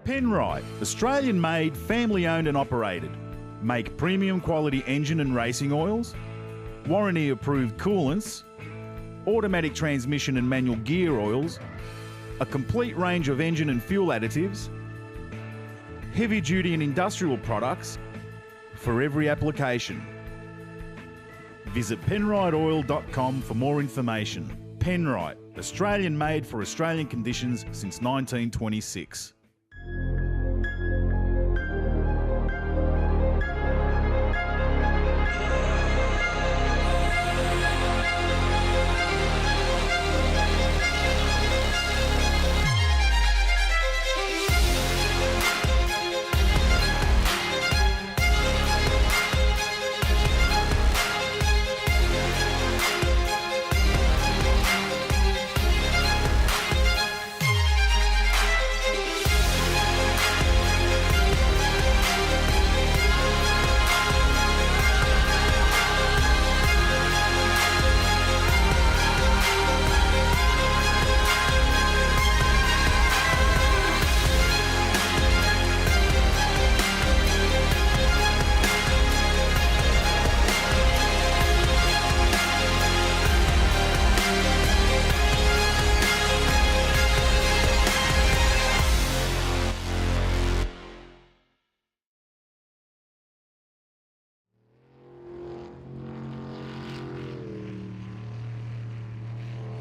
Penrite, Australian-made, family-owned and operated. Make premium quality engine and racing oils, warranty-approved coolants, automatic transmission and manual gear oils, a complete range of engine and fuel additives, heavy-duty and industrial products for every application. Visit penriteoil.com for more information. Penrite, Australian-made for Australian conditions since 1926.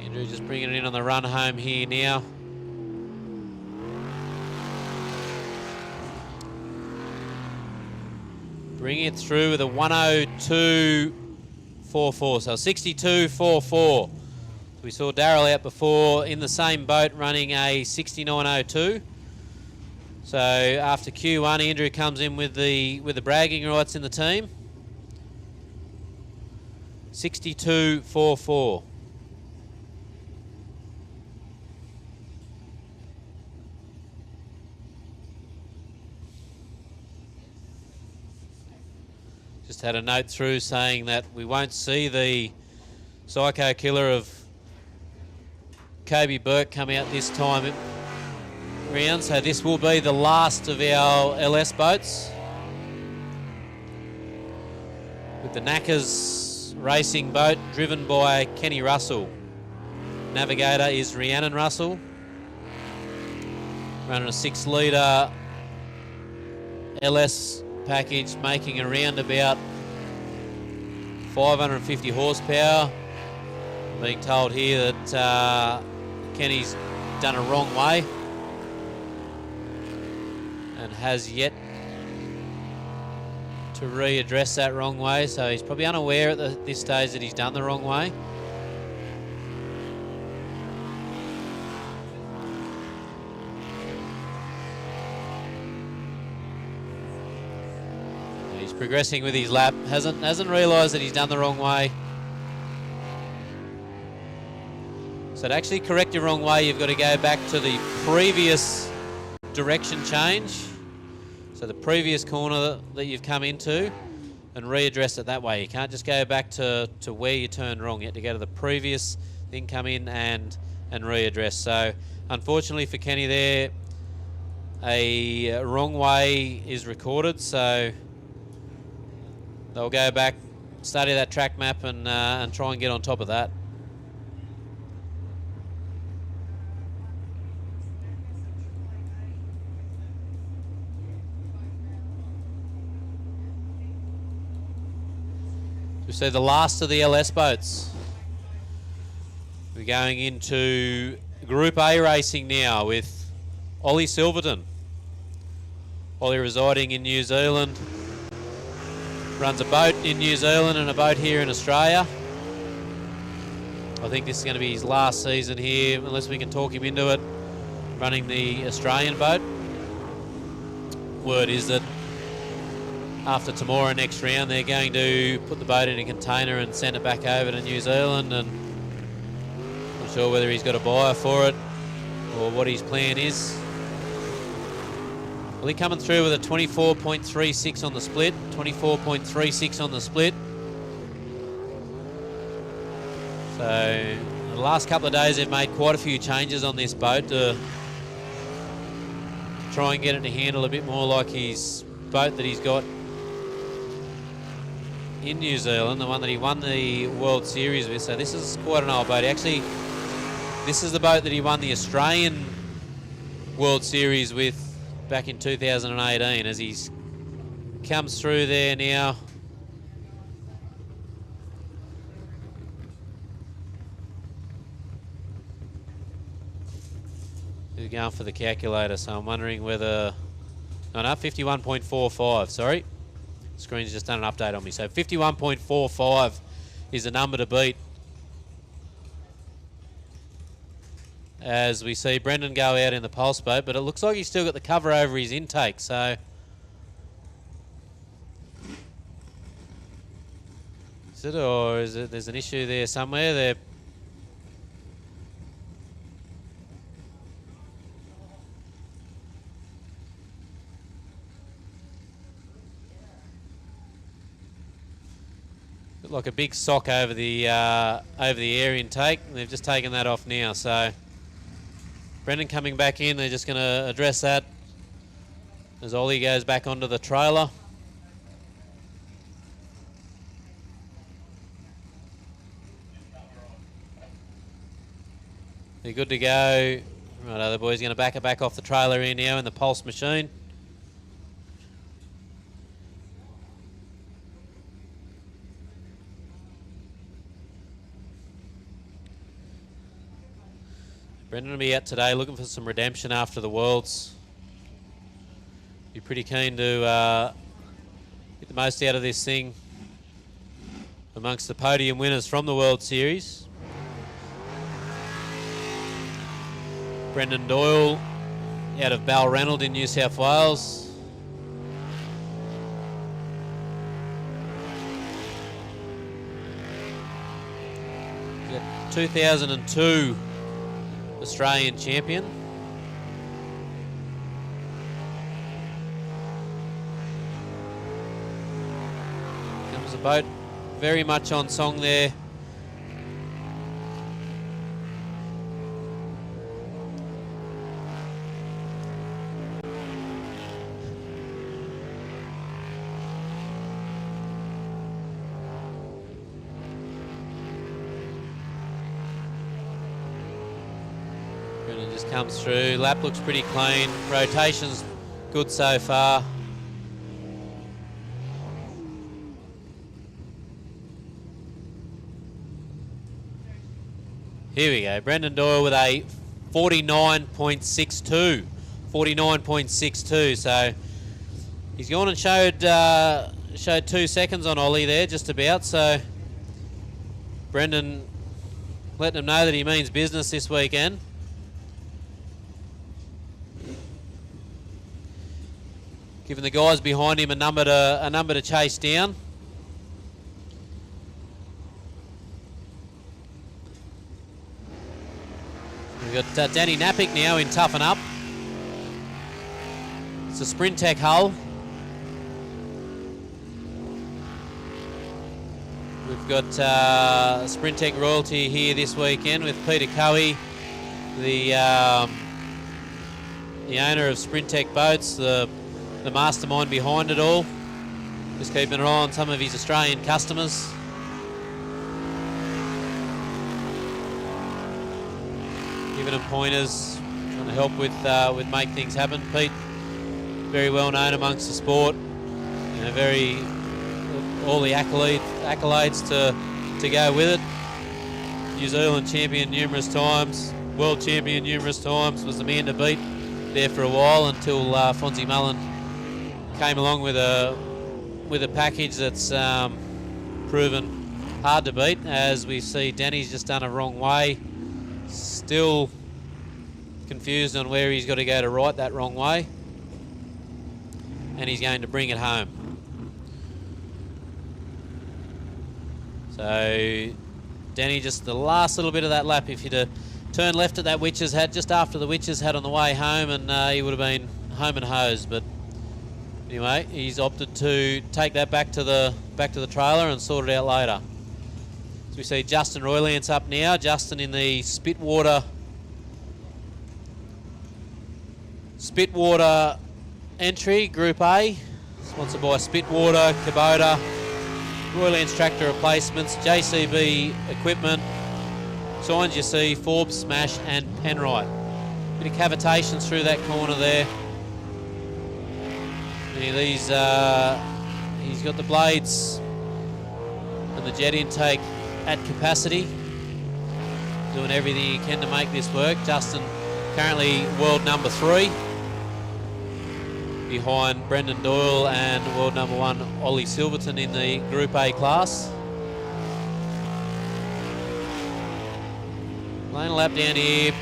Andrew just bringing it in on the run home here now. Bringing it through with a 102.44, so 62.44. We saw Darryl out before in the same boat running a 69.02. So after Q1, Andrew comes in with the bragging rights in the team. 62.44. Just had a note through saying that we won't see the psycho killer of Kobe Burke come out this time round, so this will be the last of our LS boats. With the Knackers racing boat driven by Kenny Russell. Navigator is Rhiannon Russell. Running a 6-litre LS package, making around about 550 horsepower. I'm being told here that Kenny's done a wrong way and has yet to readdress that wrong way, so he's probably unaware at this stage that he's done the wrong way. He's progressing with his lap, hasn't realised that he's done the wrong way. So to actually correct your wrong way, you've got to go back to the previous direction change. So the previous corner that you've come into and readdress it that way. You can't just go back to where you turned wrong. You have to go to the previous thing, come in and readdress. So unfortunately for Kenny there, a wrong way is recorded. So they'll go back, study that track map and try and get on top of that. So the last of the LS boats. We're going into Group A racing now with Ollie Silverton. Ollie residing in New Zealand. Runs a boat in New Zealand and a boat here in Australia. I think this is going to be his last season here, unless we can talk him into it, running the Australian boat. Word is that after tomorrow next round, they're going to put the boat in a container and send it back over to New Zealand, and I'm not sure whether he's got a buyer for it or what his plan is. Well, he's coming through with a 24.36 on the split, 24.36 on the split. So the last couple of days they've made quite a few changes on this boat to try and get it to handle a bit more like his boat that he's got in New Zealand, the one that he won the World Series with. So this is quite an old boat. Actually, this is the boat that he won the Australian World Series with back in 2018, as he comes through there now. He's going for the calculator, so I'm wondering whether... No, 51.45, sorry. Screen's just done an update on me. So 51.45 is the number to beat. As we see Brendan go out in the pulse boat, but it looks like he's still got the cover over his intake, so... Is it, or is it, there's an issue there somewhere? There. Like a big sock over the air intake. They've just taken that off now. So Brendan coming back in. They're just going to address that as Ollie goes back onto the trailer. They're good to go. Right, the boy's going to back it back off the trailer here now in the pulse machine. Brendan will be out today looking for some redemption after the Worlds. Be pretty keen to get the most out of this thing amongst the podium winners from the World Series. Brendan Doyle out of Balranald in New South Wales. He's a 2002 Australian champion. Comes a boat very much on song there. Just comes through. Lap looks pretty clean. Rotation's good so far. Here we go. Brendan Doyle with a 49.62. 49.62. So he's gone and showed 2 seconds on Ollie there, just about. So Brendan letting him know that he means business this weekend. Giving the guys behind him a number to chase down. We've got Danny Napick now in Toughen Up. It's a Sprint Tech hull. We've got Sprint Tech royalty here this weekend with Peter Coey, the owner of Sprint Tech Boats, the mastermind behind it all. Just keeping an eye on some of his Australian customers. Giving them pointers, trying to help with make things happen. Pete, very well known amongst the sport. You know, all the accolades to go with it. New Zealand champion numerous times, world champion numerous times. Was the man to beat there for a while until Fonzie Mullen came along with a package that's proven hard to beat. As we see, Danny's just done a wrong way. Still confused on where he's got to go to right that wrong way. And he's going to bring it home. So Danny, just the last little bit of that lap. If he'd have turned left at that Witches Hat, just after the Witches Hat on the way home, and he would have been home and hosed. But anyway, he's opted to take that back to the trailer and sort it out later. So we see Justin Roylance up Spitwater entry, Group A, sponsored by Spitwater, Kubota, Royal Lance Tractor Replacements, JCB Equipment, signs you see, Forbes, Smash and Penrite. Bit of cavitations through that corner there. These, he's got the blades and the jet intake at capacity, doing everything he can to make this work. Justin currently world number 3, behind Brendan Doyle and world number 1 Ollie Silverton in the Group A class. Lane a lap down here.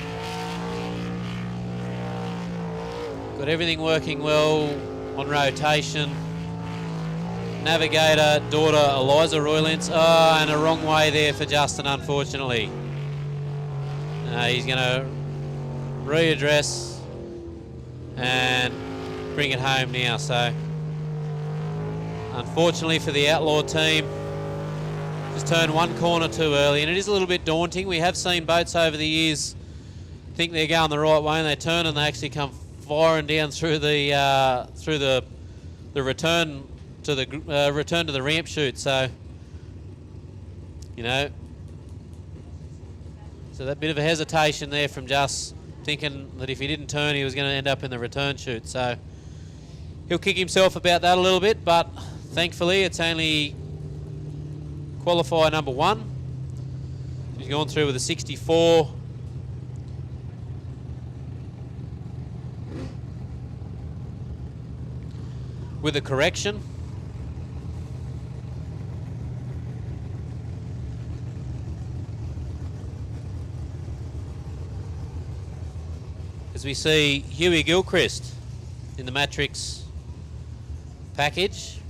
Got everything working well on rotation. Navigator, daughter Eliza Roylance. Oh, and a wrong way there for Justin, unfortunately. He's going to readdress and bring it home now. So, unfortunately for the Outlaw team, just turned one corner too early, and it is a little bit daunting. We have seen boats over the years think they're going the right way, and they turn and they actually come firing down through the return to the ramp chute. So, you know, so that bit of a hesitation there from Just, thinking that if he didn't turn, he was going to end up in the return chute. So he'll kick himself about that a little bit, but thankfully it's only qualifier number 1. He's gone through with a 64. With a correction. As we see Huey Gilchrist in the Matrix package.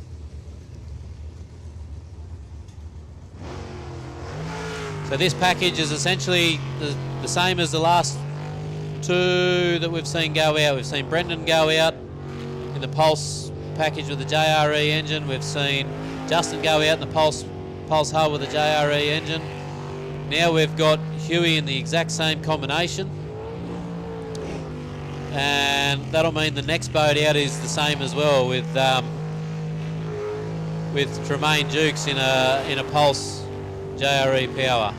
So this package is essentially the same as the last 2 that we've seen go out. We've seen Brendan go out in the Pulse package with the JRE engine. We've seen Justin go out in the Pulse hull with the JRE engine. Now we've got Huey in the exact same combination. And that'll mean the next boat out is the same as well, with Tremaine Dukes in a Pulse JRE power.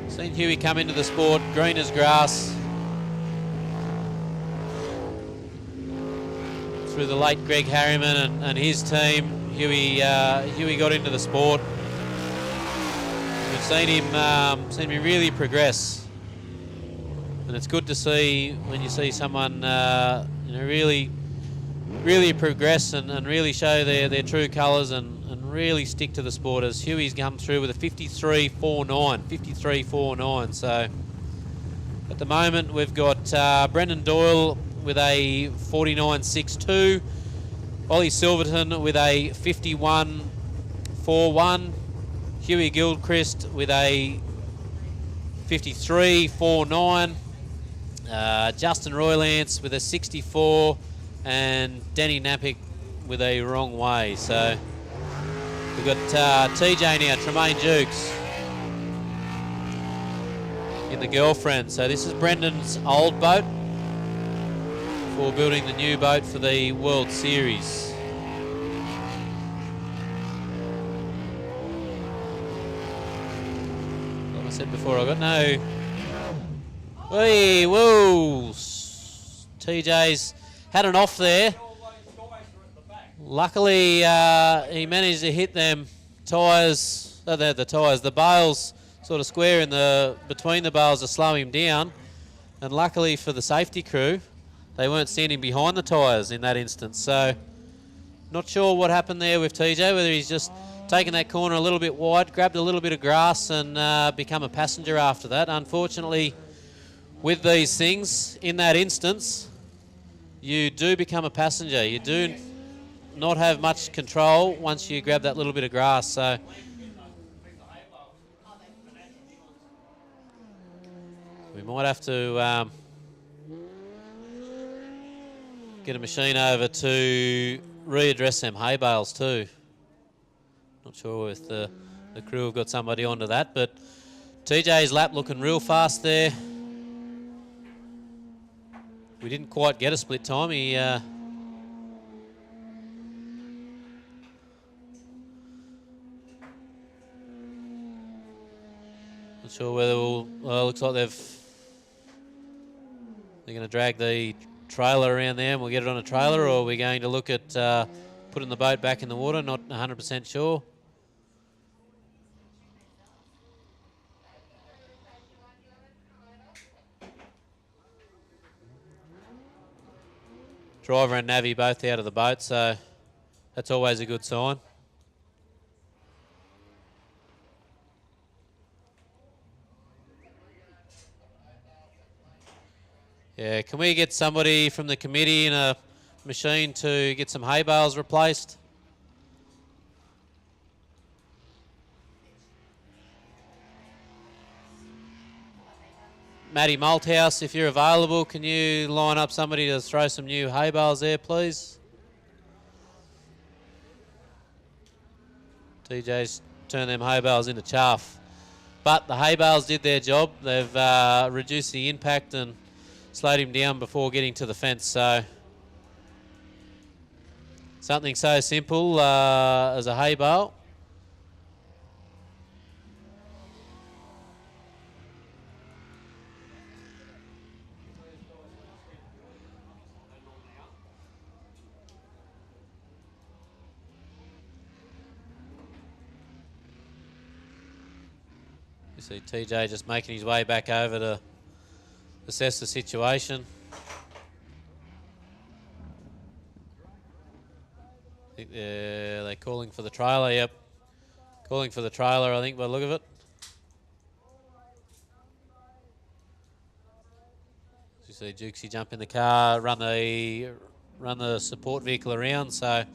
Seen Huey come into the sport, green as grass, through the late Greg Harriman and his team. Huey got into the sport. We've seen him really progress, and it's good to see when you see someone really progress and really show their true colours and really stick to the sport, as Huey's come through with a 53.49. So at the moment we've got Brendan Doyle with a 49.62, Ollie Silverton with a 51.41, Huey Gilchrist with a 53.49, Justin Roylance with a 64, and Danny Napick with a wrong way. So we've got TJ now, Tremaine Dukes in the Girlfriend. So this is Brendan's old boat for building the new boat for the World Series. Like I said before, I've got no... Hey, whoa! TJ's had an off there. Luckily, he managed to hit them tyres, the bales sort of square between the bales to slow him down. And luckily for the safety crew, they weren't standing behind the tyres in that instance. So, not sure what happened there with TJ, whether he's just taken that corner a little bit wide, grabbed a little bit of grass and become a passenger after that. Unfortunately, with these things, in that instance, you do become a passenger. You do not have much control once you grab that little bit of grass. So we might have to get a machine over to readdress them hay bales too. Not sure if the crew have got somebody onto that, but TJ's lap looking real fast there. We didn't quite get a split time. He not sure whether well, looks like they're going to drag the trailer around there and we'll get it on a trailer, or we're going to look at putting the boat back in the water. Not 100% sure. Driver and Navi both out of the boat, so that's always a good sign. Yeah, can we get somebody from the committee in a machine to get some hay bales replaced? Matty Malthouse, if you're available, can you line up somebody to throw some new hay bales there, please? TJ's turned them hay bales into chaff. But the hay bales did their job. They've reduced the impact and slowed him down before getting to the fence. So something so simple as a hay bale. You see TJ just making his way back over to assess the situation. I think they're calling for the trailer, yep. Calling for the trailer, I think, by the look of it. You see Jukesy jump in the car, run the support vehicle around, so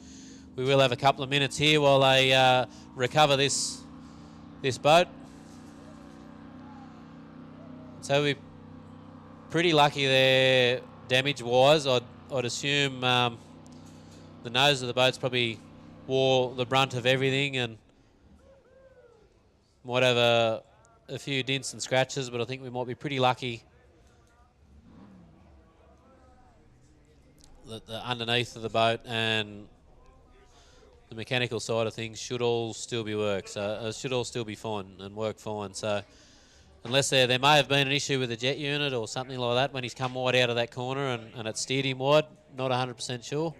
we will have a couple of minutes here while they recover this boat. So we're pretty lucky there damage-wise. I'd assume the nose of the boat's probably wore the brunt of everything and might have a few dents and scratches, but I think we might be pretty lucky that the underneath of the boat and the mechanical side of things should all still be should all still be fine and work fine. So unless there may have been an issue with the jet unit or something like that when he's come wide out of that corner and it steered him wide, not 100% sure.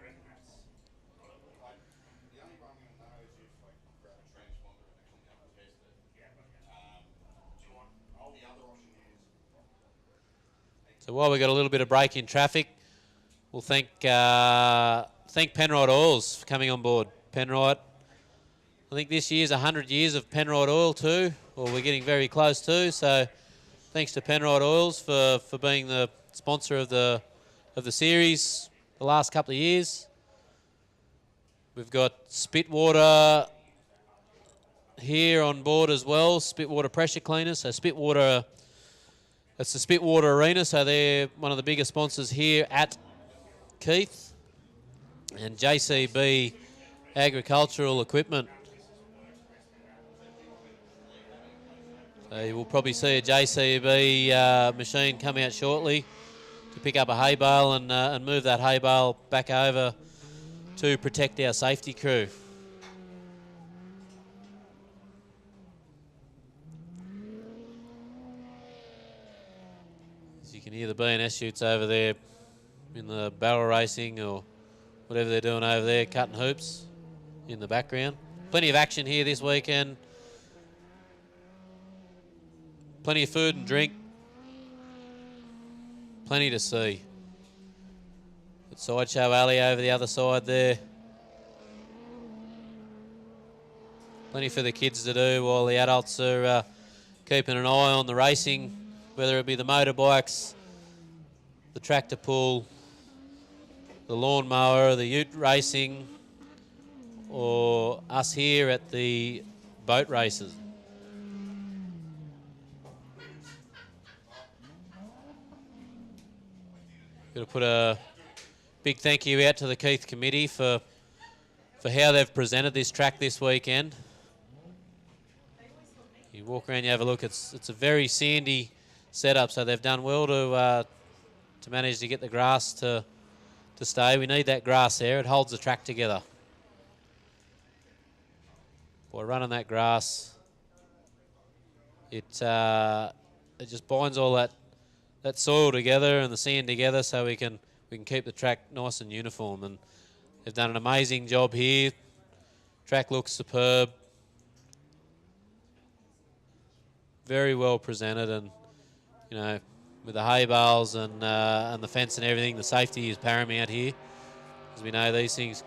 So while we've got a little bit of break in traffic, we'll thank Penrite Oils for coming on board. Penrite, I think this year's 100 years of Penrite Oil too, or we're getting very close to. So thanks to Penrite Oils for being the sponsor of the series the last couple of years. We've got Spitwater here on board as well, Spitwater pressure cleaners. So Spitwater, it's the Spitwater Arena, so they're one of the biggest sponsors here at Keith. And JCB Agricultural Equipment. So you will probably see a JCB machine come out shortly to pick up a hay bale and move that hay bale back over to protect our safety crew. As you can hear the B&S chutes over there in the barrel racing or whatever they're doing over there, cutting hoops in the background. Plenty of action here this weekend. Plenty of food and drink. Plenty to see. Got Sideshow Alley over the other side there. Plenty for the kids to do while the adults are keeping an eye on the racing, whether it be the motorbikes, the tractor pull, the lawnmower, the ute racing, or us here at the boat races. Got to put a big thank you out to the Keith committee for how they've presented this track this weekend. You walk around, you have a look. It's a very sandy setup, so they've done well to manage to get the grass to stay. We need that grass there. It holds the track together. By running that grass, it just binds all that soil together and the sand together, so we can keep the track nice and uniform. And they've done an amazing job here. Track looks superb. Very well presented, and you know, with the hay bales and the fence and everything, the safety is paramount here, as we know these things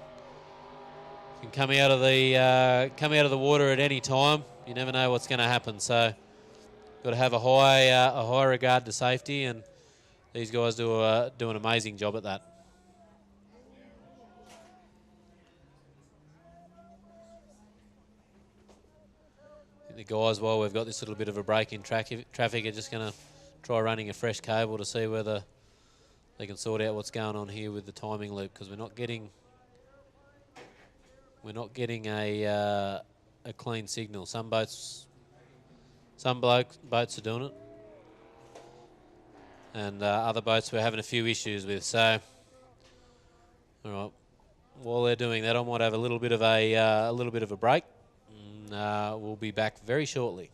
can come out of the water at any time. You never know what's going to happen, so got to have a high regard to safety, and these guys do an amazing job at that. The guys, while we've got this little bit of a break in traffic, are just going to try running a fresh cable to see whether they can sort out what's going on here with the timing loop, because we're not getting a clean signal. Some boats are doing it, and other boats we're having a few issues with. So, all right, while they're doing that, I might have a little bit of a break. We'll be back very shortly.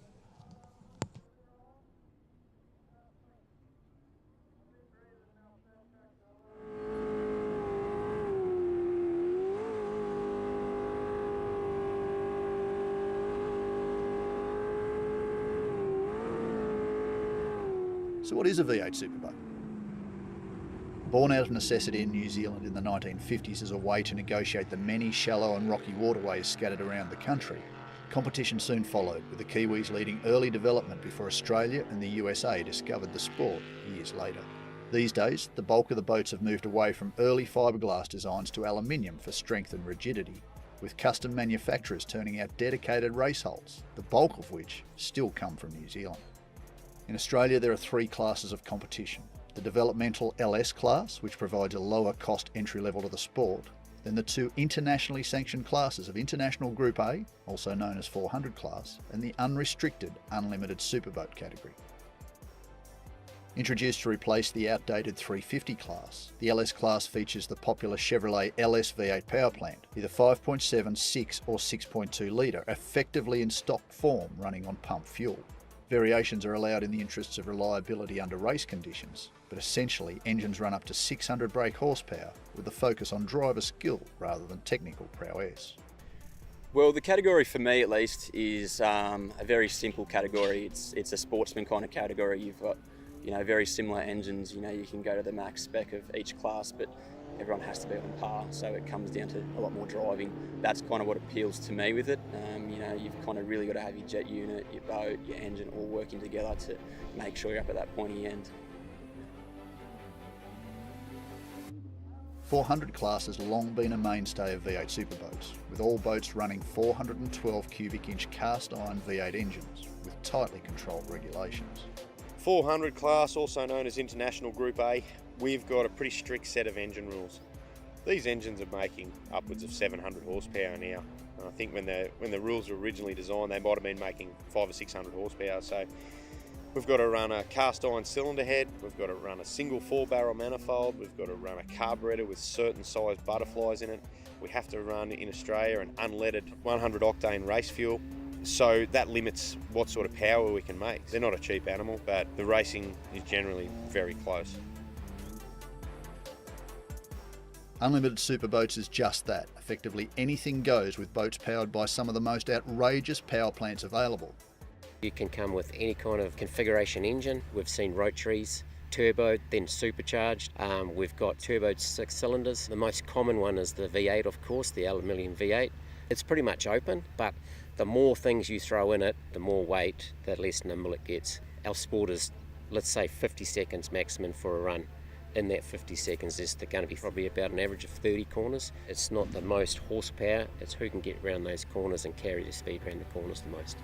So what is a V8 superboat? Born out of necessity in New Zealand in the 1950s as a way to negotiate the many shallow and rocky waterways scattered around the country, competition soon followed, with the Kiwis leading early development before Australia and the USA discovered the sport years later. These days, the bulk of the boats have moved away from early fiberglass designs to aluminium for strength and rigidity, with custom manufacturers turning out dedicated race hulls, the bulk of which still come from New Zealand. In Australia, there are three classes of competition: the developmental LS class, which provides a lower cost entry level to the sport, then the two internationally sanctioned classes of International Group A, also known as 400 class, and the unrestricted unlimited superboat category. Introduced to replace the outdated 350 class, the LS class features the popular Chevrolet LS V8 power plant, either 5.7, 6 or 6.2 litre, effectively in stock form running on pump fuel. Variations are allowed in the interests of reliability under race conditions, but essentially engines run up to 600 brake horsepower with a focus on driver skill rather than technical prowess. Well, the category for me at least is a very simple category. It's a sportsman kind of category. You've got, very similar engines. You can go to the max spec of each class, but everyone has to be on par, so it comes down to a lot more driving. That's kind of what appeals to me with it. You've kind of really got to have your jet unit, your boat, your engine all working together to make sure you're up at that pointy end. 400 class has long been a mainstay of V8 superboats, with all boats running 412 cubic inch cast iron V8 engines with tightly controlled regulations. 400 class, also known as International Group A, we've got a pretty strict set of engine rules. These engines are making upwards of 700 horsepower now. And I think when the rules were originally designed, they might have been making 500 or 600 horsepower. So we've got to run a cast iron cylinder head, we've got to run a single 4-barrel manifold, we've got to run a carburetor with certain size butterflies in it. We have to run in Australia an unleaded 100 octane race fuel. So that limits what sort of power we can make. They're not a cheap animal, but the racing is generally very close. Unlimited superboats is just that. Effectively anything goes with boats powered by some of the most outrageous power plants available. You can come with any kind of configuration engine. We've seen rotaries, turbo, then supercharged. We've got turbo 6 cylinders. The most common one is the V8, of course, the aluminium V8. It's pretty much open, but the more things you throw in it, the more weight, the less nimble it gets. Our sport is, let's say, 50 seconds maximum for a run. In that 50 seconds, there's going to be probably about an average of 30 corners. It's not the most horsepower, it's who can get around those corners and carry the speed around the corners the most.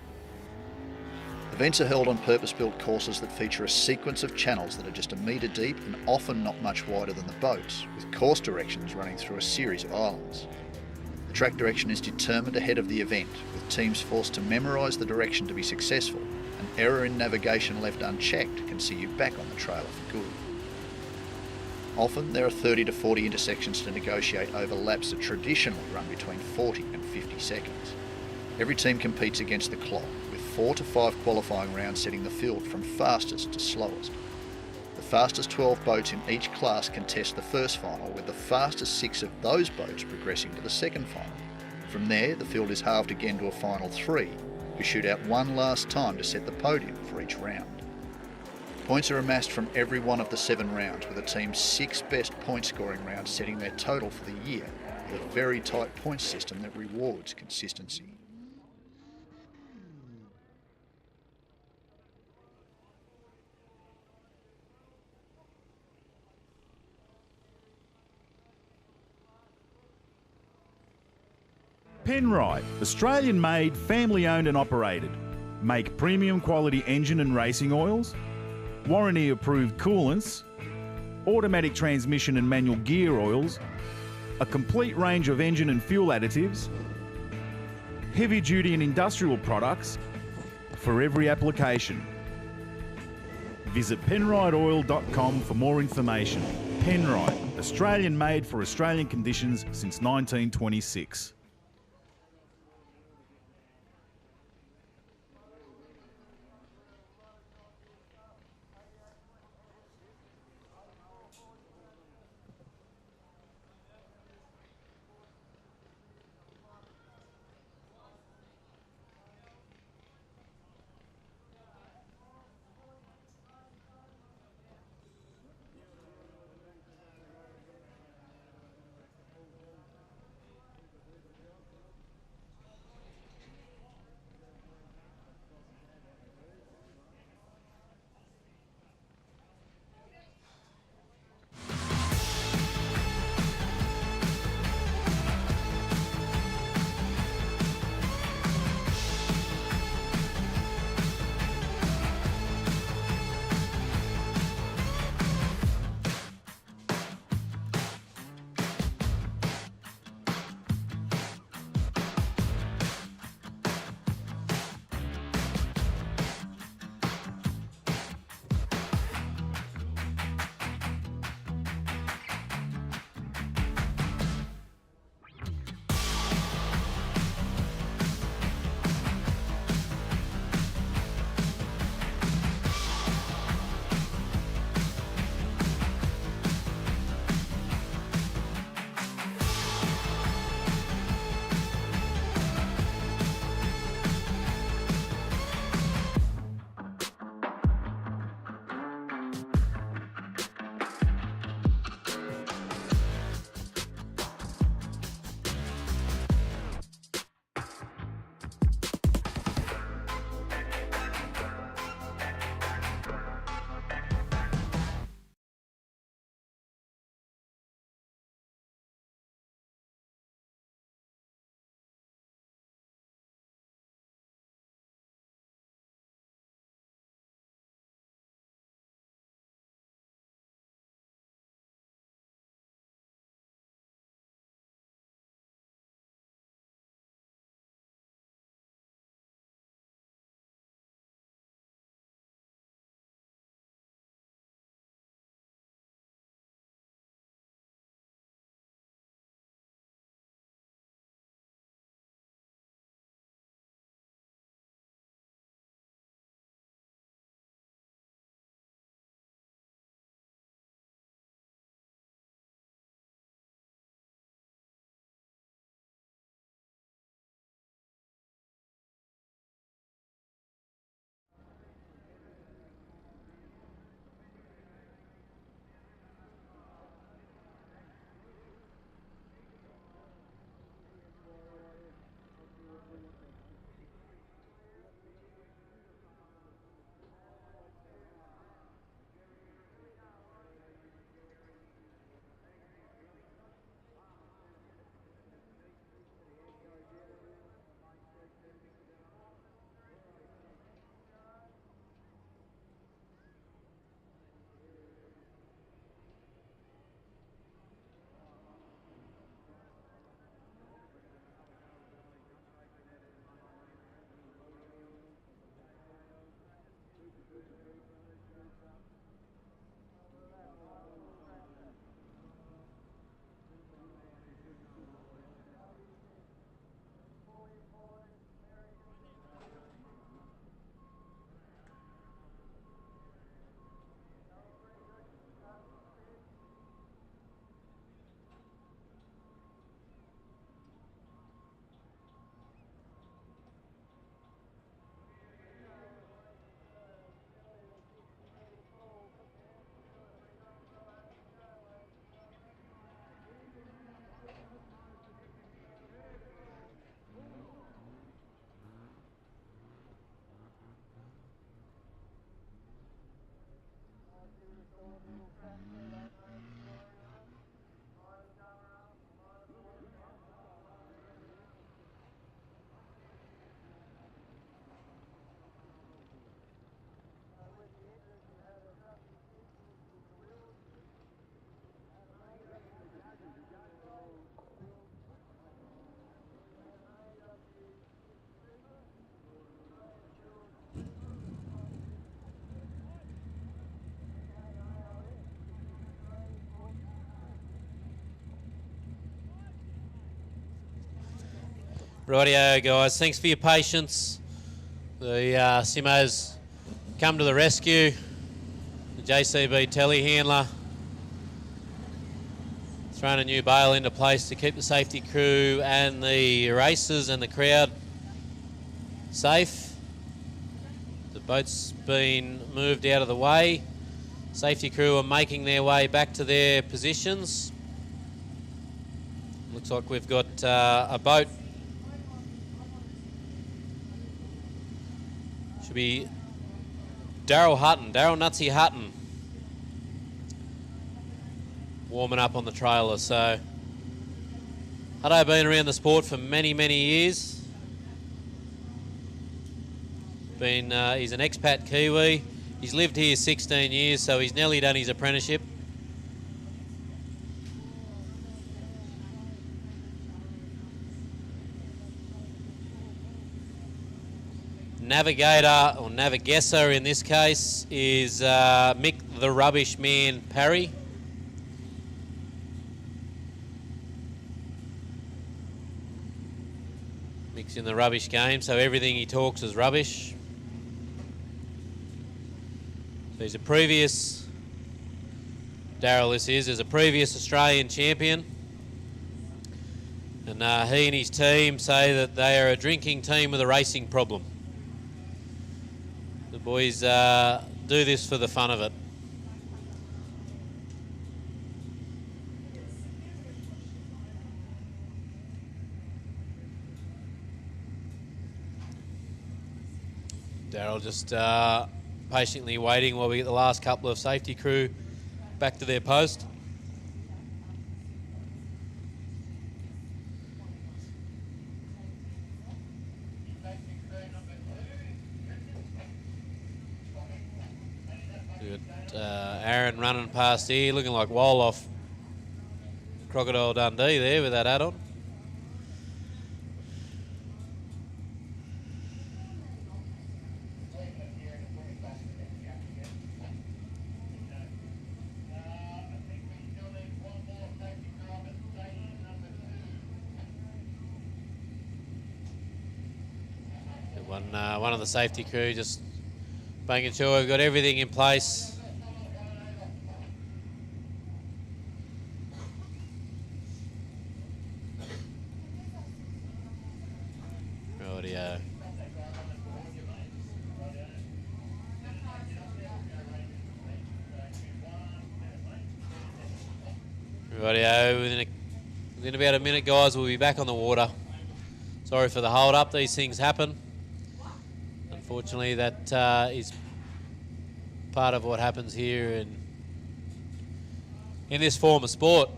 Events are held on purpose-built courses that feature a sequence of channels that are just a metre deep and often not much wider than the boats, with course directions running through a series of islands. The Track direction is determined ahead of the event, with teams forced to memorise the direction to be successful. An error in navigation left unchecked can see you back on the trailer for good. Often there are 30 to 40 intersections to negotiate over laps that traditionally run between 40 and 50 seconds. Every team competes against the clock, with 4 to 5 qualifying rounds setting the field from fastest to slowest. The fastest 12 boats in each class contest the first final, with the fastest 6 of those boats progressing to the second final. From there, the field is halved again to a final 3, who shoot out one last time to set the podium for each round. Points are amassed from every one of the 7 rounds, with a team's 6 best point scoring rounds setting their total for the year, with a very tight point system that rewards consistency. Penrite, Australian-made, family-owned and operated. Make premium quality engine and racing oils, warranty-approved coolants, automatic transmission and manual gear oils, a complete range of engine and fuel additives, heavy-duty and industrial products for every application. Visit penriteoil.com for more information. Penrite, Australian-made for Australian conditions since 1926. Rightio, guys. Thanks for your patience. The Simo's come to the rescue. The JCB telehandler thrown a new bail into place to keep the safety crew and the racers and the crowd safe. The boat's been moved out of the way. Safety crew are making their way back to their positions. Looks like we've got a boat. Should be Daryl Nutsy Hutton, warming up on the trailer. So Hutto been around the sport for many, many years. He's an expat Kiwi. He's lived here 16 years, so he's nearly done his apprenticeship. Navigator, or Navigator in this case, is Mick the Rubbish Man Parry. Mick's in the rubbish game, so everything he talks is rubbish. So he's a previous, Daryl is a previous Australian champion. And he and his team say that they are a drinking team with a racing problem. The boys do this for the fun of it. Daryl just patiently waiting while we get the last couple of safety crew back to their post. Aaron running past here, looking like Wolof Crocodile Dundee there with that hat on. One of the safety crew just making sure we've got everything in place. Rightio. Rightio, within about a minute, guys, we'll be back on the water. Sorry for the hold up, these things happen. Unfortunately, that is part of what happens here in this form of sport.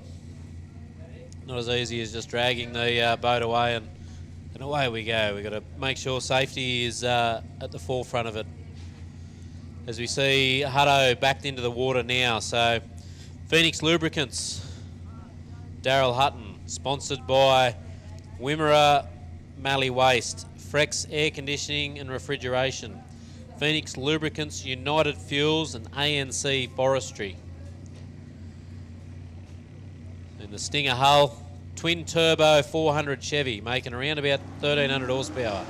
Not as easy as just dragging the boat away and away we go. We've got to make sure safety is at the forefront of it. As we see Hutto backed into the water now. So Phoenix Lubricants, Daryl Hutton, sponsored by Wimmera Mallee Waste, Frex Air Conditioning and Refrigeration, Phoenix Lubricants, United Fuels and ANC Forestry. In the Stinger hull, twin turbo 400 Chevy, making around about 1,300 horsepower.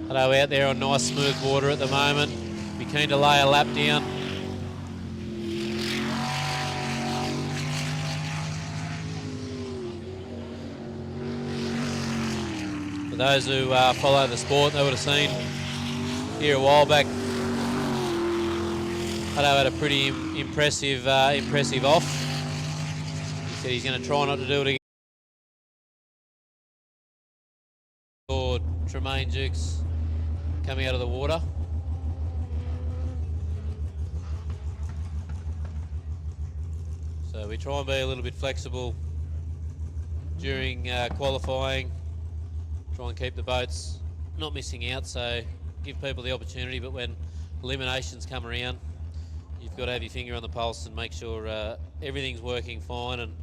Hello out there on nice smooth water at the moment. Be keen to lay a lap down. For those who follow the sport, they would have seen here a while back, Hutto had a pretty impressive off. He said he's going to try not to do it again. Or Tremaine Dukes coming out of the water. So we try and be a little bit flexible during qualifying. Try and keep the boats not missing out, so give people the opportunity, but when eliminations come around, you've got to have your finger on the pulse and make sure everything's working fine, and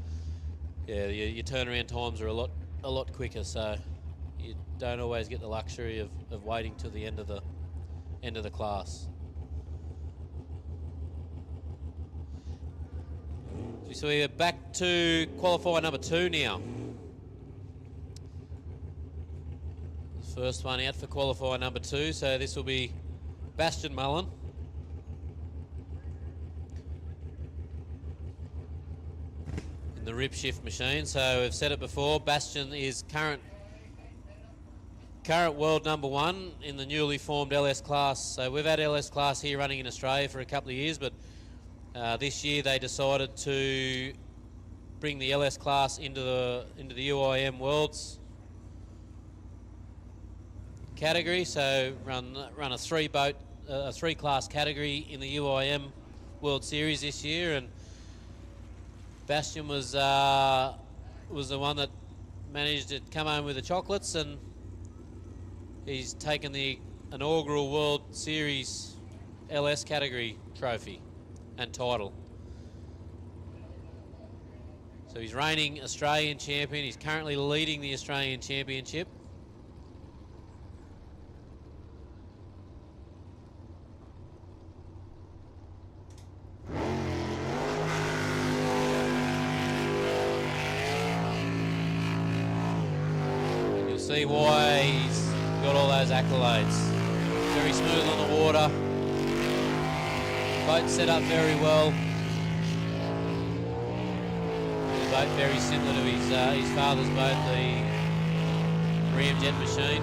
yeah, your turnaround times are a lot quicker, so you don't always get the luxury of waiting till the end of the class. So we're back to qualifier number 2 now. The first one out for qualifier number 2, so this will be Bastian Mullen. In the rip shift machine. So we've said it before, Bastian is current world number 1 in the newly formed LS class. So we've had LS class here running in Australia for a couple of years, but this year they decided to bring the LS class into the UIM Worlds category. So run a 3-class category in the UIM World Series this year, and Bastian was the one that managed to come home with the chocolates, and he's taken the inaugural World Series LS category trophy and title. So he's reigning Australian champion. He's currently leading the Australian Championship. And you'll see why he's got all those accolades. Very smooth on the water. Boat set up very well. The boat very similar to his father's boat, the Ramjet machine.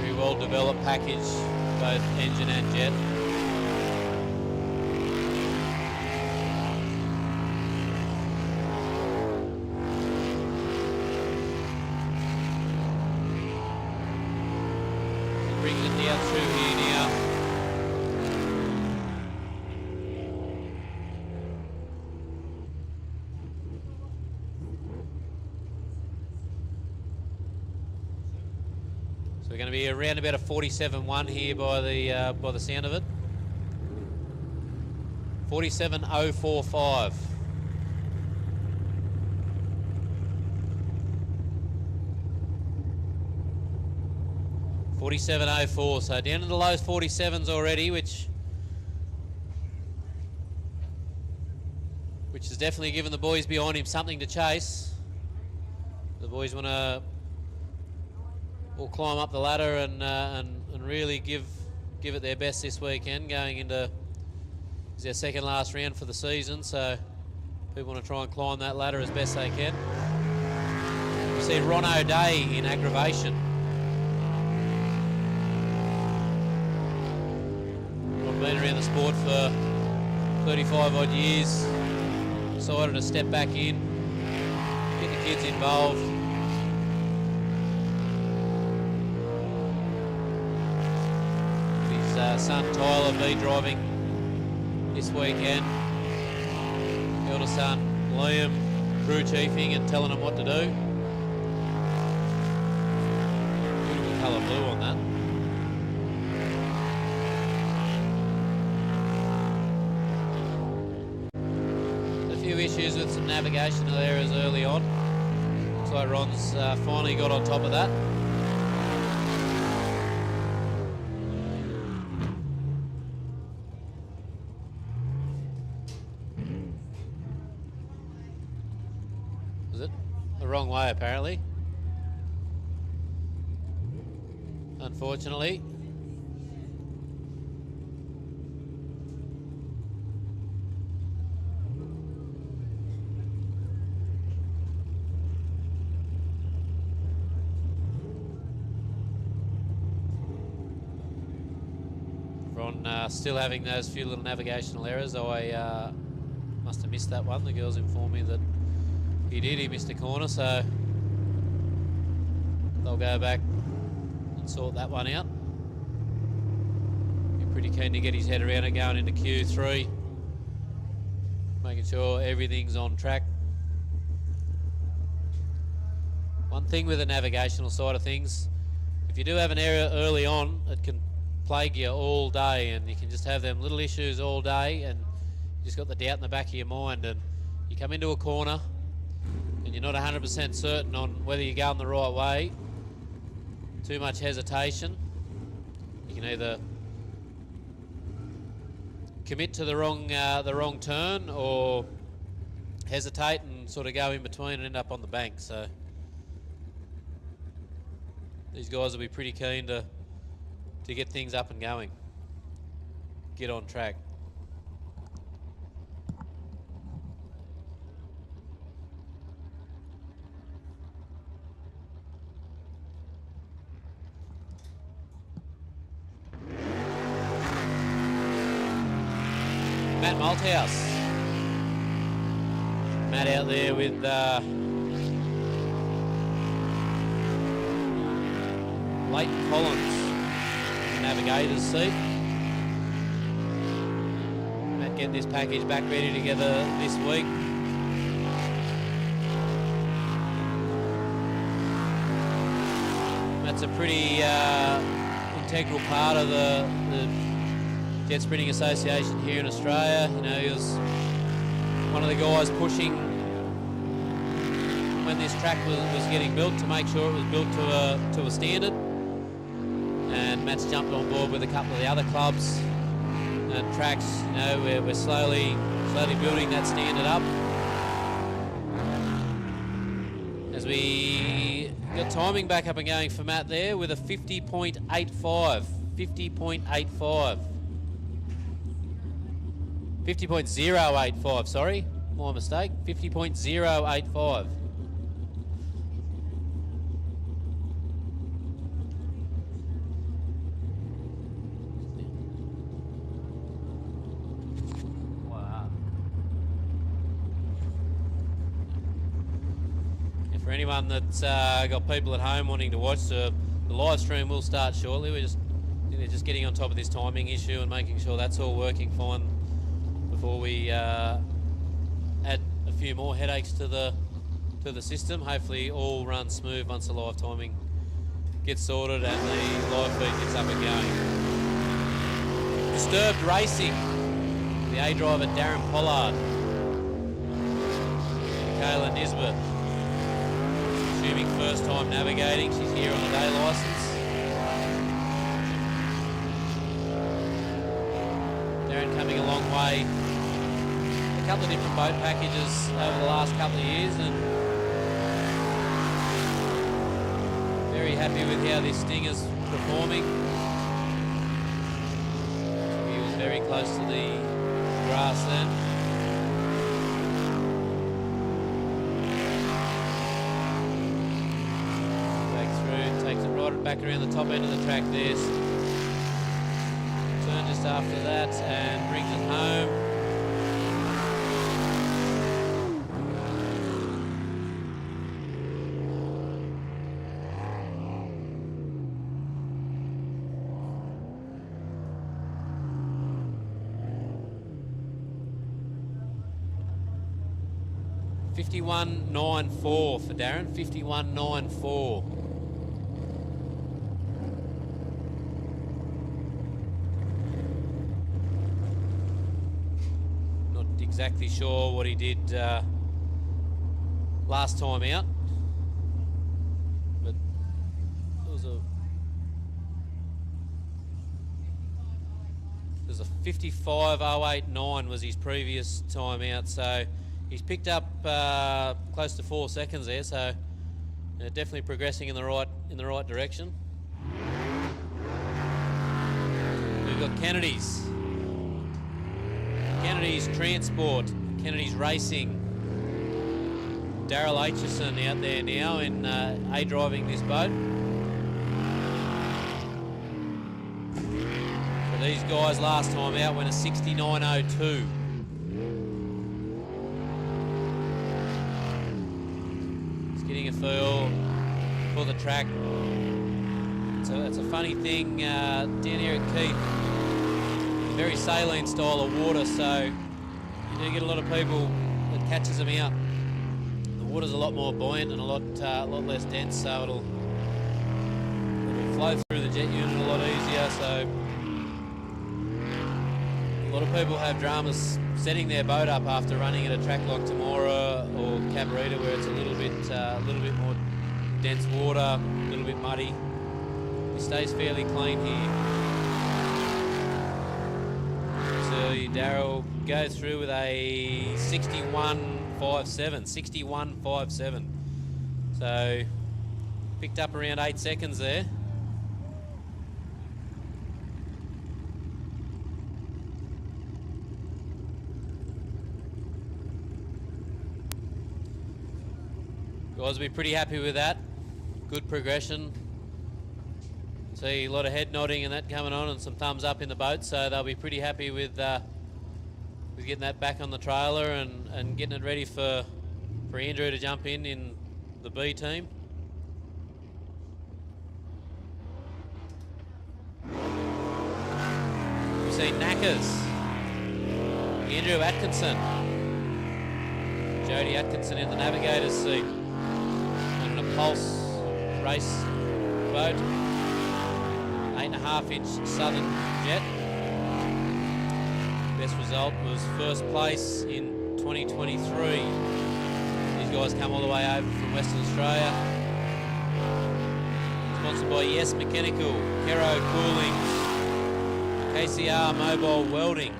Very well developed package, both engine and jet. Brings it down through here now. So we're going to be around about a 47.1 here by the sound of it. 47.045. .47.04, so down in the low 47s already, which has definitely given the boys behind him something to chase. The boys want to all climb up the ladder and really give it their best this weekend. Going into is their second last round for the season, so people want to try and climb that ladder as best they can. We see Ron O'Day in aggravation. Been around the sport for 35 odd years, decided to step back in, get the kids involved. His son Tyler be driving this weekend. Elder son Liam crew chiefing and telling him what to do. Beautiful colour blue on that. Few issues with some navigational errors early on. Looks like Ron's finally got on top of that. Was it the wrong way apparently? Unfortunately. Still having those few little navigational errors. I must have missed that one. The girls informed me that he did. He missed a corner, so they'll go back and sort that one out. Be pretty keen to get his head around it going into Q3, making sure everything's on track. One thing with the navigational side of things, if you do have an error early on, it can plague you all day, and you can just have them little issues all day, and you just got the doubt in the back of your mind, and you come into a corner and you're not 100% certain on whether you're going the right way. Too much hesitation, You can either commit to the wrong turn or hesitate and sort of go in between and end up on the bank. So these guys will be pretty keen to get things up and going, get on track. Matt Malthouse. Matt out there with Leighton Collins in the navigator's seat. Matt getting this package back ready together this week. Matt's a pretty integral part of the Jet Sprinting Association here in Australia. You know, he was one of the guys pushing when this track was getting built to make sure it was built to a standard. And Matt's jumped on board with a couple of the other clubs and tracks. You know, we're slowly building that standard up. As we got timing back up and going for Matt there with a 50.85. 50.085, sorry. My mistake. 50.085. Wow. And for anyone that's got people at home wanting to watch, the live stream will start shortly. We're just getting on top of this timing issue and making sure that's all working fine before we add a few more headaches to the system. Hopefully all runs smooth once the live timing gets sorted and the live feed gets up and going. Disturbed Racing, the A driver Darren Pollard, Kayla Nisbet, assuming first time navigating. She's here on a day licence. Darren coming a long way. A couple of different boat packages over the last couple of years, and very happy with how this Stinger's performing. He was very close to the grass then. Back through, takes it right back around the top end of the track there. Turn just after that and brings it home. $51.94 for Darren. $51.94. Not exactly sure what he did last time out, but it was a 55.089 was his time out, so he's picked up close to 4 seconds there, so definitely progressing in the right direction. We've got Kennedy's Transport, Kennedy's Racing. Daryl Aitchison out there now in A driving this boat. So these guys last time out went a 69.02. Getting a feel for the track. It's a funny thing down here at Keith. Very saline style of water, so you do get a lot of people that catches them out. The water's a lot more buoyant and a lot less dense, so it'll flow through the jet unit a lot easier. So a lot of people have dramas setting their boat up after running at a track like Temora or Cabarita, where it's a little bit more dense water, a little bit muddy. It stays fairly clean here. see Darryl go through with a 61.57. 61.57. So picked up around 8 seconds there. Guys will be pretty happy with that. Good progression. See a lot of head nodding and that coming on, and some thumbs up in the boat, so they'll be pretty happy with getting that back on the trailer and getting it ready for Andrew to jump in the B team. We see Knackers, Andrew Atkinson, Jody Atkinson in the navigator's seat, and in a Pulse race boat. 8.5-inch Southern Jet. Best result was first place in 2023. These guys come all the way over from Western Australia. Sponsored by Yes Mechanical, Kero Cooling, KCR Mobile Welding,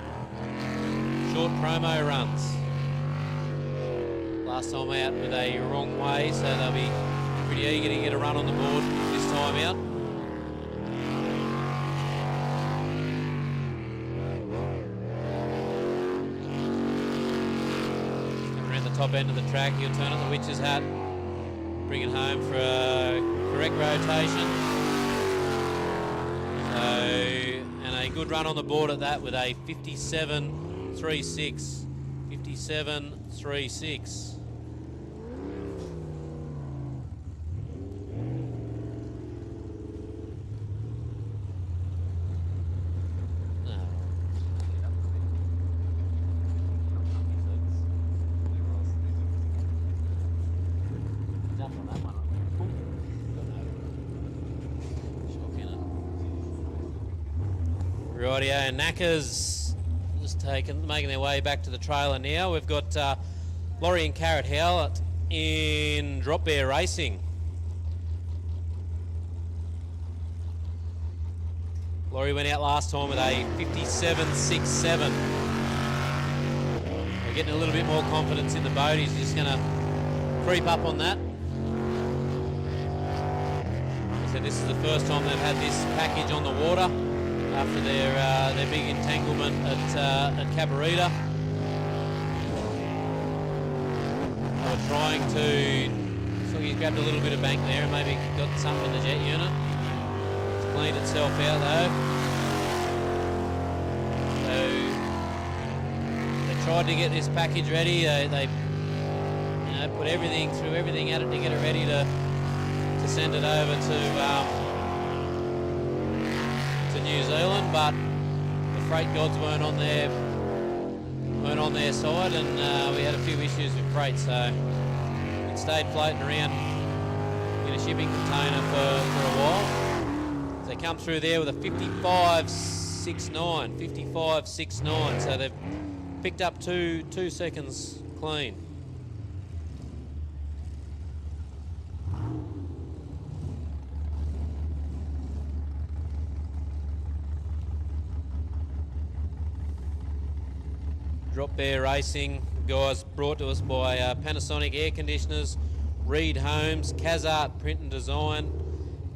short promo runs. Last time out with a wrong way, so they'll be pretty eager to get a run on the board this time out. Top end of the track, he'll turn on the witch's hat, bring it home for a correct rotation. And a good run on the board at that with a 57.36. 57.36. Rightio, and Knackers just making their way back to the trailer now. We've got Laurie and Carrot Howlett in Drop Bear Racing. Laurie went out last time with a 57.67. We're getting a little bit more confidence in the boat. He's just going to creep up on that. So this is the first time they've had this package on the water after their big entanglement at Cabarita. They were trying to, so he's grabbed a little bit of bank there and maybe got something in the jet unit. It's cleaned itself out though. So they tried to get this package ready. They put everything at it to get it ready to send it over to New Zealand, but the freight gods weren't on their side, and we had a few issues with freight, so it stayed floating around in a shipping container for a while. So they come through there with a 55.69. 55.69, so they've picked up two seconds clean. Drop Bear Racing, guys brought to us by Panasonic Air Conditioners, Reed Homes, Kazart Print and Design,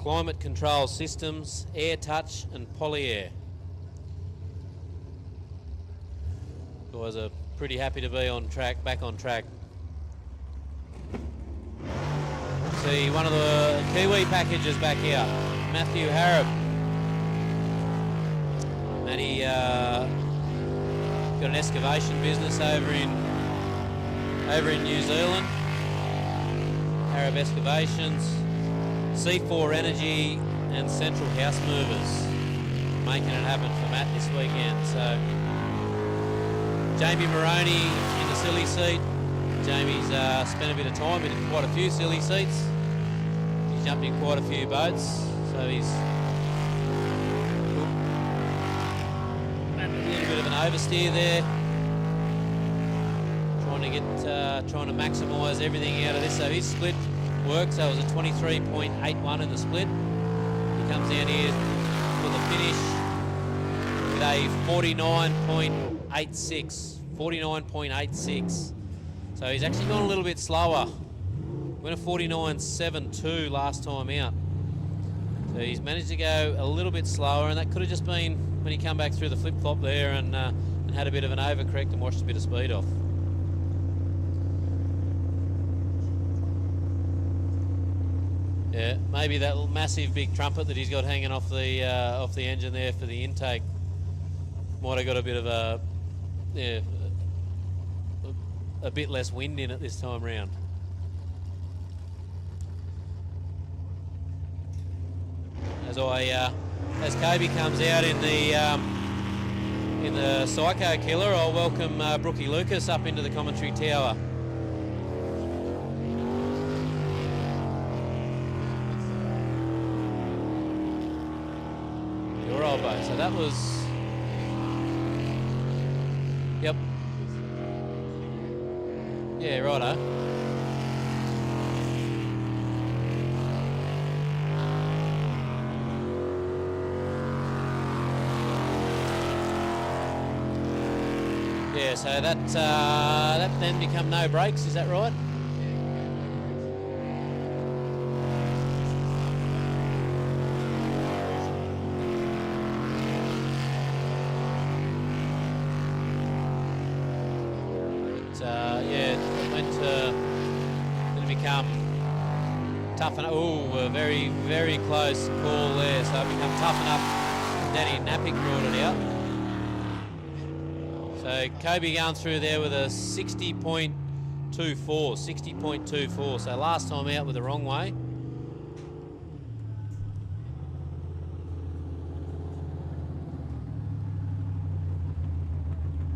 Climate Control Systems, Air Touch and Polyair. Guys are pretty happy to be on track, back on track. See one of the Kiwi packages back out, Matthew Harrop. Matty got an excavation business over in New Zealand. Arab Excavations, C4 Energy and Central House Movers making it happen for Matt this weekend. So Jamie Moroney in the silly seat. Jamie's spent a bit of time in quite a few silly seats. He's jumped in quite a few boats, so he's a little bit of an oversteer there, trying to maximise everything out of this. So his split works. So it was a 23.81 in the split. He comes down here for the finish with a 49.86. So he's actually gone a little bit slower. Went a 49.72 last time out. So he's managed to go a little bit slower, and that could have just been when he come back through the flip-flop there and had a bit of an overcorrect and washed a bit of speed off. Yeah, maybe that massive big trumpet that he's got hanging off the engine there for the intake might have got a bit of a bit less wind in it this time round. As Kobe comes out in the Psycho Killer, I'll welcome Brookie Lucas up into the commentary tower. Your old boat. So that was. Yep. Yeah, righto. Yeah, so that then become no brakes, is that right? Yeah, it went to become tough enough. Oh, a very, very close call there. So it become tough enough. Danny Napick brought it out. So Kobe going through there with a 60.24. So last time out with the wrong way.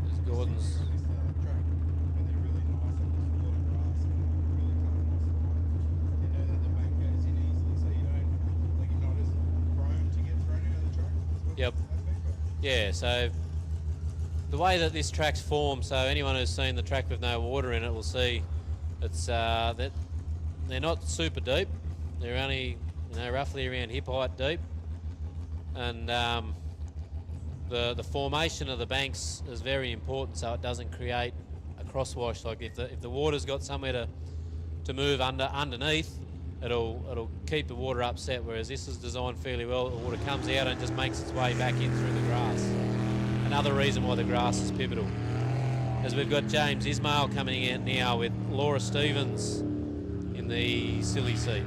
There's Gordon's. Yep. Yeah, so the way that this track's formed, so anyone who's seen the track with no water in it will see it's that they're not super deep. They're only roughly around hip height deep, and the formation of the banks is very important, so it doesn't create a crosswash. Like if the water's got somewhere to move underneath, it'll keep the water upset. Whereas this is designed fairly well. The water comes out and just makes its way back in through the grass. Another reason why the grass is pivotal. As we've got James Ismail coming out now with Laura Stevens in the silly seat.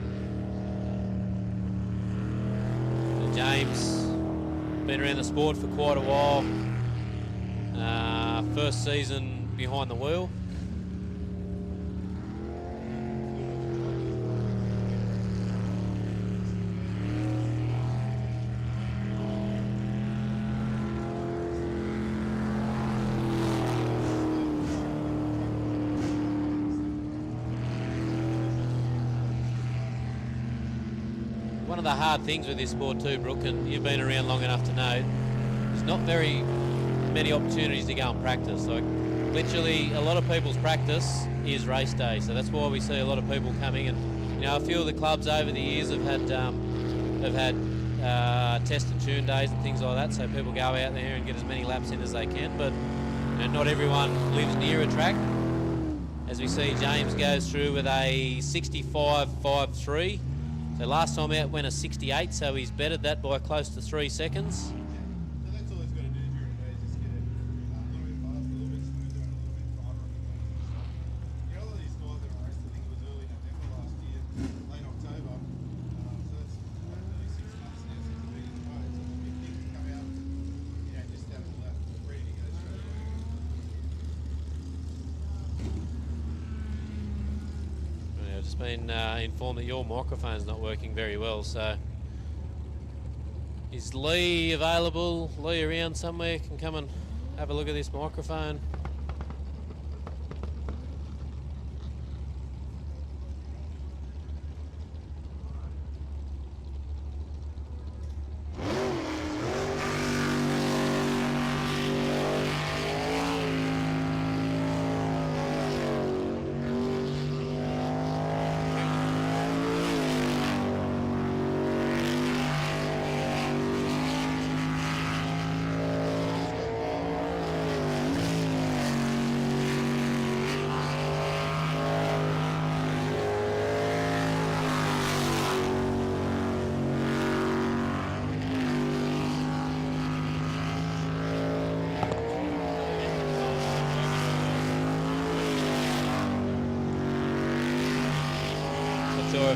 And James, been around the sport for quite a while. First season behind the wheel. One of the hard things with this sport too, Brooke, and you've been around long enough to know, there's not very many opportunities to go and practice. Like literally a lot of people's practice is race day, so that's why we see a lot of people coming. And a few of the clubs over the years have had test and tune days and things like that, so people go out there and get as many laps in as they can. But not everyone lives near a track. As we see, James goes through with a 65.53. So last time out went a 68, so he's bettered that by close to 3 seconds. So that's all he's got to do during the day is just get it a little bit faster, a little bit smoother, and a little bit harder on the corners. A lot of these guys that raced, I think it was early November last year, late October. So that's nearly 6 months now since the beginning of the boat. So it's a big thing to come out, just have all that ready to go straight away. I've just been informed that your microphone's not working very well, so is Lee available? Lee around somewhere can come and have a look at this microphone.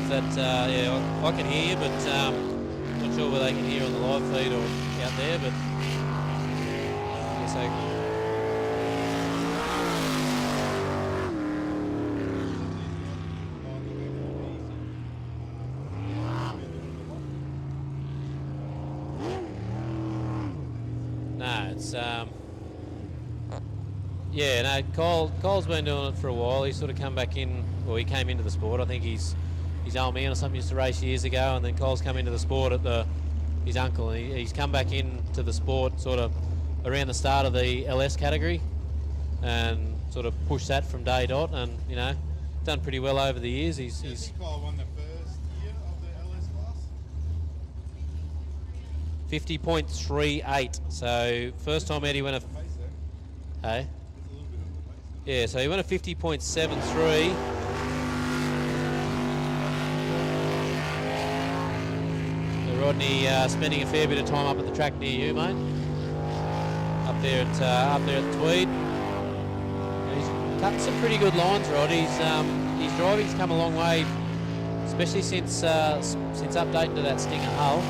if that, yeah, I can hear you, but not sure whether they can hear on the live feed or out there, but I guess they... No, it's yeah, no, Cole's been doing it for a while. He's sort of come back in, well, he came into the sport. I think his old man or something used to race years ago, and then Cole's come into the sport at his uncle. And he's come back into the sport sort of around the start of the LS category and sort of pushed that from day dot, and, you know, done pretty well over the years. He's Cole won the first year of the LS class. 50.38. So first time Eddie went a... Hey? Yeah, so he went a 50.73. So Rodney spending a fair bit of time up at the track near you, mate. Up there at Tweed. And he's cut some pretty good lines, Rod. His driving's come a long way, especially since updating to that Stinger hull.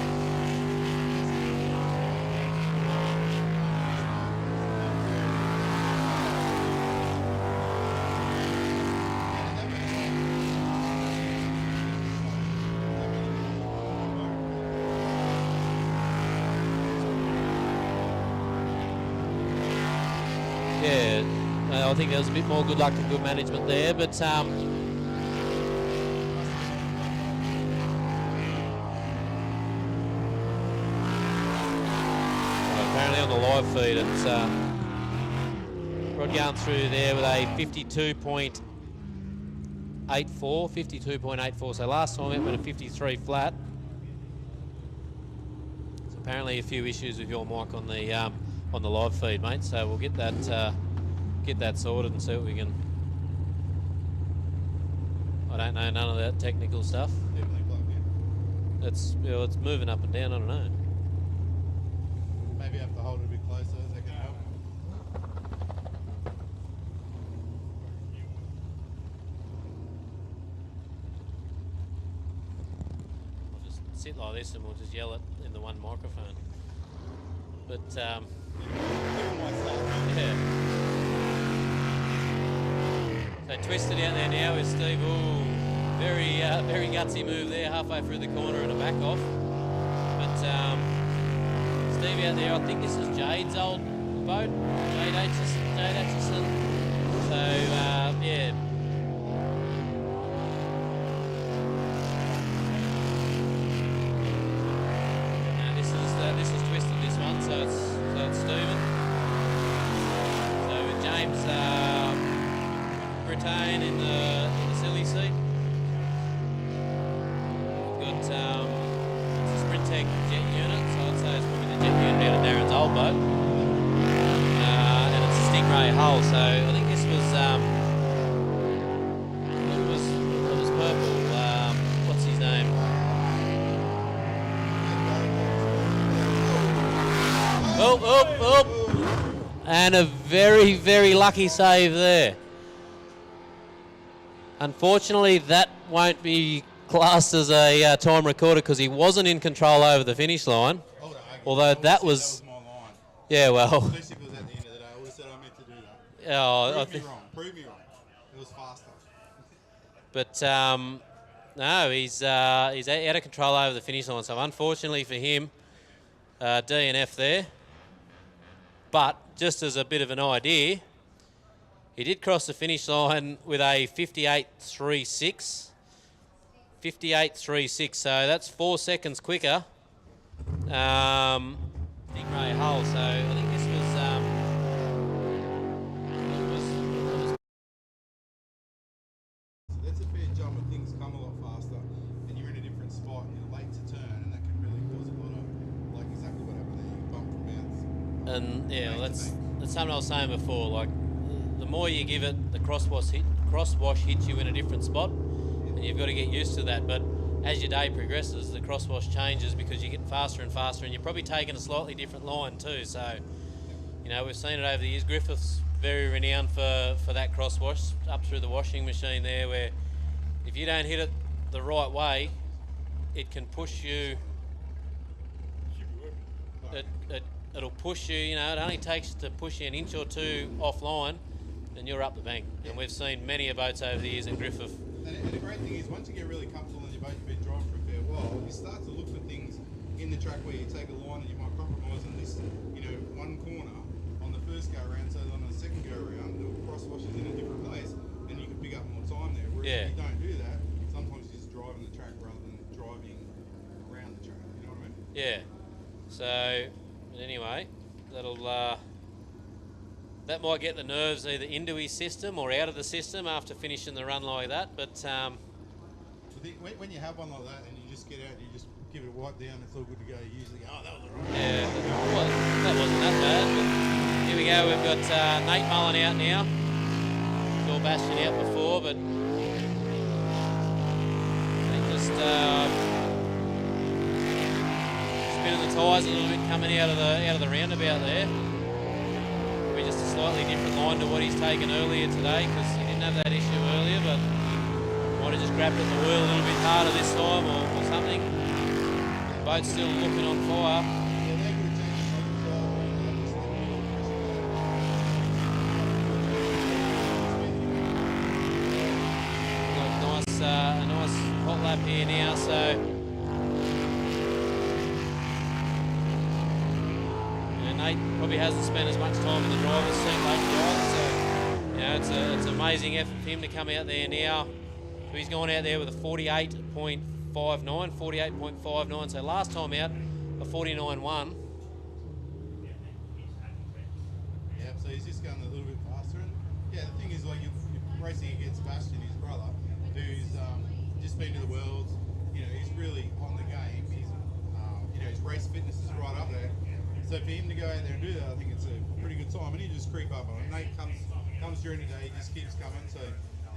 I think there was a bit more good luck and good management there, but apparently on the live feed it's Rod going through there with a 52.84, so last time it went a 53 flat. So apparently a few issues with your mic on the live feed, mate, so we'll get that sorted and see what we can... I don't know none of that technical stuff. It's moving up and down, I don't know. Maybe have to hold it a bit closer, is that going to help? I'll just sit like this and we'll just yell it in the one microphone. But, yeah. So twisted out there now is Steve. Ooh, very gutsy move there, halfway through the corner and a back off. But Steve out there, I think this is Jade's old boat, Jade Atchison. So yeah. Now this is twisted, this one, so it's Stephen. So with James. Retain in the silly seat. We've got it's a Sprint Tech jet unit, so I'd say it's probably the jet unit out of Darren's old boat. And it's a Stingray hull, so I think this was it was purple. What's his name? Oh! And a very, very lucky save there. Unfortunately, that won't be classed as a time recorder because he wasn't in control over the finish line. Although that was my line. Yeah, well. Especially if it was at the end of the day. I would have said I meant to do that. Oh, Prove me wrong. It was faster. But no, he's out of control over the finish line. So unfortunately for him, DNF there. But just as a bit of an idea, he did cross the finish line with a 58.36. 58.36, so that's 4 seconds quicker. Stingray hull, so I think this was... So that's a fair jump and things come a lot faster and you're in a different spot and you're late to turn and that can really cause a lot of, like exactly what happened there, you bump and bounce. And yeah, well, that's something I was saying before, like the more you give it, the crosswash hits you in a different spot, and you've got to get used to that. But as your day progresses, the crosswash changes because you're getting faster and faster, and you're probably taking a slightly different line too. So, you know, we've seen it over the years. Griffith's very renowned for that crosswash up through the washing machine there, where if you don't hit it the right way, it can push you. It'll push you. You know, it only takes to push you an inch or two offline, and you're up the bank. And we've seen many a boats over the years in Griffith. And the great thing is, once you get really comfortable in your boat, you've been driving for a fair while, you start to look for things in the track where you take a line that you might compromise on this, you know, one corner on the first go around, so on the second go around, the cross washes in a different place, and you can pick up more time there. Whereas if you don't do that, sometimes you're just driving the track rather than driving around the track. You know what I mean? Yeah. So anyway, that might get the nerves either into his system or out of the system after finishing the run like that. But when you have one like that and you just get out, you just give it a wipe down, it's all good to go. You usually go, oh, that was all right. Yeah, that wasn't that bad. But here we go. We've got Nate Mullen out now. Saw Bastion out before, but they just spinning the tyres a little bit coming out of the roundabout there. Probably just a slightly different line to what he's taken earlier today, because he didn't have that issue earlier, but might have just grabbed at the wheel a little bit harder this time or something. The boat's still looking on fire. A nice hot lap here now, so Nate probably hasn't spent as much time in the driver's seat late driving, so you know, it's an amazing effort for him to come out there now. So he's gone out there with a 48.59, so last time out a 49.1. Yeah, so he's just going a little bit faster. And yeah, the thing is, like, you're racing against Bastion, his brother, who's just been to the Worlds. You know, he's really on the game. He's, you know, his race fitness is right up there. So for him to go out there and do that, I think it's a pretty good time. And he just creep up on it. Nate comes during the day, he just keeps coming. So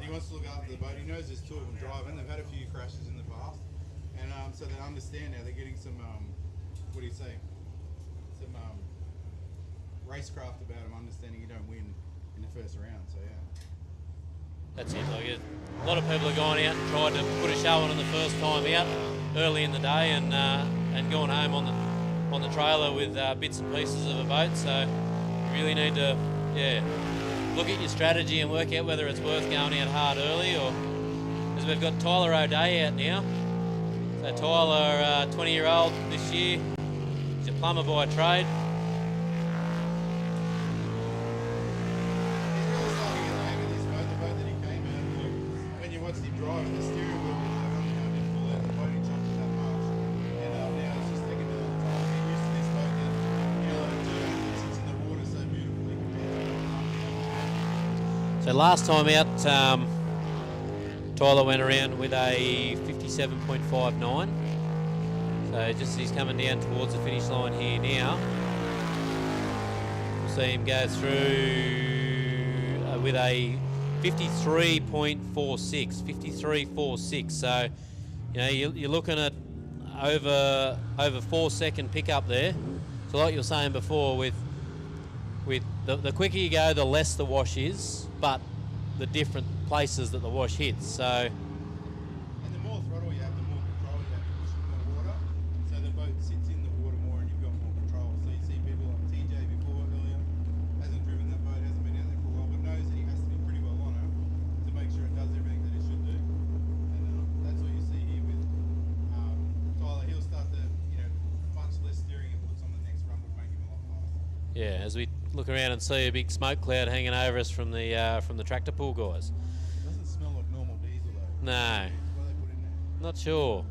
he wants to look after the boat. He knows there's two of them driving. They've had a few crashes in the past, and so they understand now. They're getting some, what do you say? Some racecraft about them, understanding you don't win in the first round. So yeah. That's it. Like a lot of people have gone out and tried to put a show on the first time out early in the day, and gone home on the trailer with bits and pieces of a boat. So you really need to look at your strategy and work out whether it's worth going out hard early, or as we've got Tyler O'Day out now. So Tyler, 20-year-old this year, he's a plumber by trade. So last time out, Tyler went around with a 57.59. So just as he's coming down towards the finish line here now, we'll see him go through with a 53.46, 53.46. So, you know, you're looking at over 4 second pickup there. So like you were saying before, with the quicker you go, the less the wash is, but the different places that the wash hits. So, and the more throttle you have, the more control you have to push more water. So the boat sits in the water more, and you've got more control. So you see people like TJ before earlier, hasn't driven that boat, hasn't been out there for a while, but knows that he has to be pretty well on it to make sure it does everything that it should do. And that's what you see here with Tyler. He'll start to, you know, much less steering and puts on the next run will make him a lot faster. yeah, as we look around and see a big smoke cloud hanging over us from the tractor pool guys. Doesn't smell like normal diesel though. No, What they put in there. not sure.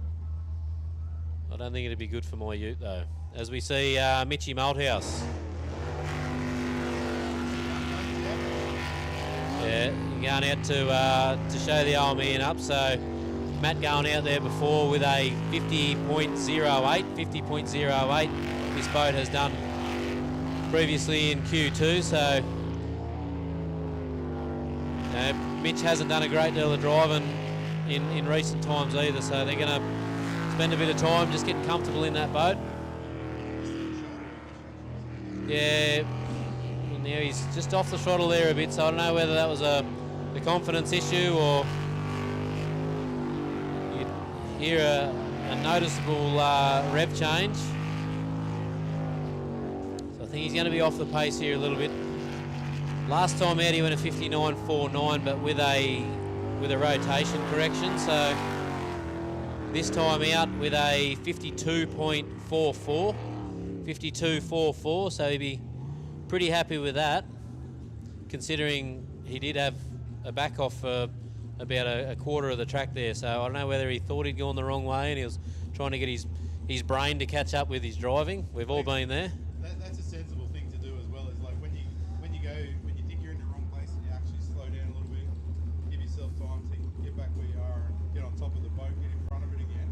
I don't think it'd be good for my ute though. As we see Mitchy Malthouse. Yeah, going out to show the old man up. So Matt going out there before with a 50.08. This boat has done previously in Q2, so Mitch hasn't done a great deal of driving in recent times either, so they're going to spend a bit of time just getting comfortable in that boat. Yeah, and now he's just off the throttle there a bit, so I don't know whether that was the confidence issue or hear a noticeable rev change. So I think he's going to be off the pace here a little bit. Last time out he went a 59.49, but with a rotation correction. So this time out with a 52.44, 52.44. So he'd be pretty happy with that, considering he did have a back off for about a quarter of the track there. So I don't know whether he thought he'd gone the wrong way and he was trying to get his brain to catch up with his driving. We've all been there. That's a sensible thing to do as well. Is like when you think you're in the wrong place and you actually slow down a little bit, give yourself time to get back where you are and get on top of the boat, get in front of it again.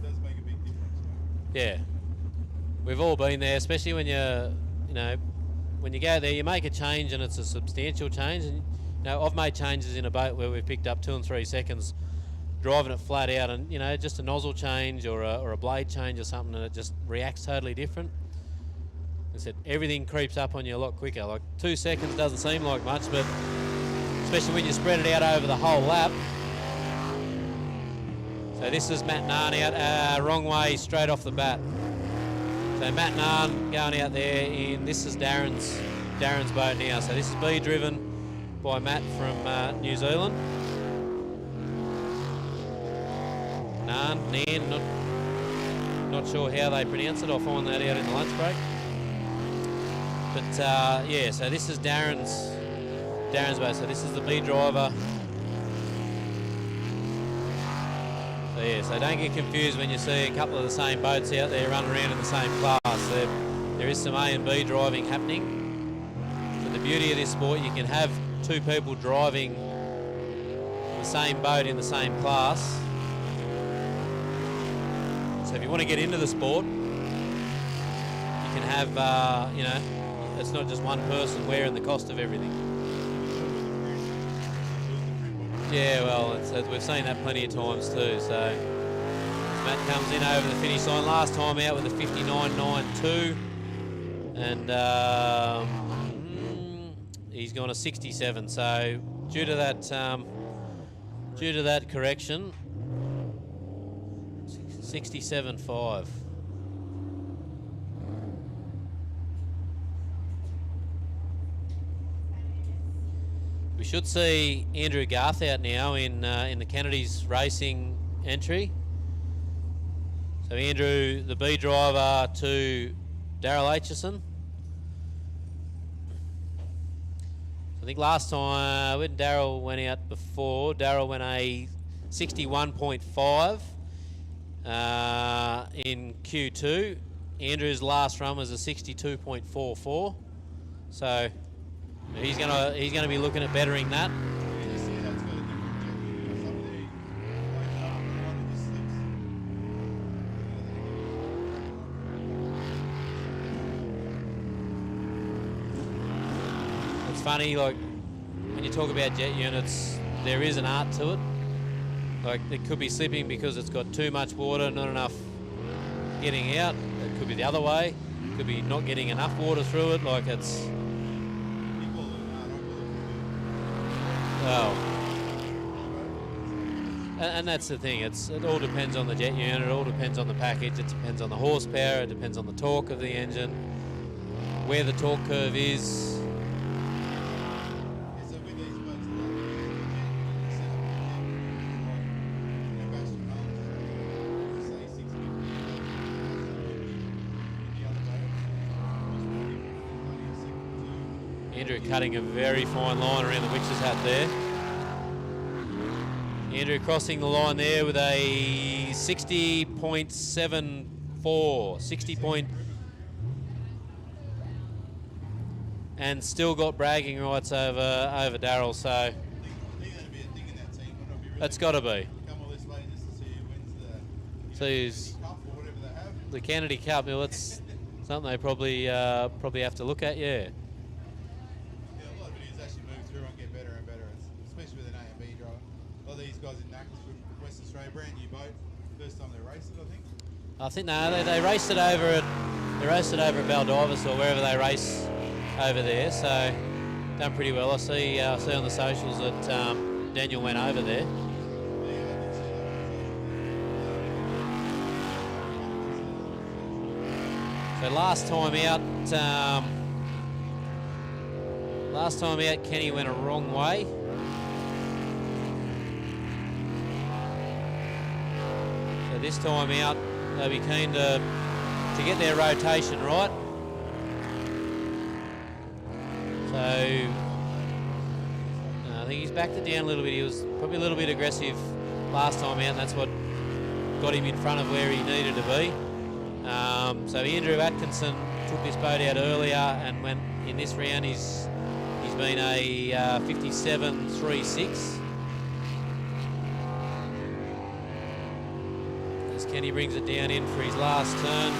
It does make a big difference. Yeah, we've all been there, especially when when you go there, you make a change and it's a substantial change. And I've made changes in a boat where we've picked up 2 and 3 seconds driving it flat out, and just a nozzle change or a blade change or something, and it just reacts totally different. I said everything creeps up on you a lot quicker. Like 2 seconds doesn't seem like much, but especially when you spread it out over the whole lap. So this is Matt Narn out wrong way straight off the bat. So Matt Narn going out there this is Darren's boat now. So this is B driven by Matt from New Zealand. Nan, not sure how they pronounce it. I'll find that out in the lunch break. But yeah, so this is Darren's boat. So this is the B driver. So yeah, so don't get confused when you see a couple of the same boats out there running around in the same class. There is some A and B driving happening. So the beauty of this sport, you can have 2 people driving the same boat in the same class. So if you want to get into the sport, you can have, it's not just one person wearing the cost of everything. Yeah, well, we've seen that plenty of times too. So Matt comes in over the finish line. Last time out with a 59.92, and he's gone a 67. So due to that correction, 67.5. We should see Andrew Garth out now in the Kennedy's racing entry. So Andrew, the B driver to Daryl Aitchison. I think last time when Daryl went out before, Daryl went a 61.5 in Q2. Andrew's last run was a 62.44. So he's gonna be looking at bettering that. It's funny, like when you talk about jet units, there is an art to it. Like it could be slipping because it's got too much water, not enough getting out. It could be the other way. It could be not getting enough water through it. Like it's. Oh. And that's the thing. It all depends on the jet unit. It all depends on the package. It depends on the horsepower. It depends on the torque of the engine, where the torque curve is. Andrew cutting a very fine line around the witch's hat there. Andrew crossing the line there with a 60.74, 60 point, and still got bragging rights over Daryl. So that's got to be. So the Kennedy Cup. Well, it's something they probably have to look at. Yeah. These guys in Knackers from West Australia, brand new boat, first time they raced it, I think. They raced it over at Baldivis or wherever they race over there. So done pretty well. I see on the socials that Daniel went over there. So last time out, Kenny went a wrong way. So this time out, they'll be keen to get their rotation right. So I think he's backed it down a little bit. He was probably a little bit aggressive last time out, and that's what got him in front of where he needed to be. So Andrew Atkinson took this boat out earlier, and when in this round he's been a 57.36. As Kenny brings it down in for his last turn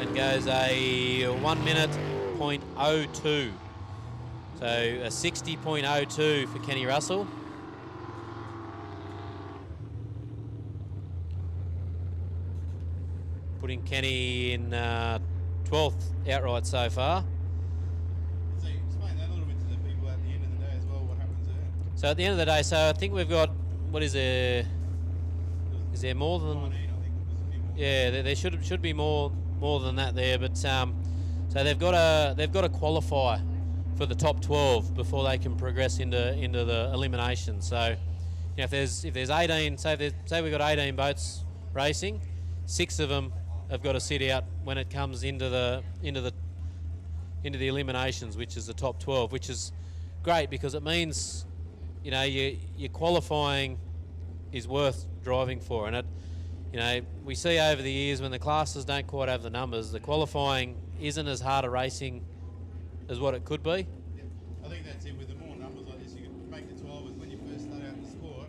and goes a 1 minute .02. So a 60.02 for Kenny Russell. Putting Kenny in 12th outright so far. So you explain that a little bit to the people at the end of the day as well, what happens there. So at the end of the day, so I think we've got, what is there? Is there more than? 19, I think it was a few more. Yeah, there should be more than that there, but so they've got to qualify for the top 12 before they can progress into the elimination. So, you know, if there's 18, say we've got 18 boats racing, 6 of them have got to sit out when it comes into the eliminations, which is the top 12, which is great because it means, you know, your qualifying is worth driving for, and it, you know, we see over the years when the classes don't quite have the numbers, the qualifying isn't as hard a racing as what it could be. Yeah. I think that's it. With the more numbers like this, you can make the 12 as when you first start out in the sport.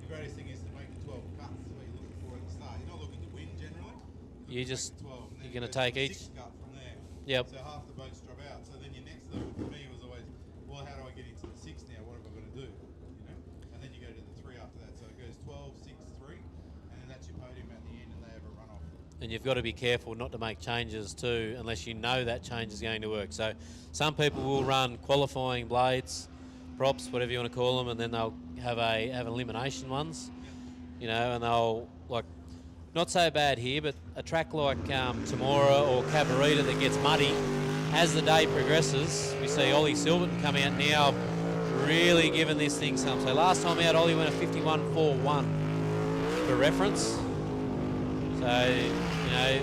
The greatest thing is to make the 12 cuts. That's what you're looking for at the start. You're not looking to win generally. You just, 12, and then you're going to go take the each. 6 cut from there. Yep. So half the boats drop out. So then your next level for me was always, well, how do I get into the 6 now? What have I got to do? You know? And then you go to the 3 after that. So it goes 12, 6, 3, and then that's your podium at the end, and they have a run off. And you've got to be careful not to make changes too, unless you know that change is going to work. So some people will run qualifying blades, props, whatever you want to call them, and then they'll have elimination ones, you know, and they'll, like, not so bad here, but a track like Tamora or Cabarita that gets muddy, as the day progresses, we see Ollie Silverton come out now, really giving this thing some. So last time out, Ollie went a 51.41 for reference. So, you know,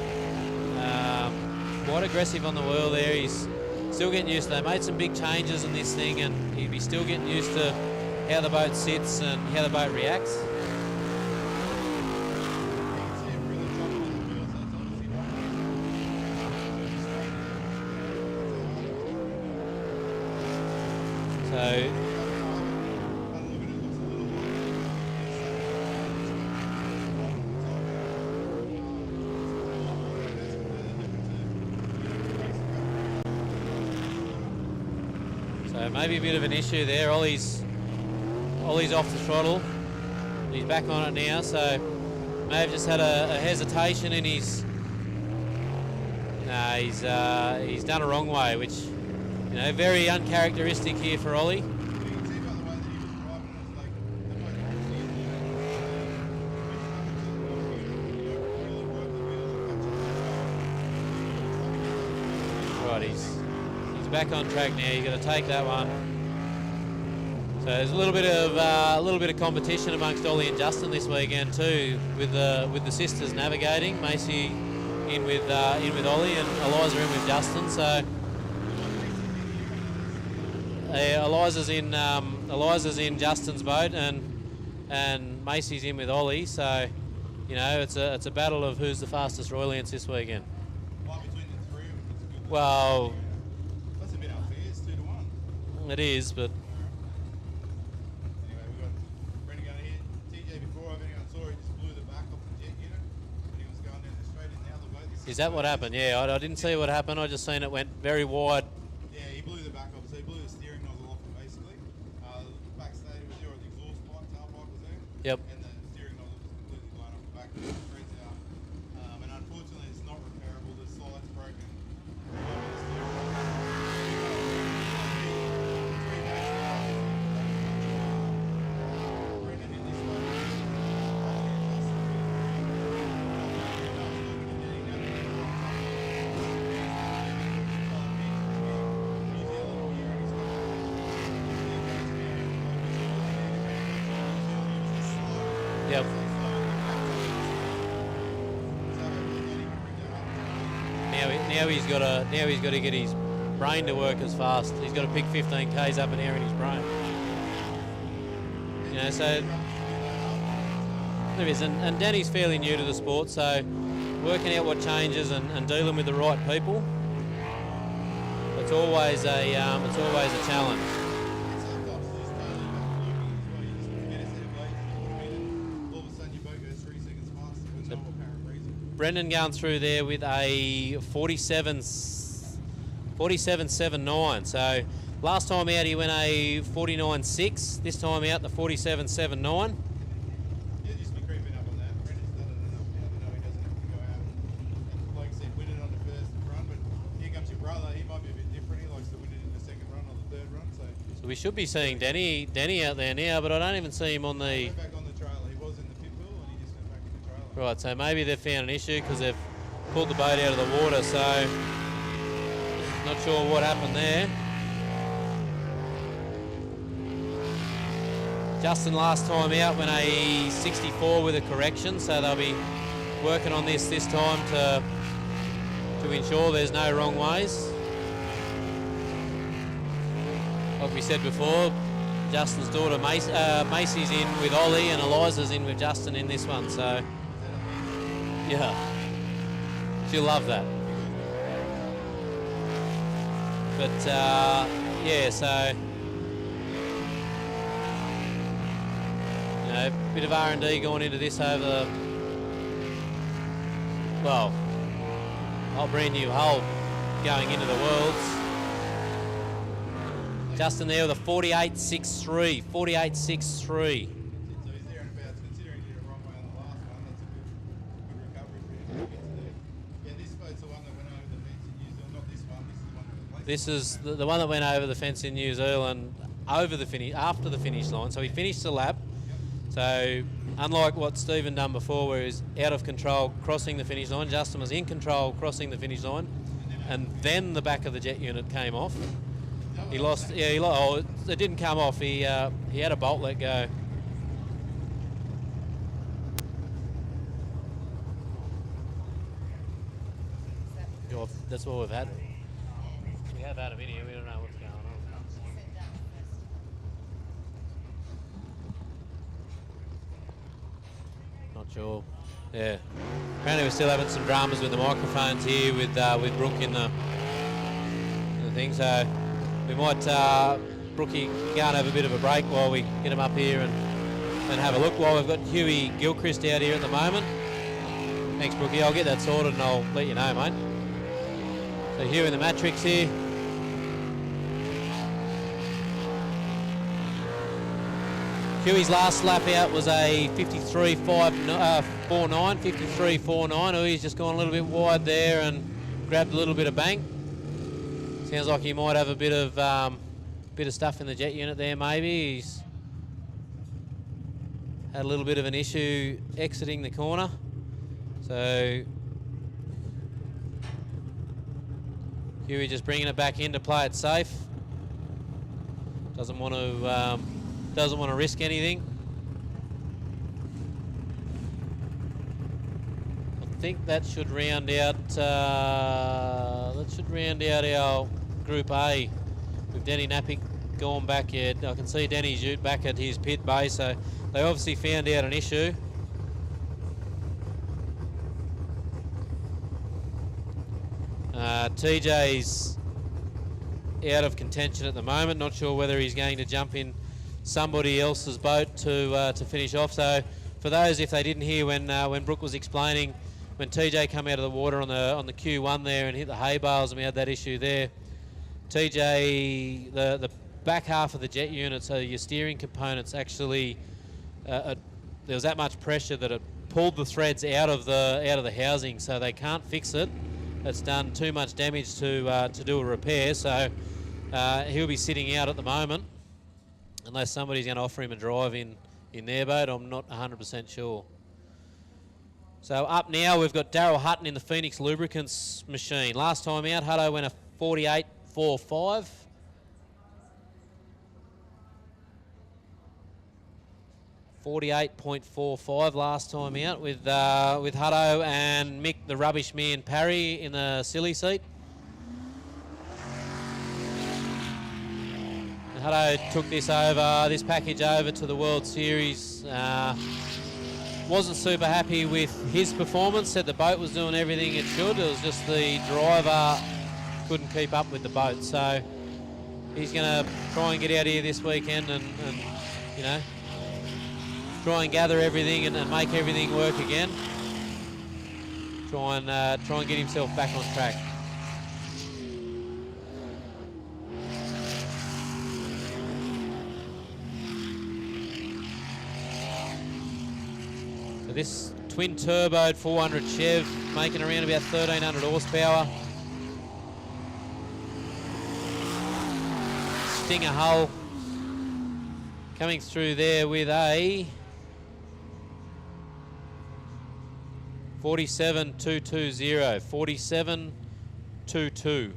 quite aggressive on the wheel there. He's still getting used to it. They made some big changes in this thing, and he'd be still getting used to how the boat sits and how the boat reacts. You can see it really dropping on the wheel, so it's obviously not. So, By the look at it, it looks a little so maybe a bit of an issue there. Ollie's off the throttle. He's back on it now, so may have just had a hesitation in his. No, he's done a wrong way, which, you know, very uncharacteristic here for Ollie. You can see by the way that he was driving, it's like the boat obviously is really work the wheels and Right, he's back on track now. You've got to take that one. So there's a little bit of competition amongst Ollie and Justin this weekend too, with the sisters navigating. Macy in with Ollie and Eliza in with Justin. So Eliza's in Justin's boat and Macy's in with Ollie. So, you know, it's a battle of who's the fastest Royalians this weekend. Right between the three of them, it's good. Well, That's a bit unfair. It's 2-1. it is, but Anyway, we've got Brendan going here. TJ before, if anyone saw, he just blew the back off the jet unit when he was going down the straight in the other boat. is that what happened? Yeah, I didn't see what happened. I just seen it went very wide. Yeah, he blew the back off. So he blew the steering nozzle off it basically. The backstage was there, or the exhaust pipe, tailpipe was there. Yep. And the steering nozzle was completely blown off the back, straight out. And unfortunately, it's not repairable. The slide's broken. Brendan in this one. now he's got to get his brain to work as fast. He's got to pick 15 k's up an hour in his brain. You know, so there is, and Danny's fairly new to the sport, so working out what changes and dealing with the right people, it's always a challenge. Brendan going through there with a 47.79. So last time out he went a 49.6. This time out the 47.79. Yeah, just be creeping up on that. Brendan's done it enough now to know he doesn't have to go out and like I said, win it on the first run. But here comes your brother. He might be a bit different. He likes to win it in the second run or the third run. So we should be seeing Danny out there now, but I don't even see him on the. back on the trailer. He was in the pit bull and he just went back in the trailer. Right, so maybe they've found an issue because they've pulled the boat out of the water, so not sure what happened there. Justin last time out went a 64 with a correction, so they'll be working on this time to ensure there's no wrong ways. Like we said before, Justin's daughter Macy's in with Ollie and Eliza's in with Justin in this one, so yeah, she'll love that. But yeah, so you know, a bit of R&D going into this over a brand new hull going into the Worlds. Justin there with a 48.63, 48.63. So he's there and about, considering he did it wrong way on the last one. That's a good recovery for him to get to there. Yeah, this boat's the one that went over the fence in New Zealand. Not this one. This is the one that replaced. This is the one that went over the fence in New Zealand after the finish line. So he finished the lap. So unlike what Stephen done before, where he was out of control crossing the finish line, Justin was in control crossing the finish line, and then the back of the jet unit came off. He lost. Yeah, it didn't come off. He had a bolt let go. That's what we've had. We have had him in here. We don't know what's going on. Not sure. Yeah. Apparently we're still having some dramas with the microphones here with Brooke in the thing. So we might Brookie go and have a bit of a break while we get him up here and have a look. While we've got Huey Gilchrist out here at the moment. Thanks, Brookie. I'll get that sorted and I'll let you know, mate. So Huey in the Matrix here. Huey's last lap out was a 53.49. Oh, he's just gone a little bit wide there and grabbed a little bit of bank. Sounds like he might have a bit of stuff in the jet unit there. Maybe he's had a little bit of an issue exiting the corner. So Huey just bringing it back in to play it safe. Doesn't want to risk anything. I think that should round out. Our Group A with Denny Napick gone back yet. I can see Denny's ute back at his pit bay, so they obviously found out an issue. TJ's out of contention at the moment. Not sure whether he's going to jump in somebody else's boat to finish off. So for those, if they didn't hear when Brooke was explaining, when TJ come out of the water on the Q1 there and hit the hay bales, and we had that issue there. TJ, the back half of the jet unit, so your steering components actually, there was that much pressure that it pulled the threads out of the housing, so they can't fix it. It's done too much damage to do a repair, so he'll be sitting out at the moment unless somebody's going to offer him a drive in their boat. I'm not 100% sure. So up now we've got Daryl Hutton in the Phoenix Lubricants machine. Last time out, Hutto went a 48.45. 48.45 last time out with Hutto and Mick, the rubbish man, Parry in the silly seat. And Hutto took this package over to the World Series. Wasn't super happy with his performance, said the boat was doing everything it should. It was just the driver couldn't keep up with the boat. So he's going to try and get out here this weekend and you know, try and gather everything and make everything work again. Try and get himself back on track. So this twin turbo 400 Chev making around about 1300 horsepower. Stinger hull coming through there with a 47.220, 47.22.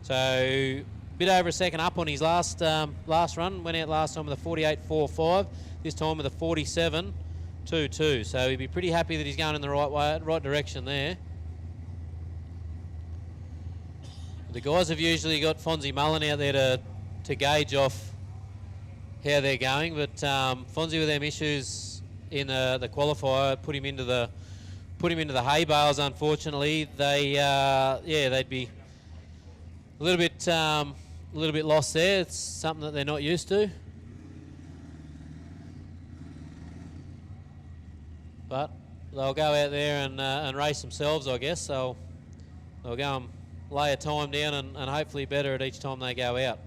So a bit over a second up on his last run. Went out last time with a 48.45. This time with a 47.22. So he'd be pretty happy that he's going in the right direction there. The guys have usually got Fonzie Mullen out there to gauge off how they're going, but Fonzie with them issues in the qualifier put him into the hay bales. Unfortunately, they'd be a little bit lost there. It's something that they're not used to. But they'll go out there and race themselves, I guess. So they'll go and lay a time down and hopefully better it each time they go out.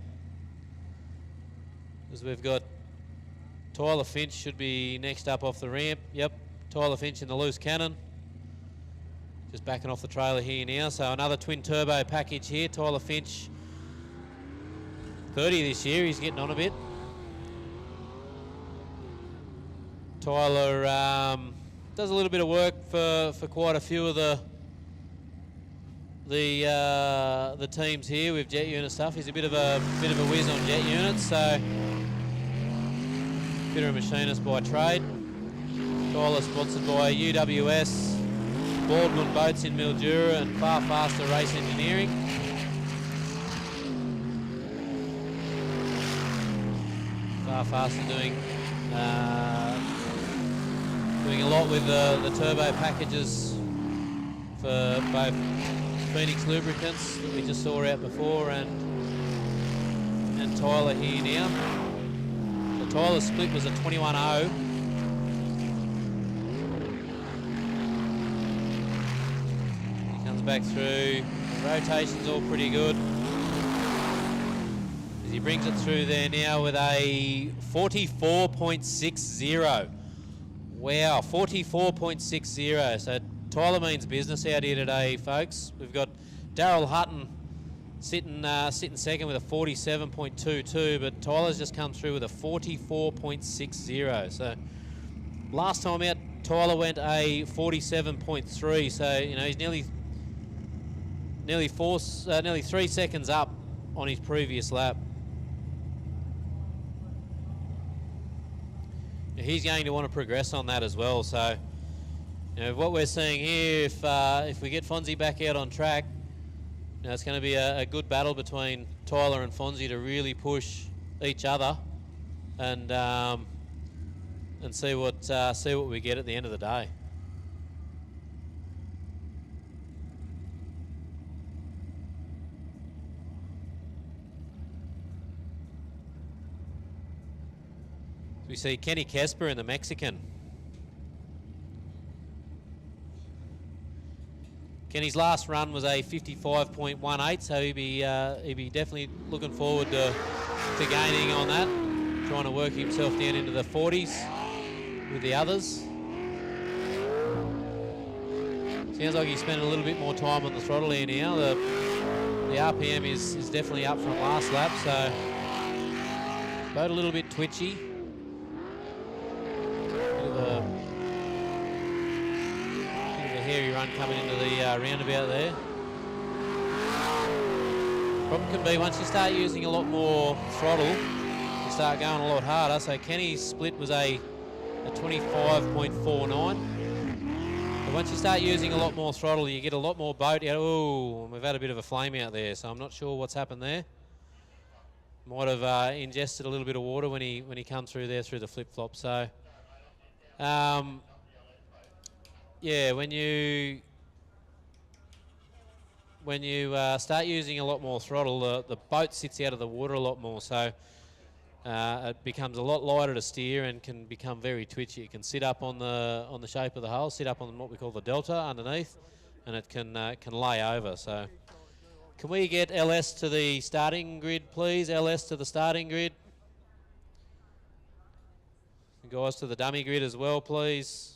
As we've got Tyler Finch should be next up off the ramp. Yep, Tyler Finch in the loose cannon. Just backing off the trailer here now. So another twin turbo package here. Tyler Finch, 30 this year. He's getting on a bit. Tyler does a little bit of work for quite a few of the teams here with jet unit stuff. He's a bit of a whiz on jet units, so bit of a machinist by trade. Tyler sponsored by UWS, Baldwin Boats in Mildura, and Far Faster Race Engineering. Far Faster doing a lot with the turbo packages for both Phoenix Lubricants that we just saw out before and Tyler here now. So Tyler's split was a 21.0. He comes back through. The rotation's all pretty good. As he brings it through there now with a 44.60. Wow, 44.60. So Tyler means business out here today, folks. We've got Daryl Hutton sitting second with a 47.22, but Tyler's just come through with a 44.60. So last time out, Tyler went a 47.3. So you know he's nearly 3 seconds up on his previous lap. He's going to want to progress on that as well. So, you know, what we're seeing here, if we get Fonzie back out on track, you know, it's going to be a good battle between Tyler and Fonzie to really push each other and see what we get at the end of the day. We see Kenny Kesper in the Mexican. Kenny's last run was a 55.18, so he'd be definitely looking forward to gaining on that, trying to work himself down into the 40s with the others. Sounds like he's spending a little bit more time on the throttle here now. The RPM is definitely up from last lap, so boat a little bit twitchy. Hairy run coming into the roundabout there. Problem can be once you start using a lot more throttle, you start going a lot harder. So Kenny's split was a at 25.49. But once you start using a lot more throttle, you get a lot more boat out. Oh, we've had a bit of a flame out there, so I'm not sure what's happened there. Might have ingested a little bit of water when he come through there through the flip-flop. So, yeah, when you start using a lot more throttle, the boat sits out of the water a lot more. So it becomes a lot lighter to steer and can become very twitchy. It can sit up on the shape of the hull, sit up on what we call the delta underneath, and it can lay over. So. Can we get LS to the starting grid, please? LS to the starting grid. Guys to the dummy grid as well, please.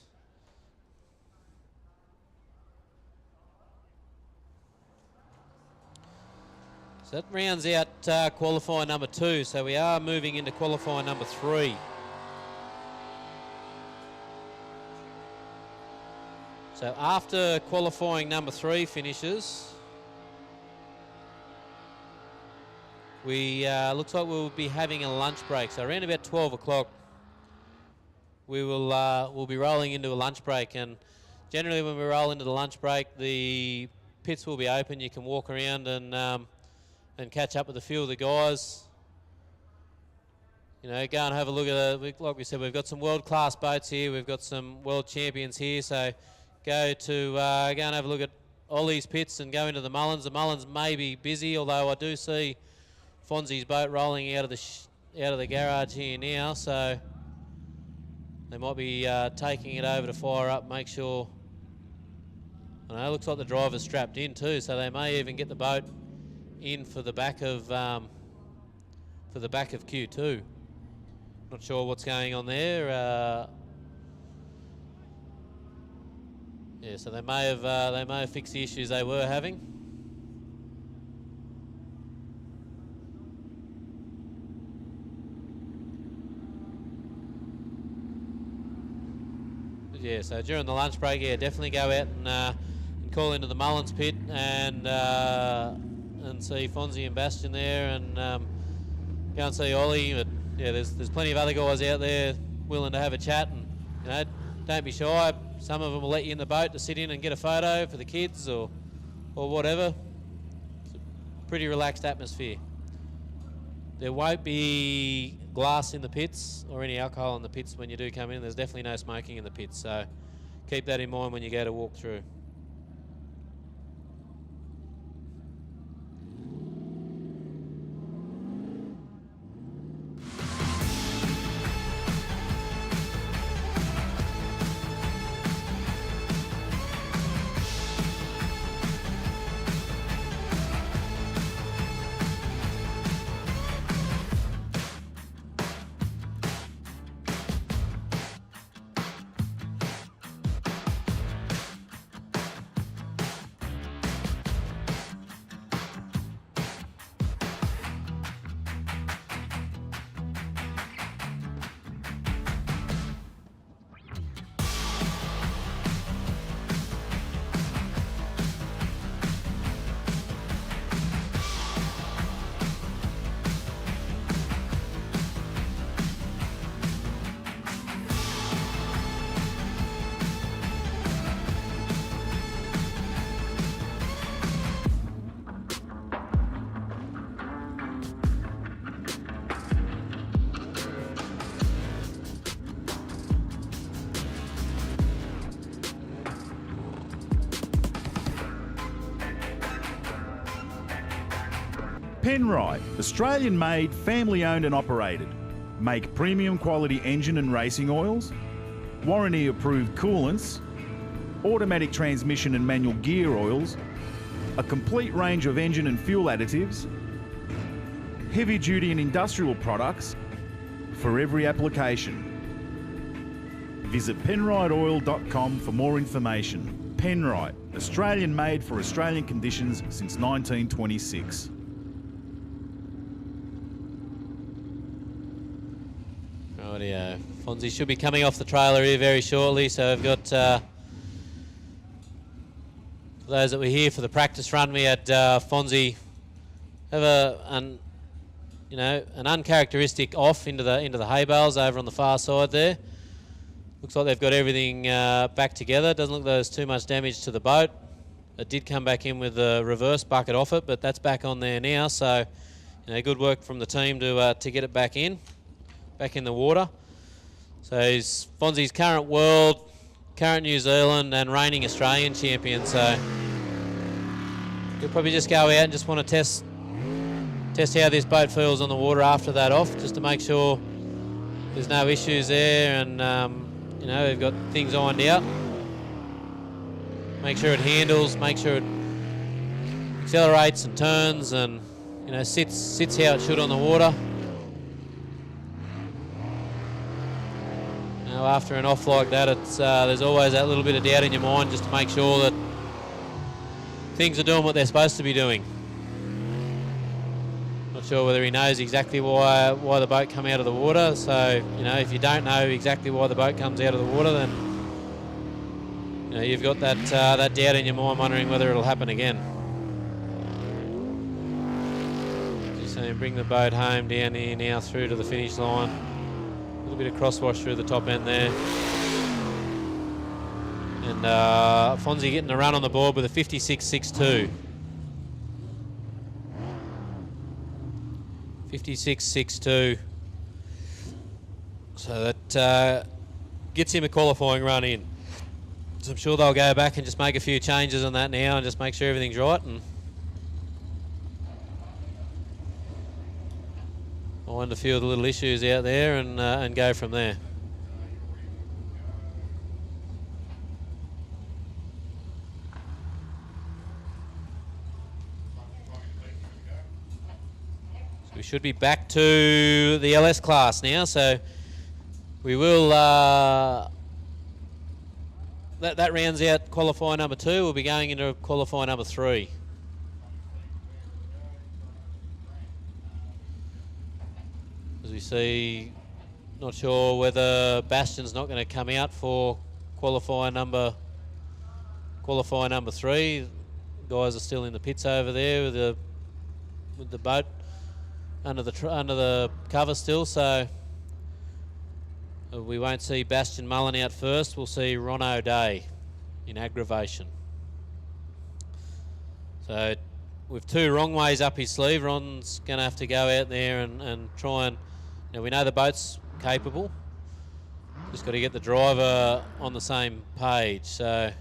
So that rounds out qualifier number 2. So we are moving into qualifier number 3. So after qualifying number 3 finishes, we looks like we'll be having a lunch break. So around about 12 o'clock, we'll be rolling into a lunch break. And generally, when we roll into the lunch break, the pits will be open. You can walk around and catch up with a few of the guys. You know, go and have a look at it. Like we said, we've got some world-class boats here. We've got some world champions here. So go and have a look at Ollie's pits and go into the Mullins. The Mullins may be busy, although I do see Fonzie's boat rolling out of the garage here now, so they might be taking it over to fire up, make sure. I know, it looks like the driver's strapped in too, so they may even get the boat in for the back of Q2. Not sure what's going on there. Yeah, so they may have fixed the issues they were having. Yeah, so during the lunch break, yeah, definitely go out and call into the Mullins pit and see Fonzie and Bastian there, and go and see Ollie. But yeah, there's plenty of other guys out there willing to have a chat, and you know, don't be shy. Some of them will let you in the boat to sit in and get a photo for the kids or whatever. It's a pretty relaxed atmosphere. There won't be glass in the pits or any alcohol in the pits when you do come in. There's definitely no smoking in the pits, so keep that in mind when you go to walk through. Penrite, Australian-made, family-owned and operated. Make premium quality engine and racing oils, warranty-approved coolants, automatic transmission and manual gear oils, a complete range of engine and fuel additives, heavy-duty and industrial products for every application. Visit penriteoil.com for more information. Penrite, Australian-made for Australian conditions since 1926. Rightio. Fonzie should be coming off the trailer here very shortly, so we've got, for those that were here for the practice run, we had Fonzie have an uncharacteristic off into the hay bales over on the far side there. Looks like they've got everything back together. Doesn't look like there's too much damage to the boat. It did come back in with a reverse bucket off it, but that's back on there now. So, good work from the team to get it back in the water. So he's Fonzie's current world, current New Zealand and reigning Australian champion. So you'll probably just go out and just want to test how this boat feels on the water after that off, just to make sure there's no issues there, and we've got things ironed out. Make sure it handles, make sure it accelerates and turns, and sits how it should on the water. After an off like that, it's there's always that little bit of doubt in your mind, just to make sure that things are doing what they're supposed to be doing. Not sure whether he knows exactly why the boat come out of the water. So if you don't know exactly why the boat comes out of the water, then you've got that doubt in your mind, wondering whether it'll happen again. Just saying, bring the boat home down here now through to the finish line. A little bit of crosswash through the top end there. And Fonzie getting a run on the board with a 56.62. 56.62. So that gets him a qualifying run in. So I'm sure they'll go back and just make a few changes on that now and just make sure everything's right, and find a few of the little issues out there and go from there. So we should be back to the LS class now, so we will that rounds out qualifier number 2. We'll be going into qualifier number 3. As we see, not sure whether Bastion's not going to come out for qualifier number 3. Guys are still in the pits over there with the boat under the cover still, so we won't see Bastion Mullen out first. We'll see Ron O'Day in aggravation. So with 2 wrong ways up his sleeve, Ron's going to have to go out there and try and, we know the boat's capable. Just got to get the driver on the same page. So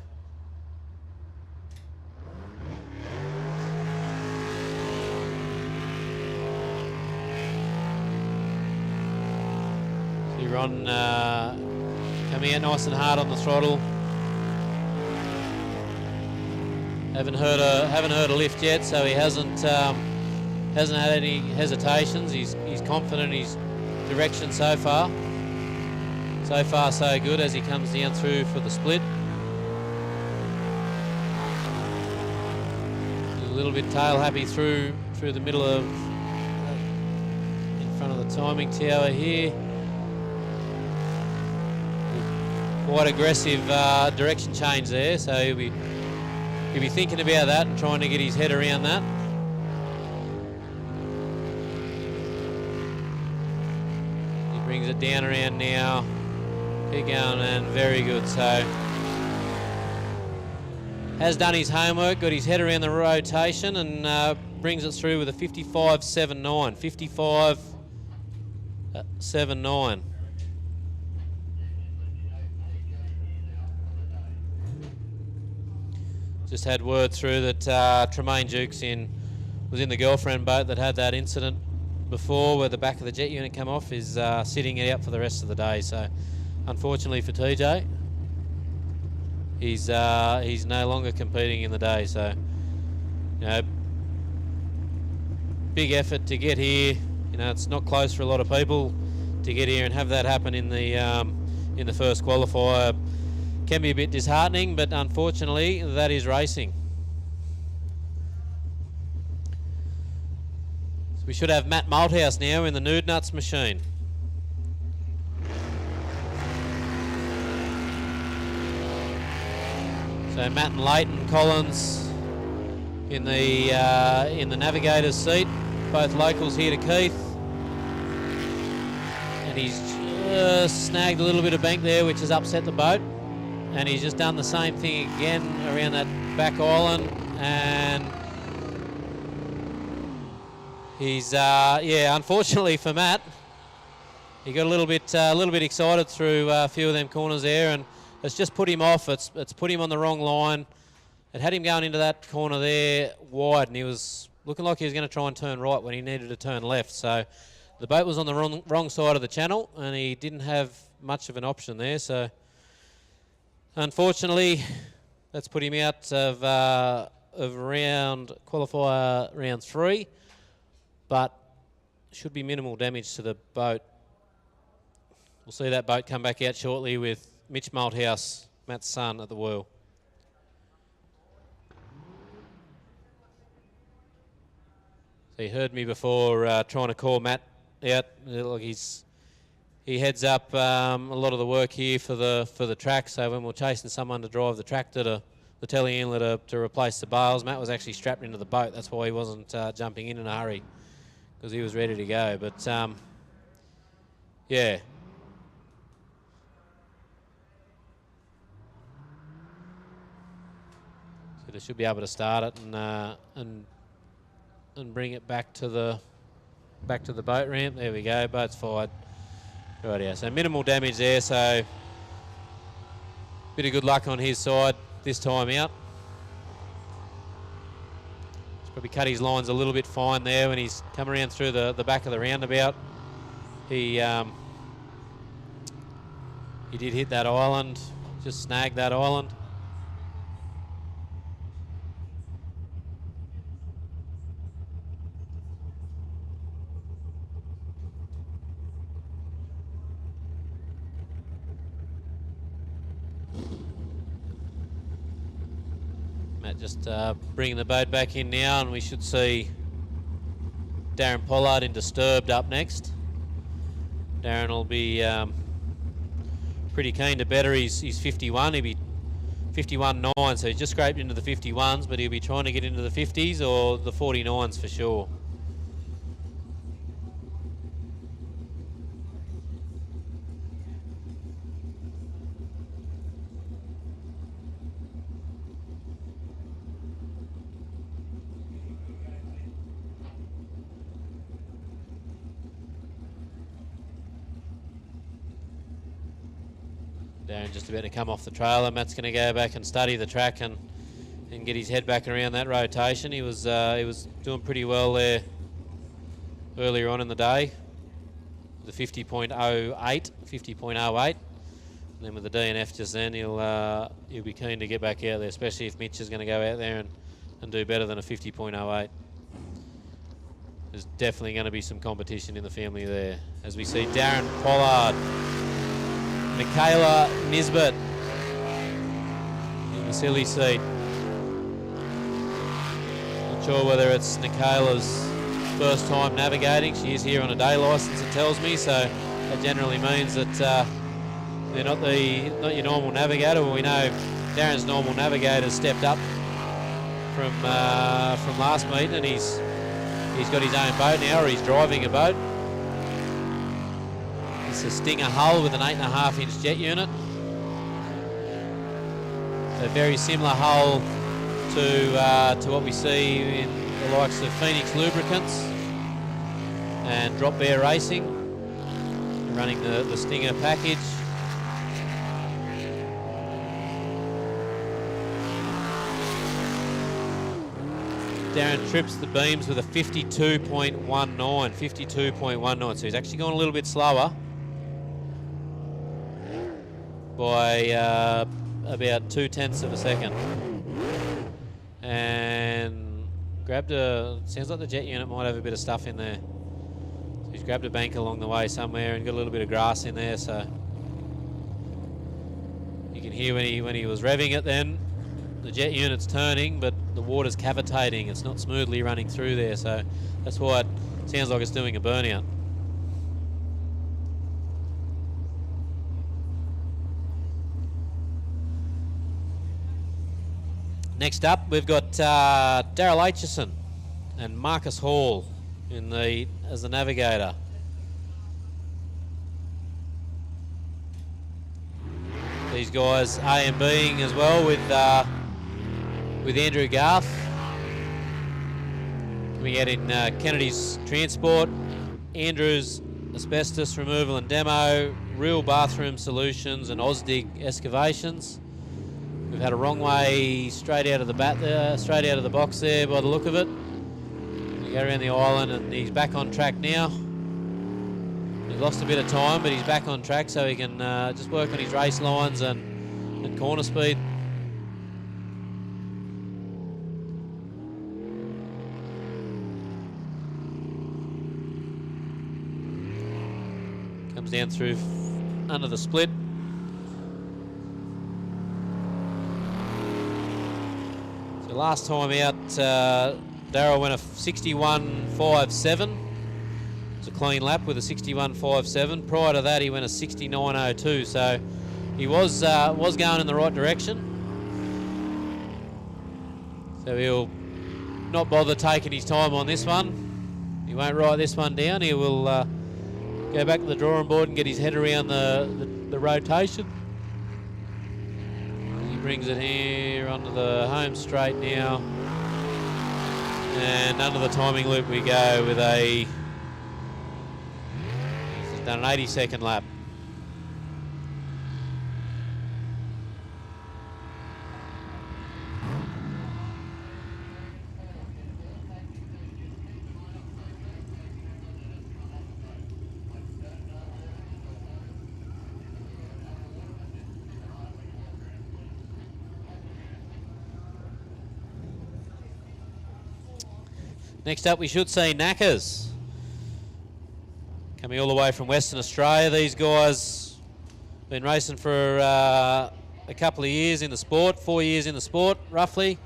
see Ron coming out nice and hard on the throttle. Haven't heard a lift yet, so he hasn't had any hesitations. He's confident in his direction so far. So far so good as he comes down through for the split. A little bit tail happy through the middle of in front of the timing tower here. Quite aggressive direction change there, so he'll be thinking about that and trying to get his head around that. He brings it down around now. Keep going, and very good. So has done his homework, got his head around the rotation, and brings it through with a 55.79. 55.79. Just had word through that Tremaine Jukes was in the girlfriend boat that had that incident before, where the back of the jet unit come off, is sitting it out for the rest of the day. So unfortunately for TJ, he's no longer competing in the day. So big effort to get here. It's not close for a lot of people to get here and have that happen in the first qualifier. Can be a bit disheartening, but unfortunately that is racing. So we should have Matt Malthouse now in the Nude Nuts machine. So Matt and Leighton Collins in the navigator's seat, both locals here to Keith, and he's snagged a little bit of bank there, which has upset the boat. And he's just done the same thing again around that back island. And he's, yeah, unfortunately for Matt, he got a little bit excited through a few of them corners there, and it's just put him off. It's put him on the wrong line. It had him going into that corner there wide, and he was looking like he was going to try and turn right when he needed to turn left. So the boat was on the wrong side of the channel, and he didn't have much of an option there. So unfortunately, that's put him out of qualifier round 3, but should be minimal damage to the boat. We'll see that boat come back out shortly with Mitch Malthouse, Matt's son, at the wheel. So you heard me before trying to call Matt out. Look, he heads up a lot of the work here for the track. So when we're chasing someone to drive the tractor to the tele-inlet to replace the bales, Matt was actually strapped into the boat. That's why he wasn't jumping in a hurry, because he was ready to go. But yeah. So they should be able to start it and bring it back to the boat ramp. There we go. Boat's fired. Right, yeah. So minimal damage there. So bit of good luck on his side this time out. He's probably cut his lines a little bit fine there when he's come around through the back of the roundabout. He did hit that island, just snagged that island. Just bringing the boat back in now, and we should see Darren Pollard in Disturbed up next. Darren will be pretty keen to better his 51. He'll be 51.9, so he's just scraped into the 51s, but he'll be trying to get into the 50s or the 49s for sure. Darren just about to come off the trailer. Matt's going to go back and study the track and get his head back around that rotation. He was doing pretty well there earlier on in the day. The 50.08, 50.08. And then with the DNF just then, he'll be keen to get back out there, especially if Mitch is going to go out there and do better than a 50.08. There's definitely going to be some competition in the family there. As we see Darren Pollard, Michaela Nisbet in the silly seat. Not sure whether it's Michaela's first time navigating. She is here on a day licence, it tells me, so that generally means that they're not your normal navigator. Well, we know Darren's normal navigator stepped up from last meeting, and he's got his own boat now, or he's driving a boat. It's a Stinger hull with an 8.5-inch jet unit. A very similar hull to what we see in the likes of Phoenix Lubricants and Drop Bear Racing, running the Stinger package. Darren trips the beams with a 52.19, 52.19, so he's actually gone a little bit slower by about 0.2 of a second, and grabbed sounds like the jet unit might have a bit of stuff in there. So he's grabbed a bank along the way somewhere and got a little bit of grass in there, so you can hear when he was revving it then, the jet unit's turning, but the water's cavitating. It's not smoothly running through there, so that's why it sounds like it's doing a burnout. Next up, we've got Darryl Aitchison and Marcus Hall as the navigator. These guys A and Bing as well with Andrew Garth. Coming out in Kennedy's Transport, Andrew's Asbestos Removal and Demo, Real Bathroom Solutions and Osdig Excavations. We've had a wrong way straight out of the straight out of the box there by the look of it. We go around the island and he's back on track now. He's lost a bit of time, but he's back on track so he can just work on his race lines and corner speed. Comes down through under the split. So last time out, Darryl went a 61.57. A clean lap with a 61.57. Prior to that, he went a 69.02. So he was going in the right direction. So he'll not bother taking his time on this one. He won't write this one down. He will go back to the drawing board and get his head around the rotation. He brings it here onto the home straight now, and under the timing loop we go with a. Done an 82nd lap. Next up we should see Knackers. Coming all the way from Western Australia. These guys been racing for a couple of years in the sport, 4 years in the sport, roughly.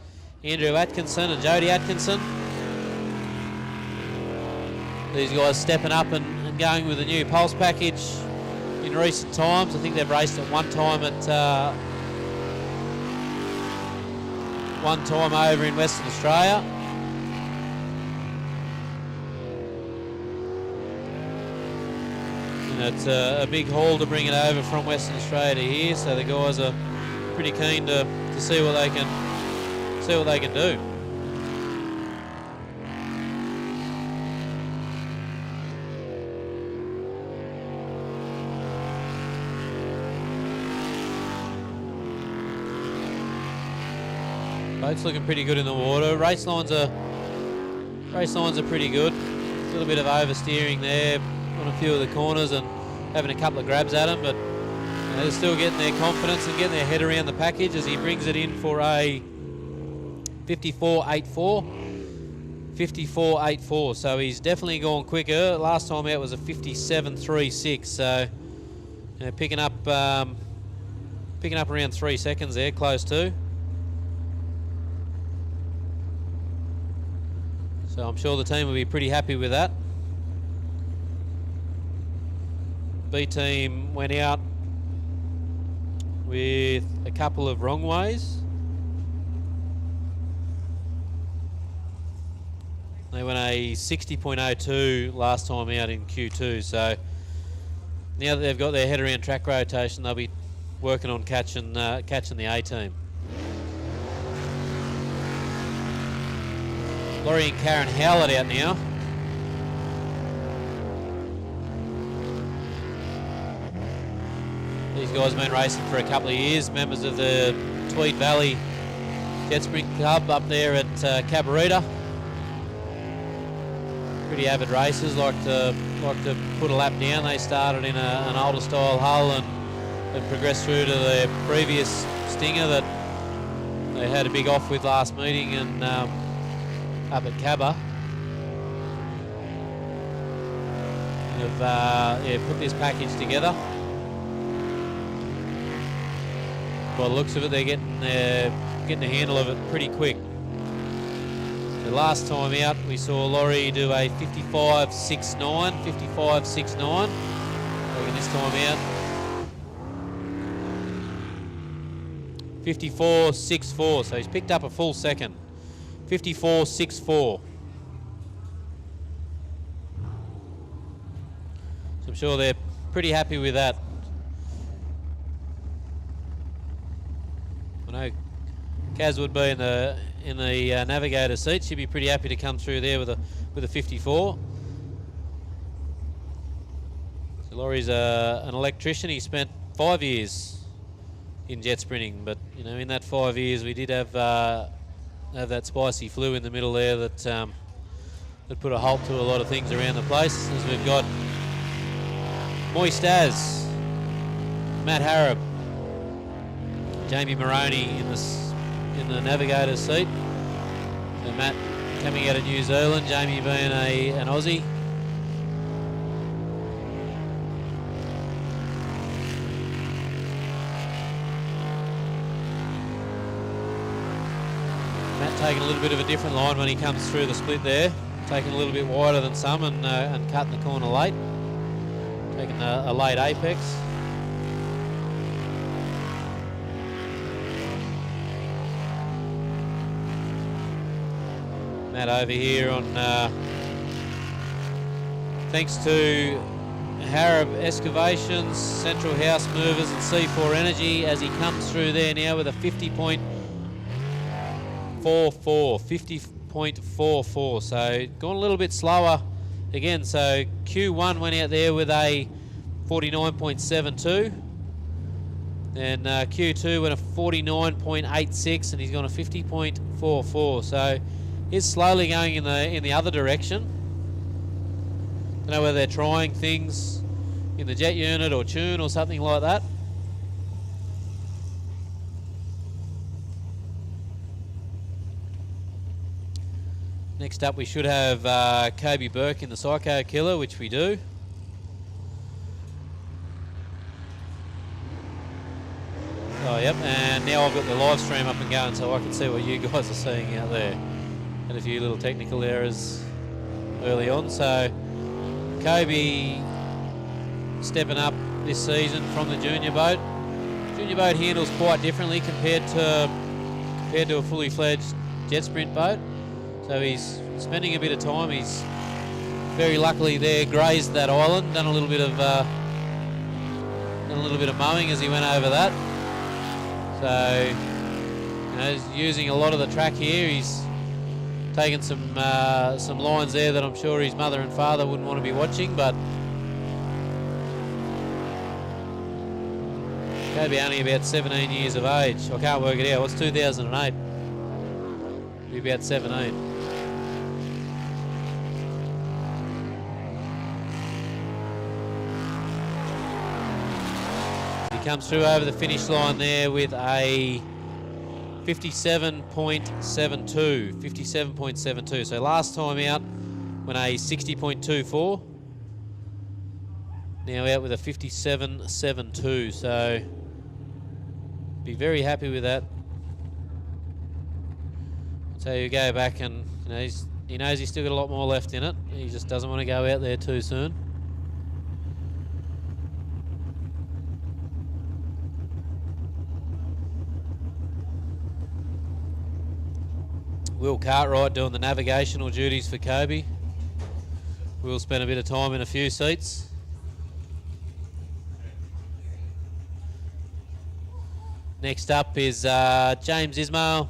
Andrew Atkinson and Jody Atkinson. These guys stepping up and going with a new pulse package in recent times. I think they've raced at one time over in Western Australia. It's a big haul to bring it over from Western Australia to here, so the guys are pretty keen to see what they can do. Boat's looking pretty good in the water. Race lines are pretty good. A little bit of oversteering there on a few of the corners and having a couple of grabs at them, but they're still getting their confidence and getting their head around the package as he brings it in for a 54.84. 54.84, so he's definitely gone quicker. Last time out was a 57.36, so picking up around 3 seconds there, close to. So I'm sure the team will be pretty happy with that. B team went out with a couple of wrong ways. They went a 60.02 last time out in Q2, so now that they've got their head around track rotation, they'll be working on catching the A team. Laurie and Karen Howlett out now. These guys have been racing for a couple of years, members of the Tweed Valley Jet Sprint Club up there at Cabarita. Pretty avid racers, like to put a lap down. They started in an older style hull and progressed through to their previous Stinger that they had a big off with last meeting and up at Cabba. Have put this package together. By the looks of it, they're getting the handle of it pretty quick. The last time out, we saw Laurie do a 55.69. 55.69. Taking this time out, 54.64. So he's picked up a full second. 54.64. So I'm sure they're pretty happy with that. Kaz would be in the navigator seat. She'd be pretty happy to come through there with a 54. So Laurie's an electrician. He spent 5 years in jet sprinting, but you know, in that 5 years we did have that spicy flu in the middle there that put a halt to a lot of things around the place. As we've got Moist Az, Matt Harrop, Jamie Moroney in the navigator's seat. So Matt coming out of New Zealand, Jamie being an Aussie. Matt taking a little bit of a different line when he comes through the split there, taking a little bit wider than some and cutting the corner late, taking a late apex. Matt over here on, thanks to Harab Excavations, Central House Movers and C4 Energy, as he comes through there now with a 50.44, 50.44, so gone a little bit slower again. So Q1 went out there with a 49.72, and Q2 went a 49.86, and he's gone a 50.44, so he's slowly going in the other direction. Don't know whether they're trying things in the jet unit or tune or something like that. Next up we should have Kobe Burke in the Psycho Killer, which we do. Oh yep, and now I've got the live stream up and going so I can see what you guys are seeing out there. And a few little technical errors early on. So Kobe stepping up this season from the junior boat. Junior boat handles quite differently compared to a fully fledged jet sprint boat. So he's spending a bit of time. He's very luckily there, grazed that island, done a little bit of mowing as he went over that. So you know, he's using a lot of the track here. He's taken some lines there that I'm sure his mother and father wouldn't want to be watching, but Kobe only about 17 years of age. I can't work it out. What's 2008? Be about 17. He comes through over the finish line there with a 57.72, 57.72. So last time out went a 60.24. Now out with a 57.72. So be very happy with that. So you go back and you know, he knows he's still got a lot more left in it. He just doesn't want to go out there too soon. Will Cartwright doing the navigational duties for Kobe. We'll spend a bit of time in a few seats. Next up is James Ismail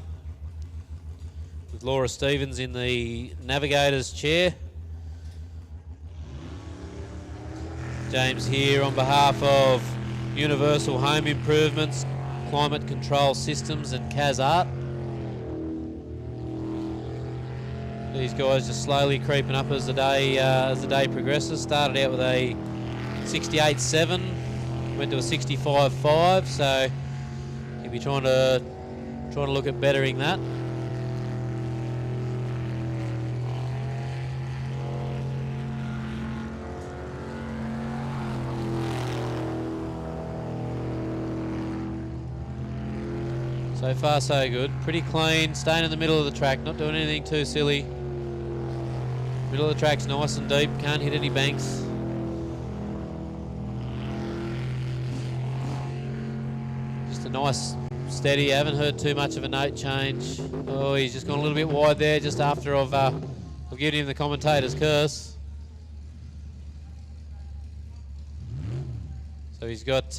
with Laura Stevens in the navigator's chair. James here on behalf of Universal Home Improvements, Climate Control Systems and CASART. These guys just slowly creeping up as the day progresses. Started out with a 68.7, went to a 65.5, so he'll be trying to look at bettering that. So far so good. Pretty clean, staying in the middle of the track, not doing anything too silly. Middle of the track's nice and deep, can't hit any banks. Just a nice steady, haven't heard too much of a note change. Oh, he's just gone a little bit wide there just after I've given him the commentator's curse. So he's got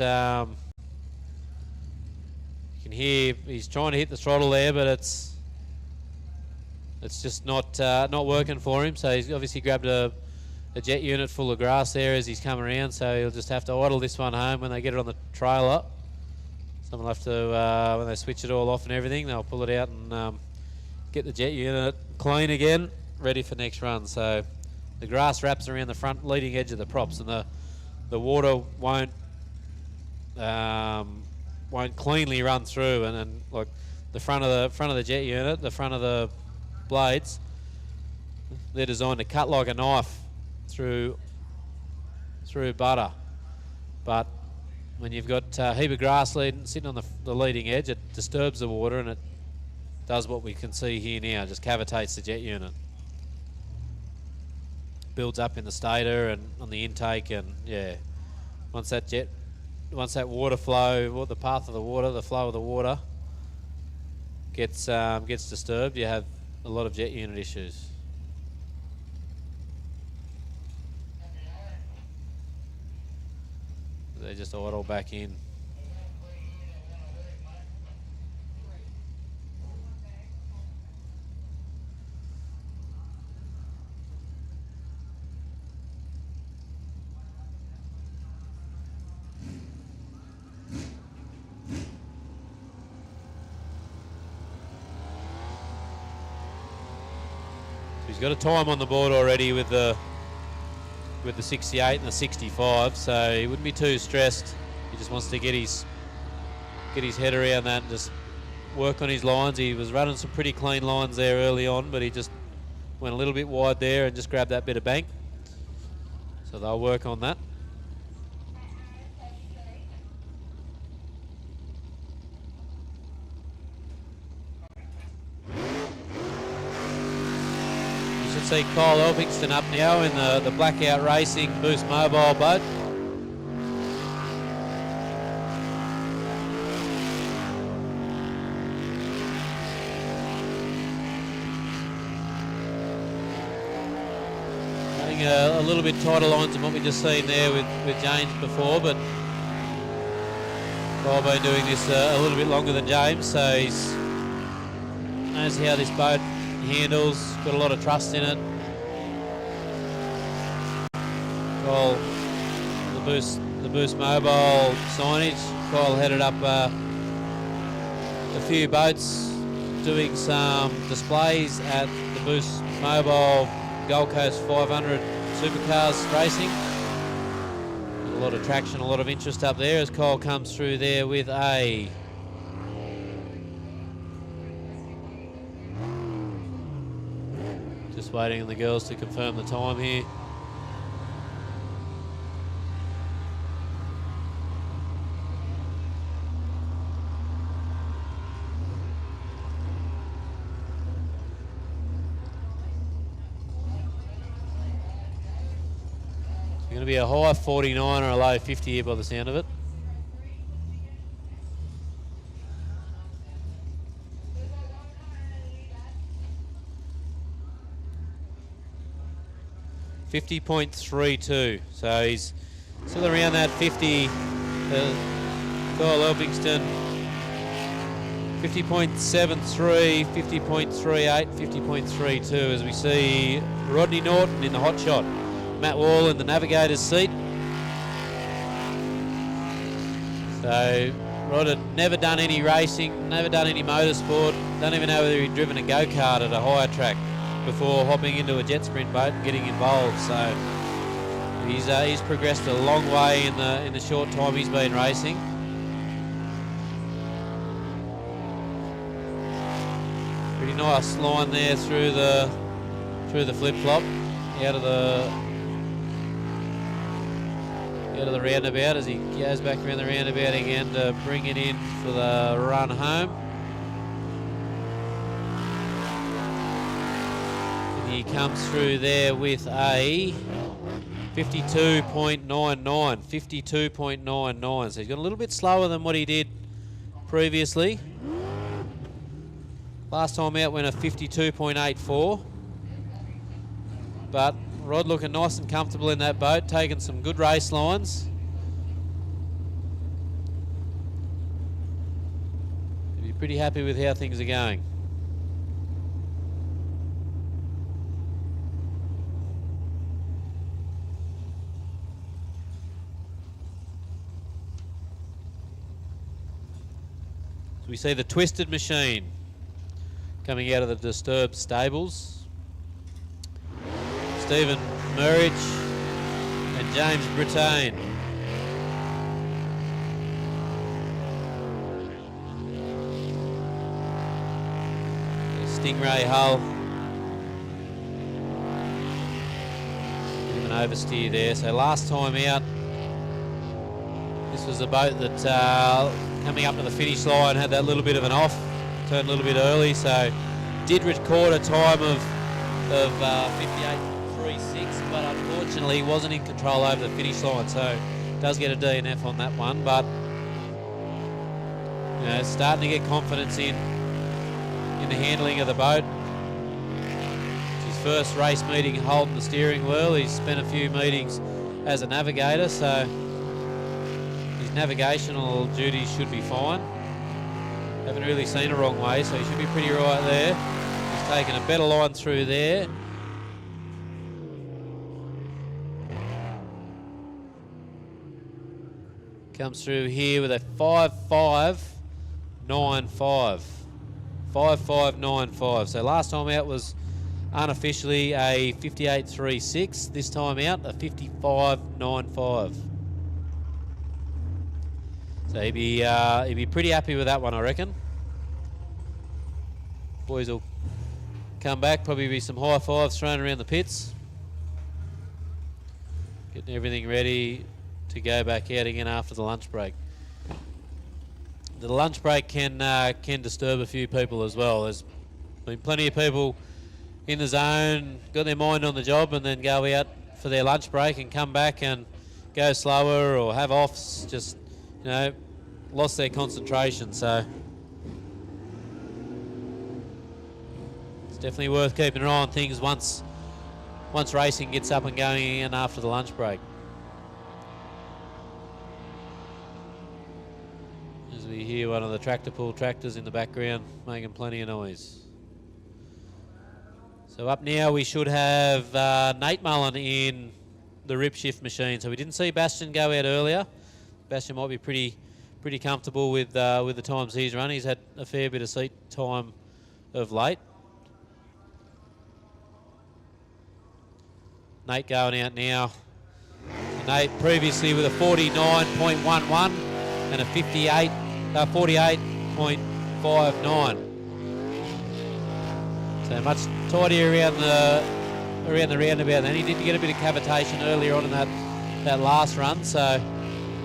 You can hear he's trying to hit the throttle there, but it's just not working for him. So he's obviously grabbed a jet unit full of grass there as he's come around. So he'll just have to idle this one home when they get it on the trailer. Someone will have to, when they switch it all off and everything, they'll pull it out and get the jet unit clean again, ready for next run. So the grass wraps around the front leading edge of the props, and the water won't cleanly run through, and like the front of the jet unit, the front of the blades, they're designed to cut like a knife through butter. But when you've got a heap of grass sitting on the leading edge, it disturbs the water, and it does what we can see here now, just cavitates the jet unit. Builds up in the stator and on the intake, and yeah, once that water flow, the path of the water, the flow of the water gets disturbed, you have a lot of jet unit issues. They just idle back in. He's got a time on the board already with the 68 and the 65, so he wouldn't be too stressed. He just wants to get his head around that and just work on his lines. He was running some pretty clean lines there early on, but he just went a little bit wide there and just grabbed that bit of bank. So they'll work on that. See Kyle Elphingston up now in the Blackout Racing Boost Mobile boat. Running a little bit tighter lines than what we just seen there with James before, but Kyle been doing this a little bit longer than James, so he knows how this boat handles, got a lot of trust in it. Kyle, the Boost Mobile signage. Kyle headed up a few boats doing some displays at the Boost Mobile Gold Coast 500 Supercars racing. A lot of traction, a lot of interest up there as Kyle comes through there with a waiting on the girls to confirm the time here. It's going to be a high 49 or a low 50 here by the sound of it. .32, so he's still around that 50. Kyle Elphingston 50.73, 50.38, 50.32 as we see Rodney Norton in the hot shot, Matt Wall in the navigator's seat. So Rod had never done any racing, never done any motorsport, don't even know whether he'd driven a go-kart at a higher track before hopping into a jet sprint boat and getting involved. So he's progressed a long way in the short time he's been racing. Pretty nice line there through the flip flop out of the roundabout as he goes back around the roundabout again to bring it in for the run home. He comes through there with a 52.99, 52.99. So he's got a little bit slower than what he did previously. Last time out went a 52.84. But Rod looking nice and comfortable in that boat, taking some good race lines. pretty happy with how things are going. So we see the Twisted Machine coming out of the Disturbed stables. Stephen Murridge and James Brittain. Stingray hull. Bit of an oversteer there. So last time out, this was a boat that coming up to the finish line had that little bit of an off, turned a little bit early, so did record a time of 58.36, but unfortunately wasn't in control over the finish line, so does get a DNF on that one. But you know, starting to get confidence in the handling of the boat. It's his first race meeting holding the steering wheel. He's spent a few meetings as a navigator, so his navigational duties should be fine. Haven't really seen a wrong way, so he should be pretty right there. He's taken a better line through there. Comes through here with a 5.595. 5.595. So last time out was unofficially a 58.36. This time out a 55.95. So he'd be pretty happy with that one, I reckon. Boys will come back, probably be some high fives thrown around the pits. Getting everything ready to go back out again after the lunch break. The lunch break can disturb a few people as well. There's been plenty of people in the zone, got their mind on the job, and then go out for their lunch break and come back and go slower or have offs, just, you know, lost their concentration. So it's definitely worth keeping an eye on things once racing gets up and going again after the lunch break. As we hear one of the tractor pull tractors in the background making plenty of noise. So up now we should have Nate Mullen in the rip shift machine. So we didn't see Bastian go out earlier. Bastian might be pretty comfortable with the times he's run. He's had a fair bit of seat time of late. Nate going out now. Nate previously with a 49.11 and a 48.59. So much tidier around the roundabout then. He did get a bit of cavitation earlier on in that last run, so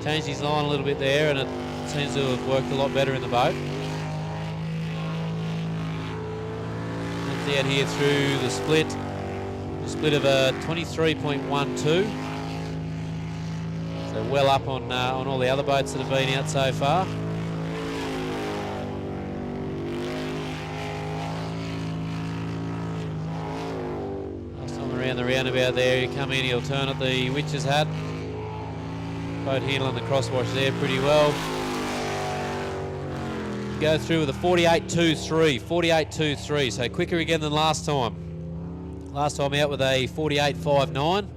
changed his line a little bit there, and it seems to have worked a lot better in the boat. Comes out here through the split of a 23.12. So well up on all the other boats that have been out so far. Last time around the roundabout there, you come in, he'll turn at the witch's hat. Boat handling the crosswash there pretty well. Go through with a 48.23, so quicker again than last time. Last time out with a 48.59.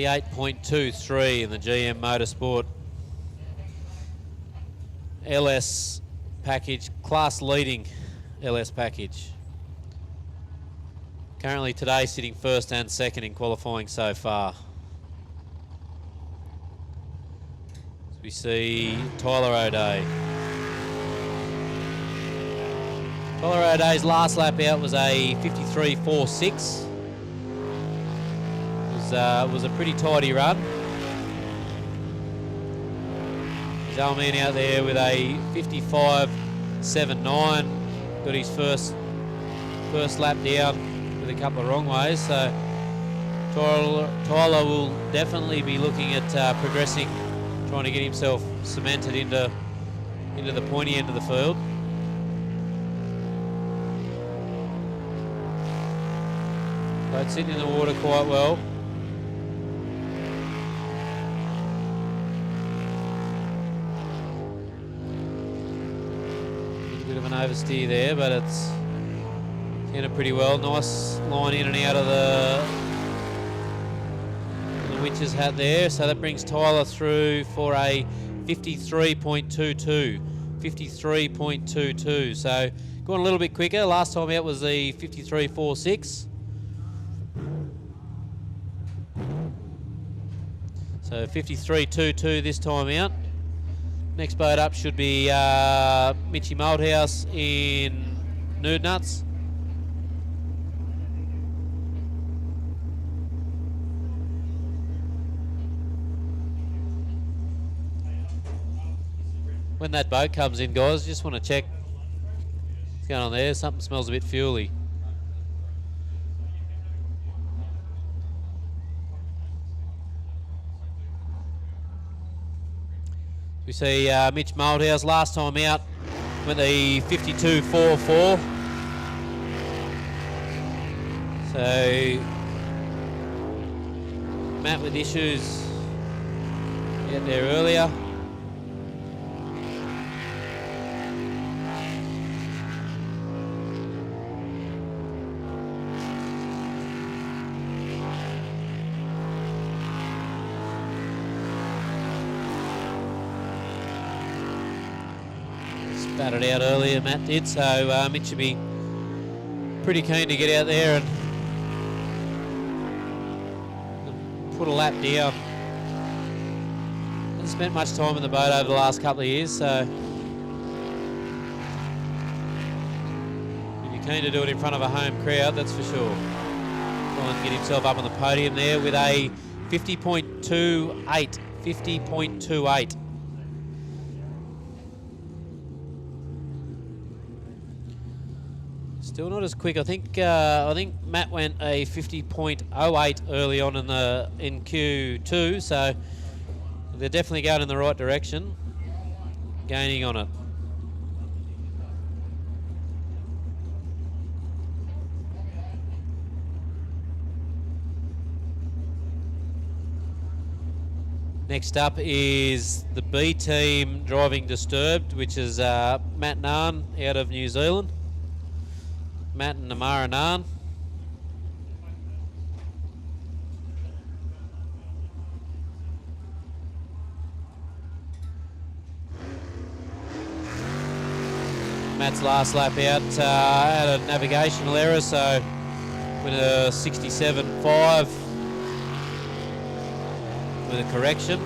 .23 in the GM Motorsport LS package, class leading LS package. Currently today sitting first and second in qualifying so far. As we see Tyler O'Day. Tyler O'Day's last lap out was a 53.46. Was a pretty tidy run. His old man out there with a 55.79. Got his first lap down with a couple of wrong ways, so Tyler will definitely be looking at progressing, trying to get himself cemented into the pointy end of the field. Boat sitting in the water quite well. A bit of an oversteer there, but it's in it pretty well. Nice line in and out of the winch's hat there. So that brings Tyler through for a 53.22. 53.22. So going a little bit quicker. Last time out was the 53.46. So 53.22 this time out. Next boat up should be Mitchy Malthouse in Nude Nuts. When that boat comes in, guys, just want to check what's going on there. Something smells a bit fuely. We see Mitch Malthouse last time out with the 52.44. So Matt with issues get there earlier. Batted out earlier, Matt did, so Mitch should be pretty keen to get out there and put a lap down. Hasn't spent much time in the boat over the last couple of years, so he'd be keen to do it in front of a home crowd, that's for sure. Try and get himself up on the podium there with a 50.28. 50.28. Still not as quick. I think Matt went a 50.08 early on in Q2, so they're definitely going in the right direction, gaining on it. Next up is the B team driving Disturbed, which is Matt Nahn out of New Zealand. Matt and Namara Nahn. Matt's last lap out had a navigational error, so with a 67.5 with a correction.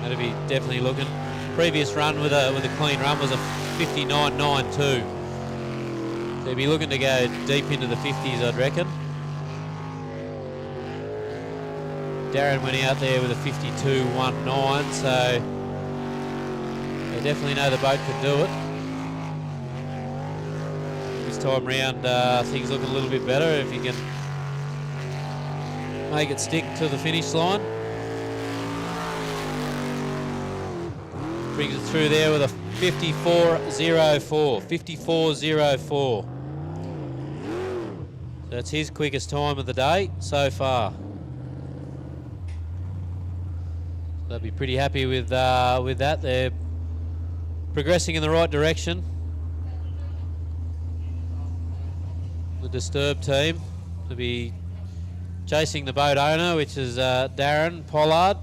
That'll be definitely looking. Previous run with a clean run was a 59.92. So he'll be looking to go deep into the 50s, I'd reckon. Darren went out there with a 52.19, so they definitely know the boat could do it. This time round, things look a little bit better if you can make it stick to the finish line. Brings it through there with a 54.04. 54.04. That's his quickest time of the day so far. They'll be pretty happy with that. They're progressing in the right direction. The Disturbed team to be chasing the boat owner, which is Darren Pollard,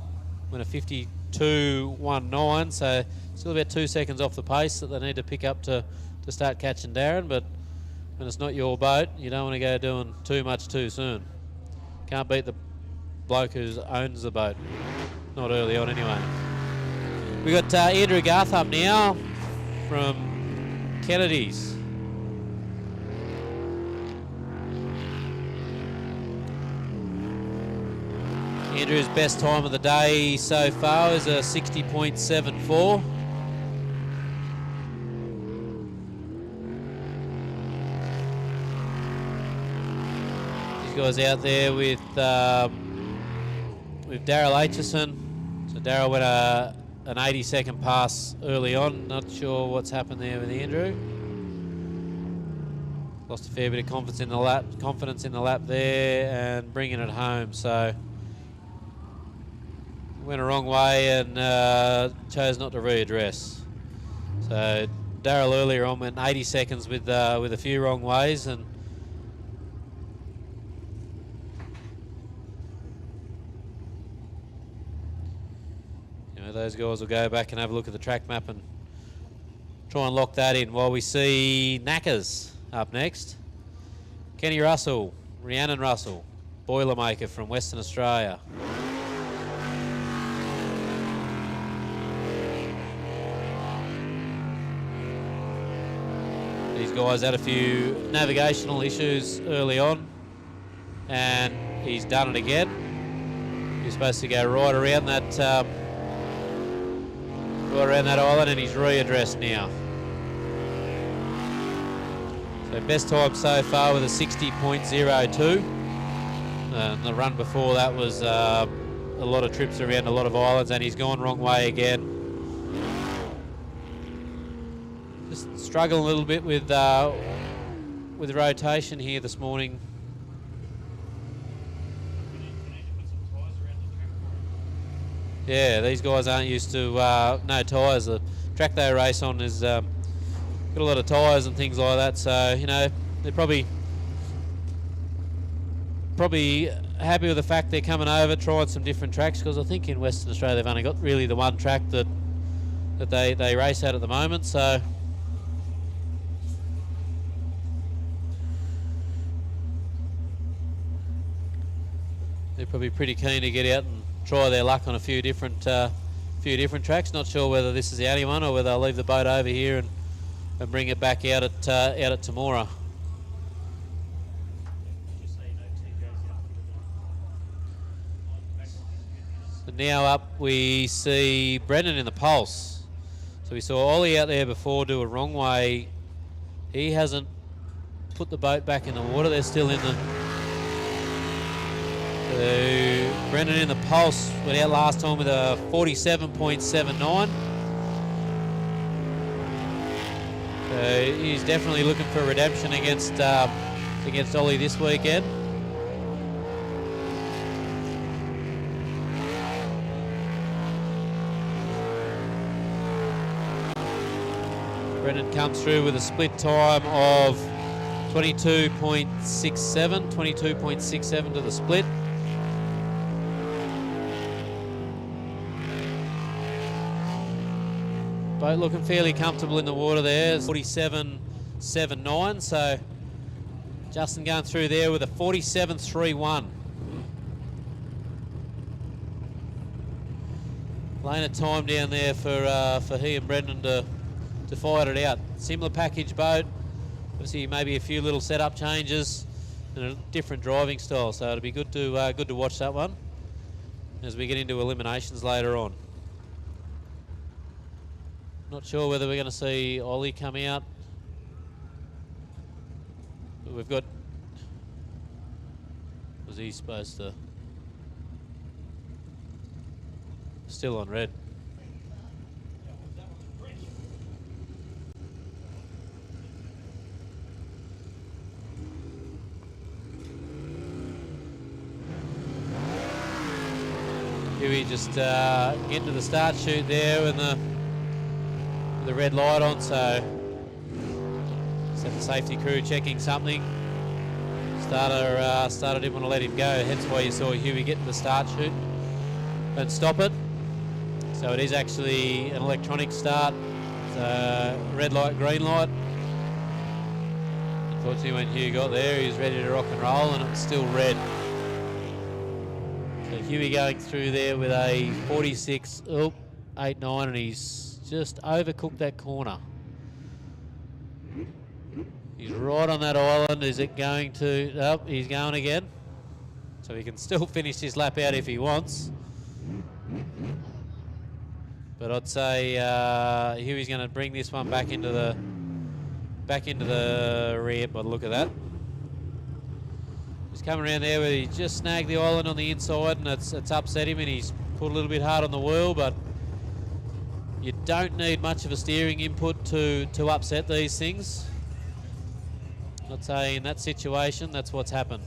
with a 52.19, so still about 2 seconds off the pace that they need to pick up to start catching Darren, but when it's not your boat, you don't want to go doing too much too soon. Can't beat the bloke who owns the boat. Not early on anyway. We got Andrew Gartham now from Kennedy's. Andrew's best time of the day so far is a 60.74. These guys out there with Daryl Aitchison. So Daryl went an 80-second pass early on. Not sure what's happened there with Andrew. Lost a fair bit of confidence in the lap there, and bringing it home. So went a wrong way and chose not to readdress. So Daryl earlier on went 80 seconds with a few wrong ways, and those guys will go back and have a look at the track map and try and lock that in, while we see Knackers up next. Kenny Russell, Rhiannon Russell, Boilermaker from Western Australia. These guys had a few navigational issues early on, and he's done it again. He's supposed to go right around that island, and he's readdressed now. So best time so far with a 60.02. The run before that was a lot of trips around a lot of islands, and he's gone wrong way again. Just struggling a little bit with rotation here this morning. Yeah, these guys aren't used to no tyres. The track they race on is got a lot of tyres and things like that, so they're probably happy with the fact they're coming over, trying some different tracks, because I think in Western Australia they've only got really the one track that they race at the moment, so they're probably pretty keen to get out and try their luck on a few different tracks. Not sure whether this is the only one or whether they'll leave the boat over here and bring it back out at Temora. So now up we see Brendan in the Pulse. So we saw Ollie out there before do a wrong way. He hasn't put the boat back in the water. They're still in the... So Brendan in the Pulse went out last time with a 47.79. So he's definitely looking for redemption against Ollie this weekend. Brendan comes through with a split time of 22.67 to the split. Boat looking fairly comfortable in the water there. 47.79, so Justin going through there with a 47.31. Laying a time down there for he and Brendan to fight it out. Similar package boat, obviously maybe a few little setup changes and a different driving style, so it'll be good to watch that one as we get into eliminations later on. Not sure whether we're going to see Ollie come out. But we've got... Was he supposed to... Still on red. Huey just getting to the start chute there with the red light on, so the safety crew checking something. Starter didn't want to let him go, hence why you saw Huey get to the start chute and stop it. So it is actually an electronic start, so red light, green light. Unfortunately when Huey got there he was ready to rock and roll and it was still red. So Huey going through there with a 46.89 and he's just overcooked that corner. He's right on that island. Is it going to... Oh, he's going again. So he can still finish his lap out if he wants. But I'd say Huey's going to bring this one back into the ramp by the look of that. He's coming around there where he just snagged the island on the inside, and it's upset him, and he's put a little bit hard on the wheel, but you don't need much of a steering input to upset these things. I'd say in that situation, that's what's happened.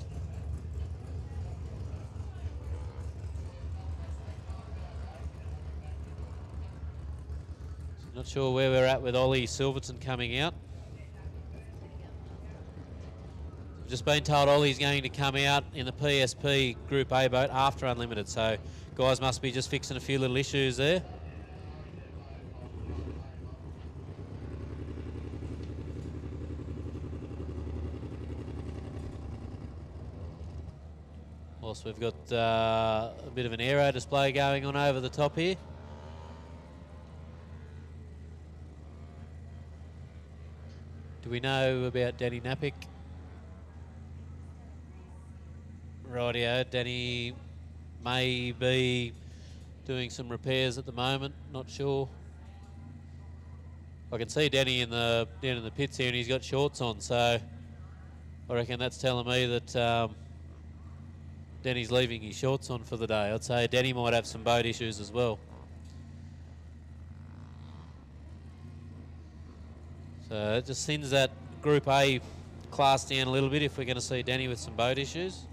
Not sure where we're at with Ollie Silverton coming out. Just been told Ollie's going to come out in the PSP Group A boat after Unlimited, so guys must be just fixing a few little issues there. Also, we've got a bit of an aero display going on over the top here. Do we know about Danny Napick? Rightio, Danny may be doing some repairs at the moment, not sure. I can see Danny down in the pits here, and he's got shorts on, so I reckon that's telling me that Danny's leaving his shorts on for the day. I'd say Danny might have some boat issues as well. So it just thins that Group A class down a little bit if we're going to see Danny with some boat issues,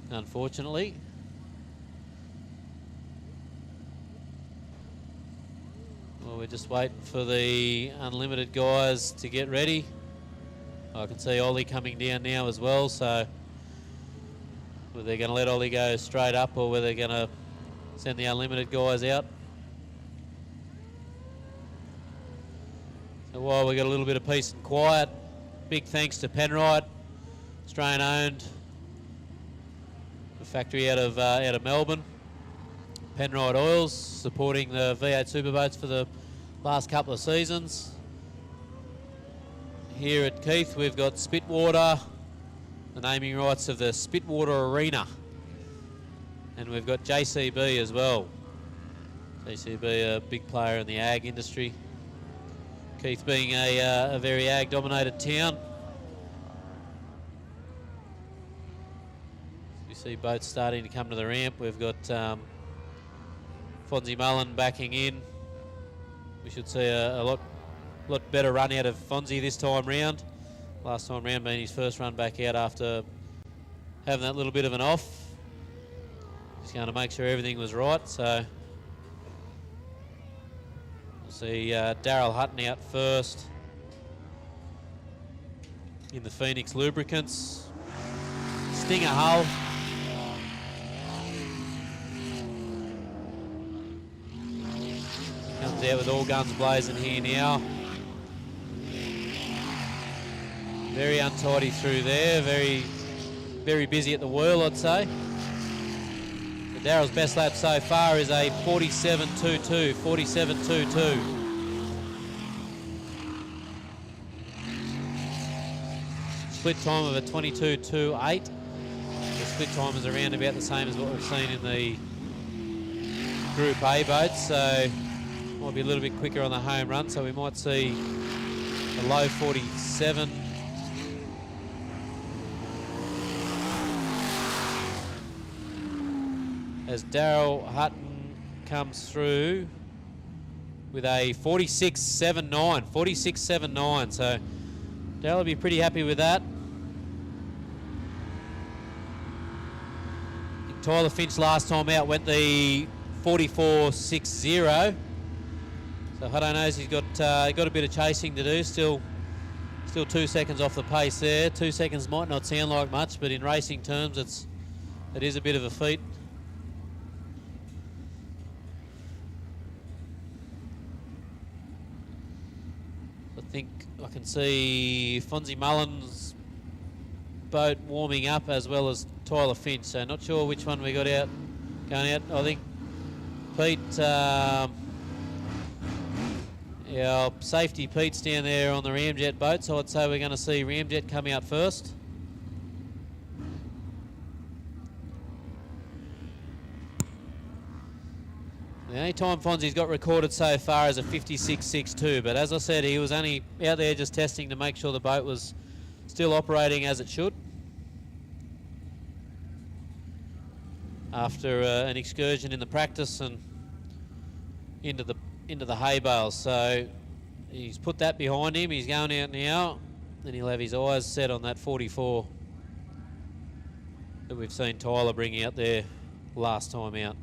unfortunately. Well, we're just waiting for the Unlimited guys to get ready. I can see Ollie coming down now as well, so whether they're going to let Ollie go straight up or whether they're going to send the Unlimited guys out. So while we got a little bit of peace and quiet, big thanks to Penrite, Australian owned, the factory out of Melbourne. Penrite Oils supporting the V8 Superboats for the last couple of seasons. Here at Keith we've got Spitwater, the naming rights of the Spitwater Arena, and we've got JCB as well. JCB, a big player in the ag industry. Keith being a very ag dominated town. We see boats starting to come to the ramp. We've got Fonzie Mullen backing in. We should see a lot better run out of Fonzie this time round. Last time round being his first run back out after having that little bit of an off. Just going to make sure everything was right. So we'll see Daryl Hutton out first in the Phoenix Lubricants. Stinger hull. Comes out with all guns blazing here now. Very untidy through there, very busy at the wheel, I'd say. So Daryl's best lap so far is a 47.22, 47.22. Split time of a 22.28. The split time is around about the same as what we've seen in the Group A boats, so might be a little bit quicker on the home run, so we might see a low 47. As Daryl Hutton comes through with a 46.79, 46.79. So Daryl will be pretty happy with that. I think Tyler Finch last time out went the 44.60. So Hutto knows he's got a bit of chasing to do. Still 2 seconds off the pace there. 2 seconds might not sound like much, but in racing terms, it is a bit of a feat. I think I can see Fonzie Mullen's boat warming up as well as Tyler Finch, so not sure which one we got out going out. I think Pete, our safety Pete's down there on the Ramjet boat, so I'd say we're going to see Ramjet come out first. The only time Fonzie's got recorded so far is a 56.62, but as I said, he was only out there just testing to make sure the boat was still operating as it should. After an excursion in the practice and into the hay bales, so he's put that behind him. He's going out now, and he'll have his eyes set on that 44 that we've seen Tyler bring out there last time out.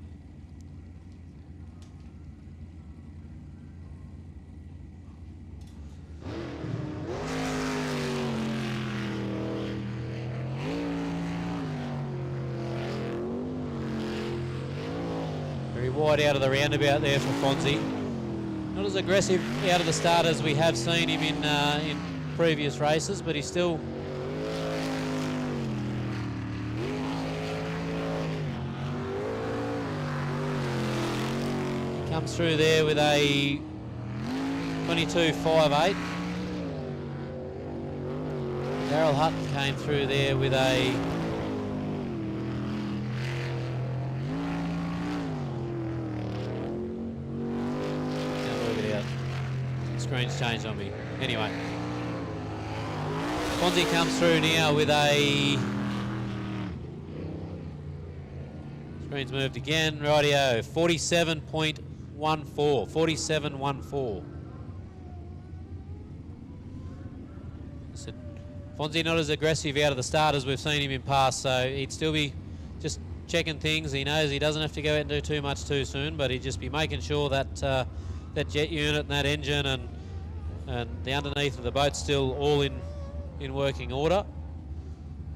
Very wide out of the roundabout there for Fonzie. Not as aggressive out of the start as we have seen him in previous races, but he's still comes through there with a 22.58. Daryl Hutton came through there with a screen's changed on me. Anyway, Fonzie comes through now with a... Screen's moved again. Rightio, 47.14. 47.14. So Fonzie not as aggressive out of the start as we've seen him in past, so he'd still be just checking things. He knows he doesn't have to go out and do too much too soon, but he'd just be making sure that that jet unit and that engine and the underneath of the boat's still all in working order.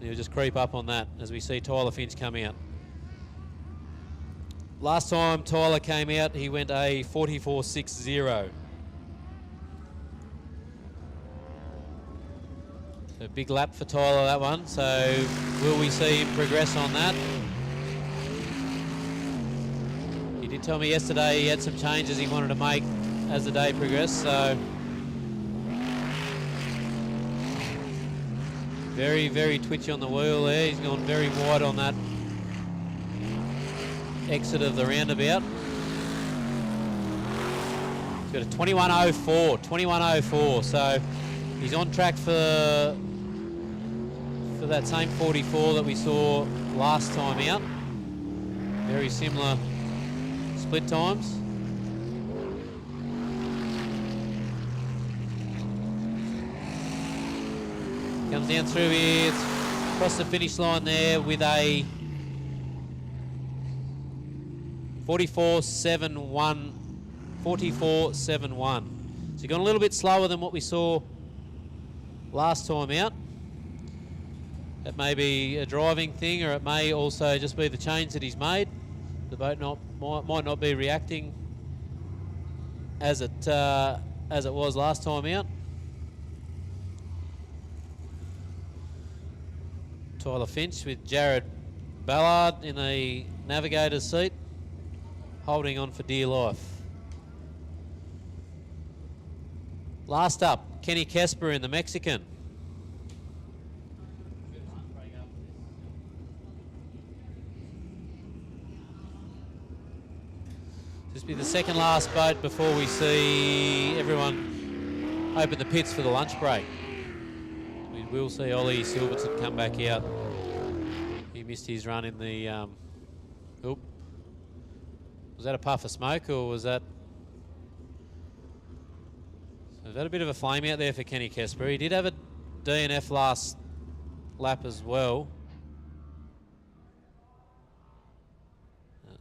He'll just creep up on that as we see Tyler Finch come out. Last time Tyler came out, he went a 44.60. So big lap for Tyler, that one. So will we see him progress on that? He did tell me yesterday he had some changes he wanted to make as the day progressed, so very, very twitchy on the wheel there. He's gone very wide on that exit of the roundabout. He's got a 21.04, so he's on track for that same 44 that we saw last time out. Very similar split times. Comes down through here, across the finish line there with a 44.71. 44.71. So he gone a little bit slower than what we saw last time out. That may be a driving thing, or it may also just be the change that he's made. The boat might not be reacting as it was last time out. Tyler Finch with Jared Ballard in the navigator's seat, holding on for dear life. Last up, Kenny Kesper in the Mexican. This will be the second last boat before we see everyone open the pits for the lunch break. We will see Ollie Silverton come back out. He missed his run in the... was that a puff of smoke, or was that... So we've had a bit of a flame out there for Kenny Kesper. He did have a DNF last lap as well.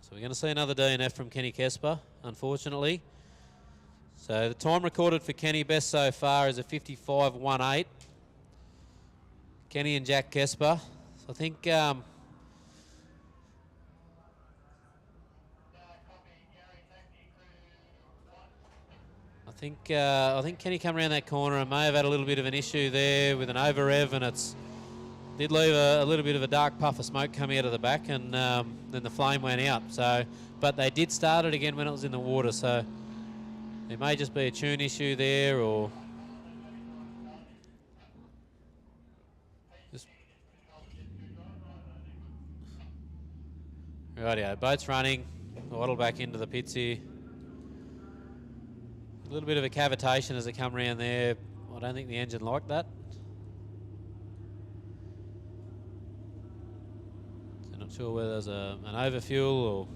So we're going to see another DNF from Kenny Kesper, unfortunately. So the time recorded for Kenny best so far is a 55.18. Kenny and Jack Kesper. So I think I think Kenny come around that corner and may have had a little bit of an issue there with an over rev, and did leave a little bit of a dark puff of smoke coming out of the back, and then the flame went out. So, but they did start it again when it was in the water. So there may just be a tune issue there, or just rightio. Boat's running. waddle back into the pits here. A little bit of a cavitation as it come around there. I don't think the engine liked that. So not sure whether there's an overfuel or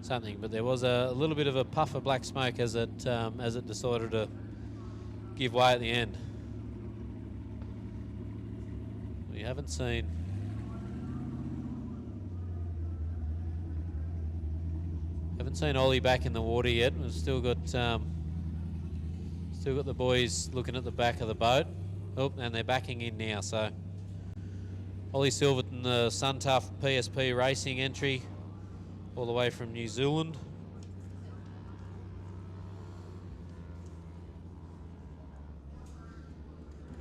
something, but there was a little bit of a puff of black smoke as it decided to give way at the end. We haven't seen Ollie back in the water yet. We've still got the boys looking at the back of the boat. Oh, and they're backing in now. So Ollie Silverton, the Suntough PSP Racing entry, all the way from New Zealand.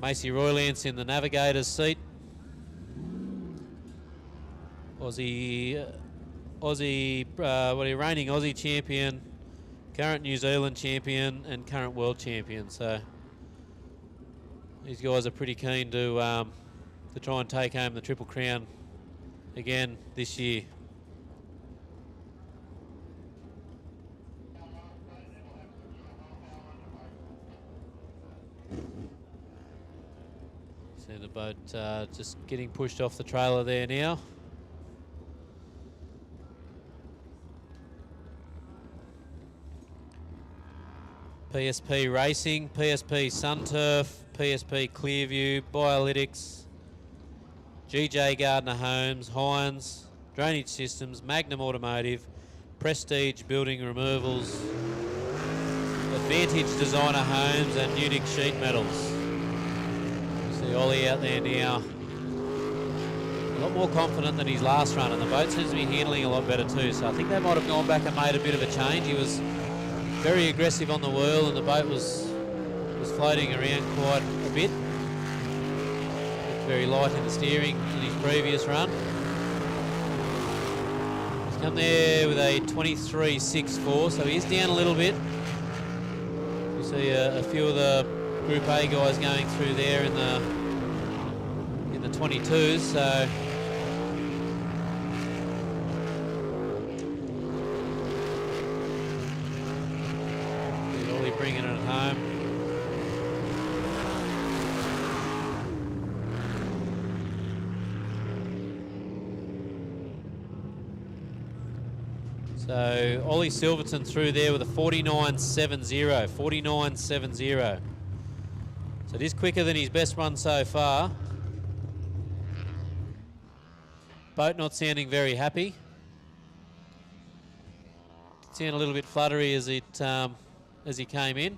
Macy Roylance in the navigator's seat. Reigning Aussie champion, current New Zealand champion, and current world champion. So these guys are pretty keen to try and take home the Triple Crown again this year. See the boat just getting pushed off the trailer there now. PSP Racing, PSP Sunturf, PSP Clearview, Biolytics, GJ Gardner Homes, Hines, Drainage Systems, Magnum Automotive, Prestige Building Removals, Advantage Designer Homes, and Munich Sheet Metals. You see Ollie out there now. A lot more confident than his last run, and the boat seems to be handling a lot better too, so I think they might have gone back and made a bit of a change. He was very aggressive on the whirl, and the boat was floating around quite a bit. Looked very light in the steering in his previous run. He's come there with a 23.64, so he is down a little bit. You see a few of the Group A guys going through there in the 22s, so bringing it home. So Ollie Silverton through there with a 49.70, 49.70. So it is quicker than his best run so far. Boat not sounding very happy. Sound a little bit fluttery as he came in.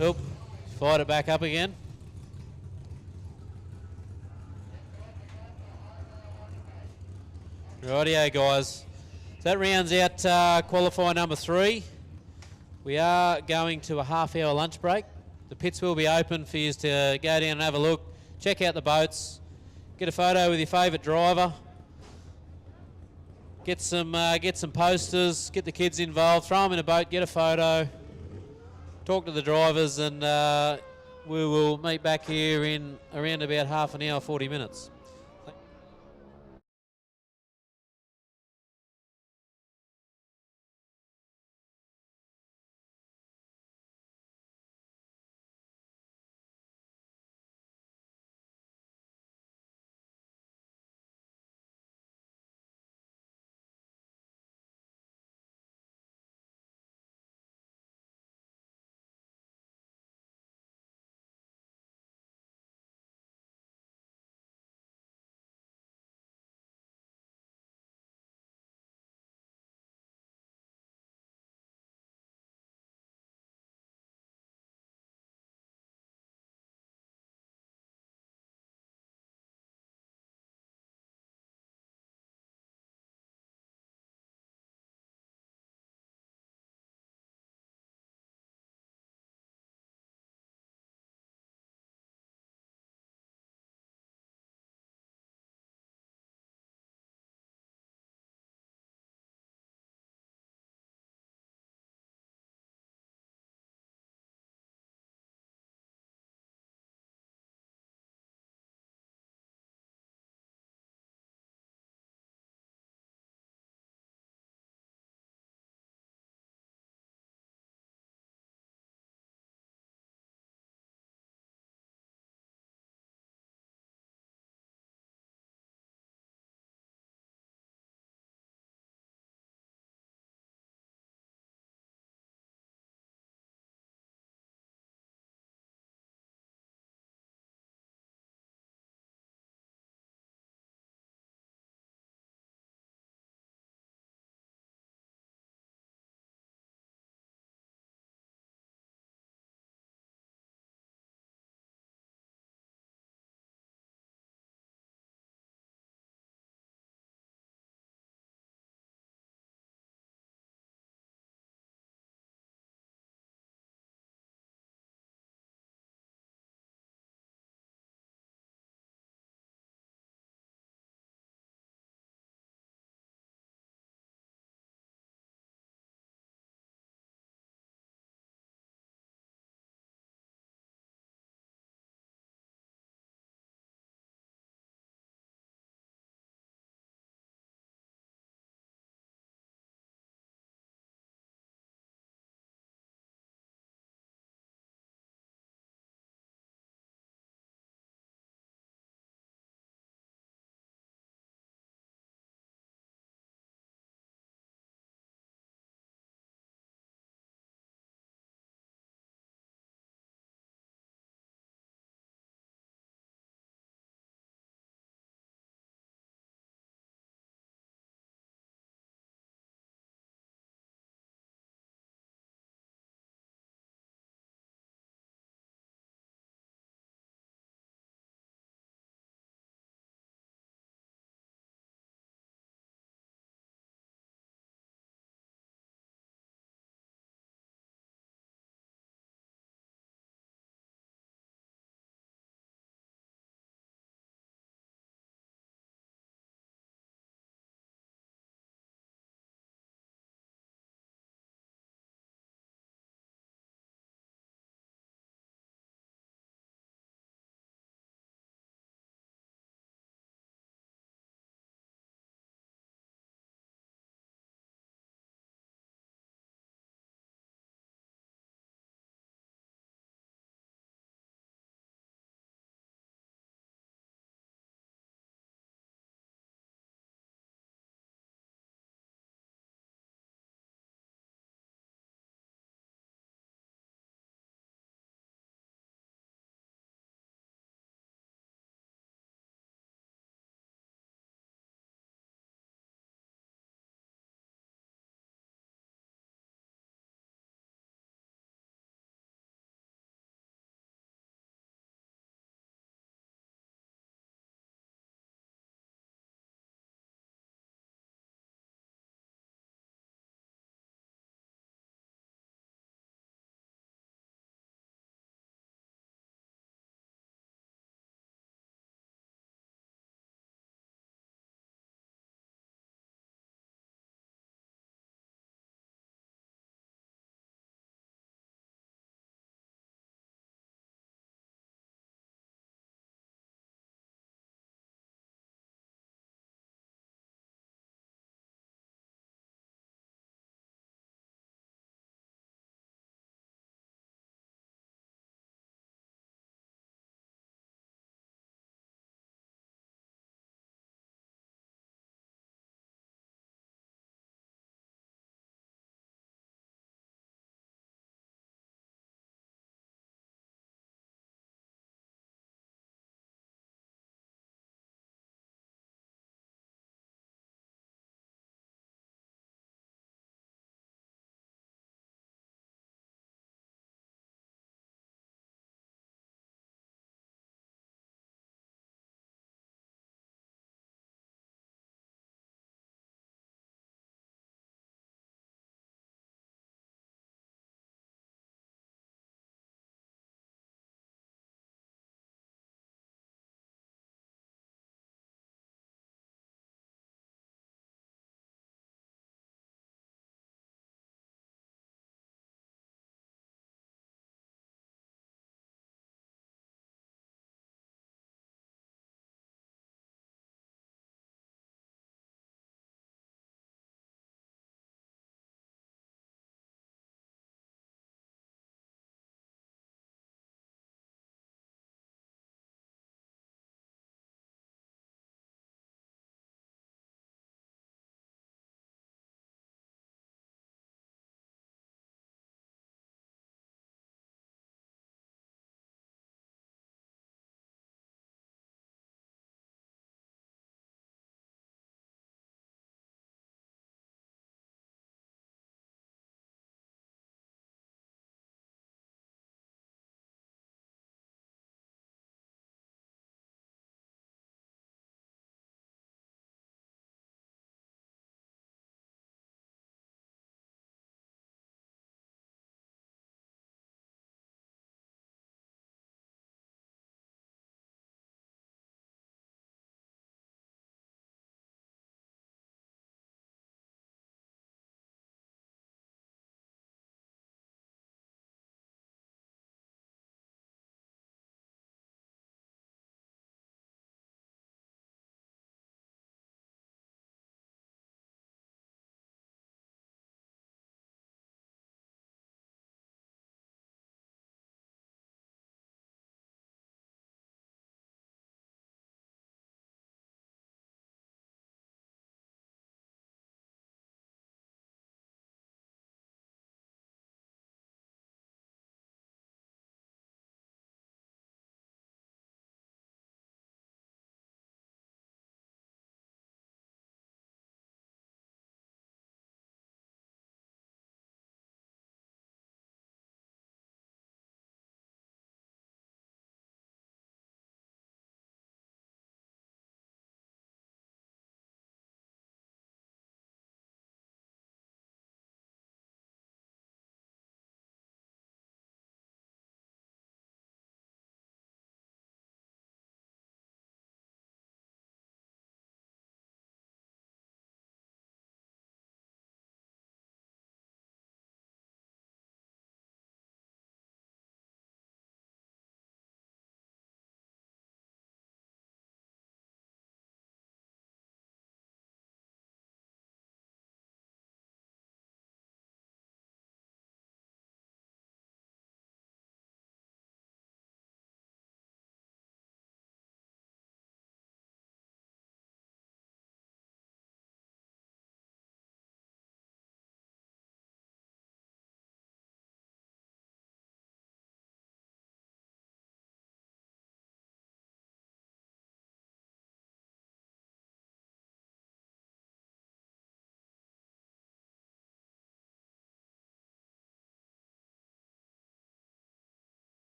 Oop, fired it back up again. Rightio, guys. So that rounds out qualifier number 3. We are going to a half-hour lunch break. The pits will be open for you to go down and have a look, check out the boats, get a photo with your favourite driver, get some posters, get the kids involved, throw them in a boat, get a photo, talk to the drivers, and we will meet back here in around about half an hour, 40 minutes.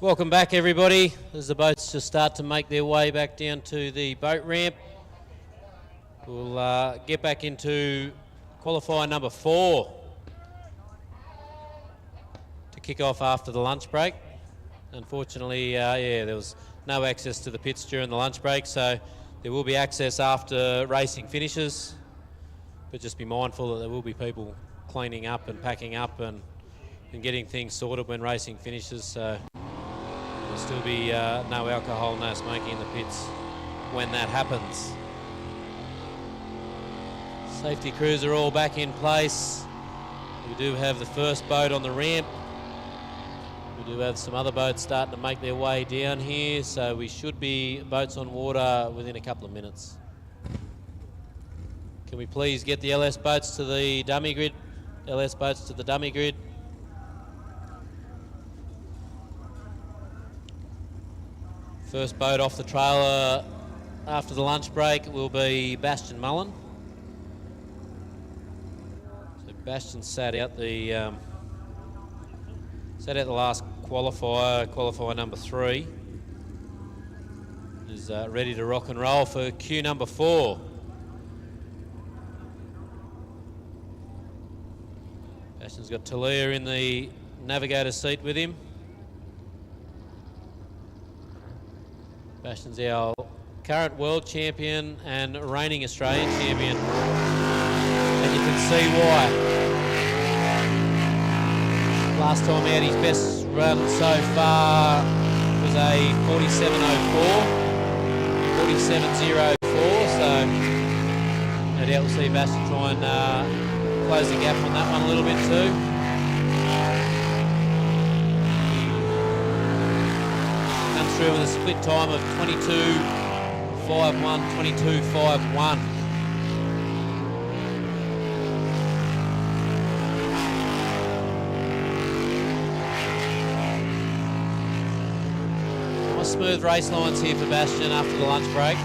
Welcome back, everybody, as the boats just start to make their way back down to the boat ramp. We'll get back into qualifier number 4 to kick off after the lunch break. Unfortunately, there was no access to the pits during the lunch break, so there will be access after racing finishes. But just be mindful that there will be people cleaning up and packing up and getting things sorted when racing finishes. So there'll still be no alcohol, no smoking in the pits when that happens. Safety crews are all back in place. We do have the first boat on the ramp. We do have some other boats starting to make their way down here, so we should be boats on water within a couple of minutes. Can we please get the LS boats to the dummy grid? LS boats to the dummy grid. First boat off the trailer after the lunch break will be Bastion Mullen. So Bastion sat out the last qualifier number 3. Is ready to rock and roll for Q number 4. Bastion's got Talia in the navigator seat with him. Bastion's our current world champion and reigning Australian champion. And you can see why. Last time out, his best run so far was a 47.04, 47.04, so no doubt we'll see Bastion try and close the gap on that one a little bit too. Comes through with a split time of 22.51, 22.51. Nice smooth race lines here for Bastion after the lunch break.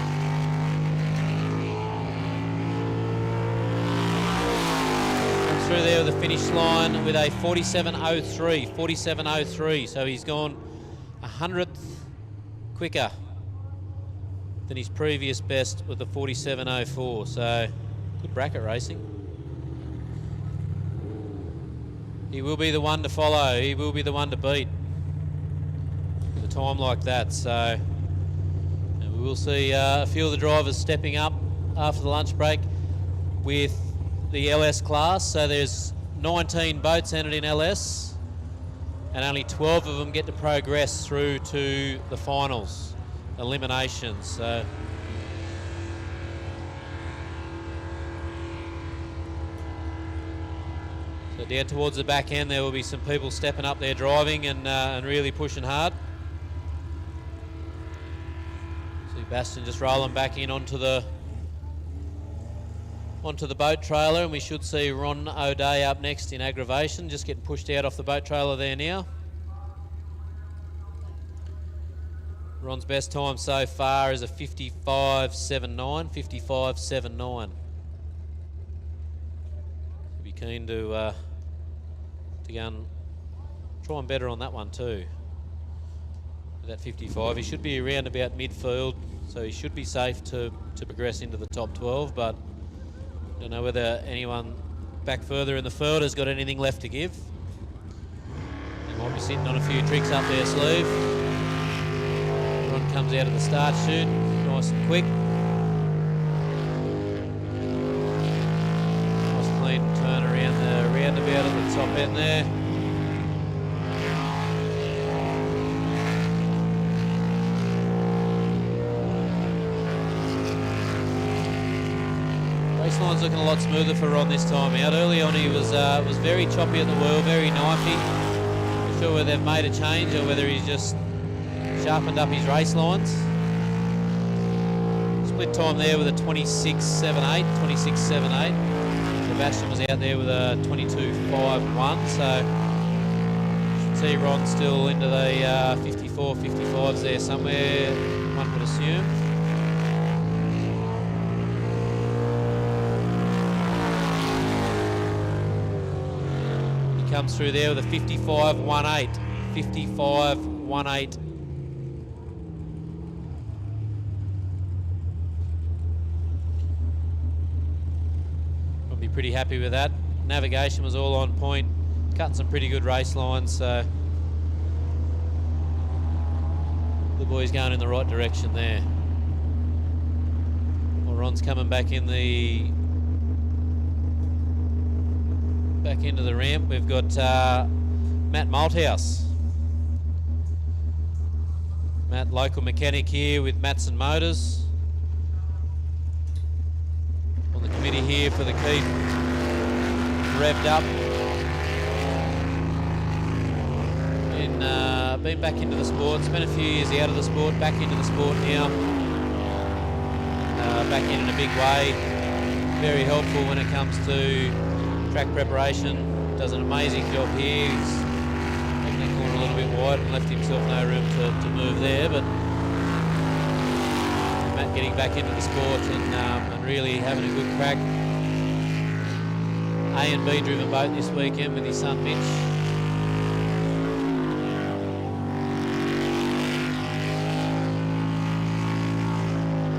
Through there with the finish line with a 47.03, so he's gone 100th quicker than his previous best with the 47.04, so good bracket racing. He will be the one to follow, he will be the one to beat with a time like that, so we will see a few of the drivers stepping up after the lunch break with the LS class. So there's 19 boats entered in LS and only 12 of them get to progress through to the finals, eliminations. So down towards the back end there will be some people stepping up there driving and really pushing hard. See Bastion just rolling back in onto the boat trailer, and we should see Ron O'Day up next in aggravation, just getting pushed out off the boat trailer there now. Ron's best time so far is a 55.79, 55.79. He'll be keen to go and try and better on that one too. With that 55, he should be around about midfield, so he should be safe to progress into the top 12, but don't know whether anyone back further in the field has got anything left to give. They might be sitting on a few tricks up their sleeve. Ron comes out of the start chute, nice and quick. Nice clean turn around the roundabout at the top end there. Raceline's looking a lot smoother for Ron this time out. Early on he was very choppy at the wheel, very knifey. Not sure whether they've made a change or whether he's just sharpened up his race lines. Split time there with a 26.78, 26.78. Sebastian was out there with a 22.51, so should see Ron still into the 54, 55s there somewhere, one would assume. Comes through there with a 55.18, 55.18. 50.18. I'll be pretty happy with that. Navigation was all on point, cutting some pretty good race lines, so the boys going in the right direction there. Well, Ron's coming back into the ramp. We've got Matt Malthouse. Matt, local mechanic here with Matson Motors. On the committee here for the Keep. Revved up. Been back into the sport. Spent a few years out of the sport. Back into the sport now. Back in a big way. Very helpful when it comes to track preparation. Does an amazing job here. He's taken that corner a little bit wide and left himself no room to move there. But Matt getting back into the sport and really having a good crack. A and B driven boat this weekend with his son Mitch.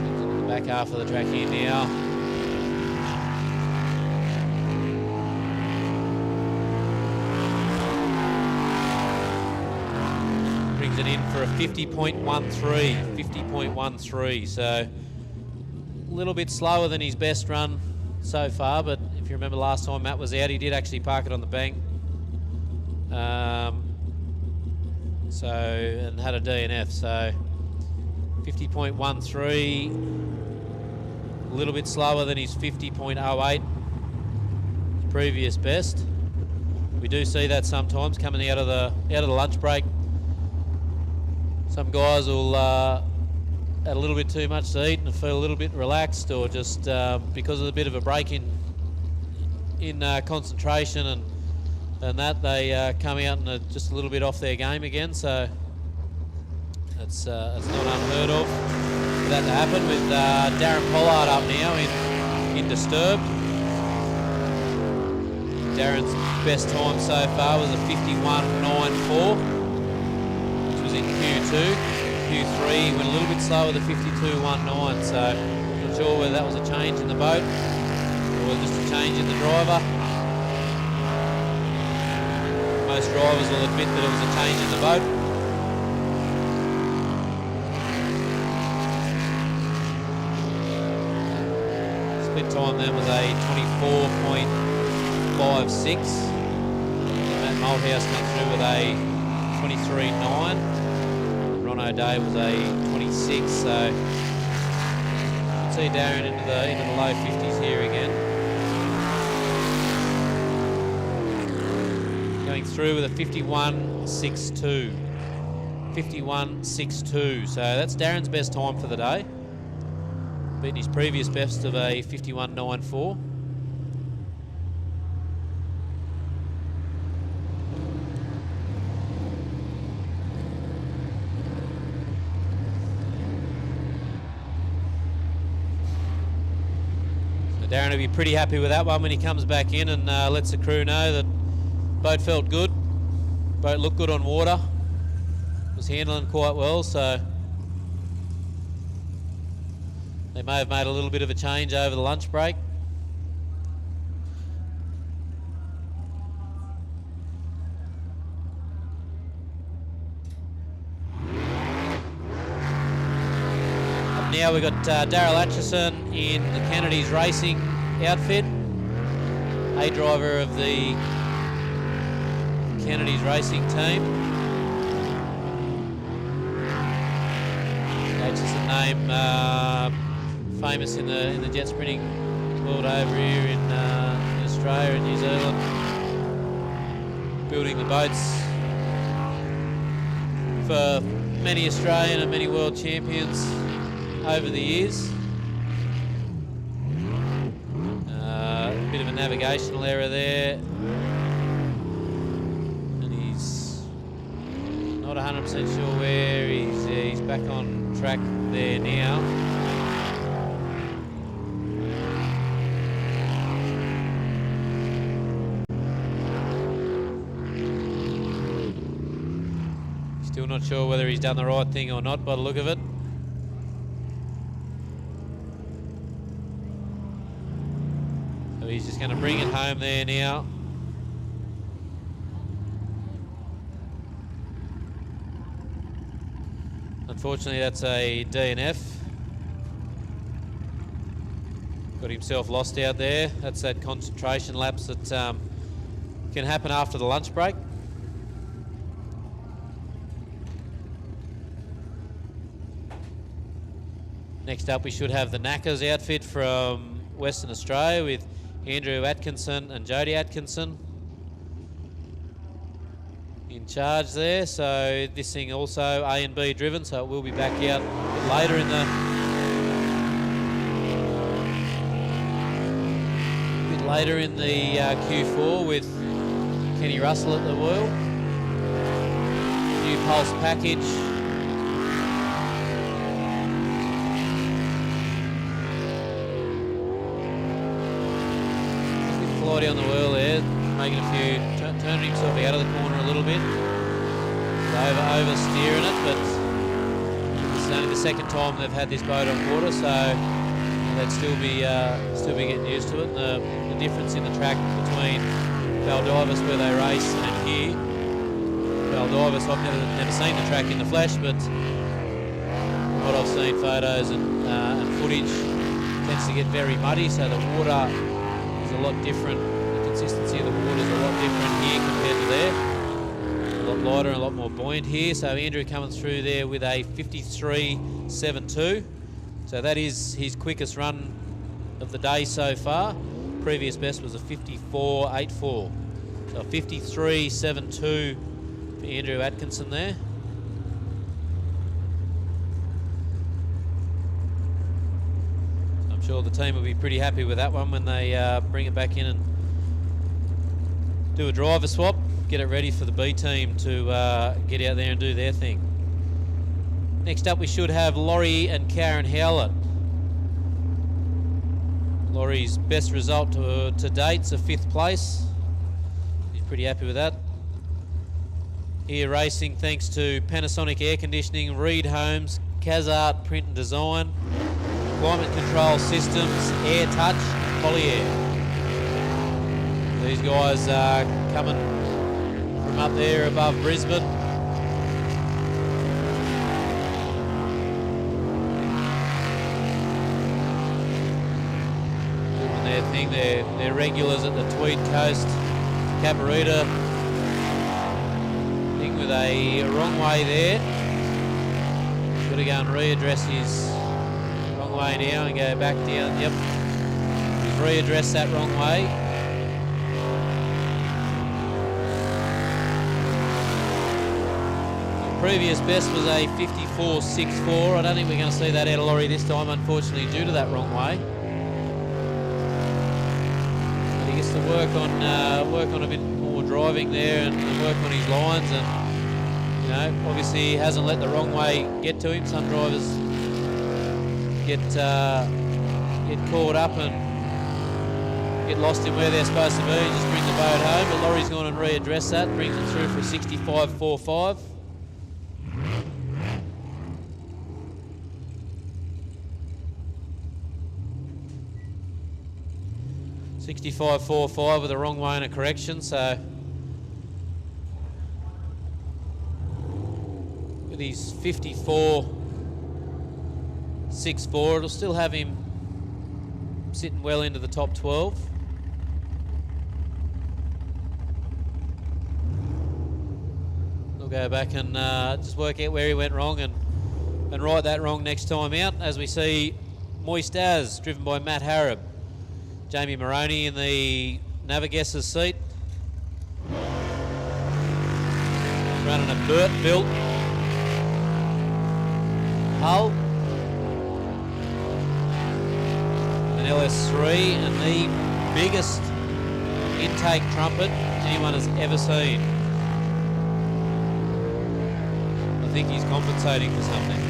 Into the back half of the track here now. Brings it in for a 50.13, so a little bit slower than his best run so far, but if you remember last time Matt was out, he did actually park it on the bank. And had a DNF, so 50.13, a little bit slower than his 50.08, his previous best. We do see that sometimes coming out of the lunch break. Some guys will had a little bit too much to eat and feel a little bit relaxed, or just because of a bit of a break in concentration and that they come out and are just a little bit off their game again. So it's not unheard of for that to happen. With Darren Pollard up now in Disturbed. Darren's best time so far was a 51.94, which was in Q2. Q3 went a little bit slower than 52.19, so not sure whether that was a change in the boat or just a change in the driver. Most drivers will admit that it was a change in the boat. Split time then was a 24.56. Matt Malthouse comes through with a 23.9. Ron O'Day was a 26, so see Darren into the low 50s here again. Going through with a 51.62. 51.62, so that's Darren's best time for the day. Beating his previous best of a 51.94. Darren will be pretty happy with that one when he comes back in and lets the crew know that boat felt good, boat looked good on water, was handling quite well, so they may have made a little bit of a change over the lunch break. Now we've got Darryl Atchison in the Kennedy's Racing outfit, a driver of the Kennedy's Racing team. Atchison name famous in the jet sprinting world over here in Australia and New Zealand, building the boats for many Australian and many world champions over the years. A bit of a navigational error there, and he's not 100% sure where he's back on track there now. Still not sure whether he's done the right thing or not by the look of it. So he's just going to bring it home there now. Unfortunately, that's a DNF. Got himself lost out there. That's that concentration lapse that can happen after the lunch break. Next up, we should have the Knackers outfit from Western Australia with Andrew Atkinson and Jody Atkinson in charge there. So this thing also A and B driven, so it will be back out a bit later in the Q4 with Kenny Russell at the wheel. New Pulse package. On the wheel there, making a few, turning himself out of the corner a little bit, oversteering it, but it's only the second time they've had this boat on water, so they'd still be getting used to it. The difference in the track between Valdivia where they race and here, Valdivia, I've never seen the track in the flesh, but from what I've seen photos and footage, tends to get very muddy, so the water is a lot different. The consistency of the water is a lot different here compared to there. A lot lighter and a lot more buoyant here. So Andrew coming through there with a 53.72. So that is his quickest run of the day so far. Previous best was a 54.84. So 53.72 for Andrew Atkinson there. I'm sure the team will be pretty happy with that one when they bring it back in and do a driver swap, get it ready for the B team to get out there and do their thing. Next up we should have Laurie and Karen Howlett. Laurie's best result to date's a 5th place. He's pretty happy with that. Here racing thanks to Panasonic Air Conditioning, Reed Homes, Kazart Print and Design, Climate Control Systems, Air Touch, and Polyair. These guys are coming from up there above Brisbane. Doing their thing, they're regulars at the Tweed Coast, Cabarita. Thing with a wrong way there. Got to go and readdress his wrong way now and go back down. Yep, he's readdressed that wrong way. Previous best was a 54.64. I don't think we're going to see that out of Laurie this time, unfortunately, due to that wrong way. But he gets to work on a bit more driving there and work on his lines, and obviously he hasn't let the wrong way get to him. Some drivers get caught up and get lost in where they're supposed to be and just bring the boat home. But Laurie's gone and readdressed that, brings it through for a 65.45. 65.45 with a wrong way and a correction, so with his 54.64, it'll still have him sitting well into the top 12. We'll go back and just work out where he went wrong and right that wrong next time out, as we see Moist As, driven by Matt Harrop. Jamie Moroney in the Navigational seat. Running a Burt-built hull. An LS3 and the biggest intake trumpet anyone has ever seen. I think he's compensating for something.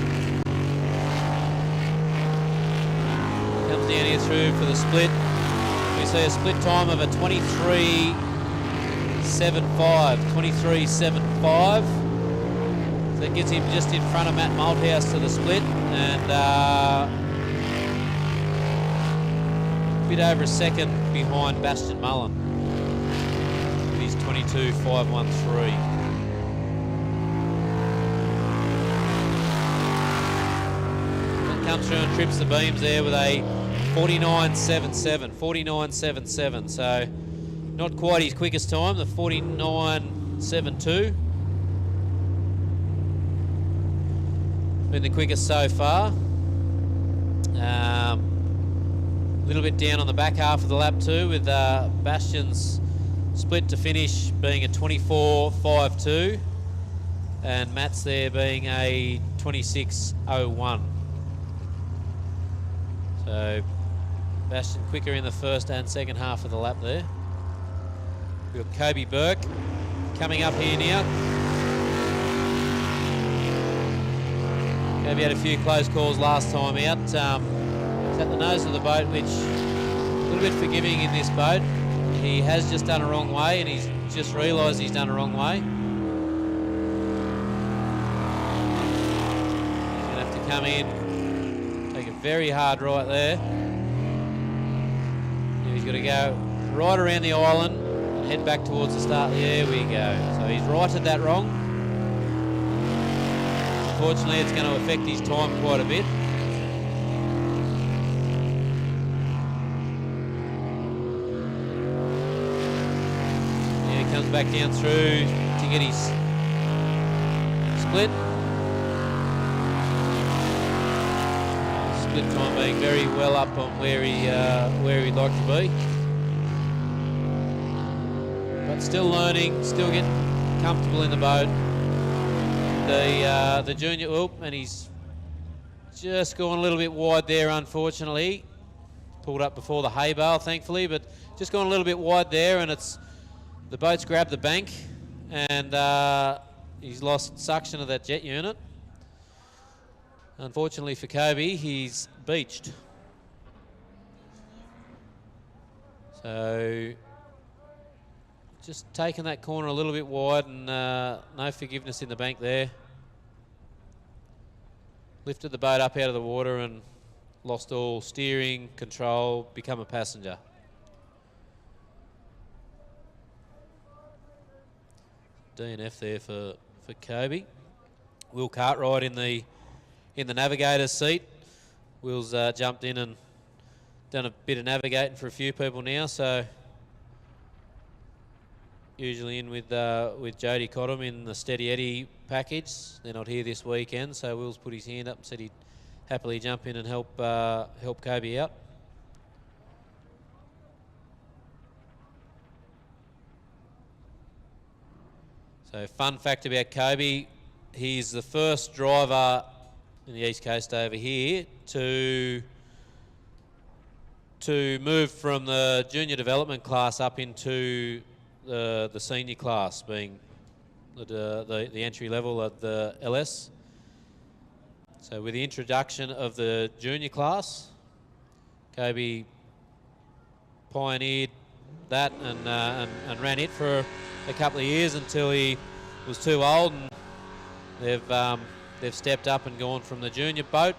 Comes down here through for the split. We see a split time of a 23.75. So that gets him just in front of Matt Malthouse to the split, and a bit over a second behind Bastian Mullen with his 22.513. Comes through and trips the beams there with a 49.77, so not quite his quickest time, the 49.72. Been the quickest so far. A little bit down on the back half of the lap too, with Bastian's split to finish being a 24.52 and Matt's there being a 26.01. So Bastian quicker in the first and second half of the lap there. We've got Kobe Burke coming up here now. Kobe had a few close calls last time out. He's at the nose of the boat, which a little bit forgiving in this boat. He has just done a wrong way, and he's just realised he's done a wrong way. He's going to have to come in, take a very hard right there. Now he's got to go right around the island and head back towards the start. There we go. So he's righted that wrong. Unfortunately, it's going to affect his time quite a bit. Now he comes back down through to get his split. Split time being very well up on where he'd like to be, but still learning, still getting comfortable in the boat. The junior, and he's just gone a little bit wide there, unfortunately. Pulled up before the hay bale, thankfully, but just gone a little bit wide there, and the boat's grabbed the bank, and he's lost suction of that jet unit. Unfortunately for Kobe, he's beached. So just taking that corner a little bit wide, and no forgiveness in the bank there. Lifted the boat up out of the water and lost all steering, control, become a passenger. DNF there for Kobe. Will Cartwright in the navigator's seat. Will's jumped in and done a bit of navigating for a few people now, so usually in with Jody Cottam in the Steady Eddie package. They're not here this weekend, so Will's put his hand up and said he'd happily jump in and help Kobe out. So fun fact about Kobe, he's the first driver in the East Coast over here to move from the junior development class up into the senior class, being the entry level of the LS. So with the introduction of the junior class, Kobe pioneered that and ran it for a couple of years until he was too old, and they've stepped up and gone from the junior boat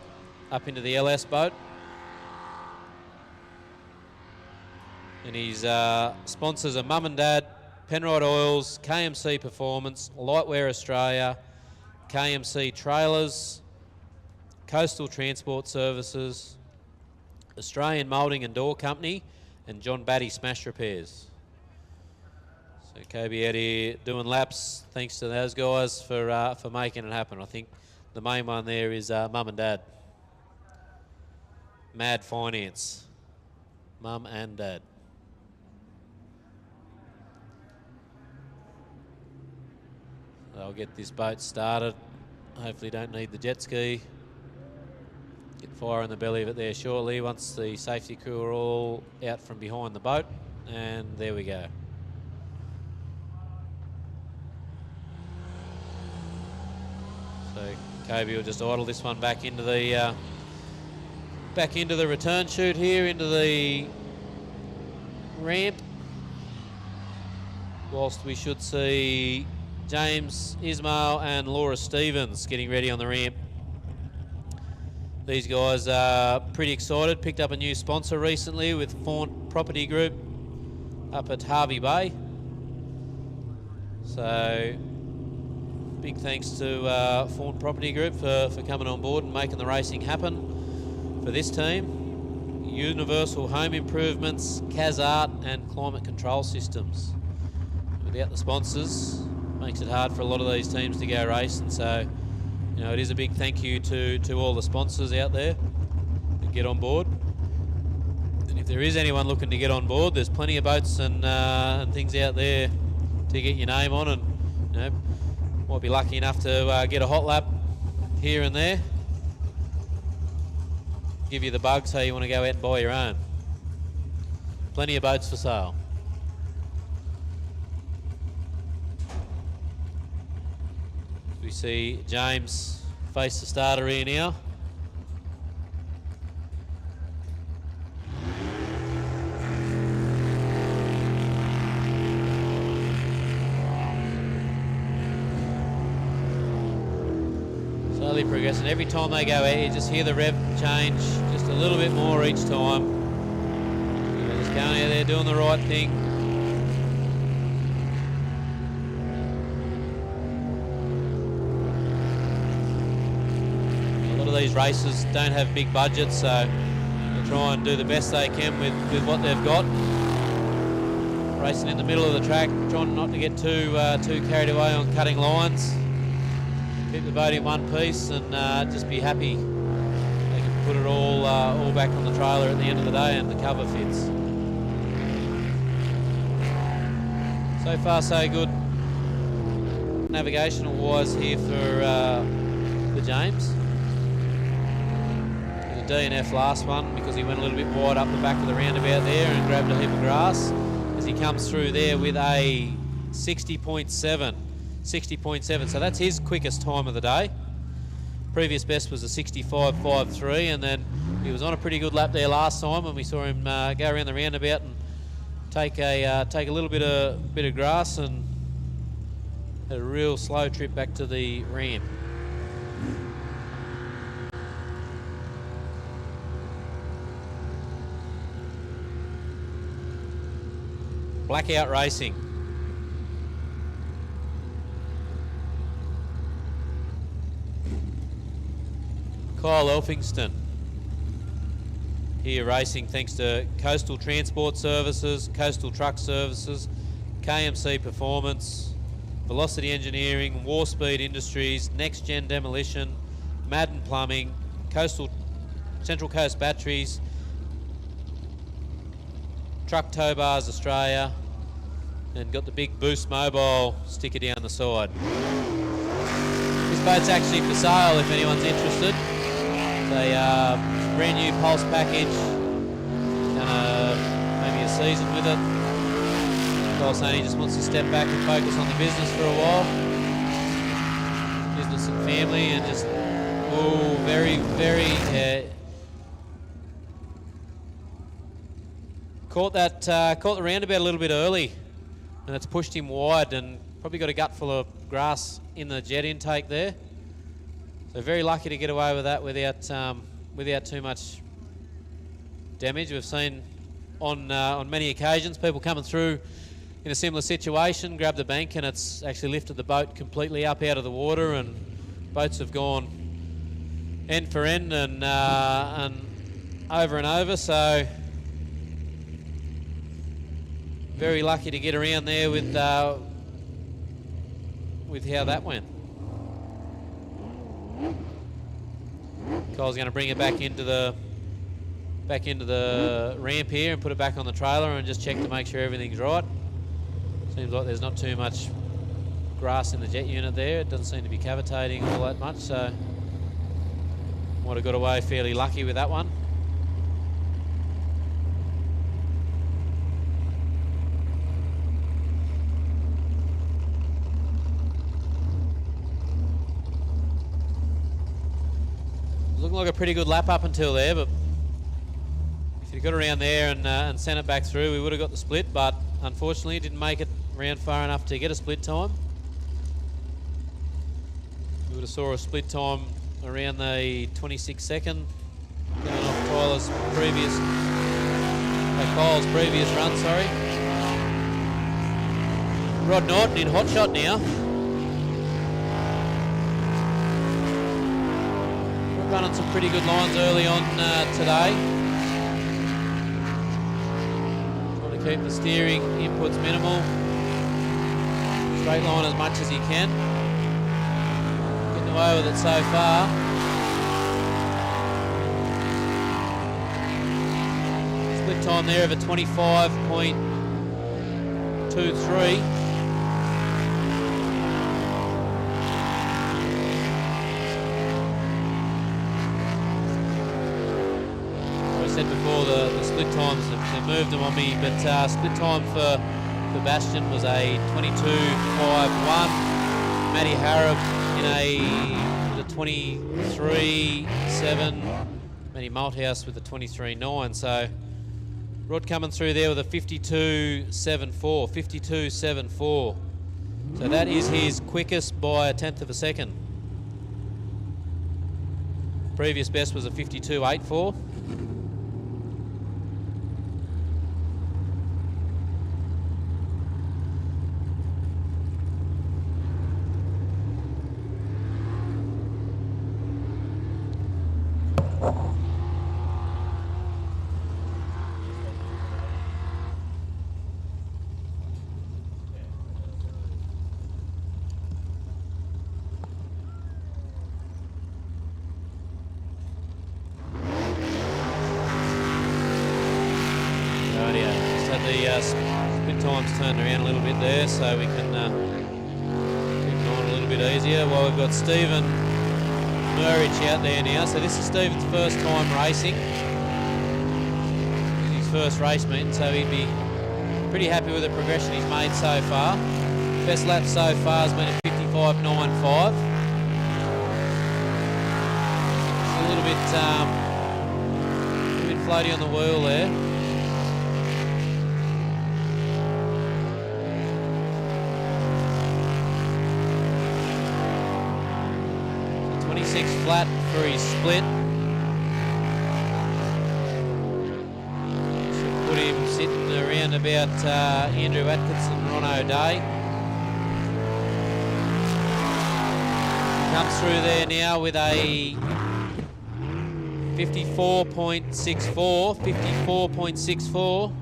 up into the LS boat. And his sponsors are Mum and Dad, Penrite Oils, KMC Performance, Lightwear Australia, KMC Trailers, Coastal Transport Services, Australian Moulding and Door Company, and John Batty Smash Repairs. So Kobe out here doing laps, thanks to those guys for making it happen. I think the main one there is Mum and Dad. Mad Finance. Mum and Dad. I'll get this boat started. Hopefully don't need the jet ski. Get fire in the belly of it there shortly once the safety crew are all out from behind the boat. And there we go. So Kobe will just idle this one back into the return chute here, into the ramp. Whilst we should see James Ismail and Laura Stevens getting ready on the ramp. These guys are pretty excited. Picked up a new sponsor recently with Faunt Property Group up at Harvey Bay. So big thanks to Faunt Property Group for coming on board and making the racing happen for this team. Universal Home Improvements, CasArt and Climate Control Systems. Without the sponsors, makes it hard for a lot of these teams to go racing. So, you know, it is a big thank you to all the sponsors out there that get on board. And if there is anyone looking to get on board, there's plenty of boats and things out there to get your name on, and you know, might be lucky enough to get a hot lap here and there. Give you the bug so you want to go out and buy your own. Plenty of boats for sale. We see James face the starter here now. Slowly progressing. Every time they go out, you just hear the rev change just a little bit more each time. They're just going out there doing the right thing. A lot of these races don't have big budgets, so they try and do the best they can with what they've got. Racing in the middle of the track, trying not to get too carried away on cutting lines. Keep the boat in one piece and just be happy they can put it all back on the trailer at the end of the day and the cover fits. So far so good. Navigational wise here for James. The DNF last one because he went a little bit wide up the back of the roundabout there and grabbed a heap of grass as he comes through there with a 60.7. 60.7, so that's his quickest time of the day. Previous best was a 65.53, and then he was on a pretty good lap there last time when we saw him go around the roundabout and take a little bit of grass and had a real slow trip back to the ramp. Blackout Racing. Kyle Elphingston here racing thanks to Coastal Transport Services, Coastal Truck Services, KMC Performance, Velocity Engineering, Warspeed Industries, Next Gen Demolition, Madden Plumbing, Central Coast Batteries, Truck Tow Bars Australia, and got the big Boost Mobile sticker down the side. This boat's actually for sale if anyone's interested. A brand new Pulse package, done maybe a season with it. Kyle saying he just wants to step back and focus on the business for a while. Business and family, and just, caught the roundabout a little bit early, and it's pushed him wide and probably got a gut full of grass in the jet intake there. So very lucky to get away with that without too much damage. We've seen on many occasions people coming through in a similar situation, grab the bank, and it's actually lifted the boat completely up out of the water, and boats have gone end for end and over and over. So very lucky to get around there with how that went. Kyle's going to bring it back into the ramp here and put it back on the trailer and just check to make sure everything's right. Seems like there's not too much grass in the jet unit there. It doesn't seem to be cavitating all that much, so might have got away fairly lucky with that one. Looking like a pretty good lap up until there, but if you'd got around there and sent it back through, we would have got the split, but unfortunately didn't make it around far enough to get a split time. would have saw a split time around the 26 second, going off Kyle's previous run, sorry. Rod Norton in hot shot now. We're running some pretty good lines early on today. Trying to keep the steering inputs minimal. Straight line as much as he can. Getting away with it so far. Split time there of a 25.23. I said before the split times have moved them on me, but split time for Bastian was a 22.51. Matty Harrop in a 23.7. Matty Malthouse with a 23.9. So Rod coming through there with a 52.74. So that is his quickest by a tenth of a second. Previous best was a 52.84. Split times turned around a little bit there, so we can keep it on a little bit easier. Well, we've got Stephen Murridge out there now, so this is Stephen's first time racing. His first race meeting, so he'd be pretty happy with the progression he's made so far. Best lap so far has been a 55.95. A little bit floaty on the wheel there. 26 flat for his split. Should put him sitting around about Andrew Atkinson and Ron O'Day. Comes through there now with a 54.64.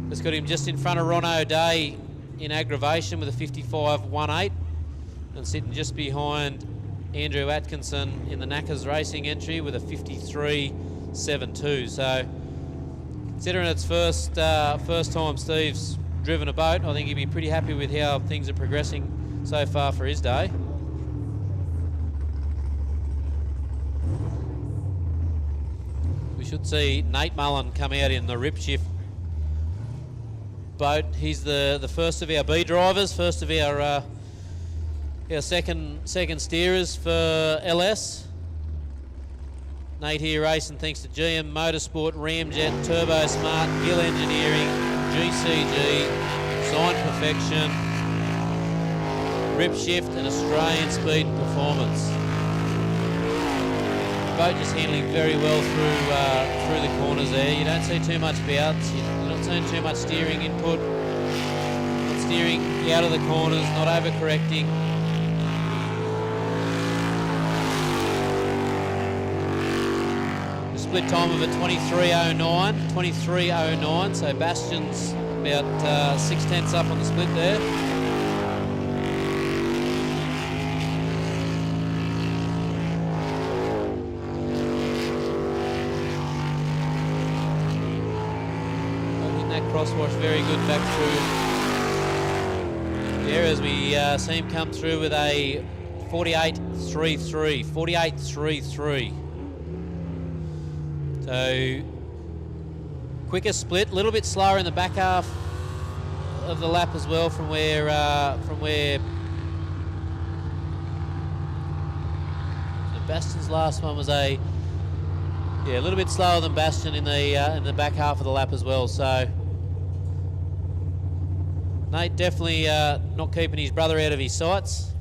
That's got him just in front of Ron O'Day in aggravation with a 55.18. And sitting just behind Andrew Atkinson in the Knackers Racing entry with a 53.72. So, considering it's first time Steve's driven a boat, I think he'd be pretty happy with how things are progressing so far for his day. We should see Nate Mullen come out in the Rip Shift boat. He's the first of our B drivers, first of our second steerers for LS. Nate here racing thanks to GM Motorsport, Ramjet, Turbo Smart, Gill Engineering, GCG, Sign Perfection, Rip Shift and Australian Speed and Performance. The boat just handling very well through the corners there. You don't see too much bounce, you're not seeing too much steering input, not steering out of the corners, not overcorrecting. Split time of a 23.09, so Bastian's about 6/10 up on the split there. Holding that crosswash very good back through there as we see him come through with a 48.33. So, quicker split, a little bit slower in the back half of the lap as well from where Bastian's last one was a little bit slower than Bastian in the back half of the lap as well. So Nate definitely not keeping his brother out of his sights.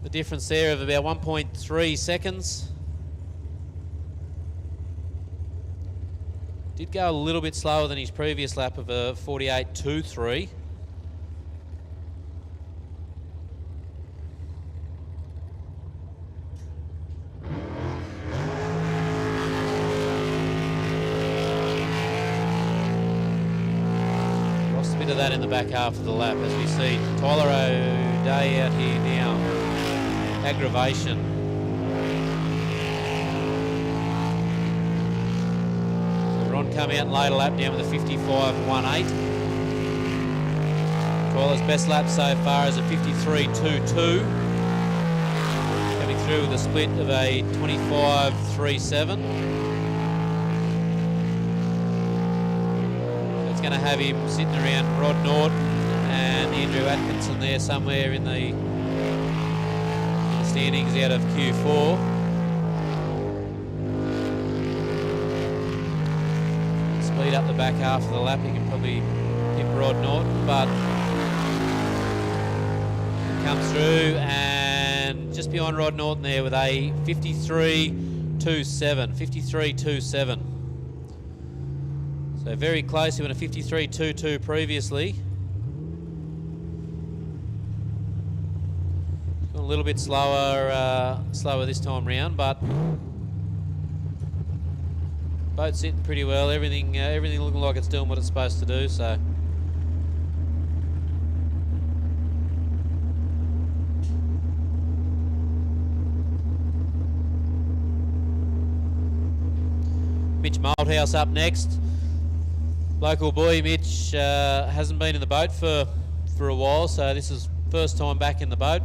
The difference there of about 1.3 seconds. Did go a little bit slower than his previous lap of a 48.23. Lost a bit of that in the back half of the lap as we see Tyler O'Day out here now. Aggravation. So Ron come out and laid a lap down with a 55.18. Tyler's best lap so far is a 53.22. Coming through with a split of a 25.37. So it's going to have him sitting around Rod Norton and Andrew Atkinson there somewhere in the standings out of Q4. Speed up the back half of the lap, you can probably hit Rod Norton, but comes through and just behind Rod Norton there with a 53.27. 53.27. So very close. He went a 53.22 previously. A little bit slower this time round, but boat's sitting pretty well. Everything looking like it's doing what it's supposed to do. So Mitch Malthouse up next. Local boy Mitch hasn't been in the boat for a while, so this is first time back in the boat.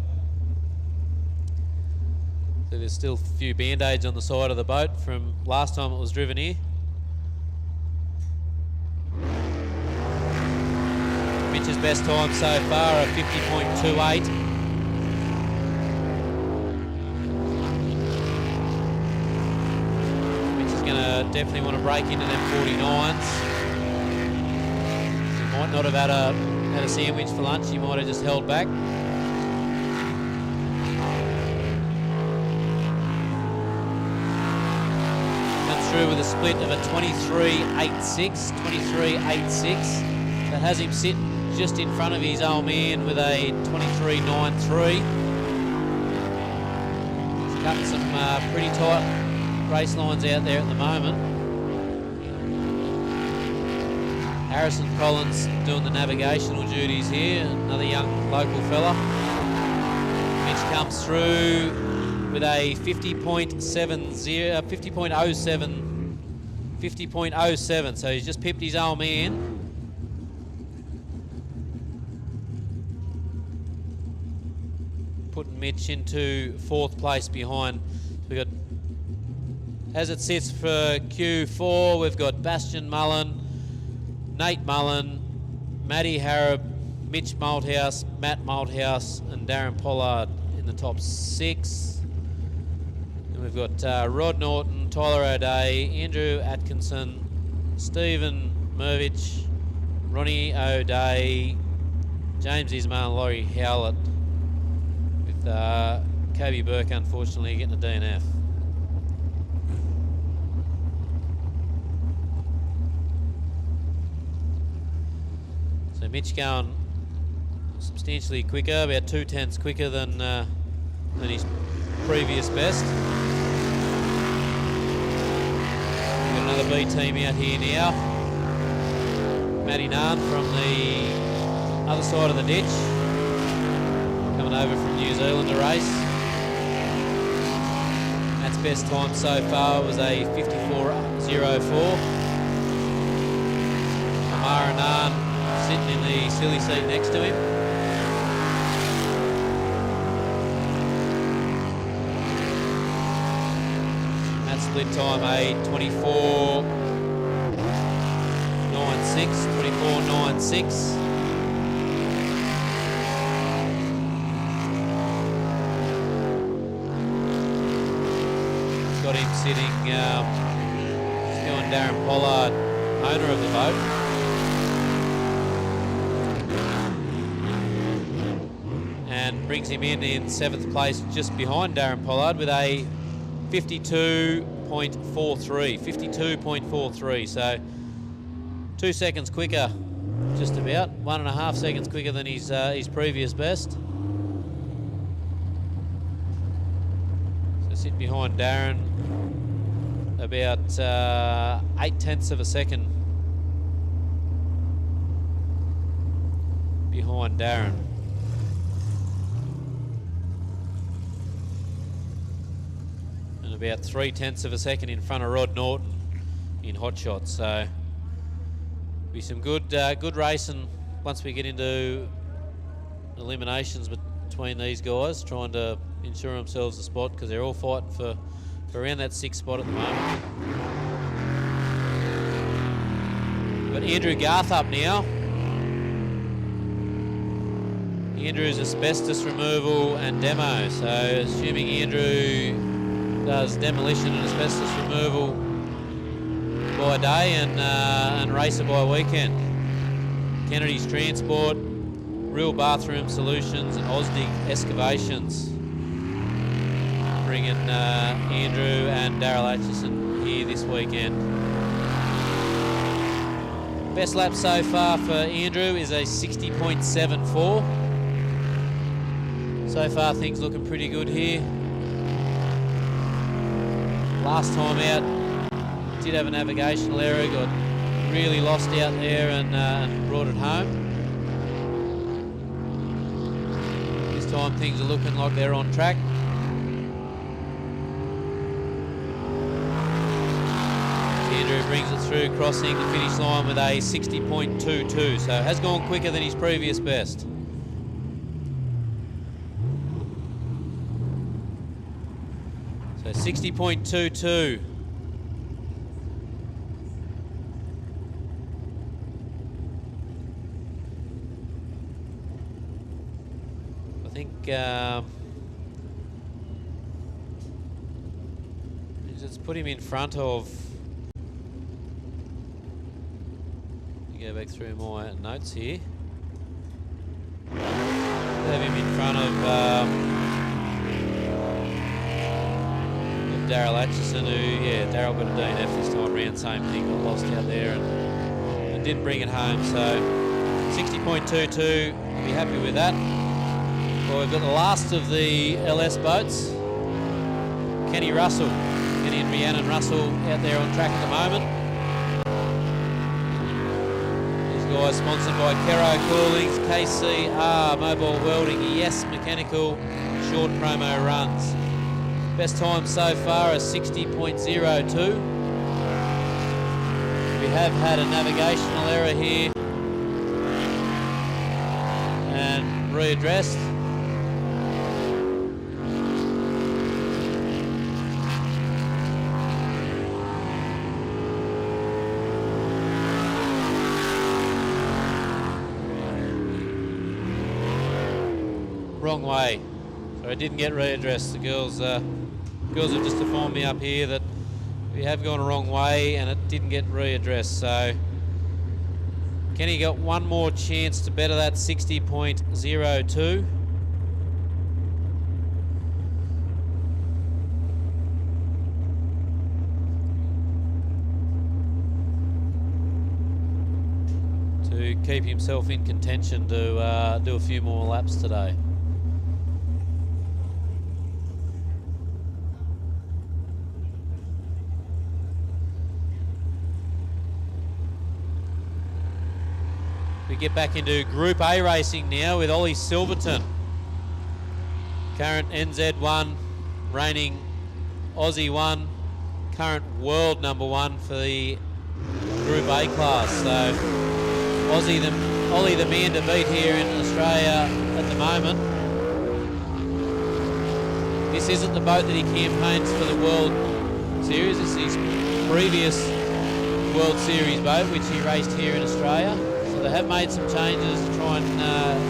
So there's still a few band-aids on the side of the boat from last time it was driven here. Mitch's best time so far, a 50.28. Mitch is going to definitely want to break into them 49s. He might not have had a sandwich for lunch, he might have just held back. Through with a split of a 23.86. That has him sitting just in front of his old man with a 23.93. He's cutting some pretty tight race lines out there at the moment. Harrison Collins doing the navigational duties here, another young local fella. Mitch comes through with a 50.07, so he's just pipped his old man. Putting Mitch into fourth place behind. We got, as it sits for Q4, we've got Bastian Mullen, Nate Mullen, Matty Harrop, Mitch Malthouse, Matt Malthouse, and Darren Pollard in the top 6. We've got Rod Norton, Tyler O'Day, Andrew Atkinson, Stephen Mervich, Ronnie O'Day, James Ismail and Laurie Howlett, with Kobe Burke unfortunately getting a DNF. So Mitch going substantially quicker, about 2/10 quicker than his previous best. We've got another B team out here now. Matty Narn from the other side of the ditch, coming over from New Zealand to race. Matt's best time so far was a 54.04. Amara Narn sitting in the silly seat next to him. Split time a 24.96. Got him sitting, just going Darren Pollard, owner of the boat. brings him in 7th place, just behind Darren Pollard with a 52.43. So 2 seconds quicker, just about 1.5 seconds quicker than his previous best. So sitting behind Darren about 0.8 of a second behind Darren. And about 0.3 of a second in front of Rod Norton in hot shots. So be some good racing once we get into eliminations between these guys, trying to ensure themselves a spot, because they're all fighting for around that 6th spot at the moment. We've got Andrew Garth up now. Andrew's asbestos removal and demo. So assuming Andrew does demolition and asbestos removal by day and racer by weekend. Kennedy's Transport, Real Bathroom Solutions and Osdig Excavations. Bringing Andrew and Daryl Atchison here this weekend. Best lap so far for Andrew is a 60.74. So far things looking pretty good here. Last time out did have a navigational error, got really lost out there and brought it home. This time things are looking like they're on track. Andrew brings it through, crossing the finish line with a 60.22, so has gone quicker than his previous best. So 60.22. I think it's put him in front of. Go back through my notes here. Have him in front of Daryl Atchison, who, Daryl got a DNF this time round, same thing, got lost out there and didn't bring it home. So 60.22, I'll be happy with that. Well, we've got the last of the LS boats. Kenny and Rhiannon Russell out there on track at the moment. Guys sponsored by Kero Coolings, KCR Mobile Welding, Yes Mechanical, short promo runs. Best time so far is 60.02. We have had a navigational error here and readdressed. Wrong way, so I didn't get readdressed. The girls have just informed me up here that we have gone a wrong way and it didn't get readdressed. So Kenny got one more chance to better that 60.02. To keep himself in contention to do a few more laps today. We get back into Group A racing now with Ollie Silverton. Current NZ1, reigning Aussie 1, current world number 1 for the Group A class. So Ollie the man to beat here in Australia at the moment. This isn't the boat that he campaigns for the World Series. This is his previous World Series boat, which he raced here in Australia. They have made some changes to try and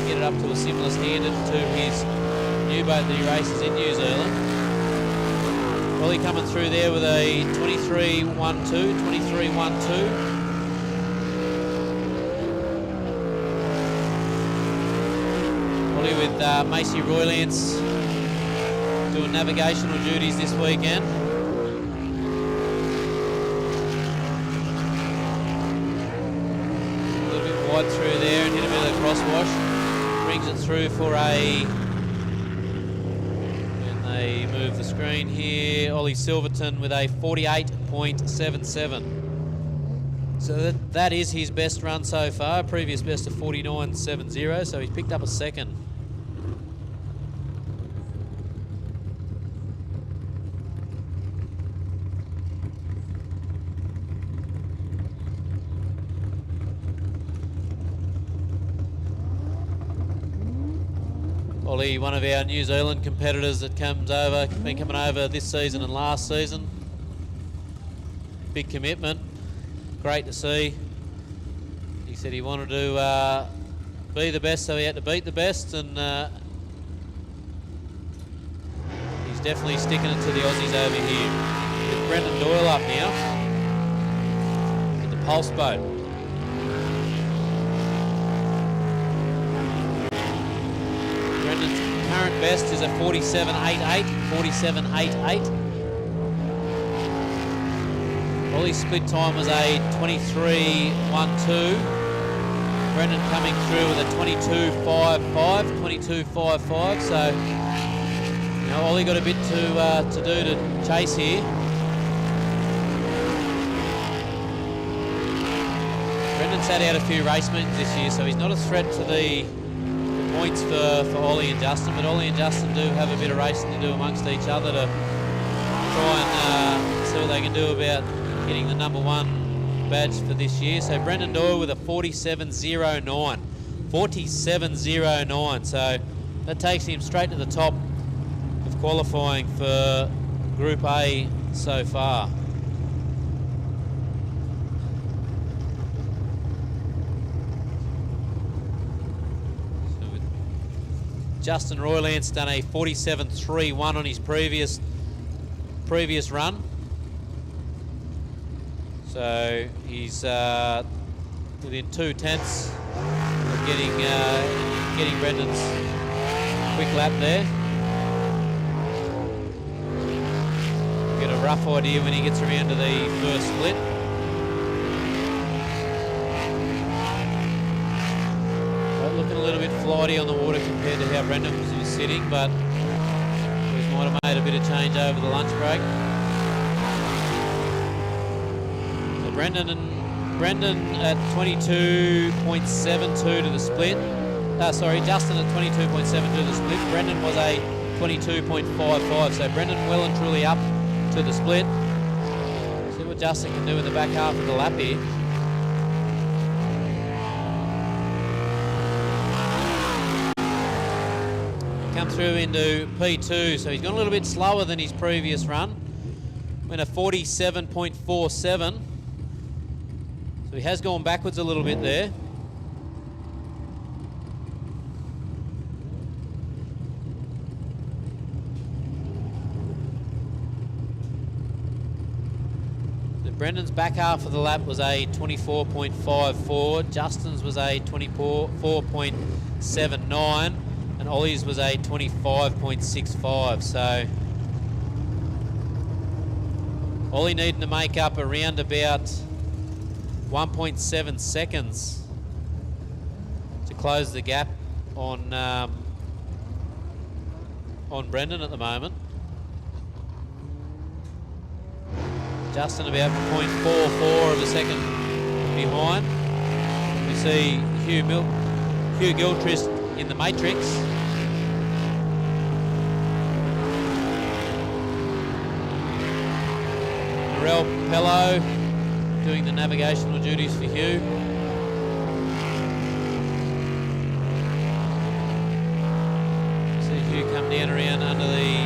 get it up to a similar standard to his new boat that he races in New Zealand. Ollie coming through there with a 23.12, 23.12. Ollie with Macy Roylance doing navigational duties this weekend. A little bit wide through there and hit a bit of the crosswash. Brings it through for a... And they move the screen here. Ollie Silverton with a 48.77. So that is his best run so far. Previous best of 49.70, so he's picked up a second. Ollie, one of our New Zealand competitors that been coming over this season and last season. Big commitment. Great to see. He said he wanted to be the best, so he had to beat the best, and he's definitely sticking it to the Aussies over here. With Brendan Doyle up now with the Pulse boat. Brendan's current best is a 47.88, 47.88. Ollie's split time was a 23.12. Brendan coming through with a 22.55, 22.55. So, you know, Ollie got a bit to do to chase here. Brendan's had out a few race meetings this year, so he's not a threat to the points for Ollie and Justin, but Ollie and Justin do have a bit of racing to do amongst each other to try and see what they can do about getting the #1 badge for this year. So Brendan Doyle with a 47.09. 47.09. So that takes him straight to the top of qualifying for Group A so far. So with Justin Roylance done a 47.31 on his previous run. So he's within 2/10 of getting Brendan's quick lap there. Get a rough idea when he gets around to the first split. But looking a little bit flighty on the water compared to how Brendan was sitting, but he might have made a bit of change over the lunch break. Brendan at 22.72 to the split. Justin at 22.72 to the split. Brendan was a 22.55. So Brendan well and truly up to the split. See what Justin can do in the back half of the lap here. Come through into P2. So he's gone a little bit slower than his previous run. Went a 47.47. So he has gone backwards a little bit there. So Brendan's back half of the lap was a 24.54. Justin's was a 24.79. And Ollie's was a 25.65. So Ollie needing to make up around about 1.7 seconds to close the gap on Brendan at the moment. Justin about 0.44 of a second behind. We see Hugh Gilchrist in the matrix. Narelle Pello doing the navigational duties for Hugh. See Hugh come down around under the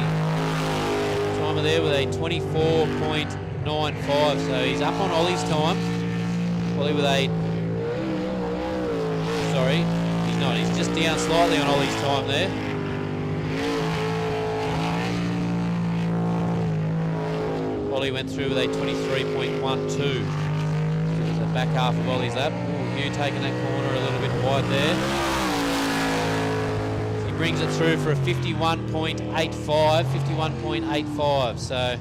timer there with a 24.95. So he's up on Ollie's time. Ollie with a... Sorry, he's not. He's just down slightly on Ollie's time there. Ollie went through with a 23.12. The back half of Ollie's lap. Ooh, Hugh taking that corner a little bit wide there. He brings it through for a 51.85, so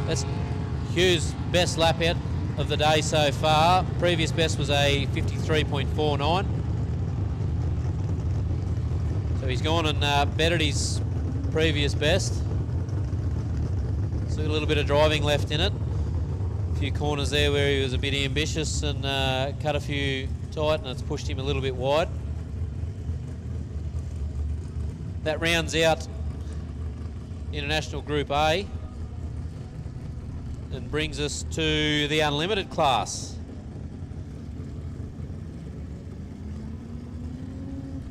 that's Hugh's best lap out of the day so far. Previous best was a 53.49. So he's gone and bettered his previous best. Still got a little bit of driving left in it. A few corners there where he was a bit ambitious and cut a few tight, and it's pushed him a little bit wide. That rounds out International Group A and brings us to the Unlimited class.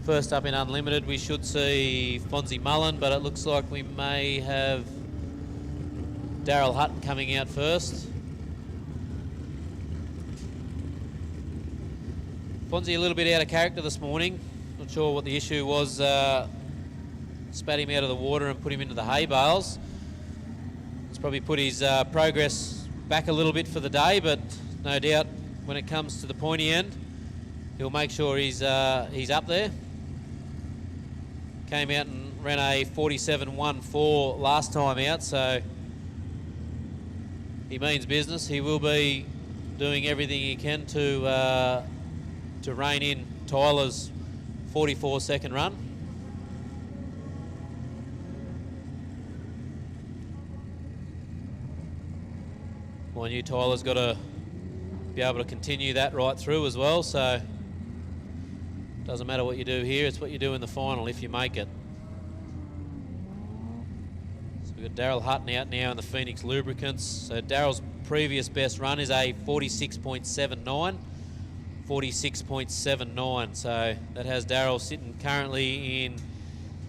First up in Unlimited, we should see Fonzie Mullen, but it looks like we may have Daryl Hutton coming out first. Fonzie a little bit out of character this morning. Not sure what the issue was. Spat him out of the water and put him into the hay bales. It's probably put his progress back a little bit for the day, but no doubt when it comes to the pointy end, he'll make sure he's up there. Came out and ran a 47.14 last time out, so he means business. He will be doing everything he can to rein in Tyler's 44-second run. Mind you, Tyler's got to be able to continue that right through as well, so doesn't matter what you do here, it's what you do in the final if you make it. So we've got Daryl Hutton out now in the Phoenix Lubricants. So Daryl's previous best run is a 46.79. 46.79, so that has Daryl sitting currently in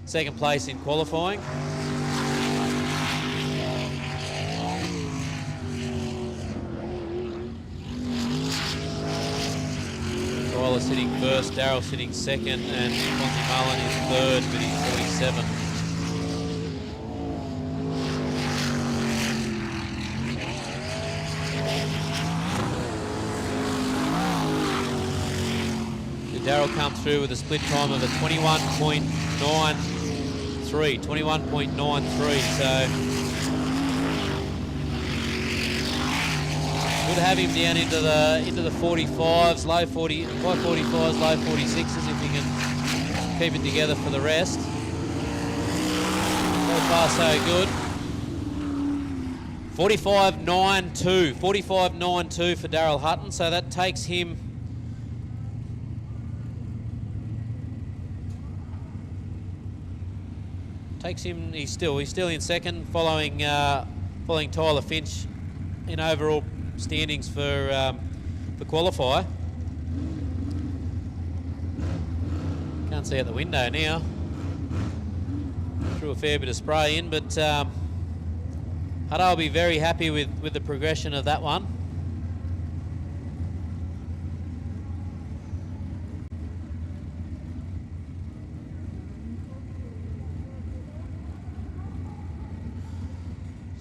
second place in qualifying. Tyler sitting first, Daryl sitting second, and Fonzie Mullen is third with his 47. Daryl come through with a split time of a 21.93, 21.93, so good to have him down into the 45s, low 40, high 45s, low 46s if he can keep it together for the rest. So far so good. 45.92, 45.92 for Daryl Hutton, so that takes him he's still in second, following Tyler Finch in overall standings for qualifier. Can't see out the window now. Threw a fair bit of spray in, but Hutto will be very happy with the progression of that one.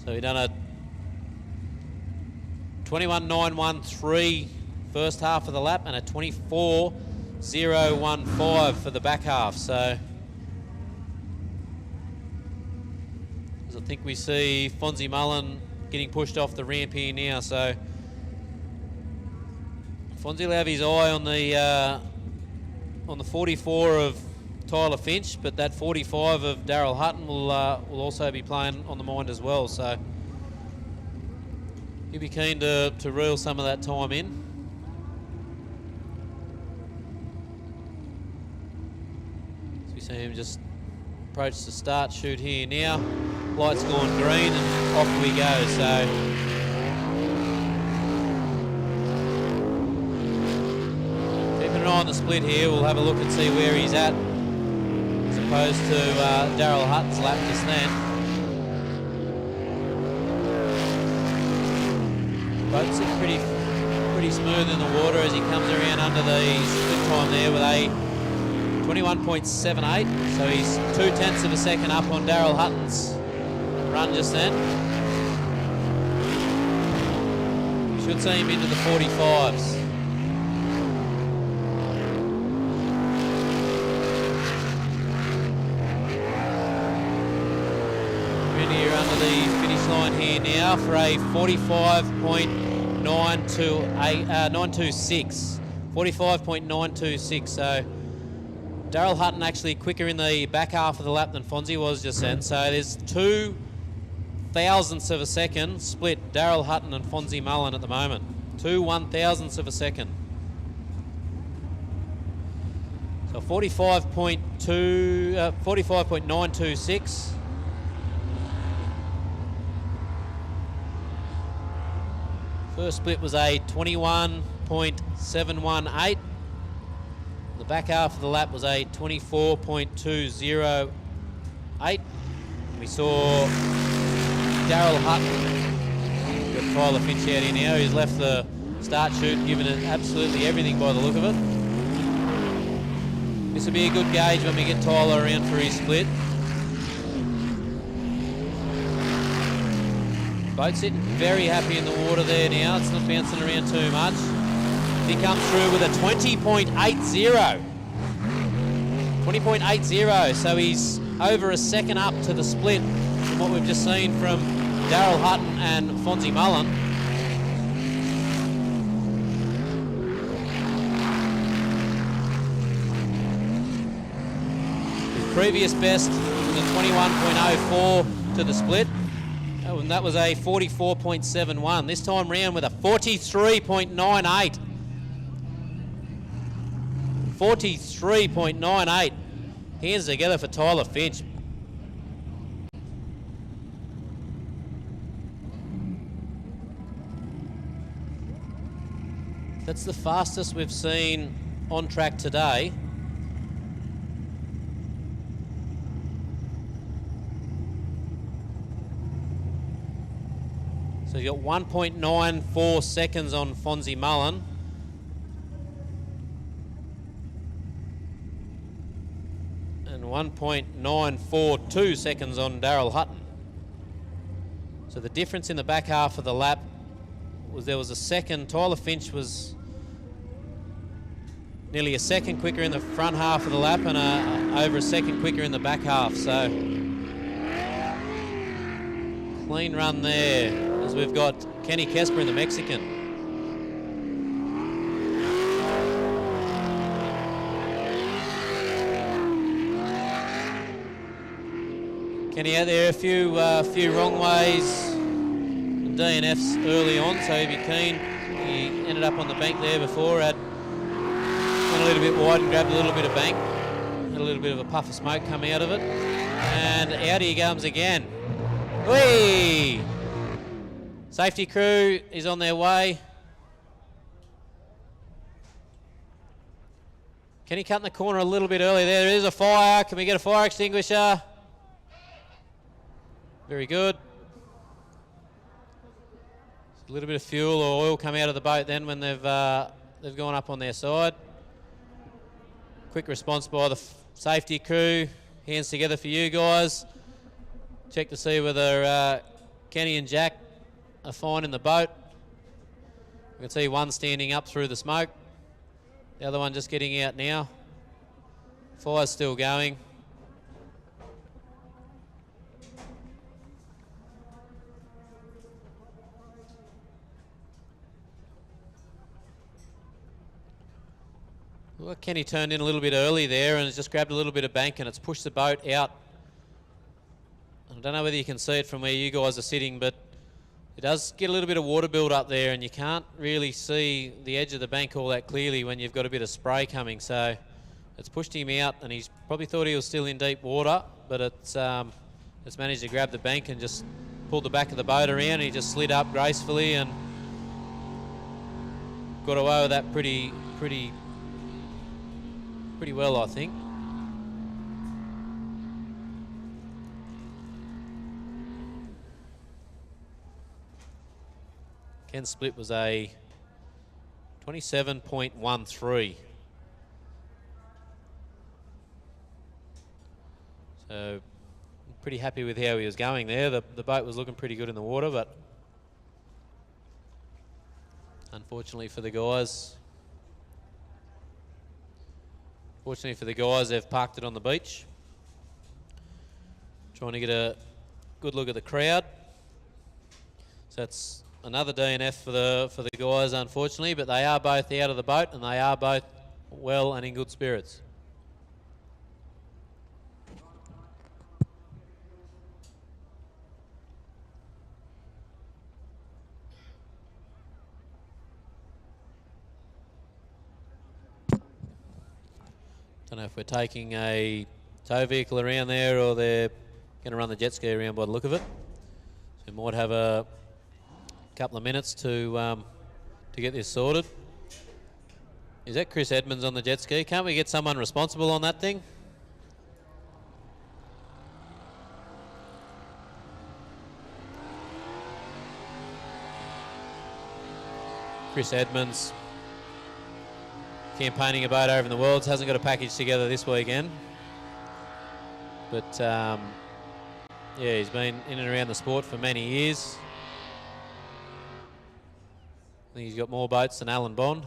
So we've done a 21.913 first half of the lap and a 24.015 for the back half. So as I think we see Fonzie Mullen getting pushed off the ramp here now. So Fonzie will have his eye on the 44 of Tyler Finch, but that 45 of Daryl Hutton will also be playing on the mind as well. So he'll be keen to reel some of that time in. So we see him just approach the start chute here now. Light's gone green and off we go. So keeping an eye on the split here, we'll have a look and see where he's at, as opposed to Daryl Hutton's lap just then. Boat's sitting pretty smooth in the water as he comes around under the split time there with a 21.78. So he's 0.2 of a second up on Daryl Hutton's run just then. Should see him into the 45s. Here under the finish line here now for a 45.926. 45.926. So Daryl Hutton actually quicker in the back half of the lap than Fonzie was just then. So there's 2 thousandths of a second split, Daryl Hutton and Fonzie Mullen at the moment. 2 1,000ths of a second. So 45.926. First split was a 21.718. The back half of the lap was a 24.208. We saw Daryl Hutton got Tyler Finch out here now. He's left the start chute, giving it absolutely everything by the look of it. This will be a good gauge when we get Tyler around for his split. Boat sitting very happy in the water there now. It's not bouncing around too much. He comes through with a 20.80. 20.80, so he's over a second up to the split from what we've just seen from Daryl Hutton and Fonzie Mullen. His previous best was a 21.04 to the split. And that was a 44.71. This time round with a 43.98. 43.98. Hands together for Tyler Finch. That's the fastest we've seen on track today. So you got 1.94 seconds on Fonzie Mullen. And 1.942 seconds on Daryl Hutton. So the difference in the back half of the lap was there was a second. Tyler Finch was nearly a second quicker in the front half of the lap and over a second quicker in the back half. So clean run there. As we've got Kenny Kesper in the Mexican. Kenny out there a few wrong ways and DNFs early on, so he'd be keen. He ended up on the bank there before, went a little bit wide and grabbed a little bit of bank. Had a little bit of a puff of smoke come out of it. And out he comes again. Whee! Safety crew is on their way. Kenny cut in the corner a little bit early there. There is a fire. Can we get a fire extinguisher? Very good. A little bit of fuel or oil come out of the boat then when they've gone up on their side. Quick response by the safety crew. Hands together for you guys. Check to see whether Kenny and Jack are fine in the boat. You can see one standing up through the smoke. The other one just getting out now. Fire's still going. Well, Kenny turned in a little bit early there and has just grabbed a little bit of bank and it's pushed the boat out. I don't know whether you can see it from where you guys are sitting, but it does get a little bit of water build up there and you can't really see the edge of the bank all that clearly when you've got a bit of spray coming. So it's pushed him out and he's probably thought he was still in deep water, but it's managed to grab the bank and just pulled the back of the boat around and he just slid up gracefully and got away with that pretty well, I think. Ken's split was a 27.13. So pretty happy with how he was going there. The boat was looking pretty good in the water, but Unfortunately for the guys. Fortunately for the guys, they've parked it on the beach. Trying to get a good look at the crowd. So that's another DNF for the guys, unfortunately, but they are both out of the boat and they are both well and in good spirits. Don't know if we're taking a tow vehicle around there or they're going to run the jet ski around by the look of it. So we might have a couple of minutes to get this sorted. Is that Chris Edmonds on the jet ski? Can't we get someone responsible on that thing? Chris Edmonds, campaigning a boat over in the Worlds, hasn't got a package together this weekend. But yeah, he's been in and around the sport for many years. I think he's got more boats than Alan Bond.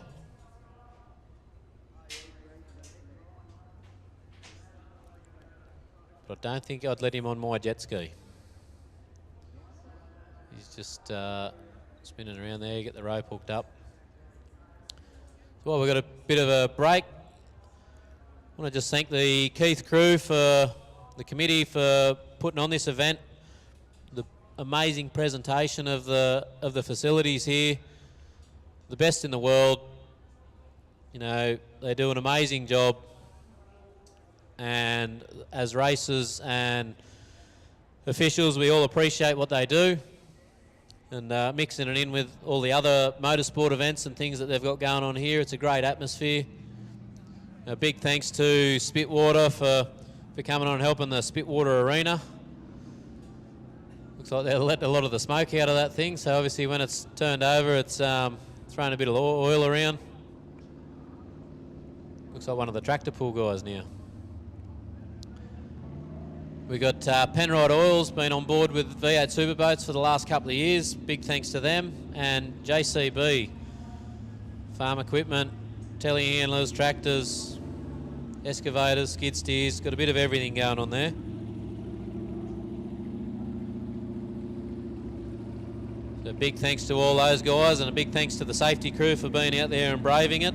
But I don't think I'd let him on my jet ski. He's just spinning around there, get the rope hooked up. Well, we've got a bit of a break. I want to just thank the Keith crew for the committee for putting on this event. The amazing presentation of the facilities here, the best in the world. You know, they do an amazing job, and as racers and officials, we all appreciate what they do. And mixing it in with all the other motorsport events and things that they've got going on here, it's a great atmosphere. A big thanks to Spitwater for coming on and helping the Spitwater arena. Looks like they let a lot of the smoke out of that thing, so obviously when it's turned over, it's thrown a bit of oil around. Looks like one of the tractor pull guys now. We've got Penrite Oils been on board with V8 Superboats for the last couple of years. Big thanks to them. And JCB, farm equipment, telehandlers, tractors, excavators, skid steers, got a bit of everything going on there. So big thanks to all those guys, and a big thanks to the safety crew for being out there and braving it.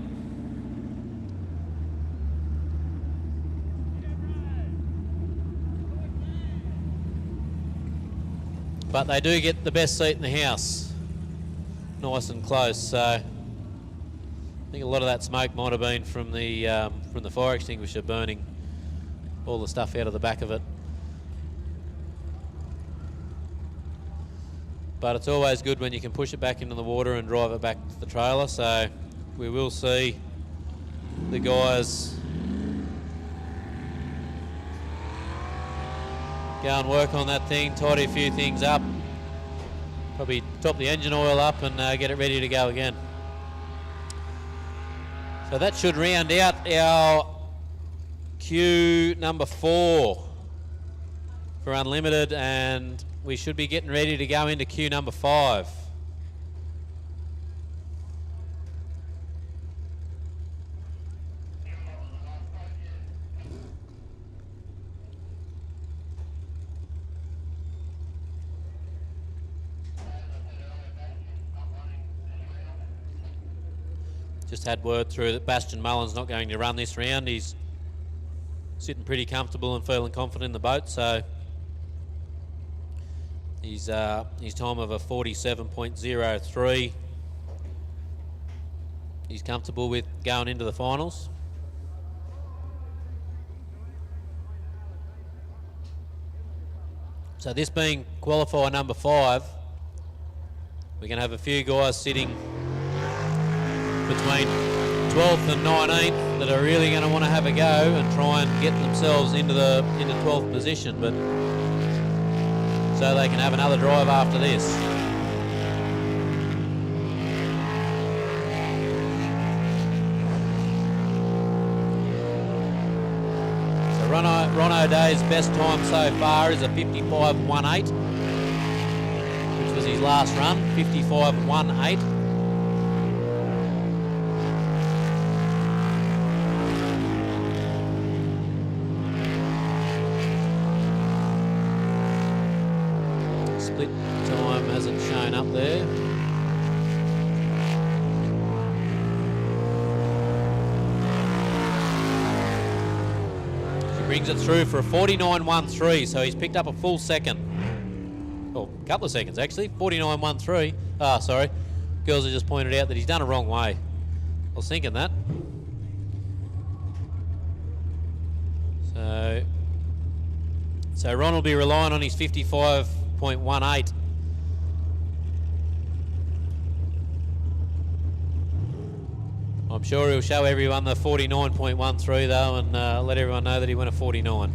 But they do get the best seat in the house, nice and close. So I think a lot of that smoke might have been from the fire extinguisher burning all the stuff out of the back of it. But it's always good when you can push it back into the water and drive it back to the trailer. So we will see the guys go and work on that thing, tidy a few things up, probably top the engine oil up and get it ready to go again. So that should round out our queue number 4 for Unlimited, and we should be getting ready to go into queue number 5. Just had word through that Bastian Mullen's not going to run this round. He's sitting pretty comfortable and feeling confident in the boat, so his time of a 47.03 he's comfortable with going into the finals. So this being qualifier number 5, we're going to have a few guys sitting between 12th and 19th that are really going to want to have a go and try and get themselves into 12th position, but so they can have another drive after this. So Ron O'Day's best time so far is a 55.18, which was his last run, 55.18. hasn't shown up there. She brings it through for a 49.13, so he's picked up a full second. Oh, a couple of seconds actually. 49.13. Ah, sorry. Girls have just pointed out that he's done it wrong way. I was thinking that. So Ron will be relying on his 55.18. I'm sure he'll show everyone the 49.13 though, and let everyone know that he went a 49.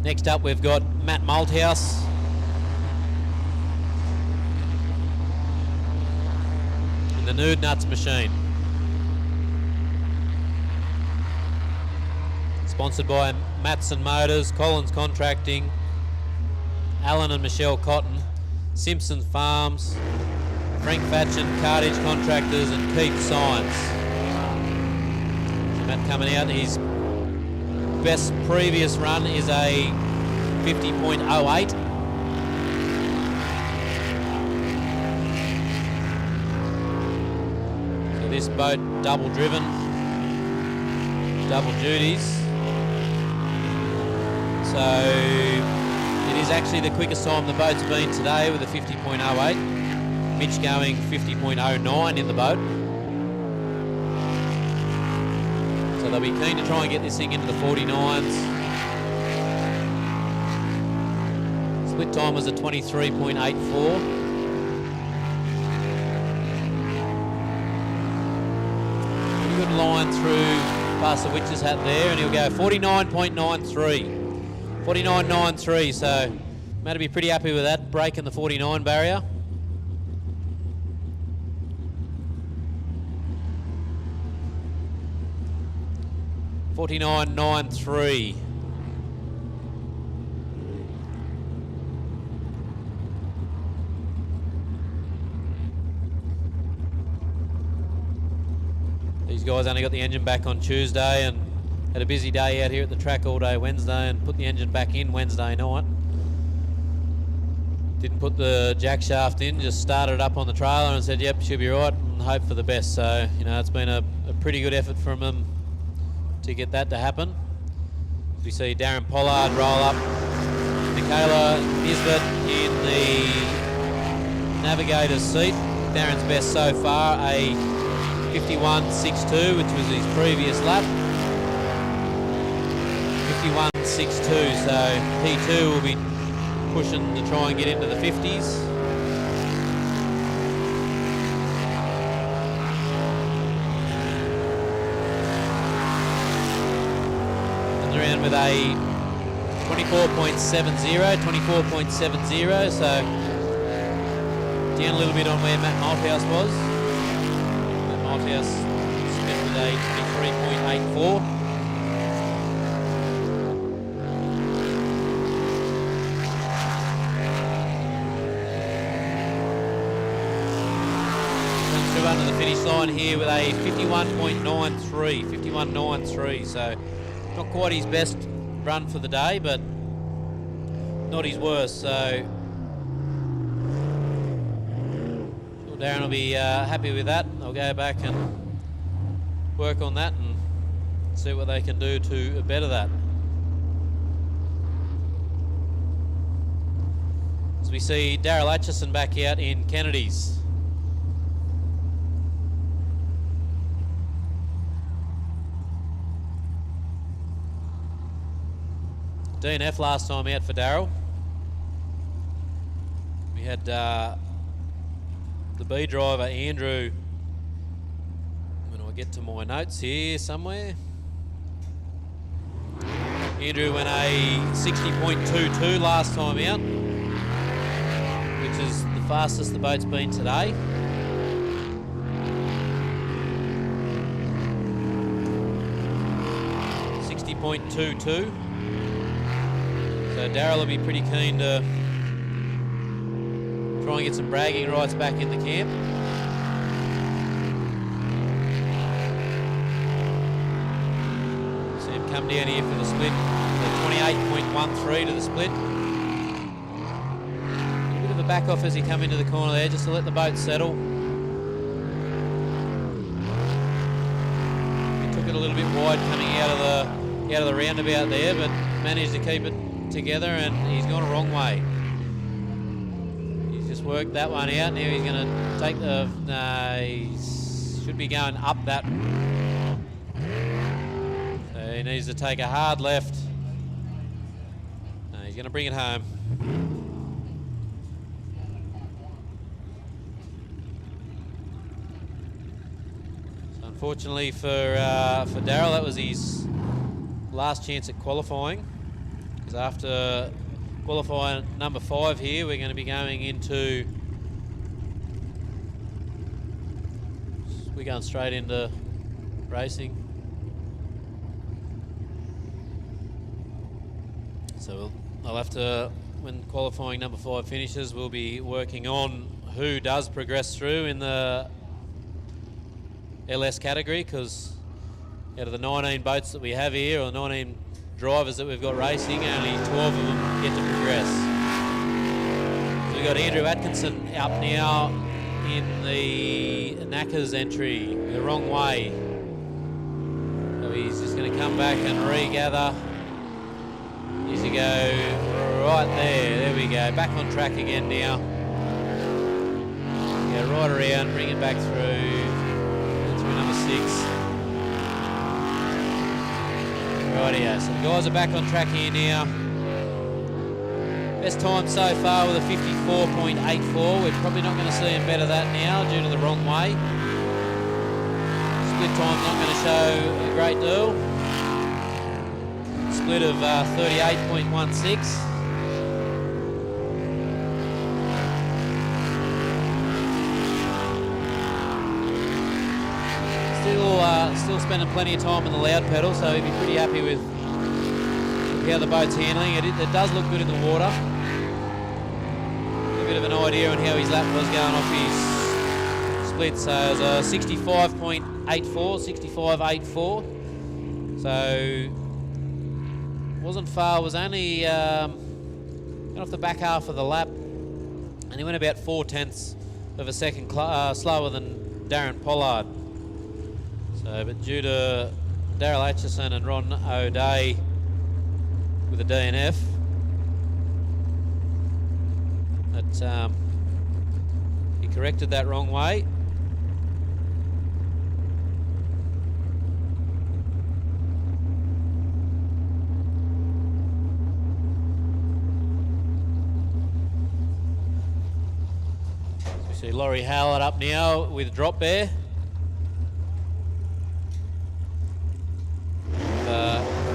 Next up we've got Matt Malthouse. In the Nude Nuts machine. Sponsored by Matson Motors, Collins Contracting, Alan and Michelle Cotton, Simpson Farms, Frank Fatchin, Cartage Contractors and Keith Science. So Matt coming out, his best previous run is a 50.08. So this boat double driven, double duties. So it is actually the quickest time the boat's been today with a 50.08. Mitch going 50.09 in the boat. So they'll be keen to try and get this thing into the 49s. Split time was a 23.84. Pretty good line through past the Witch's Hat there, and he'll go 49.93. 49.93, so Matt will be pretty happy with that, breaking the 49 barrier. $49.93. These guys only got the engine back on Tuesday and had a busy day out here at the track all day Wednesday and put the engine back in Wednesday night. Didn't put the jack shaft in, just started it up on the trailer and said, yep, should be right, and hope for the best. So, you know, it's been a pretty good effort from them to get that to happen. We see Darren Pollard roll up, Michaela Nisbet in the navigator's seat. Darren's best so far, a 51.62, which was his previous lap. 51.62, so P2 will be pushing to try and get into the 50s. Comes around with a 24.70, so down a little bit on where Matt Malthouse was. Matt Malthouse spent with a 23.84. Under the finish line here with a 51.93, so not quite his best run for the day, but not his worst. So sure Darren will be happy with that. They'll go back and work on that and see what they can do to better that. As we see Daryl Atchison back out in Kennedy's. DNF last time out for Darryl. We had the B driver, Andrew. When I get to my notes here somewhere. Andrew went a 60.22 last time out, which is the fastest the boat's been today. .22. So Darryl will be pretty keen to try and get some bragging rights back in the camp. come down here for the split. So 28.13 to the split. A bit of a back off as he come into the corner there, just to let the boat settle. He took it a little bit wide coming out of the roundabout there, but managed to keep it together, and he's gone a wrong way. He's just worked that one out. Now he's going to take the... No, he should be going up that. So he needs to take a hard left. No, he's going to bring it home. So unfortunately for Daryl, that was his last chance at qualifying. Because after qualifying number 5 here, we're going to be going into... We're going straight into racing. So I'll have to, when qualifying number 5 finishes, we'll be working on who does progress through in the LS category, because out of the 19 boats that we have here, or 19 drivers that we've got racing, only 12 of them get to progress. So we've got Andrew Atkinson up now in the Knackers entry, the wrong way. So he's just going to come back and regather. Easy go right there. There we go. Back on track again now. Go right around, bring it back through number 6. Rightio, so the guys are back on track here now. Best time so far with a 54.84. We're probably not going to see him better that now due to the wrong way. Split time's not going to show a great deal. Split of 38.16. Still spending plenty of time on the loud pedal, so he'd be pretty happy with how the boat's handling it. It does look good in the water. A bit of an idea on how his lap was going off his split. So it was a 65.84, 65.84. So wasn't far. Was only went off the back half of the lap, and he went about 0.4 of a second slower than Darren Pollard. So, but due to Daryl Atchison and Ron O'Day with a DNF, that he corrected that wrong way. So we see Laurie Howlett up now with drop bear.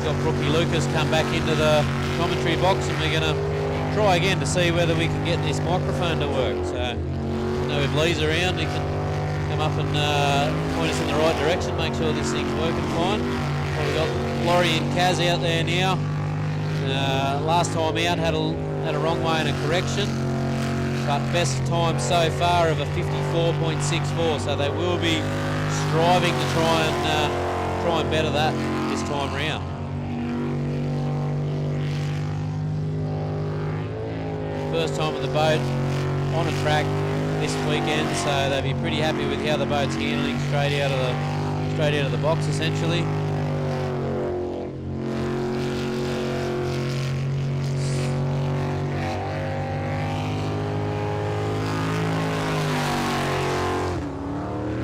Got Brookie Lucas come back into the commentary box, and we're going to try again to see whether we can get this microphone to work. So, now if Lee's around, he can come up and point us in the right direction, make sure this thing's working fine. Well, we've got Laurie and Kaz out there now. Last time out had a wrong way and a correction, but best time so far of a 54.64. So they will be striving to try and better that this time round. First time with the boat on a track this weekend, so they'll be pretty happy with how the boat's handling straight out of the box essentially.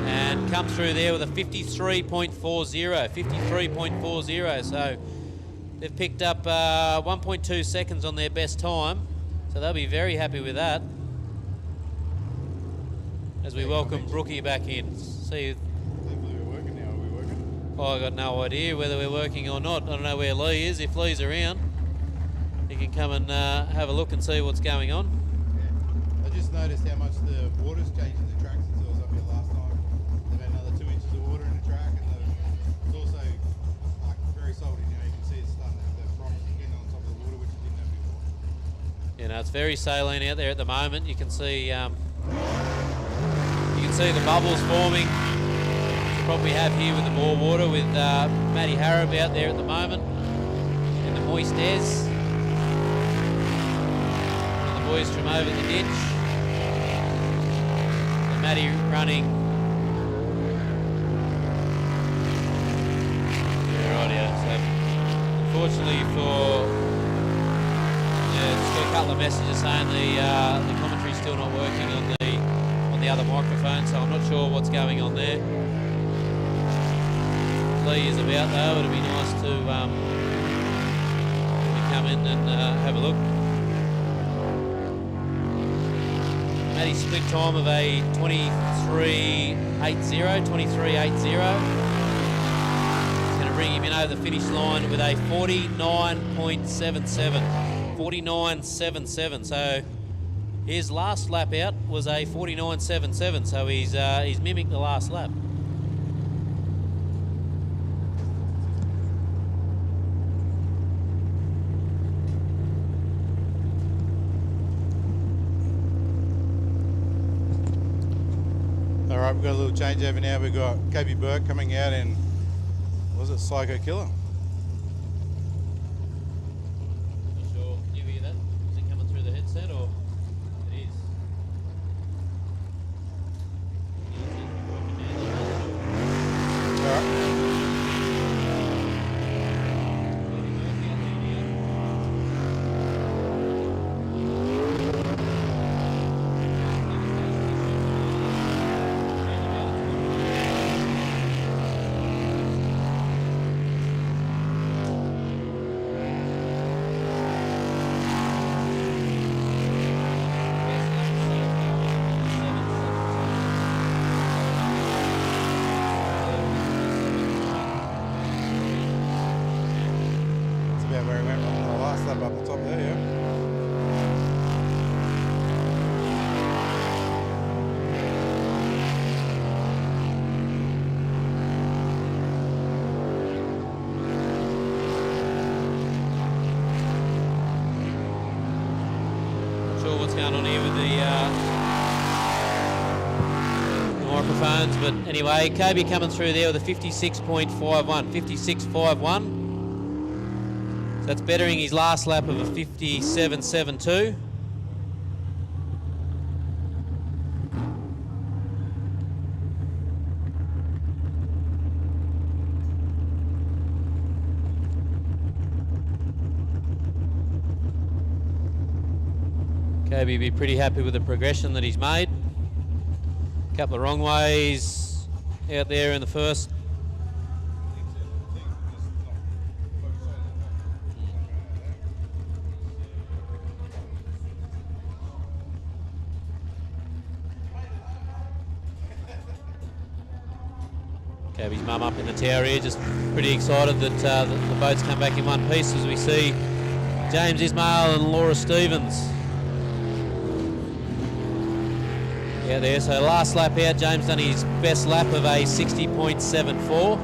And come through there with a 53.40, so they've picked up 1.2 seconds on their best time. So they'll be very happy with that. As we welcome Brookie back in. See. Hopefully we're working now. Are we working? Oh, I got no idea whether we're working or not. I don't know where Lee is. If Lee's around, he can come and have a look and see what's going on. Yeah. I just noticed how much the water's changed in the track since I was up here last time. They've had another 2 inches of water in the track, and it's also like very salty now. You can see it's starting to have that froth skin on top of the water, which it didn't have before. You know, it's very saline out there at the moment. You can see the bubbles forming. problem we have here with the bore water with Matty Harrop out there at the moment in the moist airs. One of the boys from over the ditch. And Matty running. Yeah, rightio. So unfortunately just got a couple of messages saying the commentary's still not working on the other microphone, so I'm not sure what's going on there. Lee is about though. It'd be nice to come in and have a look. Matty's split time of a 23.80. It's going to bring him in over the finish line with a 49.77. 49.77. So his last lap out was a 49.77. So he's mimicked the last lap. All right, we've got a little change over now. We've got KB Burke coming out in, was it Psycho Killer? Not sure. Do you hear that? Is it coming through the headset or it is? All right. Where he went on the last lap up the top there, yeah. Not sure what's going on here with the microphones, but anyway, Kobe coming through there with a 56.51. 56.51. So that's bettering his last lap of a 57.72. Kobe will be pretty happy with the progression that he's made. A couple of wrong ways out there in the first. Kobe's mum up in the tower here, just pretty excited that the boats come back in one piece as we see James Ismail and Laura Stevens out there. So last lap out, James done his best lap of a 60.74.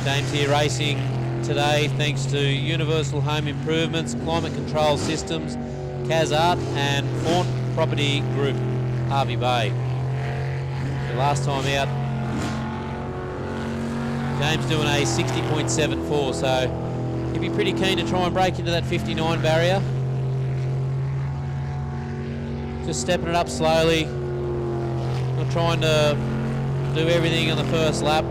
James here racing today thanks to Universal Home Improvements, Climate Control Systems, Kazart and Font Property Group, Harvey Bay. The last time out, James doing a 60.74, so he'd be pretty keen to try and break into that 59 barrier. Just stepping it up slowly, not trying to do everything on the first lap,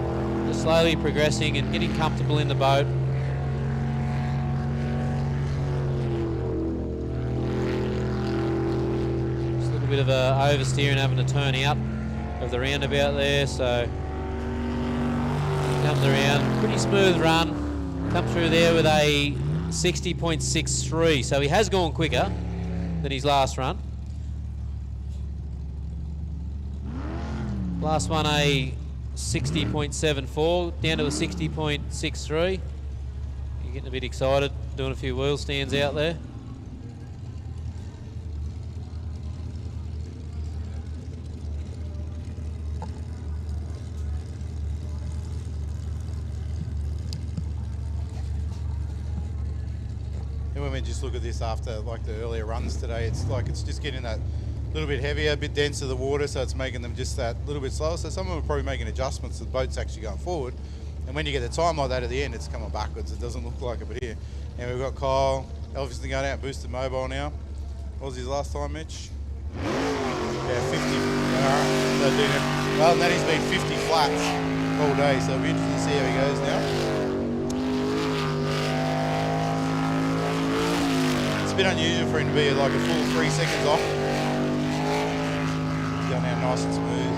just slowly progressing and getting comfortable in the boat. Just a little bit of a oversteer and having to turn out of the roundabout there, so comes around, pretty smooth run, come through there with a 60.63, so he has gone quicker than his last run. Last one a 60.74, down to a 60.63. You're getting a bit excited, doing a few wheel stands out there. When we just look at this after like the earlier runs today, it's like it's just getting that a little bit heavier, a bit denser the water, so it's making them just that little bit slower. So some of them are probably making adjustments so the boat's actually going forward. And when you get the time like that at the end, it's coming backwards. It doesn't look like it, but here. And we've got Kyle, obviously going out, boosted mobile now. What was his last time, Mitch? Yeah, 50. Alright, so doing it. Well, and then he's been 50 flats all day, so it'll be interesting to see how he goes now. It's a bit unusual for him to be like a full 3 seconds off. He's going out nice and smooth.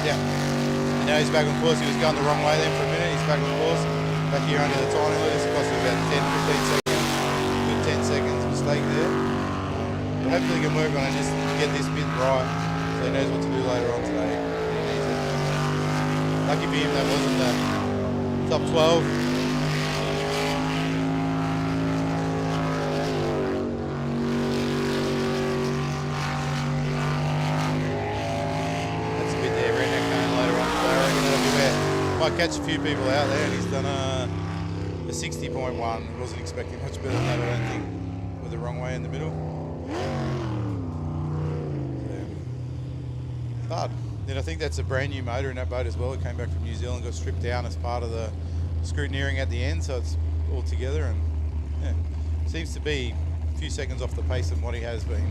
Yeah. And now he's back on course. He was going the wrong way then for a minute. He's back on course. Back here under the tiny loose. It cost him about 10, 15 seconds. Good 10 seconds mistake there. But hopefully he can work on it just to get this bit right so he knows what to do later on today. He needs it. Lucky for him that wasn't the top 12. That's a bit there, redneck cone later on. So I reckon that'll be where might catch a few people out there, and he's done a 60.1. Wasn't expecting much better than that, I don't think, with the wrong way in the middle. So, hard. Then I think that's a brand new motor in that boat as well. It came back from New Zealand, got stripped down as part of the scrutineering at the end, so it's all together, and yeah, seems to be a few seconds off the pace of what he has been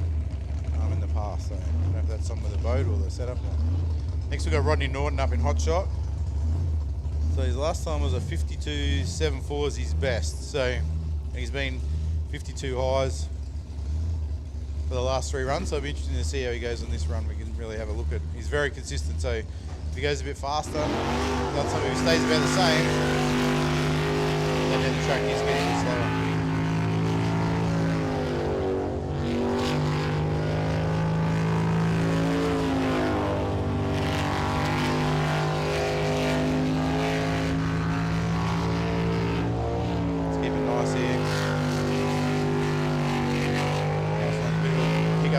in the past. So I don't know if that's something with the boat or the setup. Next we've got Rodney Norton up in hot shot. So his last time was a 52.74 is his best. So he's been 52 highs for the last 3 runs. So it'll be interesting to see how he goes on this run. We can really have a look at. He's very consistent. So if he goes a bit faster, not something if he stays about the same, and then the track is getting a bit slower.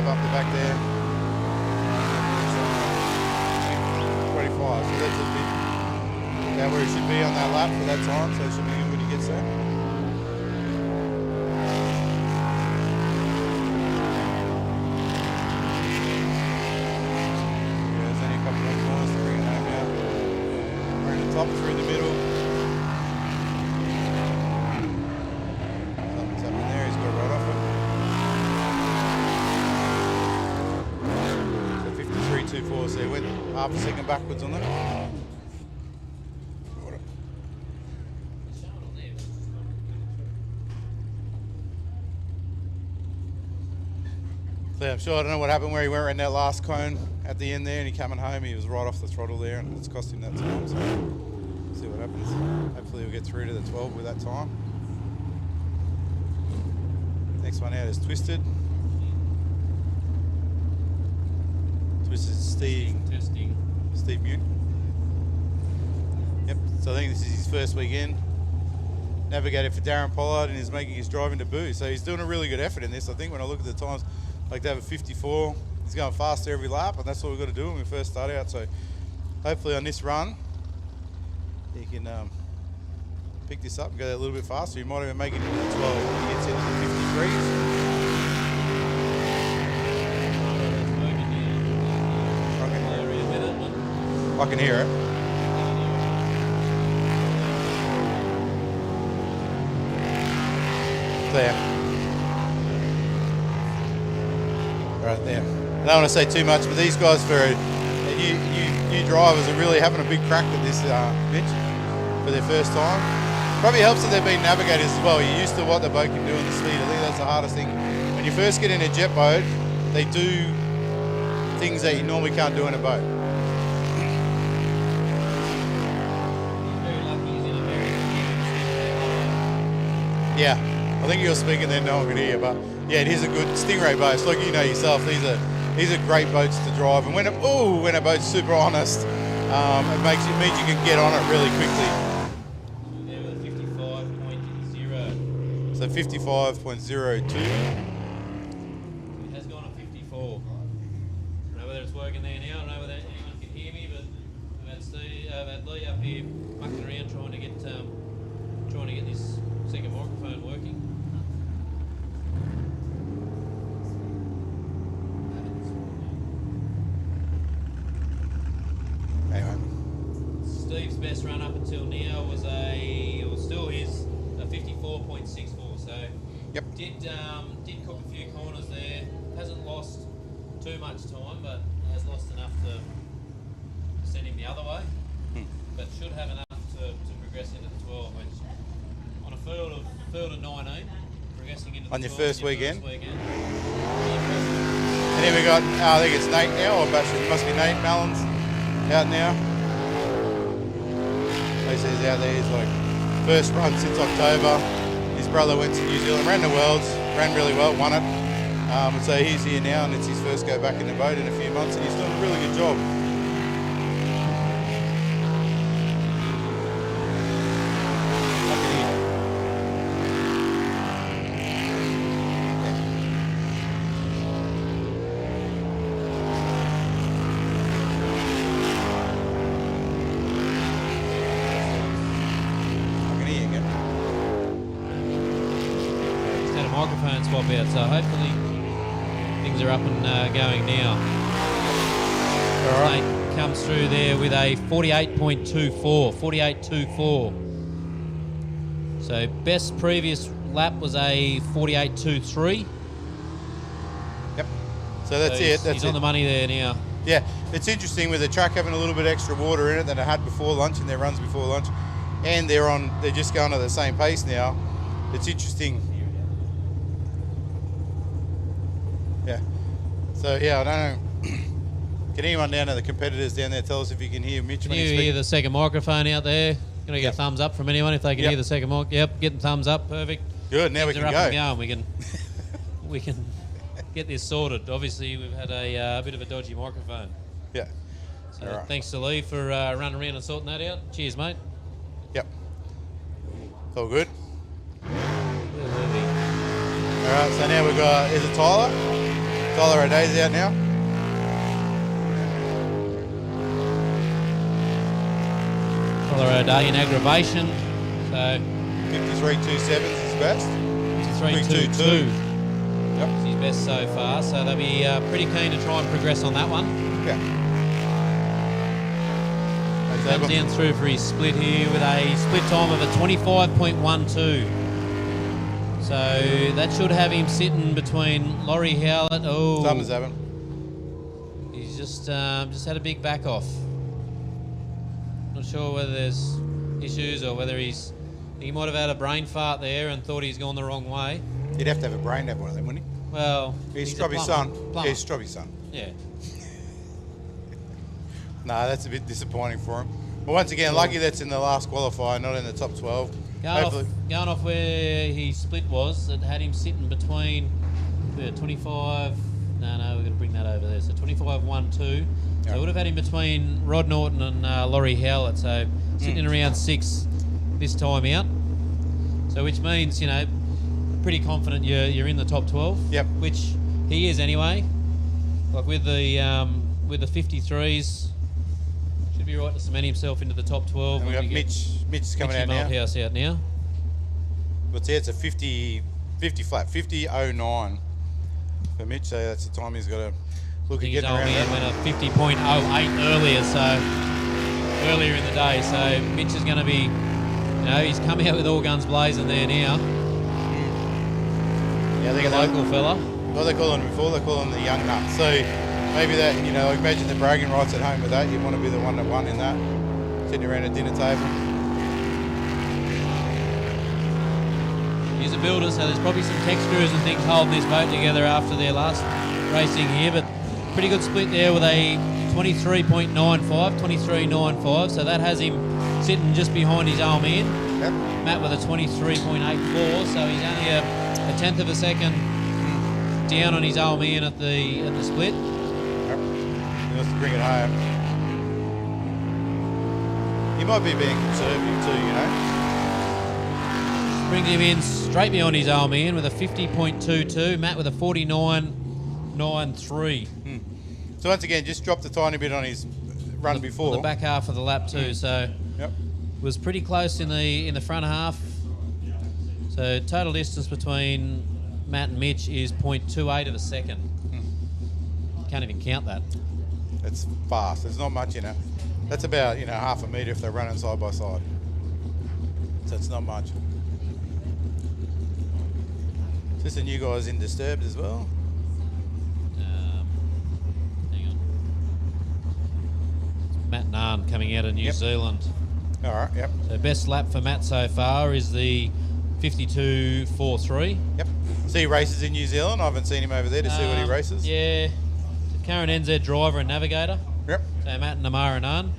Up the back there. 25, so that's a bit about where he should be on that lap for that time, so it should be good when he gets there. There's only a couple more corners to bring it home now. We're in the top, through the middle. Something's happening there, he's got to right off it. 3.24, so he went half a second backwards on that. So I'm sure, I don't know what happened where he went around that last cone at the end there, and he coming home, he was right off the throttle there, and it's cost him that time, so we'll see what happens. Hopefully we'll get through to the 12 with that time. Next one out is Twisted. This is Steve Mute. Yep, so I think this is his first weekend. Navigated for Darren Pollard and is making his driving debut. So he's doing a really good effort in this. I think when I look at the times, like to have a 54, he's going faster every lap, and that's what we've got to do when we first start out. So hopefully on this run, he can pick this up and go a little bit faster. He might even make it into the 12 when he gets into the 53s. I can hear it. There. Right there. I don't want to say too much, but these guys for new drivers are really having a big crack at this pitch for their first time. Probably helps that they've been navigators as well. You're used to what the boat can do in the speed. I think that's the hardest thing. When you first get in a jet boat, they do things that you normally can't do in a boat. Yeah, I think you're speaking there, no one can hear, but yeah, it is a good Stingray boat. It's like you know yourself, these are great boats to drive, and when a boat's super honest, it means you can get on it really quickly. There with 55.0. So 55.02. It has gone to 54. I don't know whether it's working there now. I don't know whether anyone can hear me, but I'm I've had Lee up here mucking around trying to get this second microphone working. Anyway. Steve's best run up until now was a 54.64. So Yep. did cook a few corners there. Hasn't lost too much time, but has lost enough to send him the other way. But should have enough to progress into the 12, which on a field of 19, progressing into the 12 On your first weekend? Pretty impressive. And then we got, I think it's Nate now, or it must be Nate Mallins out now. He says out there, he's like, first run since October. His brother went to New Zealand, ran the Worlds, ran really well, won it. And so he's here now, and it's his first go back in the boat in a few months, and he's doing a really good job. Microphone swap out, so hopefully things are up and going now. All right. Nate comes through there with a 48.24, 48.24. So best previous lap was a 48.23. Yep. So that's it. He's on the money there now. Yeah, it's interesting with the track having a little bit extra water in it than it had before lunch in their runs before lunch, and they're just going at the same pace now. It's interesting. Yeah. So yeah, I don't know. Can anyone down there, the competitors down there, tell us if you can hear Mitch? Can you hear the second microphone out there? Gonna get a thumbs up from anyone if they can Yep. hear the second mic. Yep, getting thumbs up. Perfect. Good. Now Things we are can up go. and going. We can get this sorted. Obviously, we've had a bit of a dodgy microphone. Yeah. So All right. thanks to Lee for running around and sorting that out. Cheers, mate. Yep. It's all good. Where were we? All right. So now we've got. Is it Tyler? Tyler O'Day's out now. Colorado Day in aggravation. So 53.27 is his best. 53.22. Yep. is his best so far. So they'll be pretty keen to try and progress on that one. Yeah. Comes down through for his split here with a split time of a 25.12. So that should have him sitting between Laurie Howlett. Oh, Summers haven't. he's just had a big back off. Not sure whether there's issues or whether he might have had a brain fart there and thought he's gone the wrong way. He'd have to have a brain to have one of them, wouldn't he? Well, He's a Strobby's plumber. son. Plumber. Yeah, he's Strobby's son. Yeah. No, that's a bit disappointing for him. But once again, lucky that's in the last qualifier, not in the top 12. Going off where his split was, it had him sitting between 25. No, we're going to bring that over there. So 25.12. So it would have had him between Rod Norton and Laurie Howlett. So sitting in around 6 this time out. So which means, pretty confident you're in the top 12. Yep. Which he is anyway. Like with the 53s. Should be right to cement himself into the top 12. And we got Mitch is coming out now. Malthouse out now. But yeah, it's a 50 flat, 50.09 for Mitch. So that's the time he's got to look at His getting old around man that. went a 50.08 earlier in the day. So Mitch is going to be, he's coming out with all guns blazing there now. Yeah, The local fella. What they call him before? They call him the young nut. So maybe that, imagine the bragging rights at home with that. You want to be the one that won in that, sitting around a dinner table. He's a builder, so there's probably some tech screws and things holding this boat together after their last racing here. But pretty good split there with a 23.95. So that has him sitting just behind his old man. Yep. Matt with a 23.84. So he's only a tenth of a second down on his old man at the split. Yep. He wants to bring it home. He might be being conservative too, Brings him in straight beyond his old man with a 50.22. Matt with a 49.93. So once again, just dropped a tiny bit on his run the, before. the back half of the lap too. So Yep. was pretty close in the front half. So total distance between Matt and Mitch is 0.28 of a second. Can't even count that. It's fast. There's not much in it. That's about, half a metre if they're running side by side. So it's not much. Is this the new guys in Disturbed as well? Hang on. It's Matt Nahn coming out of New Zealand. All right, yep. So best lap for Matt so far is the 52.43. Yep. See he races in New Zealand. I haven't seen him over there to see what he races. Yeah. Current NZ driver and navigator. Yep. So Matt and Namara Nahn.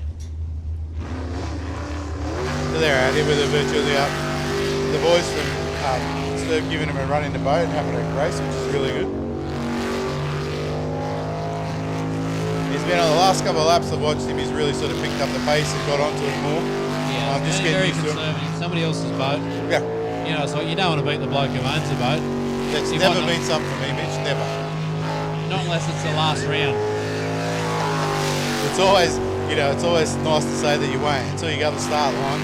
So they're out here with the boys from Sturb giving him a run in the boat and having a race, which is really good. He's been on the last couple of laps I've watched him, he's really sort of picked up the pace and got onto it more. Yeah, I'm just getting very used to conservative. him. Somebody else's boat. Yeah. So you don't want to beat the bloke who owns the boat. That's You never want been something for me, Mitch, never. Not unless it's the last round. It's always, it's always nice to say that you won't until you go to the start line.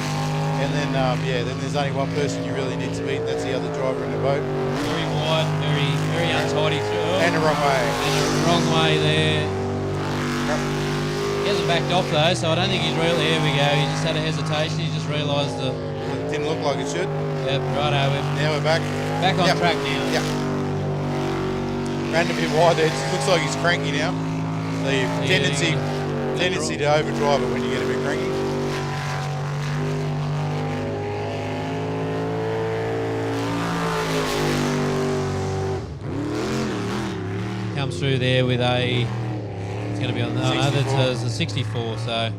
And then, then there's only one person you really need to beat, and that's the other driver in the boat. Very wide, very untidy through. And the wrong way. And the wrong way there. He hasn't backed off though, so I don't think he's really. Here we go. He just had a hesitation. He just realised the. It didn't look like it should. Yep, righto. Now we're back. Back on track now. Yep. Ran a bit wide there. It looks like he's cranky now. The tendency to overdrive it when you get a bit cranky. Comes through there with a. It's going to be on. That's a 64. So.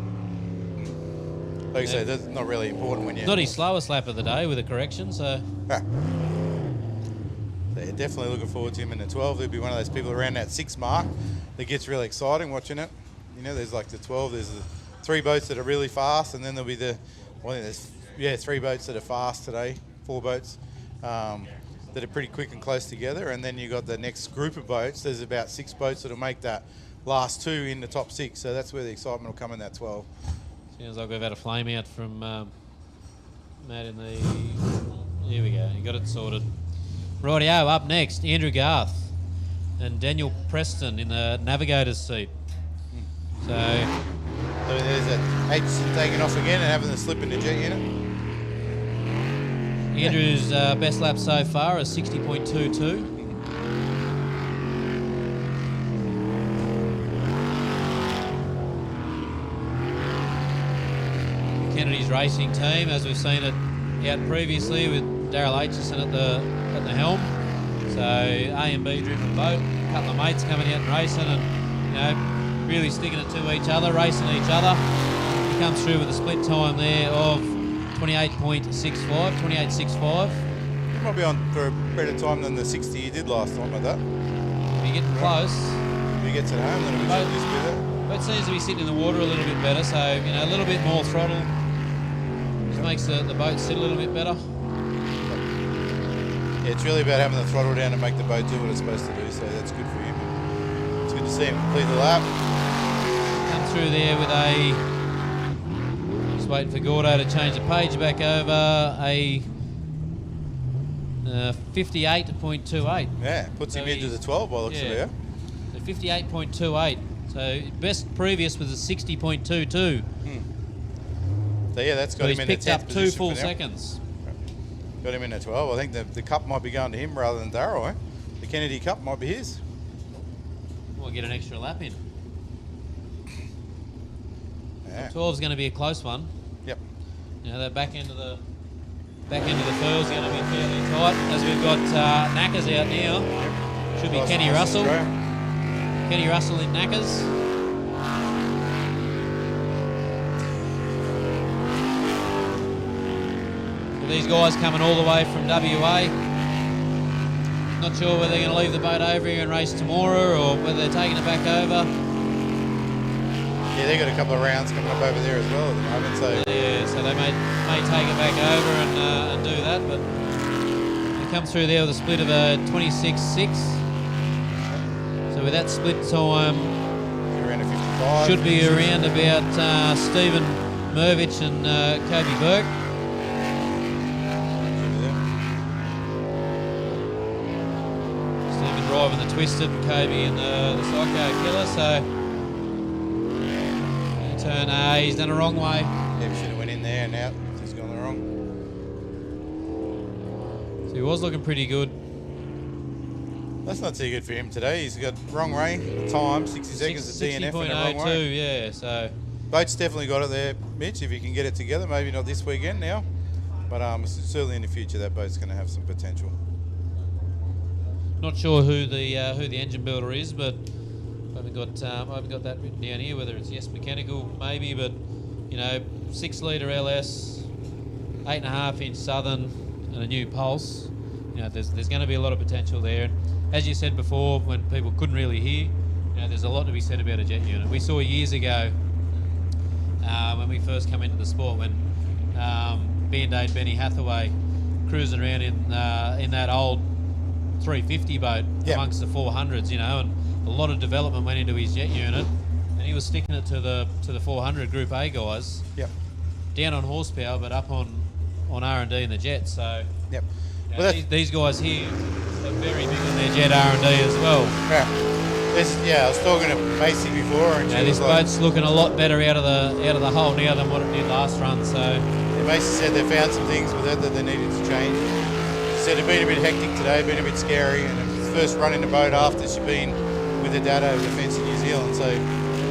Like I say, that's not really important when you. Not his slowest lap of the day with a correction. So. So yeah, definitely looking forward to him in the 12. There'll be one of those people around that 6 mark that gets really exciting watching it. There's like the 12. There's the 3 boats that are really fast, and then there'll be the. I think there's 3 boats that are fast today. 4 boats. That are pretty quick and close together, and then you got the next group of boats. There's about 6 boats that'll make that last 2 in the top 6, so that's where the excitement will come in that 12. Sounds like we've had a flame out from Matt in the. Here we go. You got it sorted. Rightio. Up next, Andrew Garth and Daniel Preston in the navigator's seat. So there's that Aitchison taking off again and having the slip in the jet unit. Andrew's best lap so far is 60.22. Kennedy's racing team, as we've seen it out previously with Daryl Aitchison at the helm. So A and B driven boat, a couple of mates coming out and racing, and really sticking it to each other, racing each other. He comes through with a split time there of 28.65. He might be on for a better time than the 60 he did last time with that. If you're getting close. If he gets it home, then it'll be just better. But it seems to be sitting in the water a little bit better, so a little bit more throttle just makes the boat sit a little bit better. Yeah, it's really about having the throttle down to make the boat do what it's supposed to do, so that's good for him. It's good to see him complete the lap. Come through there with a. Waiting for Gordo to change the page back over, a 58.28. Yeah, puts him into the 12 by the looks of it. So 58.28. So best previous was a 60.22. So yeah, that's got him in the 10th position. He's picked up 2 full for now. seconds. Got him in the 12. I think the cup might be going to him rather than Darryl, eh? The Kennedy Cup might be his. We'll get an extra lap in. Yeah. 12 is going to be a close one. Yep. The back end of the furl is going to be fairly tight. As we've got Knackers out now. Should be Nice Kenny Russell. Australia. Kenny Russell in Knackers. So these guys coming all the way from WA. Not sure whether they're going to leave the boat over here and race tomorrow or whether they're taking it back over. Yeah, they've got a couple of rounds coming up over there as well at the moment. So yeah, so they may take it back over and do that, but they come through there with a split of a 26.6. So with that split time, around a 55. Should be around about Stephen Mervich and Kobe Burke. Stephen driving the Twisted, and Kobe in the Psycho Killer. So turn A, he's done a wrong way. Yeah, should have went in there and out. He's gone the wrong. So he was looking pretty good. That's not too good for him today. He's got wrong way time, 60 seconds of DNF and a wrong way. Yeah, so Boat's definitely got it there, Mitch, if you can get it together. Maybe not this weekend now, but certainly in the future that boat's going to have some potential. not sure who the engine builder is, but I haven't got that written down here. Whether it's Yes Mechanical, maybe, but 6 litre LS, 8.5 inch Southern, and a new Pulse. There's going to be a lot of potential there. And as you said before, when people couldn't really hear, there's a lot to be said about a jet unit. We saw years ago when we first come into the sport, when Band-Aid Benny Hathaway cruising around in that old 350 boat amongst the 400s, and a lot of development went into his jet unit, and he was sticking it to the 400 Group A guys. Yep. Down on horsepower, but up on R&D in the jet. So yep. These guys here are very big on their jet R&D as well. Yeah, I was talking to Macy before, and this boat's looking a lot better out of the hole now than what it did last run. So Macy said they found some things with it that they needed to change. She said it'd been a bit hectic today, been a bit scary, and it's the first run in the boat after she'd been with her dad over the fence in New Zealand. So it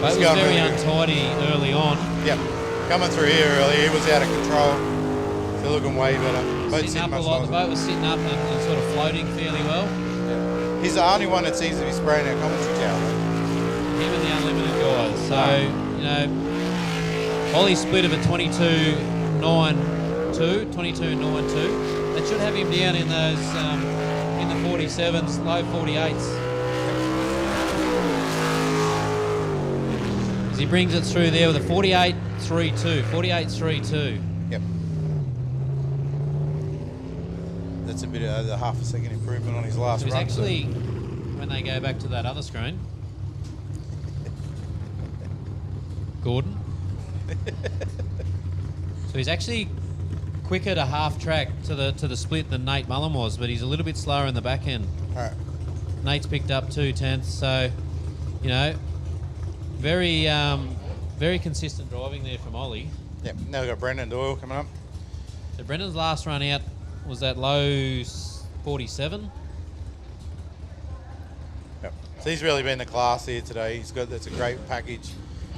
was very untidy early on. Yep, coming through here early, it was out of control. So looking way better. Sitting up a lot. The boat was sitting up and sort of floating fairly well. Yeah. He's the only one that seems to be spraying our commentary tower. Him and the Unlimited guys. So, Ollie split of a 22.92, 22.92. That should have him down in those in the 47s, low 48s. As he brings it through there with a 48.32, 48.32. Yep. That's a bit of a half a second improvement on his last run. Actually, when they go back to that other screen, Gordon. So he's actually quicker to half track to the split than Nate Mullen was, but he's a little bit slower in the back end. All right. Nate's picked up 2/10, so very very consistent driving there from Ollie. Yep. Now we've got Brendan Doyle coming up. So Brendan's last run out was that low 47. Yep. So he's really been the class here today. That's a great package.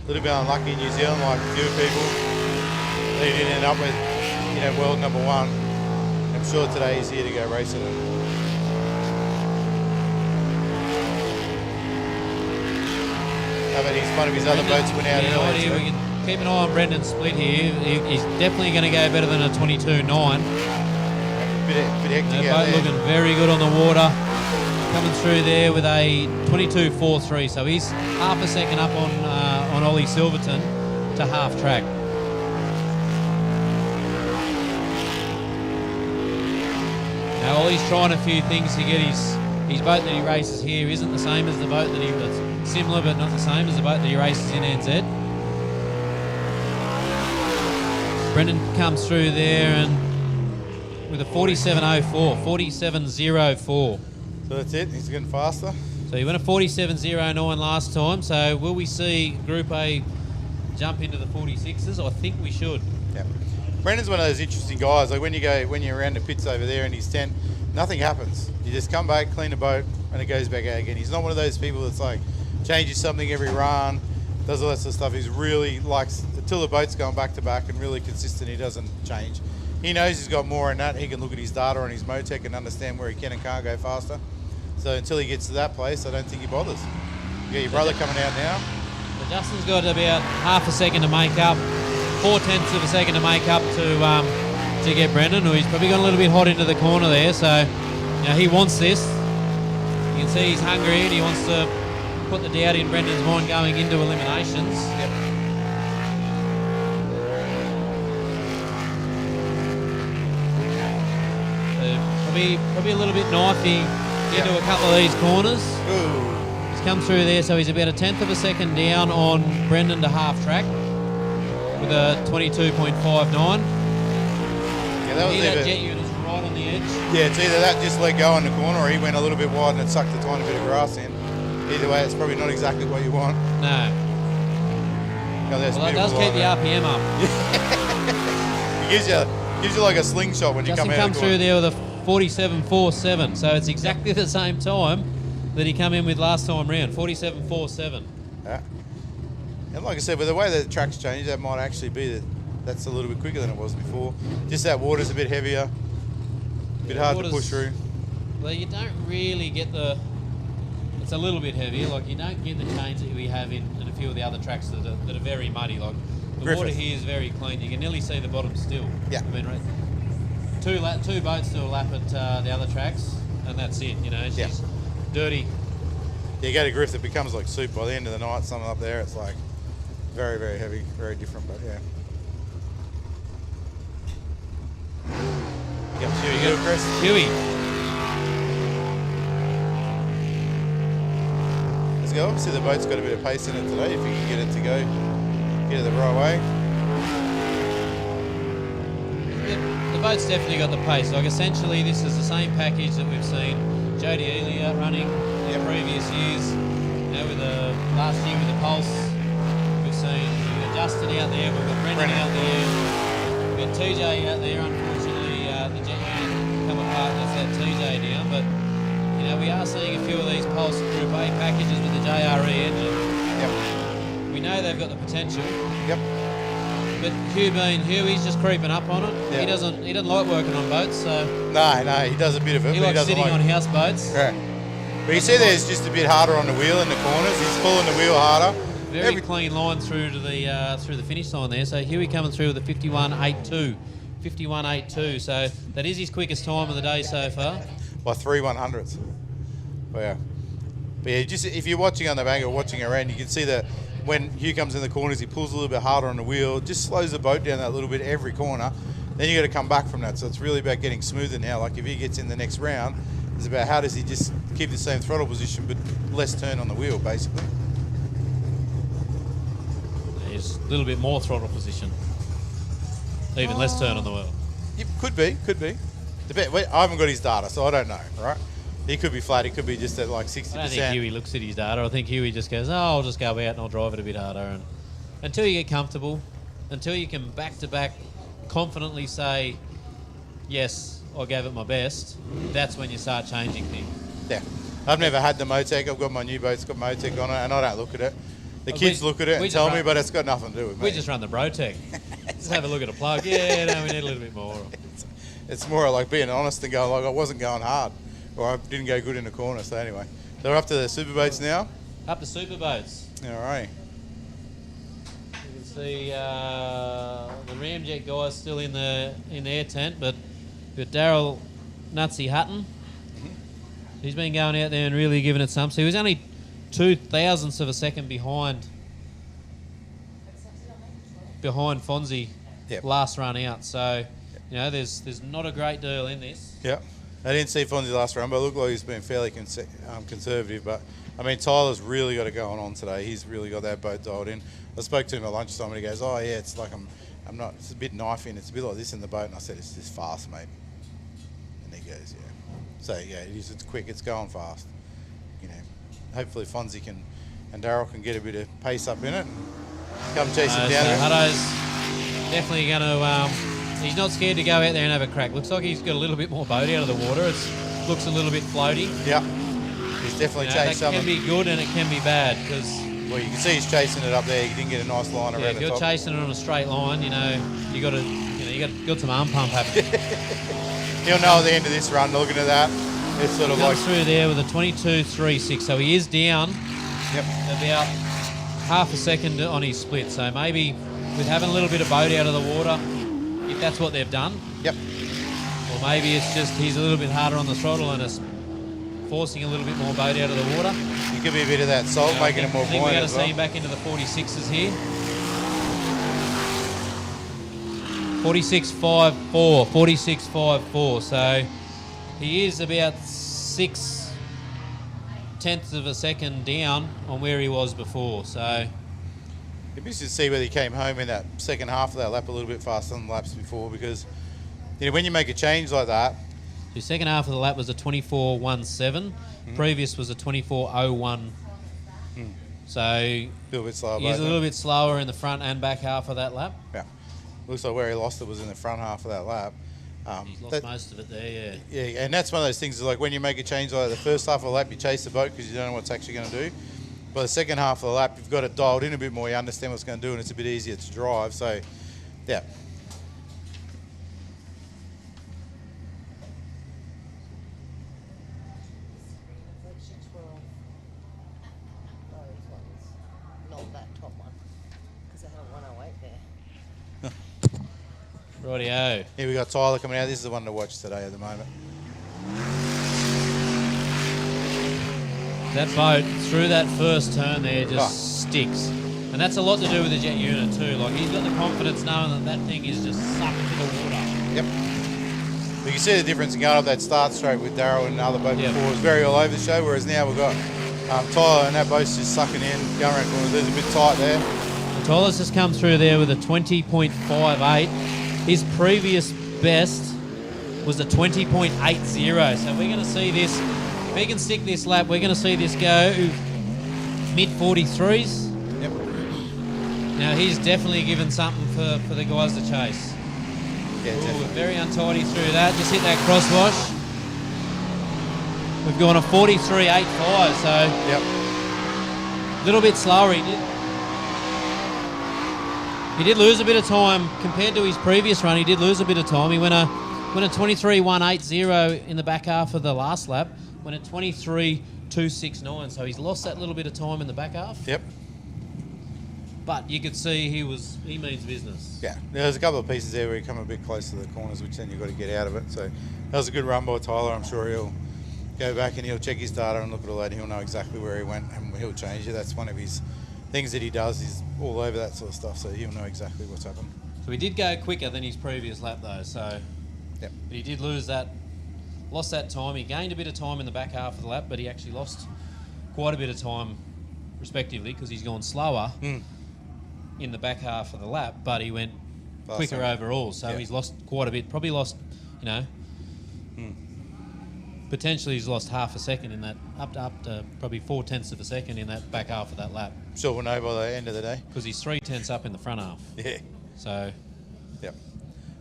A little bit unlucky in New Zealand, like a few people. He didn't end up with, world number 1. I'm sure today he's here to go racing it. How about one of his other boats went out early? We can keep an eye on Brendan's split here. He's definitely going to go better than a 22.9. Bit hectic boat out there. Looking very good on the water. Coming through there with a 22.43, so he's half a second up on Ollie Silverton to half track. Now Ollie's trying a few things to get his boat that he races here isn't the same as the boat that it's similar but not the same as the boat that he races in NZ. Brendan comes through there and with a 47.04, 47.04. So that's it, he's getting faster. So he went a 47.09 last time, so will we see Group A jump into the 46s? I think we should. Yeah. Brendan's one of those interesting guys. Like when you're around the pits over there in his tent, nothing happens. You just come back, clean the boat, and it goes back out again. He's not one of those people that's like changes something every run, does all that sort of stuff. He's really likes until the boat's going back to back and really consistent. He doesn't change. He knows he's got more in that. He can look at his data on his Motec and understand where he can and can't go faster. So until he gets to that place, I don't think he bothers. You got your brother coming out now. So Justin's got about half a second to make up, 0.4 of a second to make up to get Brendan, who he's probably gone a little bit hot into the corner there. So he wants this. You can see he's hungry and he wants to put the doubt in Brendan's mind going into eliminations. Yep. So probably a little bit knifey into a couple of these corners. Ooh. He's come through there, so he's about a tenth of a second down on Brendan to half track with a 22.59. Yeah, that was That jet unit's right on the edge. Yeah, it's either that just let go in the corner or he went a little bit wide and it sucked a tiny bit of grass in. Either way, it's probably not exactly what you want. No. Oh, Well, that does keep the RPM up. It gives you like a slingshot when you Justin come out comes of the through corner. there with a 47.47, so it's exactly the same time that he come in with last time round, 47.47. Yeah. And like I said, with the way the track's changed, that might actually be that's a little bit quicker than it was before. Just that water's a bit heavier, a bit hard to push through. Well, you don't really get the... It's a little bit heavier. Like, you don't get the change that we have in a few of the other tracks that are very muddy. Like, the Griffith. water here is very clean. You can nearly see the bottom still. Yeah. I mean, right, two boats do a lap at the other tracks, and that's it. You know, it's just dirty. Yeah, you go to Griffith, it becomes like soup by the end of the night. Something up there, it's like very, very heavy, very different, but yeah. You got Huey good, Chris? Huey. Let's go. See, the boat's got a bit of pace in it today. If you can get it to go, get it the right way. The boat's definitely got the pace. Like, essentially, this is the same package that we've seen Jody Elia running in previous years. You know, with the last year with the Pulse, we've seen Justin out there, we've got Brendan out there, we've got TJ out there. Unfortunately, the jet unit come apart and left that TJ down, but you know, we are seeing a few of these Pulse Group A packages with the JRE engine. Yep. We know they've got the potential. Yep. But Huey's just creeping up on it. Yeah. He doesn't like working on boats, so No, he does a bit of it. he but likes doesn't sitting like on houseboats. Yeah. But you see there's just a bit harder on the wheel in the corners. He's pulling the wheel harder. Very clean line through to the finish line there. So Huey coming through with a 51.82. 51.82. So that is his quickest time of the day so far. By 3 100ths. Wow. But yeah, just if you're watching on the bank or watching around, you can see that when Hugh comes in the corners, he pulls a little bit harder on the wheel, just slows the boat down that little bit every corner. Then you got to come back from that. So it's really about getting smoother now. Like if he gets in the next round, it's about how does he just keep the same throttle position but less turn on the wheel, basically. There's a little bit more throttle position. Even less turn on the wheel. Yeah, could be. I haven't got his data, so I don't know, right? He could be flat. He could be just at like 60%. I don't think Huey looks at his data. I think Huey just goes, I'll just go out and I'll drive it a bit harder. And until you get comfortable, until you can back-to-back confidently say, yes, I gave it my best, that's when you start changing things. Yeah. I've never had the Motec. I've got my new boat. It's got Motec on it, and I don't look at it. The kids look at it and tell me, but it's got nothing to do with me. We just run the Brotec. Just have a look at a plug. Yeah, no, we need a little bit more. It's more like being honest and going like I wasn't going hard, or I didn't go good in the corner. So anyway, they're up to the Superboats now. Up to Superboats. All right. You can see the Ramjet guys still in their tent, but we've got Daryl Nutsy Hutton. He's been going out there and really giving it some. So he was only 0.02 of a second behind Fonzie last run out. So, you know, there's not a great deal in this. Yeah. I didn't see Fonzie last run, but it looked like he's been fairly conservative. But, I mean, Tyler's really got it going on today. He's really got that boat dialed in. I spoke to him at lunchtime and he goes, oh, yeah, it's like I'm not, it's a bit knifing. It's a bit like this in the boat. And I said, it's just fast, mate. And he goes, yeah. So, yeah, it's quick. It's going fast. You know, hopefully Fonzie and Daryl can get a bit of pace up in it and come chase him down. So Hutto's definitely going to... he's not scared to go out there and have a crack. Looks like he's got a little bit more boat out of the water. It looks a little bit floaty. Yeah. He's definitely chased something. That can be good and it can be bad because... Well, you can see he's chasing it up there. He didn't get a nice line around the top. If you're chasing it on a straight line, you got some arm pump happening. He'll know at the end of this run, looking at that. It's sort of like... Comes through there with a 22.36, so he is down about half a second on his split. So maybe with having a little bit of boat out of the water, if that's what they've done. Yep. Or maybe it's just he's a little bit harder on the throttle and is forcing a little bit more boat out of the water. It could be a bit of that salt, making it more buoyant. We're going to see him back into the 46s here. 46.54, 46.54. So he is about 6 tenths of a second down on where he was before. So It'd be interesting to see whether he came home in that second half of that lap a little bit faster than the laps before, because when you make a change like that, the second half of the lap was a 24.17. Previous was a 24.01. So a little bit slower. he's a little bit slower in the front and back half of that lap. Yeah, looks like where he lost it was in the front half of that lap. He's lost most of it there, yeah. Yeah, and that's one of those things, like when you make a change like the first half of the lap, you chase the boat because you don't know what it's actually going to do. But the second half of the lap, you've got it dialed in a bit more, you understand what's going to do, and it's a bit easier to drive. So, yeah. Not that top one, because I have 108 there. Rightio. Here we got Tyler coming out. This is the one to watch today at the moment. That boat, through that first turn there, just sticks. And that's a lot to do with the jet unit too. Like, he's got the confidence knowing that that thing is just sucked to the water. Yep. You can see the difference in going up that start straight with Darryl and the other boat before. It was very all over the show, whereas now we've got Tyler and that boat's just sucking in, going around corners. There's a bit tight there. And Tyler's just come through there with a 20.58. His previous best was a 20.80. So we're going to see this. If he can stick this lap, we're going to see this go mid-43s. Yep. Now, he's definitely given something for the guys to chase. Yeah, definitely. Very untidy through that. Just hit that crosswash. We've gone a 43.85, so yep. A little bit slower. He did lose a bit of time compared to his previous run. He did lose a bit of time. He went a 23.180 in the back half of the last lap. Went a 23.269. So he's lost that little bit of time in the back half. Yep. But you could see he means business. Yeah, there's a couple of pieces there where he come a bit close to the corners, which then you've got to get out of it. So that was a good run by Tyler. I'm sure he'll go back and he'll check his data and look at all that. He'll know exactly where he went and he'll change it. That's one of his things that he does. He's all over that sort of stuff, so he'll know exactly what's happened. So he did go quicker than his previous lap though. So yep. But he did lost that time. He gained a bit of time in the back half of the lap, but he actually lost quite a bit of time respectively because he's gone slower in the back half of the lap, but he went quicker overall. So he's lost quite a bit. Probably lost, potentially he's lost half a second in that, up to probably 0.4 of a second in that back half of that lap. Sure we'll know by the end of the day. Because he's 0.3 up in the front half. Yeah. So. Yep.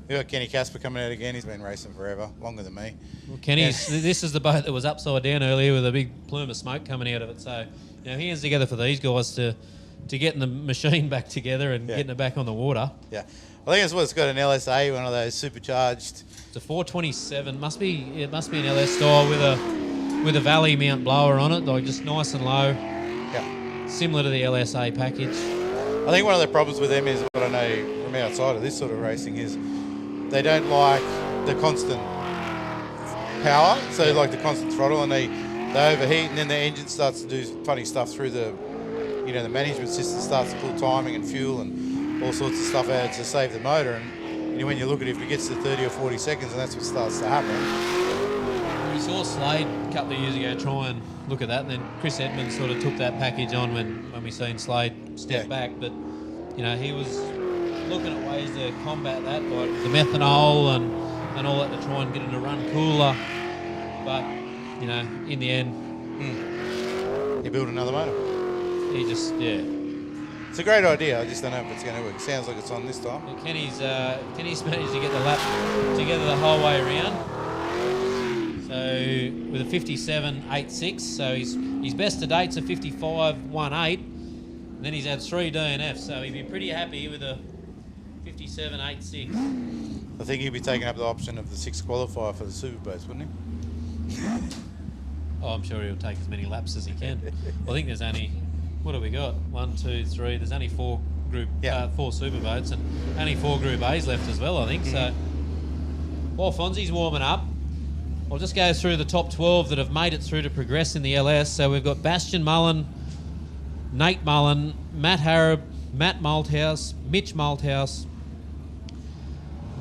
We've got Kenny Casper coming out again. He's been racing forever, longer than me. Well, Kenny's, this is the boat that was upside down earlier with a big plume of smoke coming out of it. So, hands together for these guys to getting the machine back together and getting it back on the water. Yeah. I think it's what it's got an LSA, one of those supercharged. It's a 427. It must be an LS style with a valley mount blower on it, like just nice and low. Yeah. Similar to the LSA package. I think one of the problems with them is what I know from outside of this sort of racing is they don't like the constant power, so like the constant throttle, and they overheat, and then the engine starts to do funny stuff through the management system starts to pull timing and fuel and all sorts of stuff out to save the motor. And when you look at it, if it gets to 30 or 40 seconds, and that's what starts to happen. We saw Slade a couple of years ago try and look at that, and then Chris Edmonds sort of took that package on when we seen Slade step back. But he was looking at ways to combat that, like the methanol and all that, to try and get it to run cooler. But in the end, he built another motor. He just, It's a great idea. I just don't know if it's going to work. It sounds like it's on this time. Kenny's managed to get the lap together the whole way around. So with a 57.86, so his best to date's a 55.18, and then he's had 3 DNFs, so he'd be pretty happy with a 57.86. I think he'd be taking up the option of the 6 qualifier for the Superboats, wouldn't he? Oh, I'm sure he'll take as many laps as he can. I think there's only, what have we got? 1, 2, 3. There's only 4 Superboats and only 4 Group A's left as well, I think. So while Fonzie's warming up, I'll just go through the top 12 that have made it through to progress in the LS. So we've got Bastian Mullen, Nate Mullen, Matt Harrop, Matt Malthouse, Mitch Malthouse,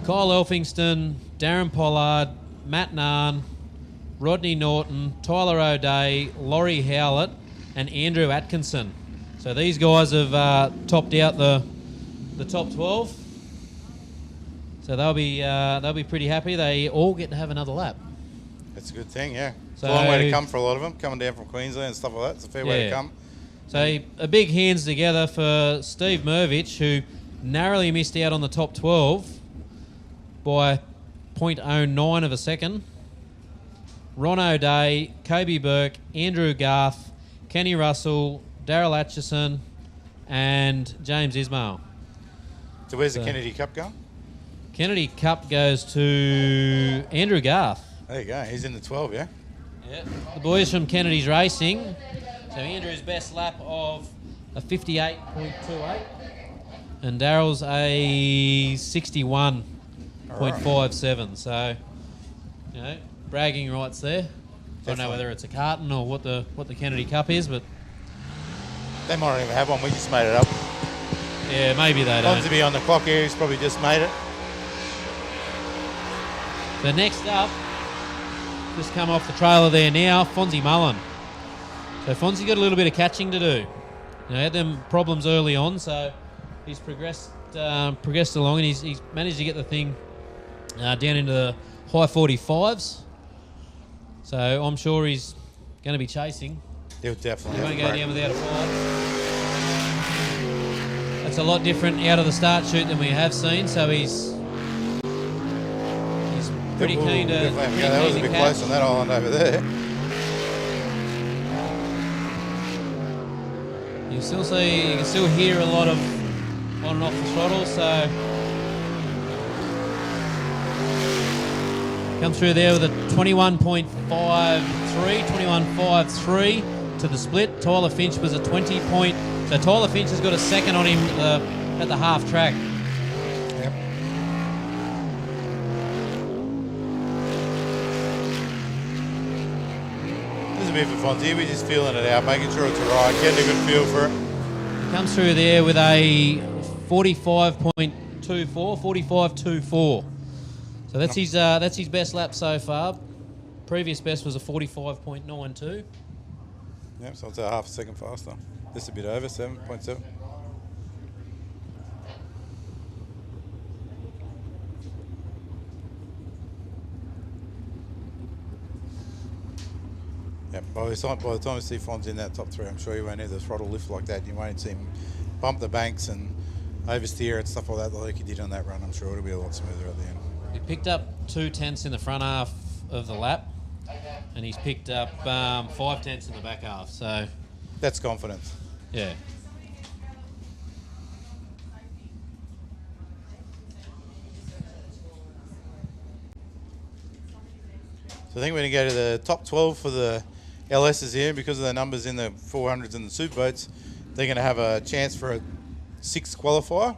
Kyle Elphingston, Darren Pollard, Matt Narn, Rodney Norton, Tyler O'Day, Laurie Howlett, and Andrew Atkinson. So these guys have topped out the top 12. So they'll be pretty happy. They all get to have another lap. That's a good thing, yeah. It's So, a long way to come for a lot of them, coming down from Queensland and stuff like that. It's a fair way to come. So a big hands together for Steve Mervich, who narrowly missed out on the top 12 by 0.09 of a second. Ron O'Day, Kobe Burke, Andrew Garth, Kenny Russell, Daryl Atchison, and James Ismail. So where's the Kennedy Cup going? Kennedy Cup goes to Andrew Garth. There you go. He's in the 12, yeah? Yeah. The boys from Kennedy's Racing. So Andrew's best lap of a 58.28. And Daryl's a 61.57. So, you know, bragging rights there. I don't know whether it's a carton or what the Kennedy Cup is, but they might not even have one. We just made it up. Yeah, maybe they don't. To be on the clock here, he's probably just made it. So next up, just come off the trailer there now, Fonzie Mullen. So Fonzie got a little bit of catching to do. He had them problems early on, so he's progressed along, and he's managed to get the thing down into the high 45s. So I'm sure he's going to be chasing. He'll definitely. He won't go down without a fight. That's a lot different out of the start chute than we have seen. So he's pretty keen to. That was a bit close on that island over there. You can still hear a lot of on and off the throttle. So come through there with a 21.53, 21.53 to the split. Tyler Finch was a 20 point. So Tyler Finch has got a second on him at the half track. Yep. There's a bit for Fonzie. We're just feeling it out, making sure it's a ride, getting a good feel for it. He comes through there with a 45.24, 45.24. So that's his best lap so far. Previous best was a 45.92. Yep, so it's a half a second faster. Just a bit over, 7.7. Yep, by the time you see Fonz in that top three, I'm sure you won't have the throttle lift like that. You won't see him bump the banks and oversteer and stuff like that like he did on that run. I'm sure it'll be a lot smoother at the end. He picked up 2/10 in the front half of the lap, and he's picked up 5/10 in the back half. So that's confidence. Yeah. So I think we're going to go to the top 12 for the LSs here. Because of the numbers in the 400s and the Superboats, they're going to have a chance for a 6th qualifier.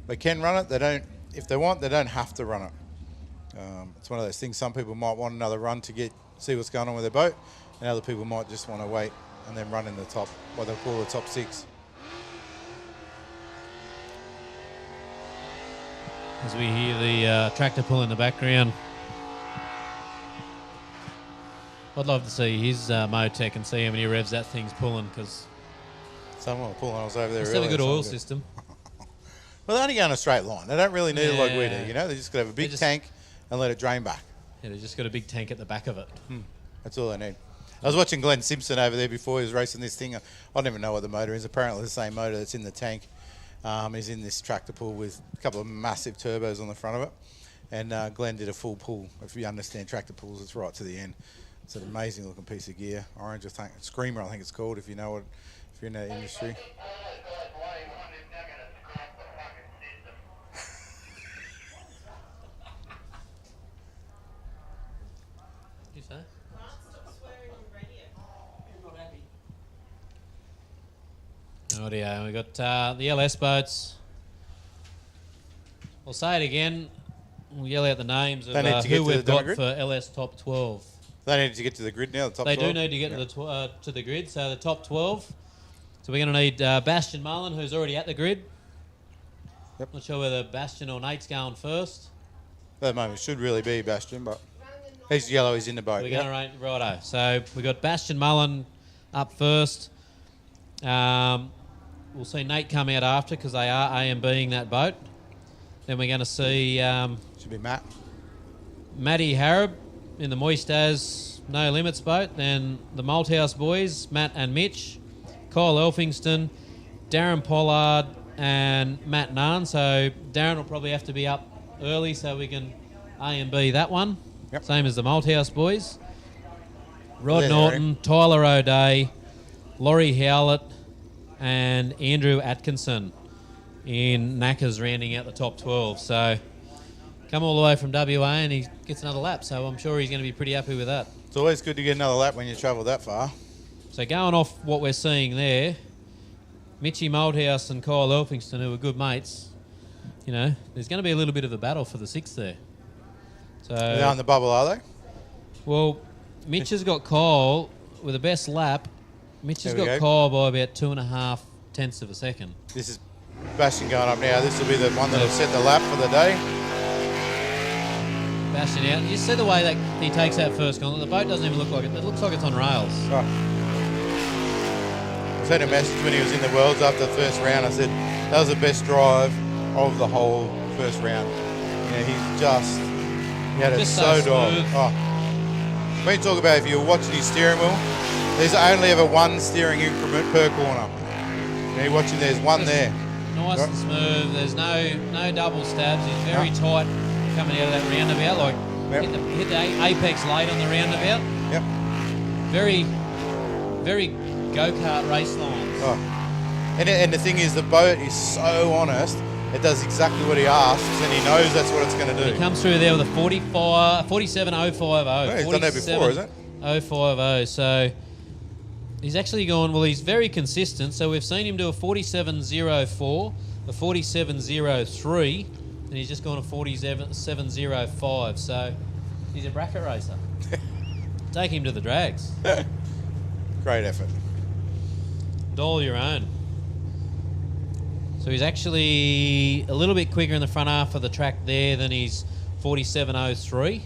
They can run it. They don't. If they want, they don't have to run it. It's one of those things. Some people might want another run to see what's going on with their boat, and other people might just want to wait and then run in the top, what they'll call the top 6. As we hear the tractor pull in the background. I'd love to see his Motec and see how many revs that thing's pulling, because someone will pull on us over there. It's got a good oil system. Well, they only go in a straight line. They don't really need it like we do, you know? They just got to have a big tank and let it drain back. Yeah, they've just got a big tank at the back of it. That's all they need. I was watching Glenn Simpson over there before he was racing this thing. I don't even know what the motor is. Apparently the same motor that's in the tank is in this tractor pull with a couple of massive turbos on the front of it. And Glenn did a full pull. If you understand tractor pulls, it's right to the end. It's an amazing looking piece of gear. Orange, I think, Screamer, I think it's called, if you know what, if you're in that industry. You say? Audio. We got the LS boats. We'll say it again. We'll yell out the names of who we've got for LS top 12. They need to get to the grid now, the top 12? They do need to get to the grid, so the top 12. So we're going to need Bastian Mullen, who's already at the grid. Yep. Not sure whether Bastian or Nate's going first. At the moment, it should really be Bastian, but... He's yellow. He's in the boat. We're going to rate righto. So we've got Bastian Mullen up first. We'll see Nate come out after because they are A and Bing that boat. Then we're going to see Should be Matt. Matty Harrop in the Moist As No Limits boat. Then the Malthouse boys, Matt and Mitch, Kyle Elphingston, Darren Pollard and Matt Nunn. So Darren will probably have to be up early so we can A and B that one. Yep. Same as the Malthouse boys. Rod There, Norton, Tyler O'Day, Laurie Howlett and Andrew Atkinson in Knackers rounding out the top 12. So come all the way from WA and he gets another lap. So I'm sure he's going to be pretty happy with that. It's always good to get another lap when you travel that far. So going off what we're seeing there, Mitchie Malthouse and Kyle Elphingston, who are good mates, you know, there's going to be a little bit of a battle for the sixth there. So They're on the bubble, are they? well, Mitch has got Kyle with the best lap. Mitch has There we got go. Kyle by about 2.5 tenths of a second. This is Bastian going up now. This will be the one that will set the lap for the day. Bastian out. You see the way that he takes that first gauntlet? The boat doesn't even look like it. It looks like it's on rails. Oh. I sent a message when he was in the Worlds after the first round. I said, that was the best drive of the whole first round. You know, he had it Just so so dialed. smooth. Oh. When you talk about if you're watching his steering wheel, there's only ever one steering increment per corner. You know, you're watching, there's one there. Nice Right. and smooth. There's no double stabs. He's very tight coming out of that roundabout. Like hit the apex late on the roundabout. Yep. Very go-kart race lines. Oh. And the thing is, the boat is so honest. It does exactly what he asks, and he knows that's what it's going to do. He comes through there with a 47.050. Yeah, he's done that before, isn't it? 050. So he's actually gone, well, he's very consistent. So we've seen him do a 47.04, a 47.03, and he's just gone a 47.05. So he's a bracket racer. Take him to the drags. Great effort. And all your own. So he's actually a little bit quicker in the front half of the track there than his 47.03.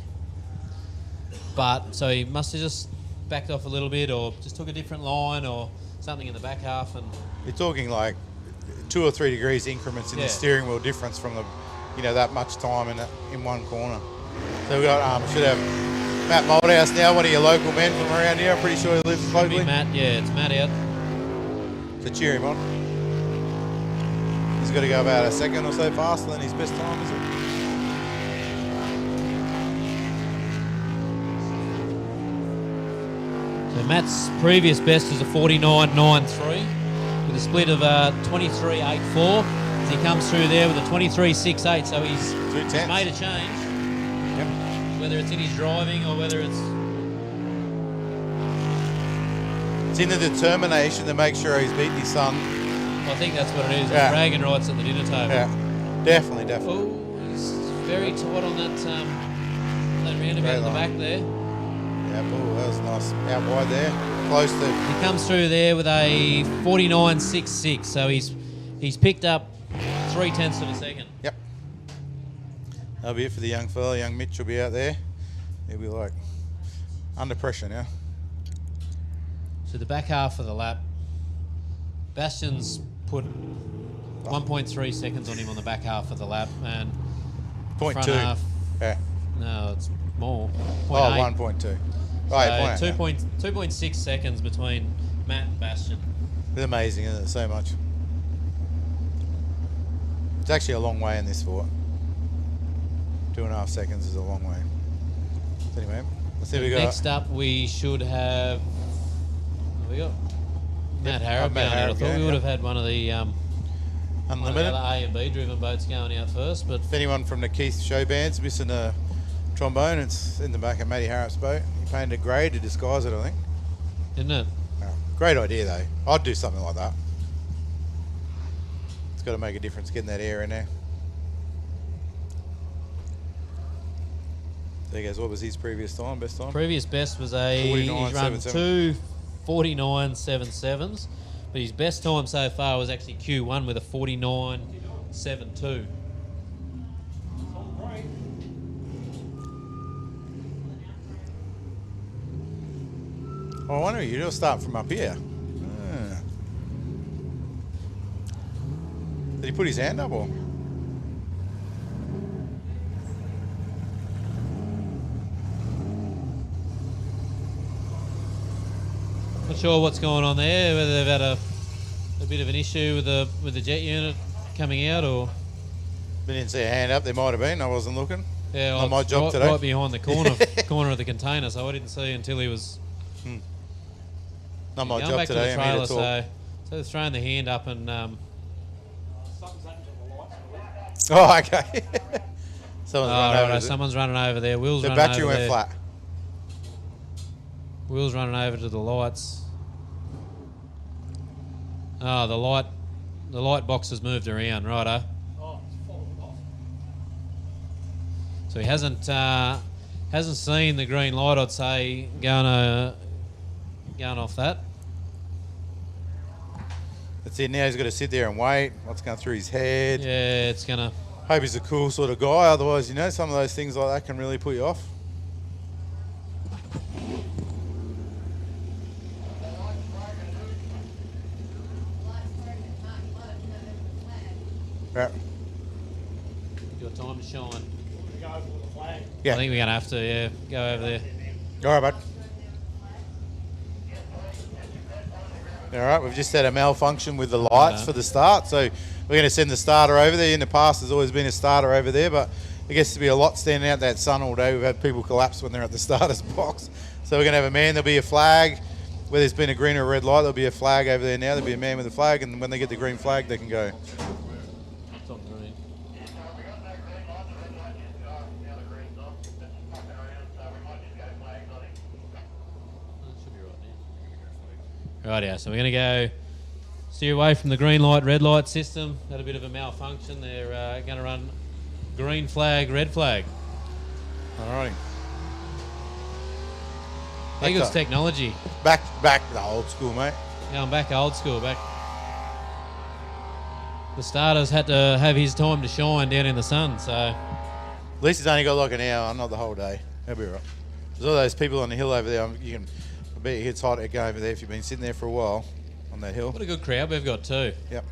But so he must have just backed off a little bit or just took a different line or something in the back half. And You're talking like 2 or 3 degrees increments in the steering wheel difference from the, you know, that much time in one corner. So we got should have Matt Moldhouse now, one of your local men from around here. I'm pretty sure he lives Should locally. be Matt, yeah, it's Matt out. So cheer him on. He's got to go about a second or so faster than his best time, is it? So Matt's previous best was a 49.93 with a split of 23.84. As he comes through there with a 23.68, so he's made a change. Yep. Whether it's in his driving or whether it's in the determination to make sure he's beaten his son. I think that's what it is. Yeah. Bragging rights at the dinner table. Yeah, definitely. Oh, he's very tight on that roundabout in the back there. Yeah, oh, that was nice. Out wide there, close to. He comes through there with a 49.66, so he's picked up 0.3 of a second. Yep. That'll be it for the young fella. Young Mitch will be out there. He'll be like under pressure now. So the back half of the lap, Bastian's put 1.3 seconds on him on the back half of the lap, and 0.2. front half. Yeah. No, it's more. 1.2. Oh, yeah, 2.6 seconds between Matt and Bastian. It's amazing, isn't it? So much. It's actually a long way in this sport. 2.5 seconds is a long way. So anyway, let's see what we got. Next up, we should have. What we got? Matt Harrop Matt going out. I Harrop thought we going, would yep. have had one of the Unlimited. other A and B driven boats going out first, but If anyone from the Keith show band's missing a trombone, it's in the back of Matty Harrop's boat. He painted grey to disguise it, I think. isn't it? Yeah. Great idea though. I'd do something like that. It's got to make a difference getting that air in there. There he goes. What was his previous time? Best time? Previous best was he's run 49.77. two 49.77s, but his best time so far was actually Q1 with a 49.72. Oh, I wonder you'll start from up here. Ah. Did he put his hand up or? Not sure what's going on there, whether they've had a bit of an issue with the jet unit coming out, or We didn't see a hand up. There might have been. I wasn't looking. yeah, Not my job right, today. right behind the corner of the container, so I didn't see until he was Not my going job back today. to the I'm here trailer. to talk. So they're throwing the hand up and Oh, okay. Someone's run over. right, is it? someone's running over there. Will's The running battery over went there. flat. Will's running over to the lights. Oh, the light box has moved around, righto. So he hasn't seen the green light, I'd say, going off that. That's it. Now he's got to sit there and wait. What's going through his head? Yeah, it's gonna. Hope he's a cool sort of guy. Otherwise, some of those things like that can really put you off. Yeah. Your time to shine. Yeah. I think we're gonna have to go over there. All right, bud. All right, we've just had a malfunction with the lights for the start, so we're going to send the starter over there. In the past, there's always been a starter over there, but it gets to be a lot standing out that sun all day. We've had people collapse when they're at the starter's box. So we're going to have a man, there'll be a flag. Where there's been a green or a red light, there'll be a flag over there now. There'll be a man with a flag, and when they get the green flag, they can go. It's on green. Rightio, so we're going to go steer away from the green light, red light system. Had a bit of a malfunction. They're going to run green flag, red flag. All righty. Eagles technology. Back the old school, mate. Going back old school, back. The starters had to have his time to shine down in the sun, so. At least he's only got like an hour, not the whole day. He'll be right. There's all those people on the hill over there. I bet it's hot to go over there if you've been sitting there for a while on that hill. What a good crowd we've got too. Yep.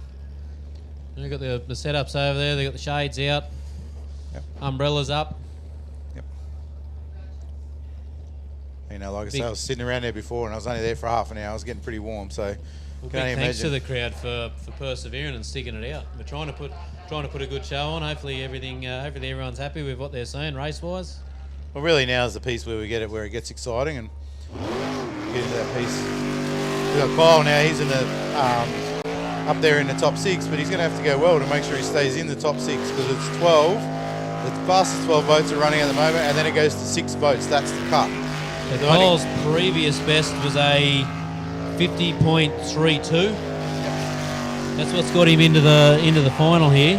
They've got the setups over there. They've got the shades out. Yep. Umbrellas up. Yep. Like I say, I was sitting around there before and I was only there for half an hour. I was getting pretty warm, so Well, can big only thanks to imagine. the crowd for persevering and sticking it out. We're trying to put a good show on. Hopefully everyone's happy with what they're seeing race wise. Well, really now is the piece where we get it, where it gets exciting and get into that piece. We've got Kyle now, he's in the up there in the top 6, but he's going to have to go well to make sure he stays in the top 6 because it's 12. The fastest 12 boats are running at the moment, and then it goes to 6 boats. That's the cut. So Kyle's previous best was a 50.32. That's what's got him into the final here.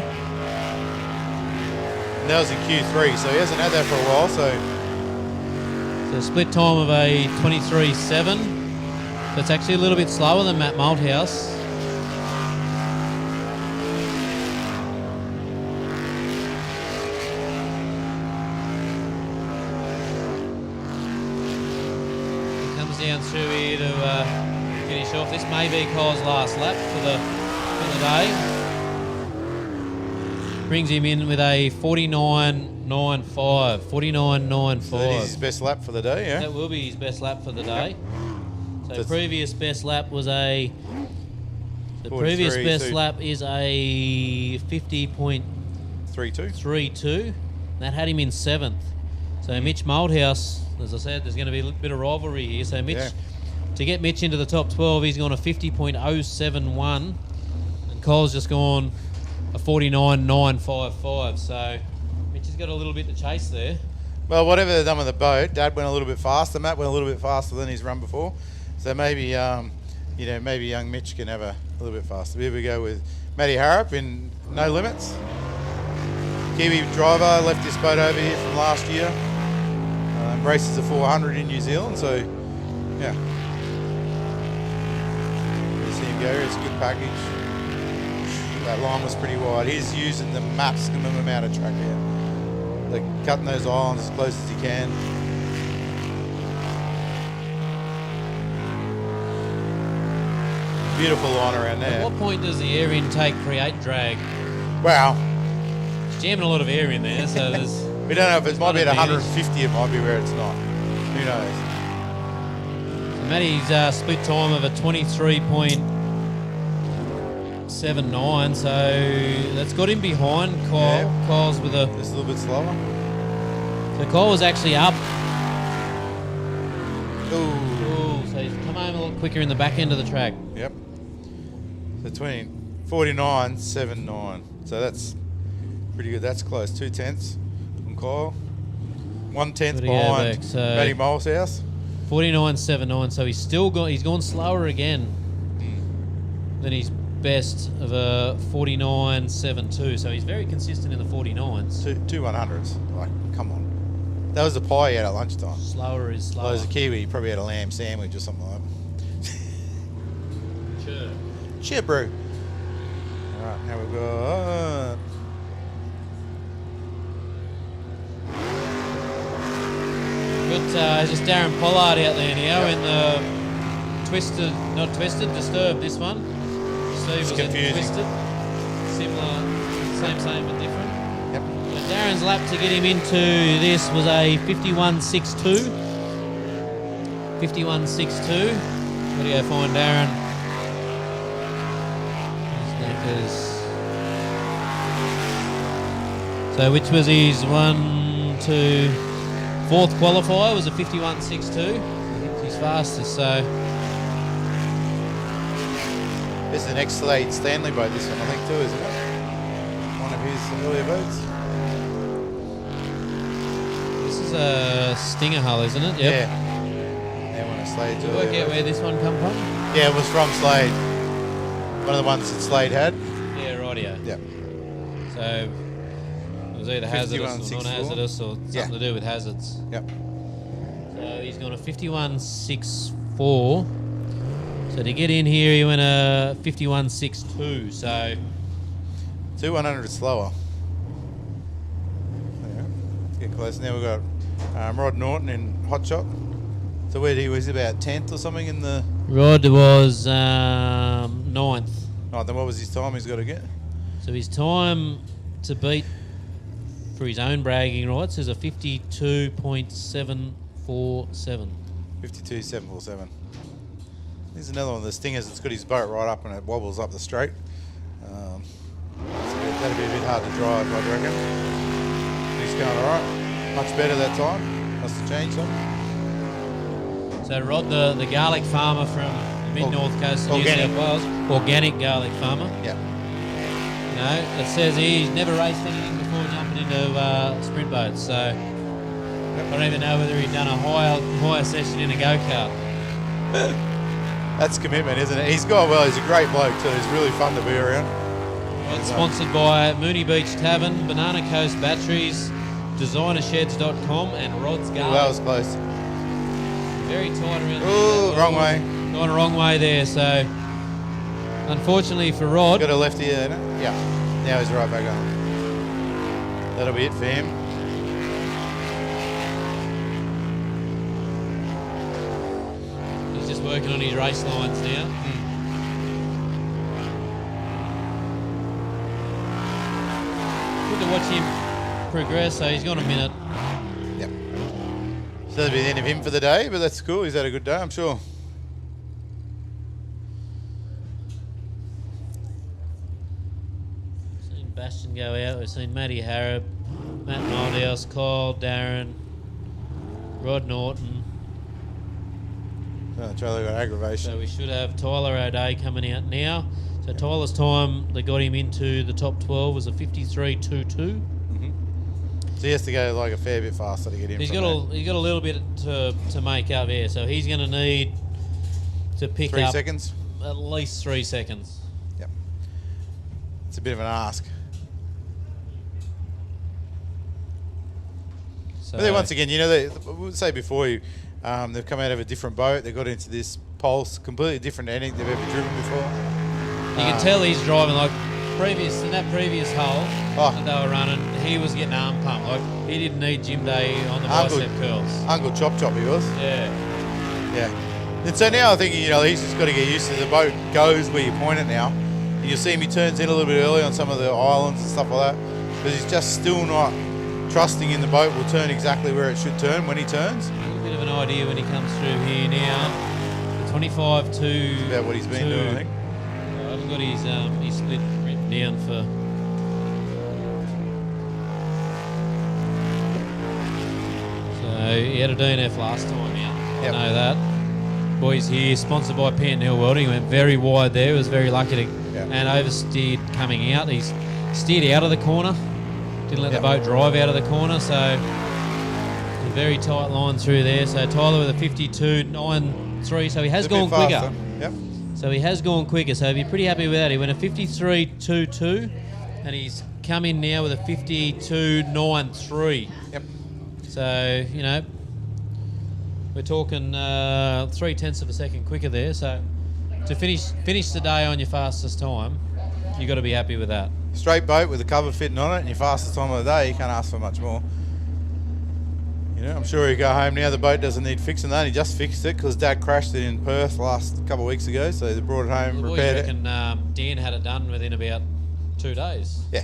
And that was in Q3, so he hasn't had that for a while. So split time of a 23.7. That's actually a little bit slower than Matt Malthouse. He comes down through here to finish off. This may be Kyle's last lap for the day. Brings him in with a 49.95. 49.95. So that is his best lap for the day, yeah? That will be his best lap for the day. So That's- previous best lap was a. The 43, previous best so- lap is a 50.32. 3-2. That had him in 7th. So Mitch Malthouse, as I said, there's going to be a little bit of rivalry here. So Mitch, Yeah. to get Mitch into the top 12, he's gone a 50.071, and Cole's just gone a 49.955. So Mitch has got a little bit to chase there. Well, whatever they've done with the boat, Dad went a little bit faster. Matt went a little bit faster than he's run before. So maybe, maybe young Mitch can have a little bit faster. Here we go with Matty Harrop in No Limits. Kiwi driver, left this boat over here from last year. Races the 400 in New Zealand, so yeah. You see him go, it's a good package. That line was pretty wide. He's using the maximum amount of track here. They're cutting those islands as close as he can. Beautiful line around At there. what point does the air intake create drag? Wow. It's jamming a lot of air in there, so there's... We don't know if it might be at Not a 150, it might be where it's not. Who knows? So Matty's split time of a 23.79, so that's got him behind Kyle. Yeah. Kyle's with a... Just a little bit slower. So Kyle was actually up. Ooh. Ooh, so he's come home a lot quicker in the back end of the track. Yep. So 49.79. So that's pretty good. That's close. 2/10 from Kyle. 1/10 Pretty behind back, so- Matty Molehouse. 49.79, so he's still he's gone slower again than his best of a 49.72. So he's very consistent in the 49s. Two 100s. Like, come on. That was the pie he had at lunchtime. Slower is slower. Well, as a Kiwi, he probably had a lamb sandwich or something like that. Sure. Cheer, bro. All right, now we've got. Got just Darren Pollard out there now in the disturbed this one. Steve was in confusing. twisted. Similar, same but different. Yep. So Darren's lap to get him into this was a 51.62. 51.62. Gotta go find Darren. His knackers. So which was his 4th qualifier was a 51.62. It's his fastest, so This is an X-Slade Stanley boat, this one, I think, too, isn't it? One of his earlier boats. this is a Stinger hull, isn't it? Yep. Yeah. Yeah, one of Slade's Did you work earlier out where boats. this one come from? Yeah, it was from Slade. One of the ones that Slade had. Yeah, rightio. Yep. So it was either hazardous or 51.64. non-hazardous or something to do with hazards. Yep. So he's gone a 51.64. So to get in here, he went a 51.62. So 2 100 slower. There. Get close. Now we've got Rod Norton in Hot Shot. So where he was about 10th or something in the. Rod was 9th. Oh, then what was his time he's got to get? So his time to beat for his own bragging rights is a 52.747. 52.747. Here's another one of the Stingers that's got his boat right up and it wobbles up the straight. That'd be a bit hard to drive, I'd reckon. He's going all right. Much better that time. Must have changed some. So Rod, the garlic farmer from the mid-north coast of New Organic. South Wales, organic garlic farmer. Yeah. You know, it says he's never raced anything before jumping into sprint boats. So I don't even know whether he'd done a higher session in a go-kart. That's commitment, isn't it? He's got, well, he's a great bloke too. He's really fun to be around. Rod's sponsored by Mooney Beach Tavern, Banana Coast Batteries, DesignerSheds.com and Rod's Garlic. Oh, that was close. Very tight around Ooh, there. wrong way. Gone the wrong way there, so unfortunately for Rod. Got a left here, isn't it? Yeah. Now he's right back on. That'll be it for him. He's just working on his race lines now. Good to watch him progress, so he's gone a minute. Yep. So that'll be the end of him for the day, but that's cool. He's had a good day, I'm sure. Seen Bastion go out. We've seen Matty Harrop, Matt Moldhouse, Kyle, Darren, Rod Norton. Charlie got aggravation. So we should have Tyler O'Day coming out now. So Tyler's time that got him into the top 12 was a 53.22. So he has to go like a fair bit faster to get in. He's from got that. a little bit to make up here, so he's going to need to pick 3 up seconds. at least 3 seconds. Yep. It's a bit of an ask. So But then once again, you know, we say before you, they've come out of a different boat. They got into this Pulse, completely different to anything they've ever driven before. you can tell he's driving like in that previous hole that they were running. He was getting arm pumped. Like he didn't need gym day on the bicep curls. Uncle Chop Chop he was. Yeah. Yeah. And so now I think, you know, he's just got to get used to the boat goes where you point it now. And you'll see him, he turns in a little bit early on some of the islands and stuff like that. But he's just still not trusting in the boat will turn exactly where it should turn when he turns. A little bit of an idea when he comes through here now. The 25 to... That's about what he's been doing, I think. I haven't got his split written down for... So he had a DNF last time out. I know that. Boys here, sponsored by Pantnell Welding. He went very wide there. He was very lucky to and oversteered coming out. He's steered out of the corner. Didn't let the boat drive out of the corner. So a very tight line through there. So Tyler with a 52.93. So he has gone quicker. Yep. So he has gone quicker. So he'd be pretty happy with that. He went a 53.22 and he's come in now with a 52.93. Yep. So, you know, we're talking 0.3 of a second quicker there. So to finish the day on your fastest time, you've got to be happy with that. Straight boat with the cover fitting on it and your fastest time of the day, you can't ask for much more. You know, I'm sure you go home now, the boat doesn't need fixing. They only just fixed it because Dad crashed it in Perth last couple of weeks ago, so they brought it home, Well, repaired reckon, Dan had it done within about 2 days. Yeah.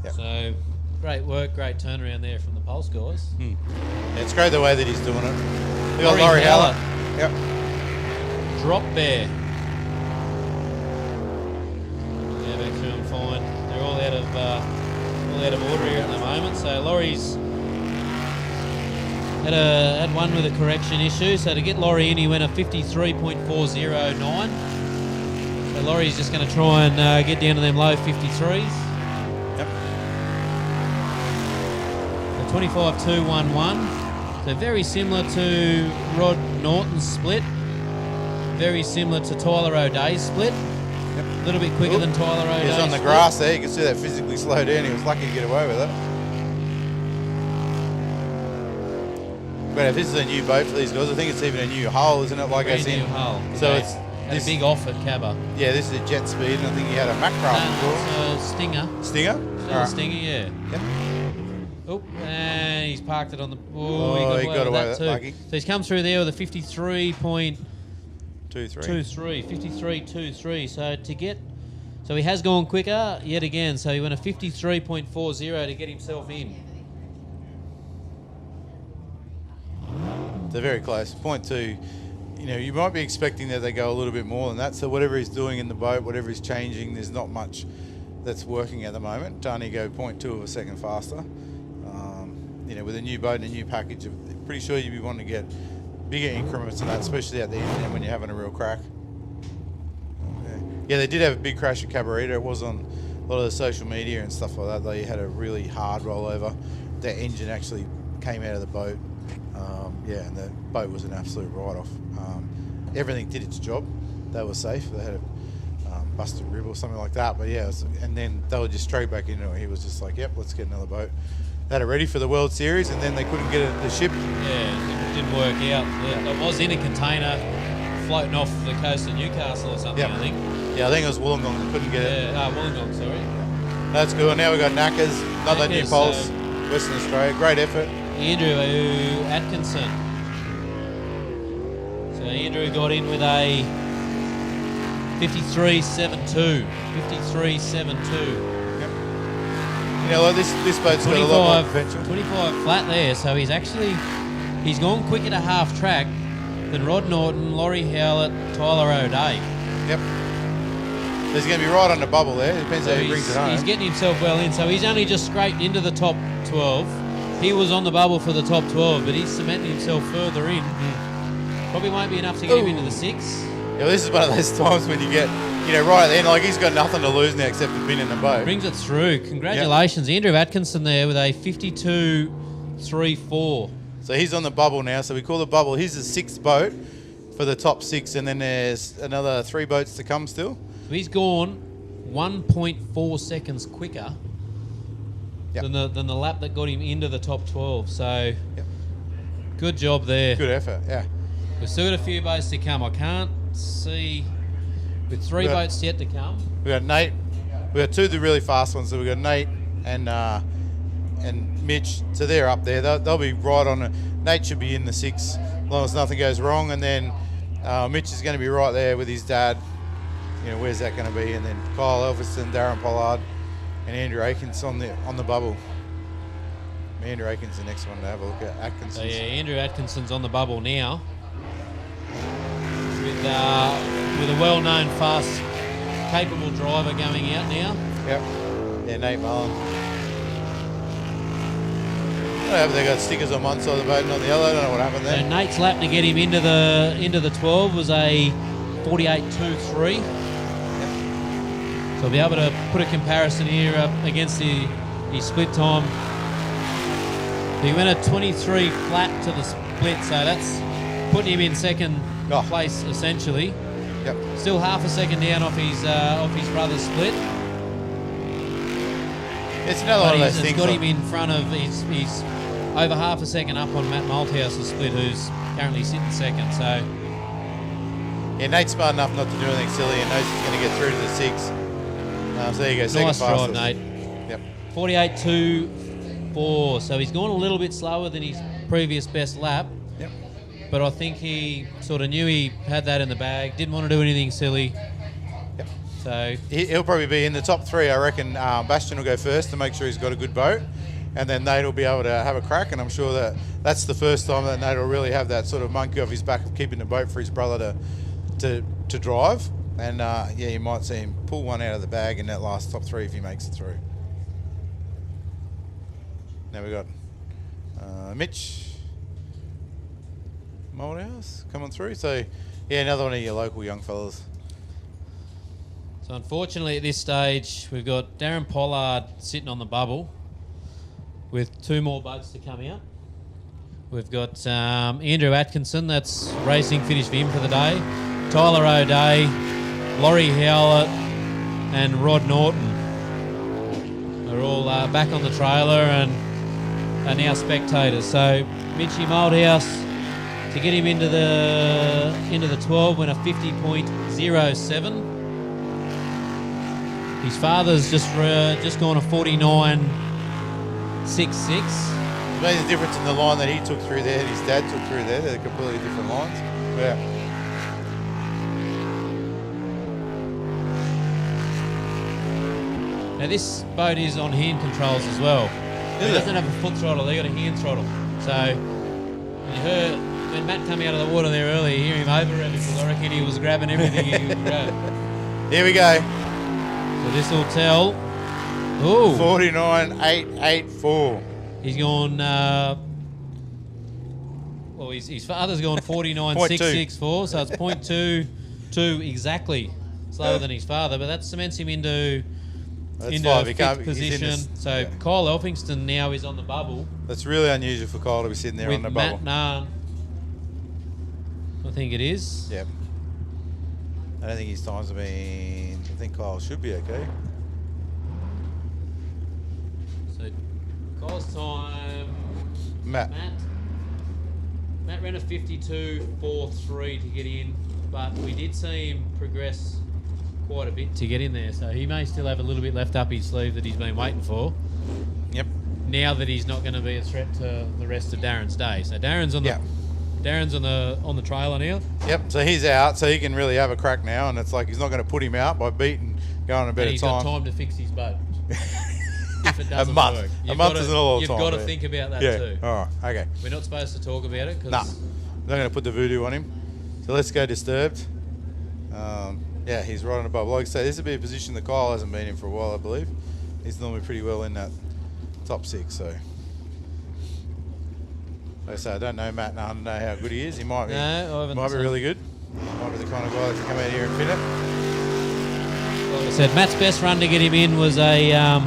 Yep. So great work, great turnaround there from the Pulse guys. Yeah, it's great the way that he's doing it. We got Laurie Laurie Hallett. Hallett. Yep. Drop bear. Yeah, back through and fine. They're all out of order here at the moment. So Laurie's had one with a correction issue. So to get Laurie in, he went a 53.409. So Laurie's just going to try and get down to them low 53s. Yep. The 25.211. So very similar to Rod Norton's split. Very similar to Tyler O'Day's split. Yep. A little bit quicker than Tyler O'Day's. He's on the split. grass there. You can see that physically slow down. He was lucky to get away with it. But if this is a new boat for these guys, I think it's even a new hull, isn't it? Like I Brand new said. hull. So They it's had this a big off at Cabba. Yeah, this is a jet speed, and I think he had a Macraft before. Stinger. Stinger? Still a Alright. Stinger, yeah. Yep. Oh, and he's parked it on the... Oh, he got away with that, too. lucky. So he's come through there with a 53.23. 2-3. 53.23. So to get... So he has gone quicker yet again. So he went a 53.40 to get himself in. They're very close. 0.2. You know, you might be expecting that they go a little bit more than that. So whatever he's doing in the boat, whatever he's changing, there's not much that's working at the moment. Only go 0.2 of a second faster. You know, with a new boat and a new package, I'm pretty sure you'd be wanting to get bigger increments of that, especially at the end and when you're having a real crack. Yeah, they did have a big crash at Cabarita. It was on a lot of the social media and stuff like that. They had a really hard rollover. Their engine actually came out of the boat. Yeah, and the boat was an absolute write-off. Everything did its job. They were safe. They had a busted rib or something like that. But yeah, and then they were just straight back into it. He was just like, yep, let's get another boat. They had it ready for the World Series, and then they couldn't get the ship. Yeah, it didn't work out. It was in a container floating off the coast of Newcastle or something, Yep. I think. Yeah, I think it was Wollongong that couldn't get it. Yeah, Wollongong, sorry. That's good. And now we've got Knackers, another new Knackers, pulse, Western Australia. Great effort. Andrew Atkinson. So Andrew got in with a 53.72. 53.72. You know, like this boat's got a lot more potential. 25 flat there, so he's gone quicker to half track than Rod Norton, Laurie Howlett, Tyler O'Day. Yep. He's going to be right on the bubble there. Depends how he brings it home. He's getting himself well in, so he's only just scraped into the top 12. He was on the bubble for the top 12, but he's cementing himself further in. Probably won't be enough to get him into the 6. Yeah, well, this is one of those times when you get, you know, right at the end, like he's got nothing to lose now except for being in the boat. Brings it through. Congratulations. Andrew Atkinson there with a 52.34. So he's on the bubble now. So we call the bubble. He's the 6th boat for the top 6, and then there's another 3 boats to come still. So he's gone 1.4 seconds quicker than the lap that got him into the top 12. So good job there. Good effort, yeah. We've still got a few boats to come. I can't see, with 3 boats yet to come. We got Nate. We got 2 of the really fast ones. So we got Nate and Mitch. So they're up there. They'll be right on it. Nate should be in the 6 as long as nothing goes wrong. And then Mitch is going to be right there with his dad. You know, where's that going to be? And then Kyle Elphiston, Darren Pollard, and Andrew Aikens on the bubble. Andrew Aikens the next one to have a look at. Atkinson's. So yeah, Andrew Atkinson's on the bubble now. With a well-known, fast, capable driver going out now. Yep. Yeah, Nate Mullen. I hope they got stickers on one side of the boat and on the other. I don't know what happened there. So Nate's lap to get him into the 12 was a 48.23. Yep. So I'll be able to put a comparison here up against his split time. He went a 23 flat to the split, so that's putting him in second place essentially. Yep. Still half a second down off his brother's split. It's another one of those things. It's got him in front of he's over half a second up on Matt Malthouse's split, who's currently sitting second. So yeah, Nate's smart enough not to do anything silly and knows he's going to get through to the 6. So there you go, second nice fastest. drive, Nate. Yep. 48.24. So he's gone a little bit slower than his previous best lap. Yep. But I think he sort of knew he had that in the bag. Didn't want to do anything silly. Yep. So he'll probably be in the top 3, I reckon. Bastian will go first to make sure he's got a good boat, and then Nate will be able to have a crack. And I'm sure that's the first time that Nate will really have that sort of monkey off his back of keeping the boat for his brother to drive. And yeah, you might see him pull one out of the bag in that last top 3 if he makes it through. Now we got Mitch Moldhouse coming through. So yeah, another one of your local young fellas. So unfortunately at this stage we've got Darren Pollard sitting on the bubble with 2 more boats to come out. We've got Andrew Atkinson, that's racing finish for him for the day. Tyler O'Day, Laurie Howlett and Rod Norton are all back on the trailer and are now spectators. So Mitchie Moldhouse to get him into the 12 went a 50.07. His father's just gone a 49.66. Maybe the difference in the line that he took through there and his dad took through there, they're completely different lines. Yeah. Now this boat is on hand controls as well. It doesn't have a foot throttle, they got a hand throttle. So you heard when Matt come out of the water there earlier, you hear him over revving because I reckon he was grabbing everything he could grab. Here we go. So this will tell. Ooh. 49.884. He's gone. Well, his father's gone 49.664, so it's 0.22 exactly slower than his father, but that cements him into fifth position. So yeah. Kyle Elphingston now is on the bubble. That's really unusual for Kyle to be sitting there on the bubble. Matt Narn, I think it is. Yep. I don't think his times have been. I think Kyle should be okay. So Kyle's time. Matt ran a 52.43 to get in, but we did see him progress quite a bit to get in there, so he may still have a little bit left up his sleeve that he's been waiting for. Yep. Now that he's not going to be a threat to the rest of Darren's day, so Darren's on the trailer now. Yep. So he's out, so he can really have a crack now, and it's like he's not going to put him out by beating going a better time. And he's got time to fix his boat. If it doesn't a month. work. A month isn't a lot of time. You've got to think about that too. All right. Okay. We're not supposed to talk about it because I'm not going to put the voodoo on him. So let's go Disturbed. Yeah, he's right on the bubble. Like I say, this would be a position that Kyle hasn't been in for a while, I believe. He's normally pretty well in that top 6. So, like I say, I don't know Matt. I don't know how good he is. He might be. No, might be really good. Might be the kind of guy that can come out here and fit it. Like I said, Matt's best run to get him in was a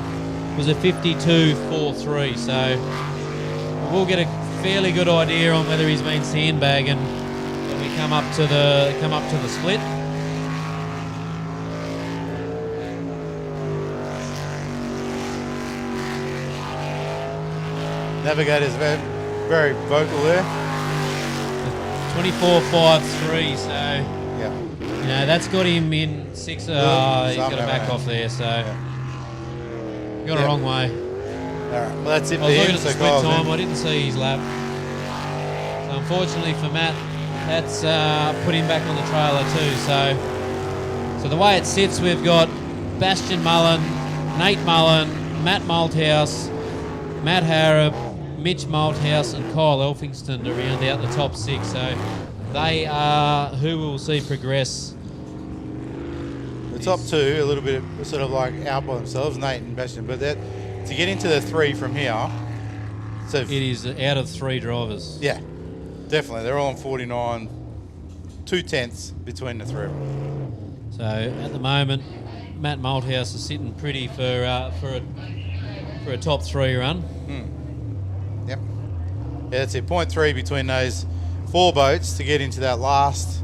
52.43. So we'll get a fairly good idea on whether he's been sandbagging when we come up to the split. Navigator's very vocal there. 24.53, so yeah, that's got him in 6. He's got to back off there, so got a wrong way. All right, well that's it. I was looking at the split time. I didn't see his lap. So unfortunately for Matt, That's put him back on the trailer too. So the way it sits, we've got Bastian Mullen, Nate Mullen, Matt Malthouse, Matt Harrop, Mitch Malthouse and Kyle Elphingston to round out the top 6. So they are who we'll see progress. The top 2, a little bit sort of like out by themselves, Nate and Bastian, but that to get into the 3 from here. So It is out of 3 drivers. yeah, definitely. They're all on 49, 2/10 between the 3 of them. So at the moment, Matt Malthouse is sitting pretty for a top 3 run. Yep. Yeah, that's it. 0.3 between those 4 boats to get into that last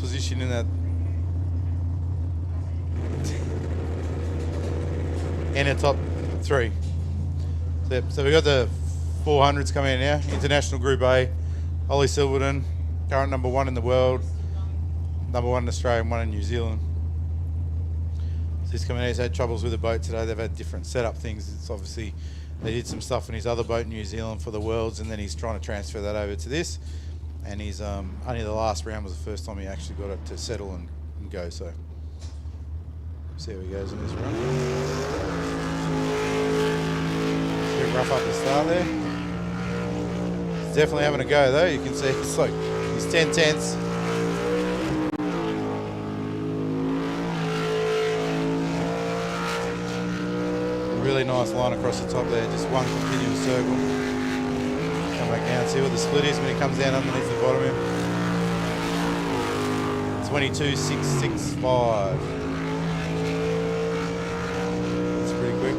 position in that. In the top 3. So we got the 400s coming in now. International Group A. Ollie Silverton, current number 1 in the world. Number 1 in Australia and 1 in New Zealand. So he's coming in. He's had troubles with the boat today. They've had different setup things. It's obviously, they did some stuff in his other boat in New Zealand for the Worlds, and then he's trying to transfer that over to this. And he's only the last round was the first time he actually got it to settle and go. So see how he goes in this run. It's a bit rough up the start there. He's definitely having a go though. You can see it's like he's 10/10. Really nice line across the top there, just one continuous circle. Come back down, see what the split is when it comes down underneath the bottom here. 22.665. That's pretty quick.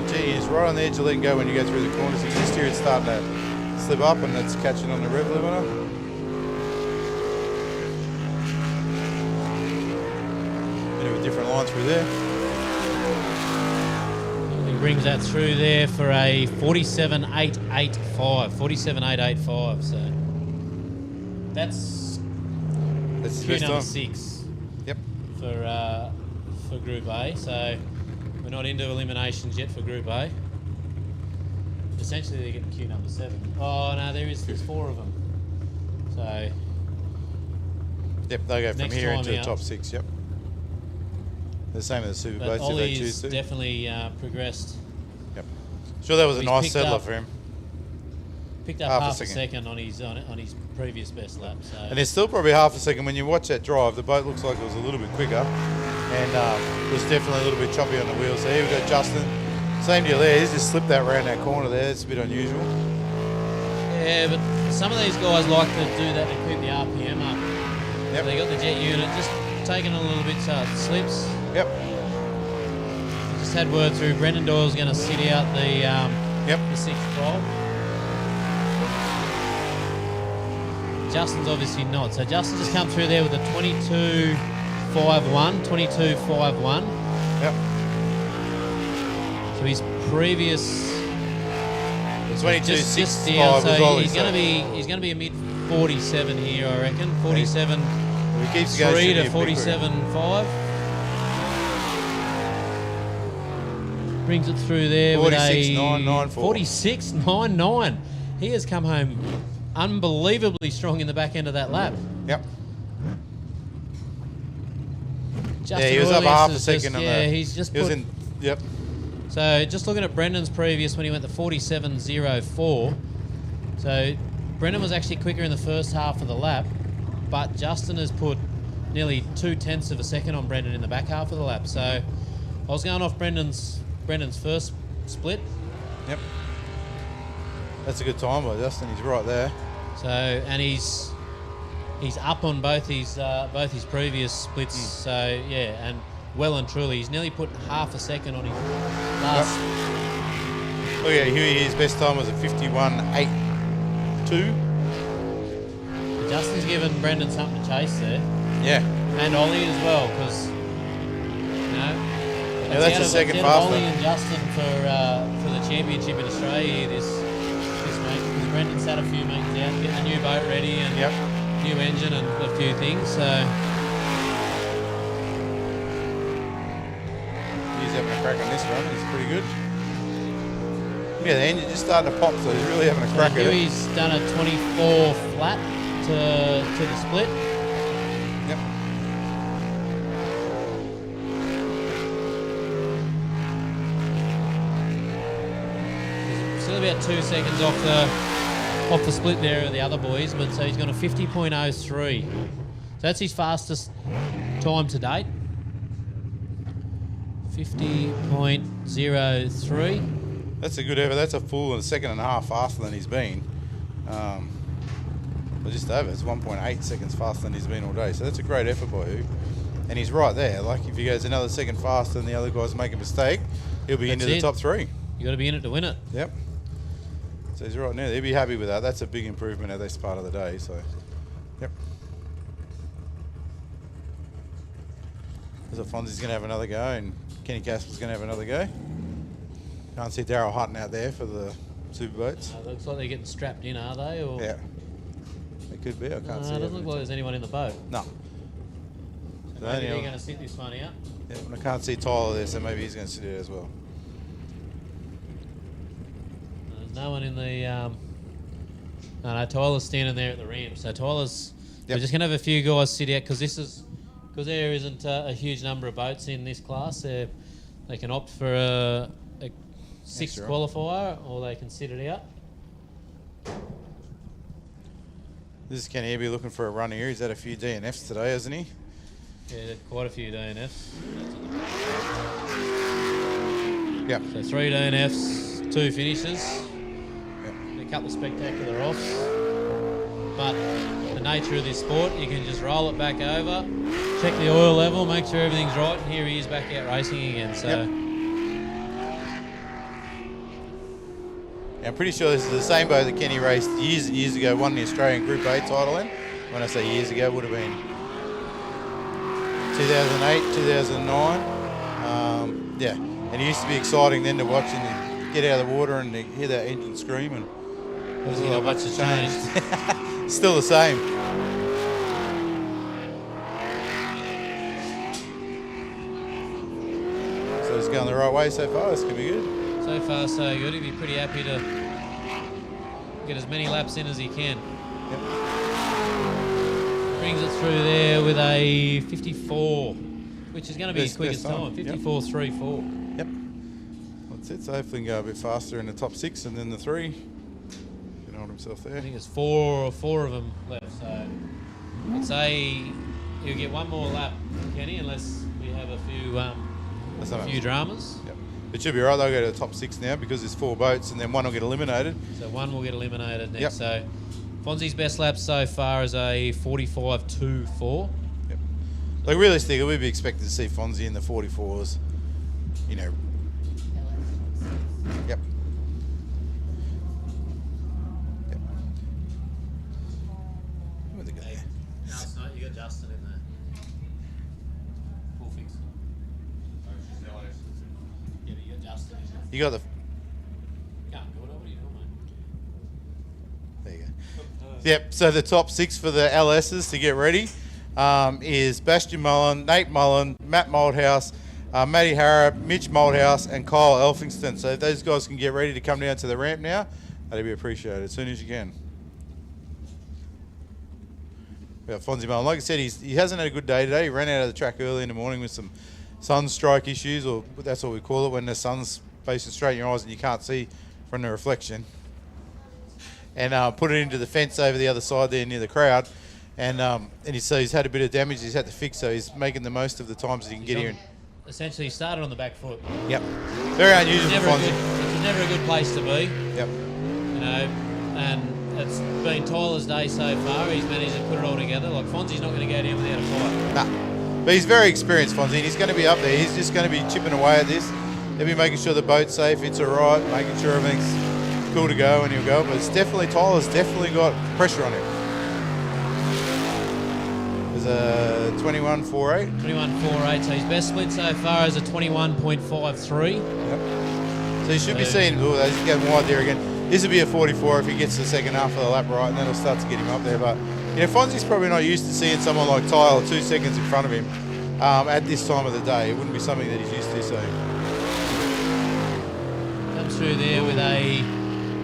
Gee, it's right on the edge of letting go when you go through the corners. You can just hear it starting to slip up and it's catching on the rev limiter. Different line through there. He brings that through there for a 47.885. 47.885. So that's Q number time. 6. Yep. For Group A. So we're not into eliminations yet for Group A. Essentially, they're getting Q number 7. Oh no, there's 4 of them. So yep, they go from next here time into the out. top 6. Yep. The same as the but Superboats if they choose Ollie's to. definitely progressed. Yep. Sure, that was a He's nice picked settler up- for him. Picked up Half a half a second. second on his previous best lap. So And there's still probably half a second when you watch that drive. The boat looks like it was a little bit quicker, and it was definitely a little bit choppy on the wheels. So here we got Justin. Same deal there. He's just slipped that round that corner there. It's a bit unusual. yeah, but some of these guys like to do that to keep the RPM up. Yep. So they got the jet unit just taking a little bit so it slips. Yep. Just had word through. Brendan Doyle's going to sit out the Yep. the 6th trial. Justin's obviously not. So Justin just come through there with a 22.51. 22.51. Yep. So his previous. The 22.65 just down, was so Ollie. he's going to be a mid 47 here, I reckon. 47. If he keeps going, 3 should to be a big quicker. 47.5. Brings it through there with a 46.994. 46.99. He has come home unbelievably strong in the back end of that lap. Yep. Justin He was up Williams half a is second just, on yeah, the. he's just He was put, in. Yep. So just looking at Brendan's previous when he went to 47.04. So Brendan was actually quicker in the first half of the lap, but Justin has put nearly 0.2 of a second on Brendan in the back half of the lap. So I was going off Brendan's first split. Yep. That's a good time by Justin. He's right there. So and he's up on both his previous splits. So yeah, and well and truly, he's nearly put half a second on his last. Look at Huey. His best time was a 51.82. Justin's given Brendan something to chase there, Yeah. and Ollie as well, because Yeah, that's a second faster. Ollie and Justin for the championship in Australia this week. Because Brendan's had a few meetings out, getting a new boat ready and Yep. new engine and a few things. So He's having a crack on this run. He's pretty good. Yeah, the engine just starting to pop, so he's really having a crack at it. Huey's done a 24 flat to the split. Yep. Still about 2 seconds off the split there of the other boys, but so he's gone a 50.03. So that's his fastest time to date. 50.03. That's a good effort. That's a full second and a half faster than he's been. Well, just over. It's 1.8 seconds faster than he's been all day. So that's a great effort by you. And he's right there. Like if he goes another second faster and the other guys make a mistake, he'll be into the top 3. You got to be in it to win it. Yep. So he's right now. He'll be happy with that. That's a big improvement at this part of the day. So, yep. So Fonzie's going to have another go, and Kenny Casper's going to have another go. Can't see Daryl Hutton out there for the Superboats. Looks like they're getting strapped in, are they? Or? Yeah. They could be. I can't see. It doesn't look like there's anyone in the boat. No. So maybe they're going to sit this one out. Yeah, I can't see Tyler there, so maybe he's going to sit it as well. There's no one in the... no, Tyler's standing there at the ramp. So Tyler's... We're just going to have a few guys sit out because there isn't a huge number of boats in this class. They can opt for a 6th qualifier, or they can sit it out. This is Kenny Abbey looking for a run here. He's had a few DNFs today, hasn't he? Yeah, quite a few DNFs. Yep. So 3 DNFs, 2 finishes. Yep. A couple of spectacular offs. But the nature of this sport, you can just roll it back over, check the oil level, make sure everything's right, and here he is back out racing again. So. Yep. I'm pretty sure this is the same boat that Kenny raced years and years ago, won the Australian Group A title in. When I say years ago, it would have been 2008, 2009. Yeah, and it used to be exciting then to watch him get out of the water and to hear that engine scream. And there's a lot much has changed. Still the same. So it's going the right way so far. This could be good. So far, so good. He'd be pretty happy to get as many laps in as he can. Yep. Brings it through there with a 54, which is going to be his quickest time. 54.34. Yep. That's it. So hopefully he can go a bit faster in the top 6 and then the 3. Can hold himself there. I think there's four of them left. So I'd say he'll get one more lap, Kenny, unless we have a few dramas. Yep. It should be right. They'll go to the top 6 now because there's 4 boats and then one will get eliminated. So one will get eliminated next. Yep. So Fonzie's best lap so far is a 45.24. Yep. Like realistically, we'd be expected to see Fonzie in the 44s. You know. Yep. Yep. Where'd they go? No, it's not. You got Justin in there. Full fix. Yeah, but you got Justin in there. You got the. Can't do it. What are you doing, mate? There you go. Yep. So the top 6 for the LSs to get ready is Bastian Mullen, Nate Mullen, Matt Moldhouse, Matty Harrop, Mitch Moldhouse, and Kyle Elphingston. So if those guys can get ready to come down to the ramp now, that'd be appreciated as soon as you can. We got Fonzie Mullen. Like I said, he hasn't had a good day today. He ran out of the track early in the morning with some sunstrike issues, or that's what we call it, when the sun's facing straight in your eyes and you can't see from the reflection. And put it into the fence over the other side there near the crowd. And so he's had a bit of damage he's had to fix, so he's making the most of the times that he can get here. Essentially, he started on the back foot. Yep. Very unusual for Fonzie. It's never a good place to be. Yep. You know, and it's been Tyler's day so far. He's managed to put it all together. Like, Fonzie's not going to go down without a fight. Nah. But he's very experienced, Fonzie, and he's going to be up there. He's just going to be chipping away at this. He'll be making sure the boat's safe, it's all right, making sure everything's cool to go, and he'll go. But it's definitely, Tyler's definitely got pressure on him. There's a 21.48. 21.48. So his best split so far is a 21.53. Yep. So you should be seeing, he's getting wide there again. This will be a 44 if he gets the second half of the lap right, and then it'll start to get him up there. But you know, Fonzie's probably not used to seeing someone like Tyler 2 seconds in front of him at this time of the day. It wouldn't be something that he's used to. So Don't Comes through there with a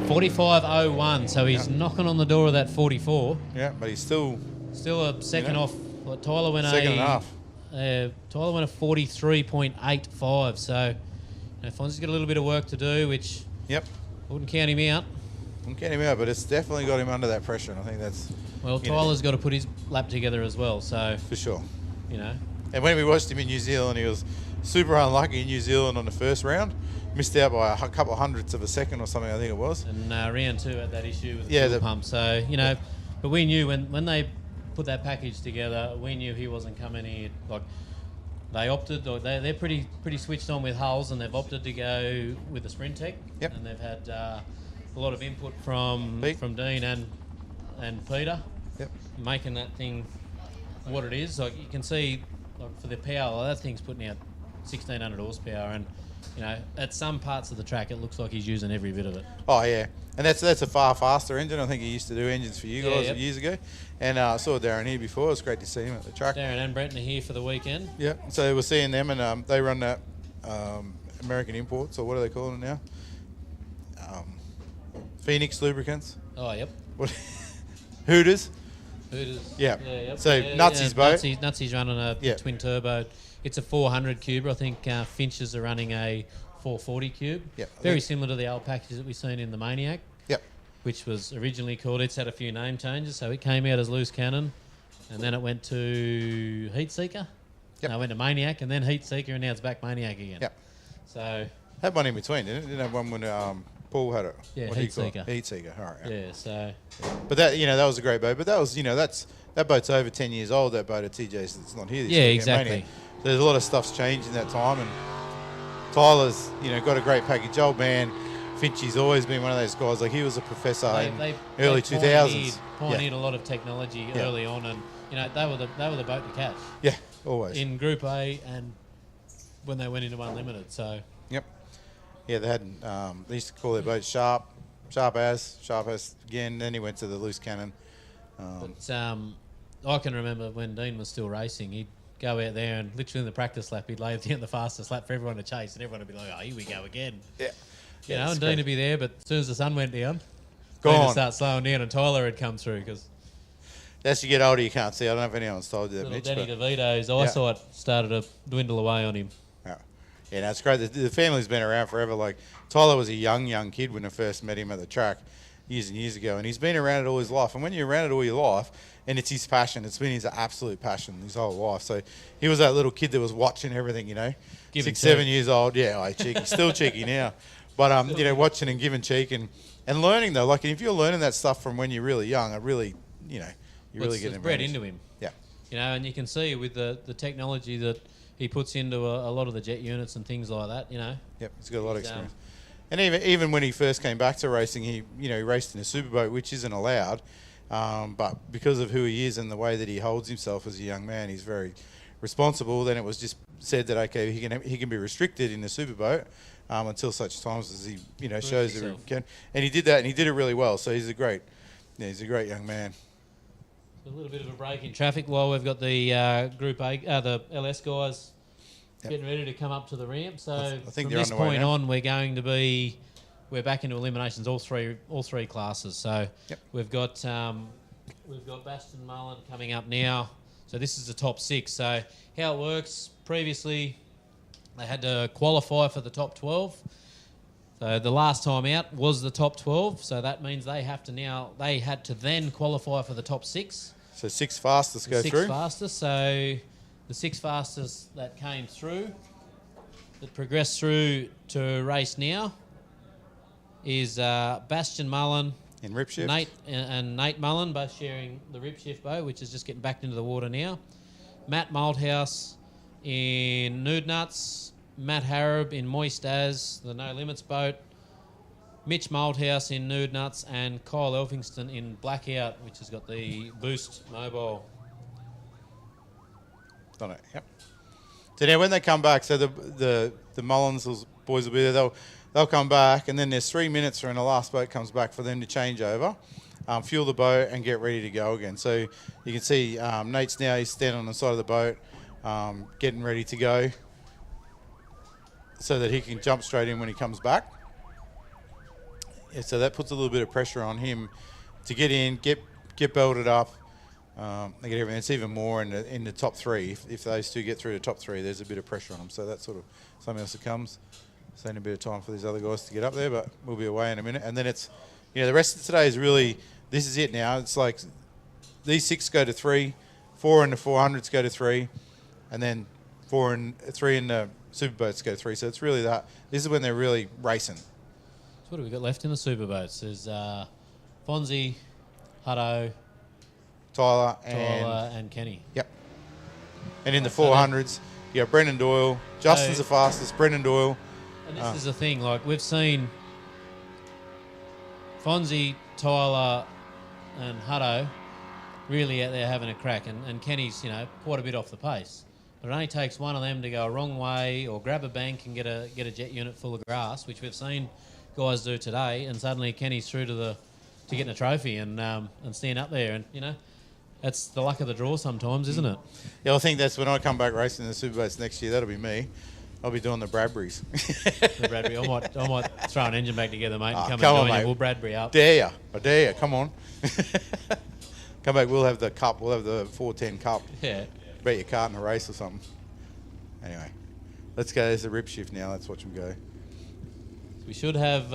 45.01, so he's knocking on the door of that 44. Yeah, but he's still a second off. Well, Tyler went second and a half. Tyler went a 43.85, so Fonzie's got a little bit of work to do, which wouldn't count him out. Wouldn't count him out, but it's definitely got him under that pressure, and I think that's... Well, Tyler's got to put his lap together as well, so... For sure. And when we watched him in New Zealand, he was super unlucky in New Zealand on the first round. Missed out by a couple of hundredths of a second or something, I think it was. And round 2 had that issue with the fuel pump. So, but we knew when they put that package together, we knew he wasn't coming here. Like, they opted, or they're pretty switched on with hulls, and they've opted to go with the Sprint Tech. Yep. And they've had a lot of input from Dean and Peter. Yep. Making that thing what it is. Like, you can see, like, for the power, that thing's putting out 1,600 horsepower, and at some parts of the track, it looks like he's using every bit of it. Oh yeah, and that's a far faster engine. I think he used to do engines for you guys years ago, and I saw Darren here before. It was great to see him at the track. Darren and Brenton are here for the weekend. Yeah, so we're seeing them, and they run that American Imports, or what are they calling it now? Phoenix Lubricants. Oh yep. What? Hooters. Yeah. Yep. So Nutsy's boat. Nutsy's running a twin turbo. It's a 400 cube. I think Finch's are running a 440 cube. Yep. Very similar to the old package that we've seen in the Maniac. Yep. Which was originally called, it's had a few name changes. So it came out as Loose Cannon, and then it went to Heat Seeker. Yep. No, it went to Maniac, and then Heat Seeker, and now it's back Maniac again. Yep. So... Had one in between, didn't it? Didn't have one when Paul had it. Yeah, what do you Heat call it? Seeker. Heat Seeker, all right. Yeah, so... But that, that was a great boat. But that was, that boat's over 10 years old, that boat at TJ's. It's not here this year. Yeah, exactly. So there's a lot of stuff's changed in that time, and Tyler's, got a great package. Old man, Finchie's always been one of those guys. Like, he was a professor in early 2000s. Pioneered a lot of technology early on, and they were the boat to catch. Yeah, always. In Group A, and when they went into Unlimited, so... Yep. Yeah, they had, they used to call their boat Sharp as again. Then he went to the Loose Cannon. But I can remember when Dean was still racing, he'd go out there and literally in the practice lap, he'd lay down the fastest lap for everyone to chase, and everyone would be like, "Oh, here we go again." Yeah. And Dean would be there, but as soon as the sun went down, Dean would start slowing down, and Tyler had come through because. As you get older, you can't see. I don't know if anyone's told you that, Mitch. Danny DeVito's eyesight started to dwindle away on him. Yeah, no, it's great. The family's been around forever. Like, Tyler was a young kid when I first met him at the track years and years ago, and he's been around it all his life. And when you're around it all your life, and it's his passion, it's been his absolute passion his whole life. So he was that little kid that was watching everything, 6, 7 years old. Yeah, cheeky, still cheeky now. But, watching and giving cheek and learning, though. Like, if you're learning that stuff from when you're really young, it really, you really get it's bred into him. Yeah. And you can see with the technology that he puts into a lot of the jet units and things like that, Yep, he's got a lot of experience. And even when he first came back to racing, he raced in a superboat, which isn't allowed. But because of who he is and the way that he holds himself as a young man, he's very responsible. Then it was just said that okay, he can be restricted in the superboat until such times as he shows that he can. And he did that, and he did it really well. So he's a great young man. A little bit of a break in traffic while we've got the Group A, the LS guys getting ready to come up to the ramp. So I think from this point on, we're back into eliminations, all three classes. So we've got Baston Mullen coming up now. So this is the top 6. So how it works, previously they had to qualify for the top 12. So the last time out was the top 12. So that means they had to then qualify for the top 6. So 6 fastest go through. 6 fastest. So the 6 fastest that came through, that progressed through to race now, is Bastion Mullen in Rip Shift. Nate Mullen, both sharing the Rip Shift boat, which is just getting back into the water now. Matt Malthouse in Nude Nuts. Matt Harrop in Moist As, the No Limits boat. Mitch Malthouse in Nude Nuts, and Kyle Elphingston in Blackout, which has got the Boost Mobile. Done it. Yep. So now when they come back, so the Mullins boys will be there. They'll come back, and then there's 3 minutes when the last boat comes back for them to change over, fuel the boat, and get ready to go again. So you can see Nate's now, he's standing on the side of the boat, getting ready to go, so that he can jump straight in when he comes back. so that puts a little bit of pressure on him to get in, get belted up. They get everything. It's even more in the top three. If those two get through the top three, there's a bit of pressure on them. So that's sort of something else that comes. It's only a bit of time for these other guys to get up there, but we'll be away in a minute. And then it's, the rest of today is really, this is it now. It's like these 6 go to 3, 4 in the 400s go to 3, and then 3 in the Superboats go to 3. So it's really that. This is when they're really racing. So what have we got left in the Superboats? There's Fonzie, Hutto, Tyler and Kenny. Yep. And in the 400s, you got Brendan Doyle. Justin's the fastest. Brendan Doyle. And this is the thing. Like, we've seen Fonzie, Tyler, and Hutto really out there having a crack, and Kenny's quite a bit off the pace. But it only takes one of them to go a wrong way or grab a bank and get a jet unit full of grass, which we've seen guys do today, and suddenly Kenny's through to getting a trophy and staying up there, and that's the luck of the draw sometimes, isn't it? Yeah, I think that's when I come back racing in the Superboats next year. That'll be me. I'll be doing the Bradburys. The Bradbury. I might throw an engine back together, mate, and come on, and join mate. you. We'll Bradbury up. I dare you. Come on. Come back. We'll have the cup. We'll have the 410 cup. Yeah. Bet your cart in a race or something. Anyway, let's go. There's a rip shift now. Let's watch them go. We should have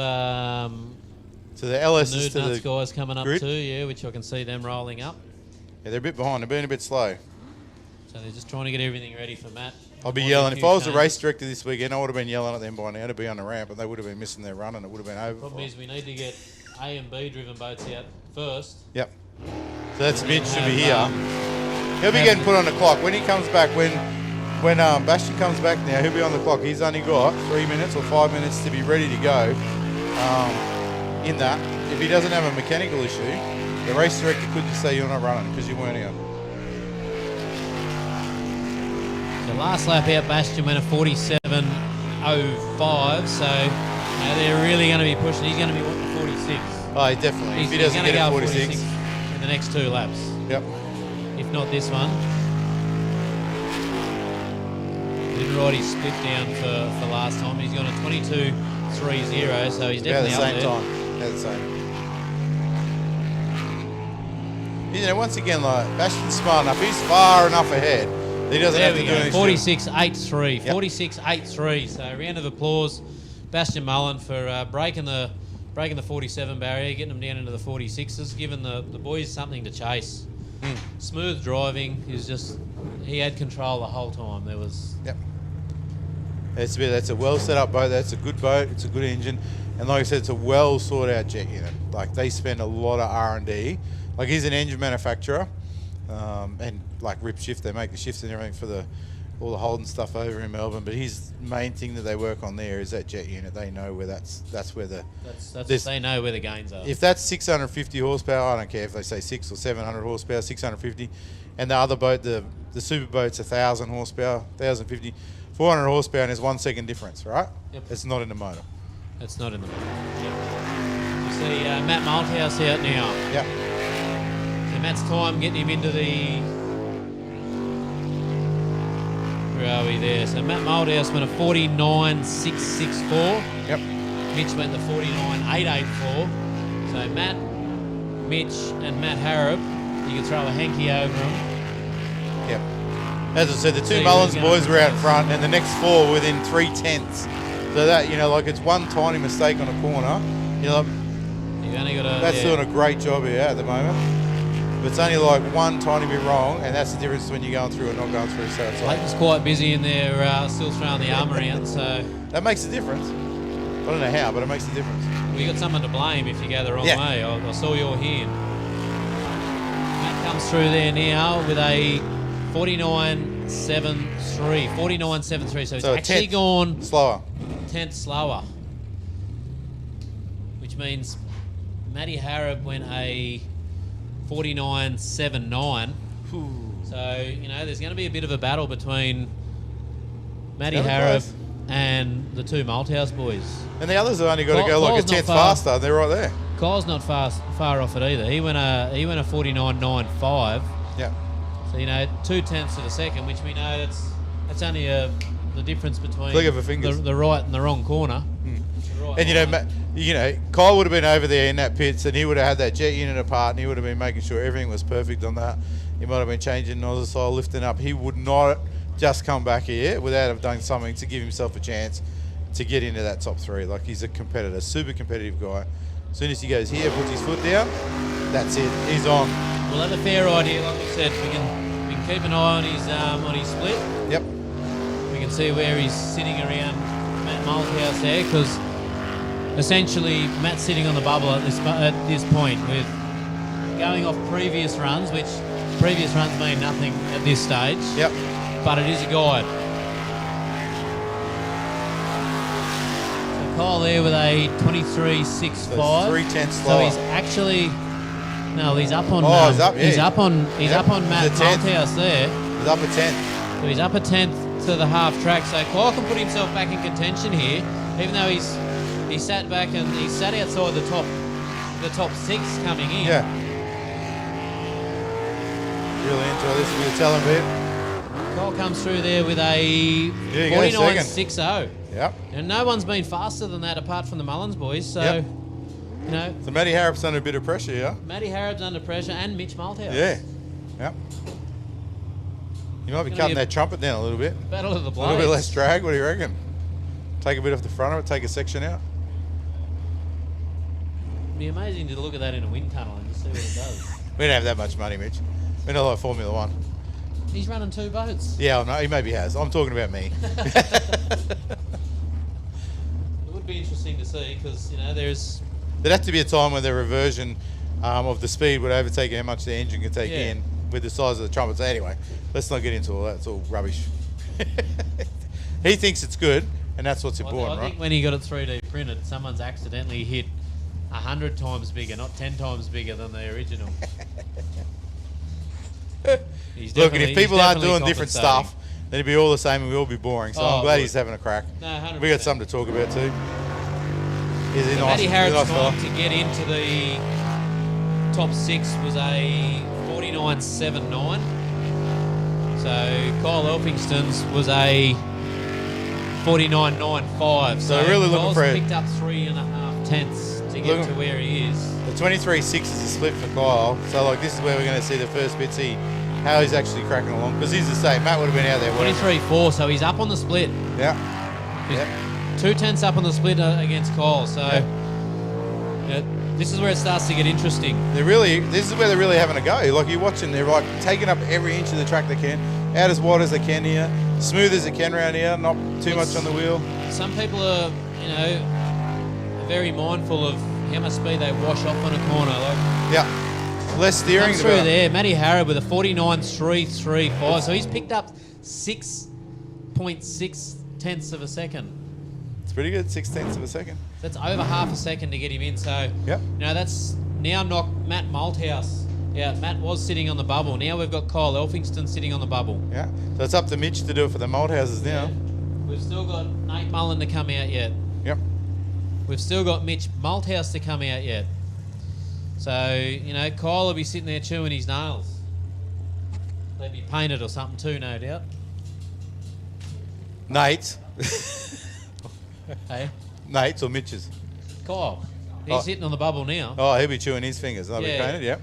so the LS is Nude to Nuts the guys coming up grid. too, which I can see them rolling up. Yeah, they're a bit behind. They're being a bit slow. So they're just trying to get everything ready for Matt. I'll be yelling. If I was the race director this weekend, I would have been yelling at them by now to be on the ramp, and they would have been missing their run, and it would have been over. Problem is we need to get A and B driven boats out first. Yep. So that's Mitch should be here. He'll be getting put on the clock when he comes back. When Bastian comes back now, he'll be on the clock. He's only got 3 minutes or 5 minutes to be ready to go. In that, if he doesn't have a mechanical issue, the race director could just say you're not running because you weren't here. The last lap out, Bastian went a 47.05, so they're really going to be pushing. He's going to be wanting 46. Oh, definitely. If he doesn't get a 46 in the next 2 laps. Yep. If not this one. He didn't ride his split down for last time. He's gone a 22.30, so he's definitely up there. About the same. Once again, like Bastian's smart enough. He's far enough ahead. He doesn't have to do anything. 46.83. Yep. 46.83. So round of applause, Bastian Mullen for breaking the 47 barrier, getting them down into the 46s, giving the boys something to chase. Smooth driving. He had control the whole time. There was. Yep. That's a well set up boat. That's a good boat. It's a good engine, and like I said, it's a well sorted out jet unit. Like they spend a lot of R&D. Like he's an engine manufacturer, and like rip shift, they make the shifts and everything for all the Holden stuff over in Melbourne. But his main thing that they work on there is that jet unit. They know where that's where they know where the gains are. If that's 650 horsepower, I don't care if they say 600 or 700 horsepower, 650, and the other boat, the Superboat's 1,000 horsepower, 1,050, 400 horsepower, and there's 1 second difference, right? Yep. It's not in the motor. It's not in the motor. Yep. You see Matt Malthouse out now. Yep. So Matt's time getting him into the. Where are we there? So Matt Malthouse went a 49.664. Yep. Mitch went the 49.884. So Matt, Mitch, and Matt Harrop, you can throw a hanky over them. Yep. As I said, the two Mullins boys were out front, and the next 4 within 3/10. So that, like it's one tiny mistake on a corner. You've only got that's doing a great job here at the moment. But it's only like one tiny bit wrong, and that's the difference when you're going through and not going through. So it's like Leighton's quite busy in there, still throwing the arm around. So that makes a difference. I don't know how, but it makes a difference. Well, you got someone to blame if you go the wrong way. I saw your hand. Matt comes through there now with a 49.73. 49.73. So it's actually gone slower. 10th slower. Which means Matty Harrop went a 49.79. So, there's going to be a bit of a battle between Matty Harrop and the two Malthouse boys. And the others have only got to go like a 10th faster. They're right there. Kyle's not far off it either. He went a 49.95. Yeah. So 2/10 of a second, which we know that's only the difference between Flick of a finger. the right and the wrong corner. And Kyle would have been over there in that pits, and he would have had that jet unit apart, and he would have been making sure everything was perfect on that. He might have been changing nozzle oil, lifting up. He would not just come back here without have done something to give himself a chance to get into that top 3. Like, he's a competitor, super competitive guy. As soon as he goes here, puts his foot down, that's it. He's on. We'll have a fair idea, like we said. We can keep an eye on his split. Yep. We can see where he's sitting around Matt Malthouse there, because essentially Matt's sitting on the bubble at this point, with going off previous runs, which previous runs mean nothing at this stage. Yep. But it is a guide. So Kyle there with a 23.65. So 3/10 slower. So he's actually he's up on. Oh, he's up. Yeah. He's up on. He's Yep. up on Matt He's a 10th. Malthouse there. He's up a 10th. So he's up a 10th to the half track. So Kyle can put himself back in contention here, even though he sat back and he sat outside the top 6 coming in. Yeah. Really enjoy this. We'll tell him bit. Kyle comes through there with a 49.60. Yep. And no one's been faster than that apart from the Mullins boys. So, So Matty Harrop's under a bit of pressure here. Matty Harrop's under pressure, and Mitch Malthouse. Yeah. Yep. You might be Gonna cutting be a that trumpet down a little bit. Battle of the A Blades. little bit less drag. What do you reckon? Take a bit off the front of it. Take a section out. It'd be amazing to look at that in a wind tunnel and just see what it does. We don't have that much money, Mitch. We're not like Formula One. He's running 2 boats. Yeah, I know. He maybe has. I'm talking about me. It would be interesting to see, because there's. There'd have to be a time when the reversion of the speed would overtake how much the engine can take in with the size of the trumpet. So anyway, let's not get into all that. It's all rubbish. He thinks it's good, and that's what's important, I think when he got it 3D printed, someone's accidentally hit 100 times bigger, not 10 times bigger than the original. Look, and if people aren't doing different stuff, then it'd be all the same and we'll all be boring. So I'm glad he's having a crack. No, 100%. We got something to talk about too. Is he nice? Matty Harrop's fella? time to get into the top 6 was a 49.79. So Kyle Elphingston's was a 49.95. So really looking Kyle's for picked up 3.5 tenths to get to where he is. The 23.6 is a split for Kyle. So like this is where we're going to see the first bit, see how he's actually cracking along. Because he's the same. Matt would have been out there. 23.4, so he's up on the split. Yeah. He's 2 tenths up on the split against Kyle. So this is where it starts to get interesting. This is where they're really having a go. Like you're watching, they're like taking up every inch of the track they can, out as wide as they can here, smooth as they can around here, not too much on the wheel. Some people are, very mindful of how much speed they wash off on a corner. Less steering. Comes through there, Matty Harrop with a 49.335. So he's picked up 6.6 tenths of a second. It's pretty good, 6/10 of a second. That's over half a second to get him in. So, that's now knocked Matt Malthouse. Yeah, Matt was sitting on the bubble. Now we've got Kyle Elphingston sitting on the bubble. Yeah, so it's up to Mitch to do it for the Malthouses now. We've still got Nate Mullen to come out yet. Yep. We've still got Mitch Malthouse to come out yet. So, Kyle will be sitting there chewing his nails. They'd be painted or something too, no doubt. Nate's. Hey? Nate's or Mitch's? Kyle. He's sitting on the bubble now. Oh, he'll be chewing his fingers. They'll be painted, yep.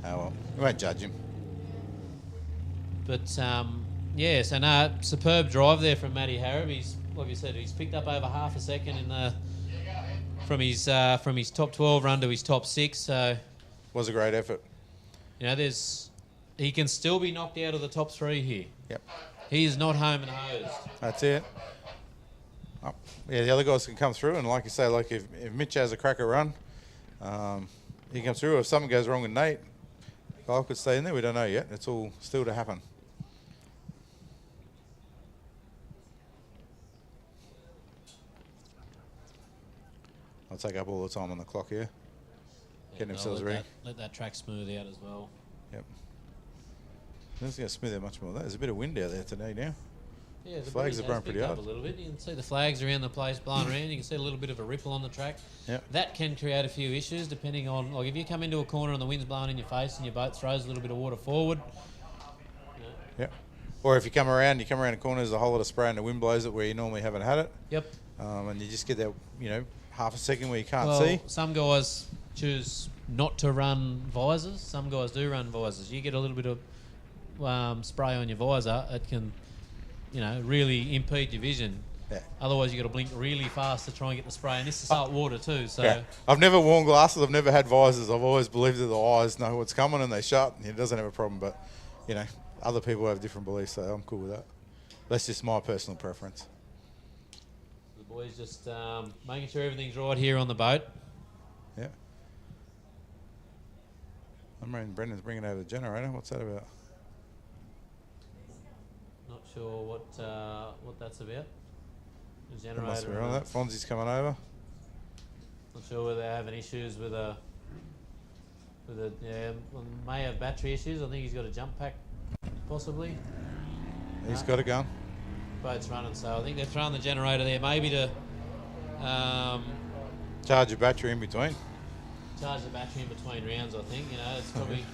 Oh, well. We won't judge him. But, superb drive there from Matty Harrop. He's, like you said, he's picked up over half a second from his top 12 run to his top 6. So was a great effort. He can still be knocked out of the top 3 here. Yep. He is not home and hosed. That's it. Oh, yeah, the other guys can come through, and like you say, like if Mitch has a cracker run, he comes through. If something goes wrong with Nate, Kyle could stay in there. We don't know yet. It's all still to happen. I'll take up all the time on the clock here. Getting themselves ready. Let that track smooth out as well. Yep. It's going to smooth out much more. There's a bit of wind out there today now. Yeah, the flags are blowing pretty hard. a little bit. You can see the flags around the place blowing around. You can see a little bit of a ripple on the track. Yep. That can create a few issues depending on, like if you come into a corner and the wind's blowing in your face and your boat throws a little bit of water forward. Yep. Or if you come around the corner, there's a whole lot of spray and the wind blows it where you normally haven't had it. Yep. And you just get that, half a second where you can't Well, see. some guys choose not to run visors. Some guys do run visors. You get a little bit of spray on your visor, it can, really impede your vision. Yeah. Otherwise, you got to blink really fast to try and get the spray. And this is salt water too, so. Yeah. I've never worn glasses. I've never had visors. I've always believed that the eyes know what's coming and they shut. And it doesn't have a problem, but other people have different beliefs, so I'm cool with that. That's just my personal preference. The boys just making sure everything's right here on the boat. Yeah. I'm reading Brendan's bringing over the generator. What's that about? Not sure what that's about. The That must be generator. right. That Fonzie's coming over. Not sure whether they're having issues with may have battery issues. I think he's got a jump pack, possibly. He's got it going. Boat's running, so I think they're throwing the generator there, maybe to Charge your battery in between. charge the battery in between rounds. I think it's probably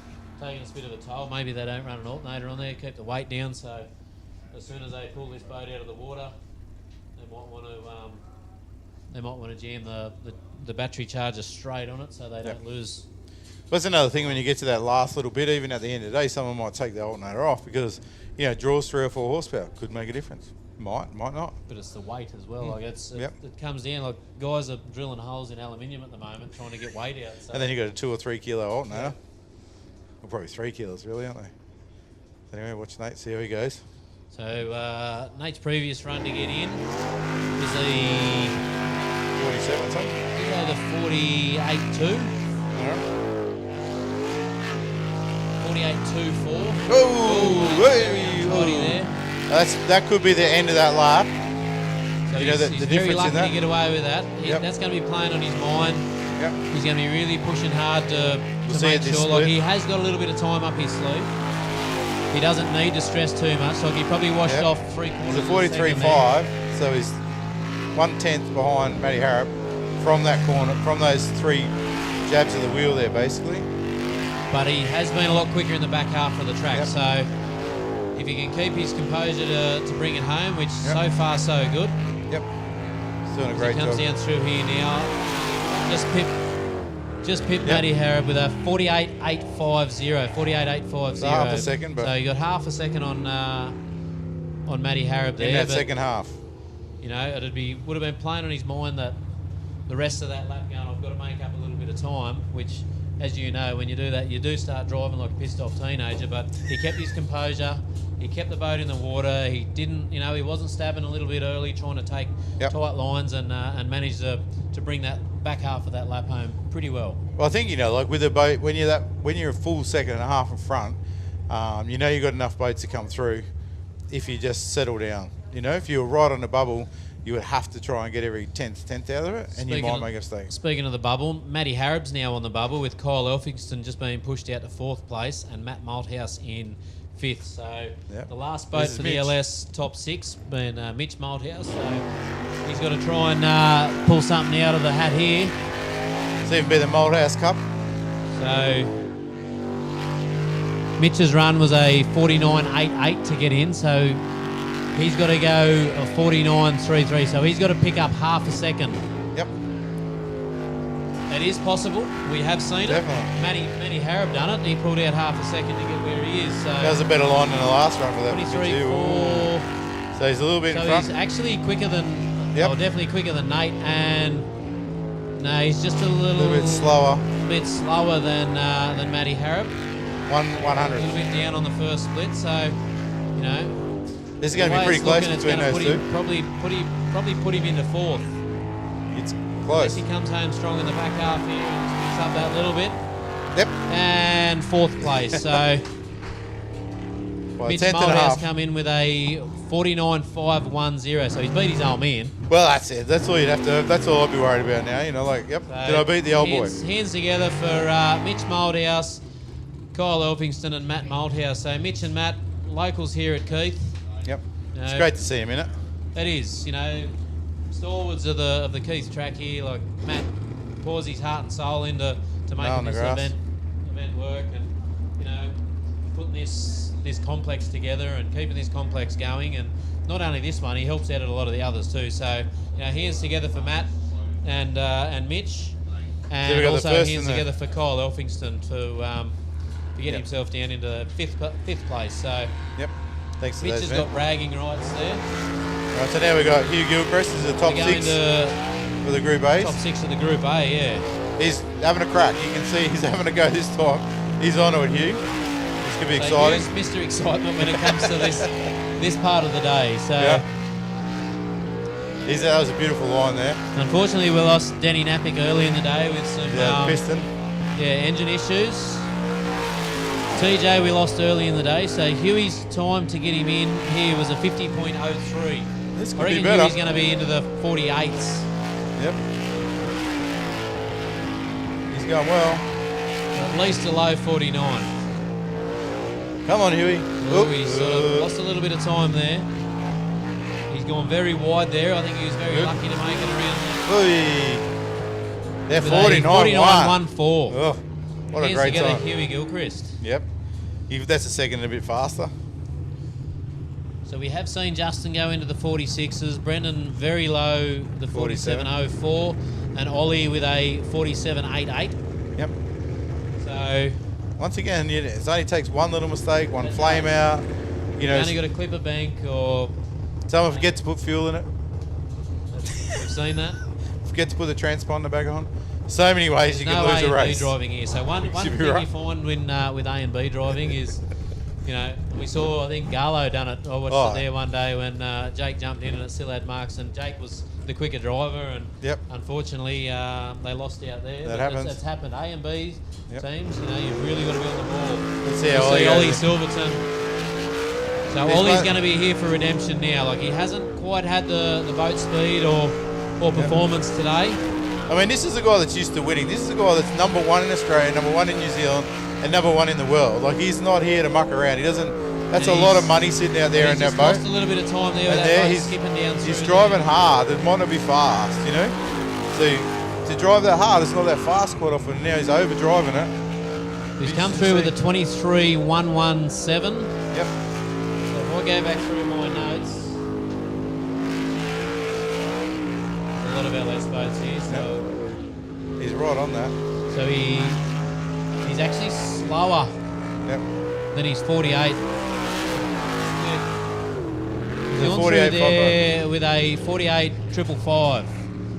taking us a bit of a toll. Maybe they don't run an alternator on there, keep the weight down. So as soon as they pull this boat out of the water, they might want to jam the battery charger straight on it so they don't lose. That's another thing when you get to that last little bit, even at the end of the day, someone might take the alternator off because, draws 3 or 4 horsepower. Could make a difference. Might not. But it's the weight as well. Like it Yep. comes down. Like guys are drilling holes in aluminium at the moment, trying to get weight out. So. And then you got a 2 or 3 kilo alternator. Well, probably 3 kilos, really, aren't they? So anyway, watch Nate, see how he goes. So Nate's previous run to get in was the 47 something. the 48.2. All right. 48.24. Oh, hey, Tidy there. That could be the end of that lap. So You know he's the very difference in lucky that? to get away with that. Yep. That's going to be playing on his mind. Yep. He's going to be really pushing hard to see make at this sure. Like split. he has got a little bit of time up his sleeve. He doesn't need to stress too much. Like he probably washed Yep. off 3/4. He's a 43.5, so he's 1/10 behind Matty Harrop from that corner, from those 3 jabs of the wheel there, basically. But he has been a lot quicker in the back half of the track. Yep. So if he can keep his composure to bring it home, which Yep. so far so good. Yep. He's doing a As great he comes job. down through here now. Just pip Matty Harrop with a 48.850. 48.850. So half a second, but- so you got half a second on Matty Harrop there. In that but, second half. would have been playing on his mind that the rest of that lap going, I've got to make up a little bit of time, which, as you know, when you do that, you do start driving like a pissed off teenager. But he kept his composure. He kept the boat in the water. He didn't, he wasn't stabbing a little bit early, trying to take Yep. tight lines and managed to bring that back half of that lap home pretty well. Well, I think like with a boat, when you're a full second and a half in front, you've got enough boats to come through. If you just settle down, if you were right on the bubble, you would have to try and get every tenth out of it, and you might make a mistake. Speaking of the bubble, Matty Harrop's now on the bubble with Kyle Elphinston just being pushed out to 4th place and Matt Malthouse in 5th. So Yep. the last boat This is for the Mitch. LS top 6 being Mitch Malthouse. So he's got to try and pull something out of the hat here. It's even better than Moldhouse Cup. So Mitch's run was a 49.88 to get in. So he's got to go a 49.33. So he's got to pick up half a second. Yep. It is possible. We have seen Definitely. it. Matty Harrop done it. He pulled out half a second to get where he is. So That was a better line than the last run for that. 23.4. So he's a little bit So in front. he's actually quicker than, Yep. definitely quicker than Nate. And no, he's just a little bit slower. bit slower than Matty Harrop. 100. A little bit down on the first split. So This is going to the be way pretty it's close looking, it's between gonna those put two. him, probably put him into 4th. It's Unless close. he comes home strong in the back half here and picks up that little bit. Yep. And 4th place. So By a Mitch tenth and a Malthouse half. come in with a 49.510. So he's beat his old man. Well, that's it. That's all you'd have to. That's all I'd be worried about now. Did I beat the old boy? Hands together for Mitch Malthouse, Kyle Elphinston and Matt Malthouse. So Mitch and Matt, locals here at Keith. Yep. It's great to see him in it. It is, stalwarts of the Keith track here. Like Matt pours his heart and soul into on making the this grass. event work, and putting this this complex together and keeping this complex going. And not only this one, he helps out at a lot of the others too. So, you know, hands together for Matt and Mitch, and also hands together for Kyle Elphingston to get himself down into fifth place. So, yep. Thanks to Mitch those has men. got bragging rights there. Right, so now we've got Hugh Gilchrist as the top 6 for the Group A. Top 6 of the Group A, yeah. He's having a crack. You can see he's having a go this time. He's on to it, Hugh. This could be exciting. Hugh's Mr. Excitement when it comes to this part of the day. So, that was a beautiful line there. Unfortunately, we lost Danny Napick early in the day with some piston. Engine issues. TJ we lost early in the day, so Huey's time to get him in here was a 50.03. This could I reckon be better. Huey's going to be into the 48s. Yep. He's going well. At least a low 49. Come on, Huey. He's sort of lost a little bit of time there. He's gone very wide there. I think he was very lucky to make it around there. They're 49.14. Oh, what a great together, time. Huey Gilchrist. Yep. That's a second a bit faster. So we have seen Justin go into the 46s, Brendan very low, the 47.04, and Ollie with a 47.88. Yep. So once again, it only takes one little mistake, one flame out. You know, only got to clip a bank, or someone forget to put fuel in it. we've seen that. Forget to put the transponder back on. So many ways you can lose a race. No A and B driving here. So one thing you find when with A and B driving is, you know, we saw, I think Garlow done it. I watched it there one day when Jake jumped in and it still had marks, and Jake was the quicker driver, and unfortunately they lost out there. That happens. It's happened. A and B teams, you know, you've really got to be on the ball. Let's see how Ollie Silverton. So Ollie's going to be here for redemption now. Like, he hasn't quite had the boat speed or performance today. I mean, this is a guy that's used to winning. This is a guy that's number 1 in Australia, number 1 in New Zealand, and number 1 in the world. Like, he's not here to muck around. He doesn't. That's a lot of money sitting out there in that boat. He's lost a little bit of time there. And with there he's skipping down. He's driving hard. It might not be fast, you know. So to drive that hard, it's not that fast quite often. Now he's over driving it. He's come through with a 23.117. Yep. So if I go back through my notes, a lot of LS boats here. So he's right on that. So he's actually slower than his 48. He's gone through there with a 48.555.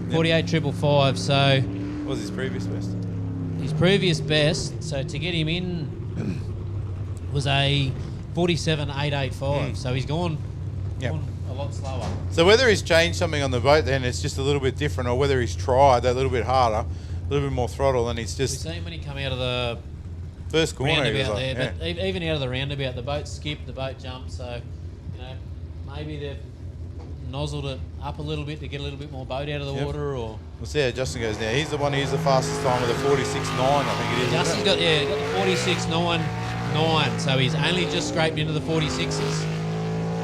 48.555. So what was his previous best? His previous best, so to get him in, was a 47.885. So he's gone a lot slower. So whether he's changed something on the boat, then it's just a little bit different, or whether he's tried that little bit harder, a little bit more throttle, and he's just. We've seen when he come out of the first corner roundabout there, but even out of the roundabout, the boat skipped, the boat jumped. So, you know, maybe they've nozzled it up a little bit to get a little bit more boat out of the water, or. We'll see how Justin goes now. He's the one. He's the fastest time with a 46.9, I think it is. Justin's got the 46.99, so he's only just scraped into the 46s.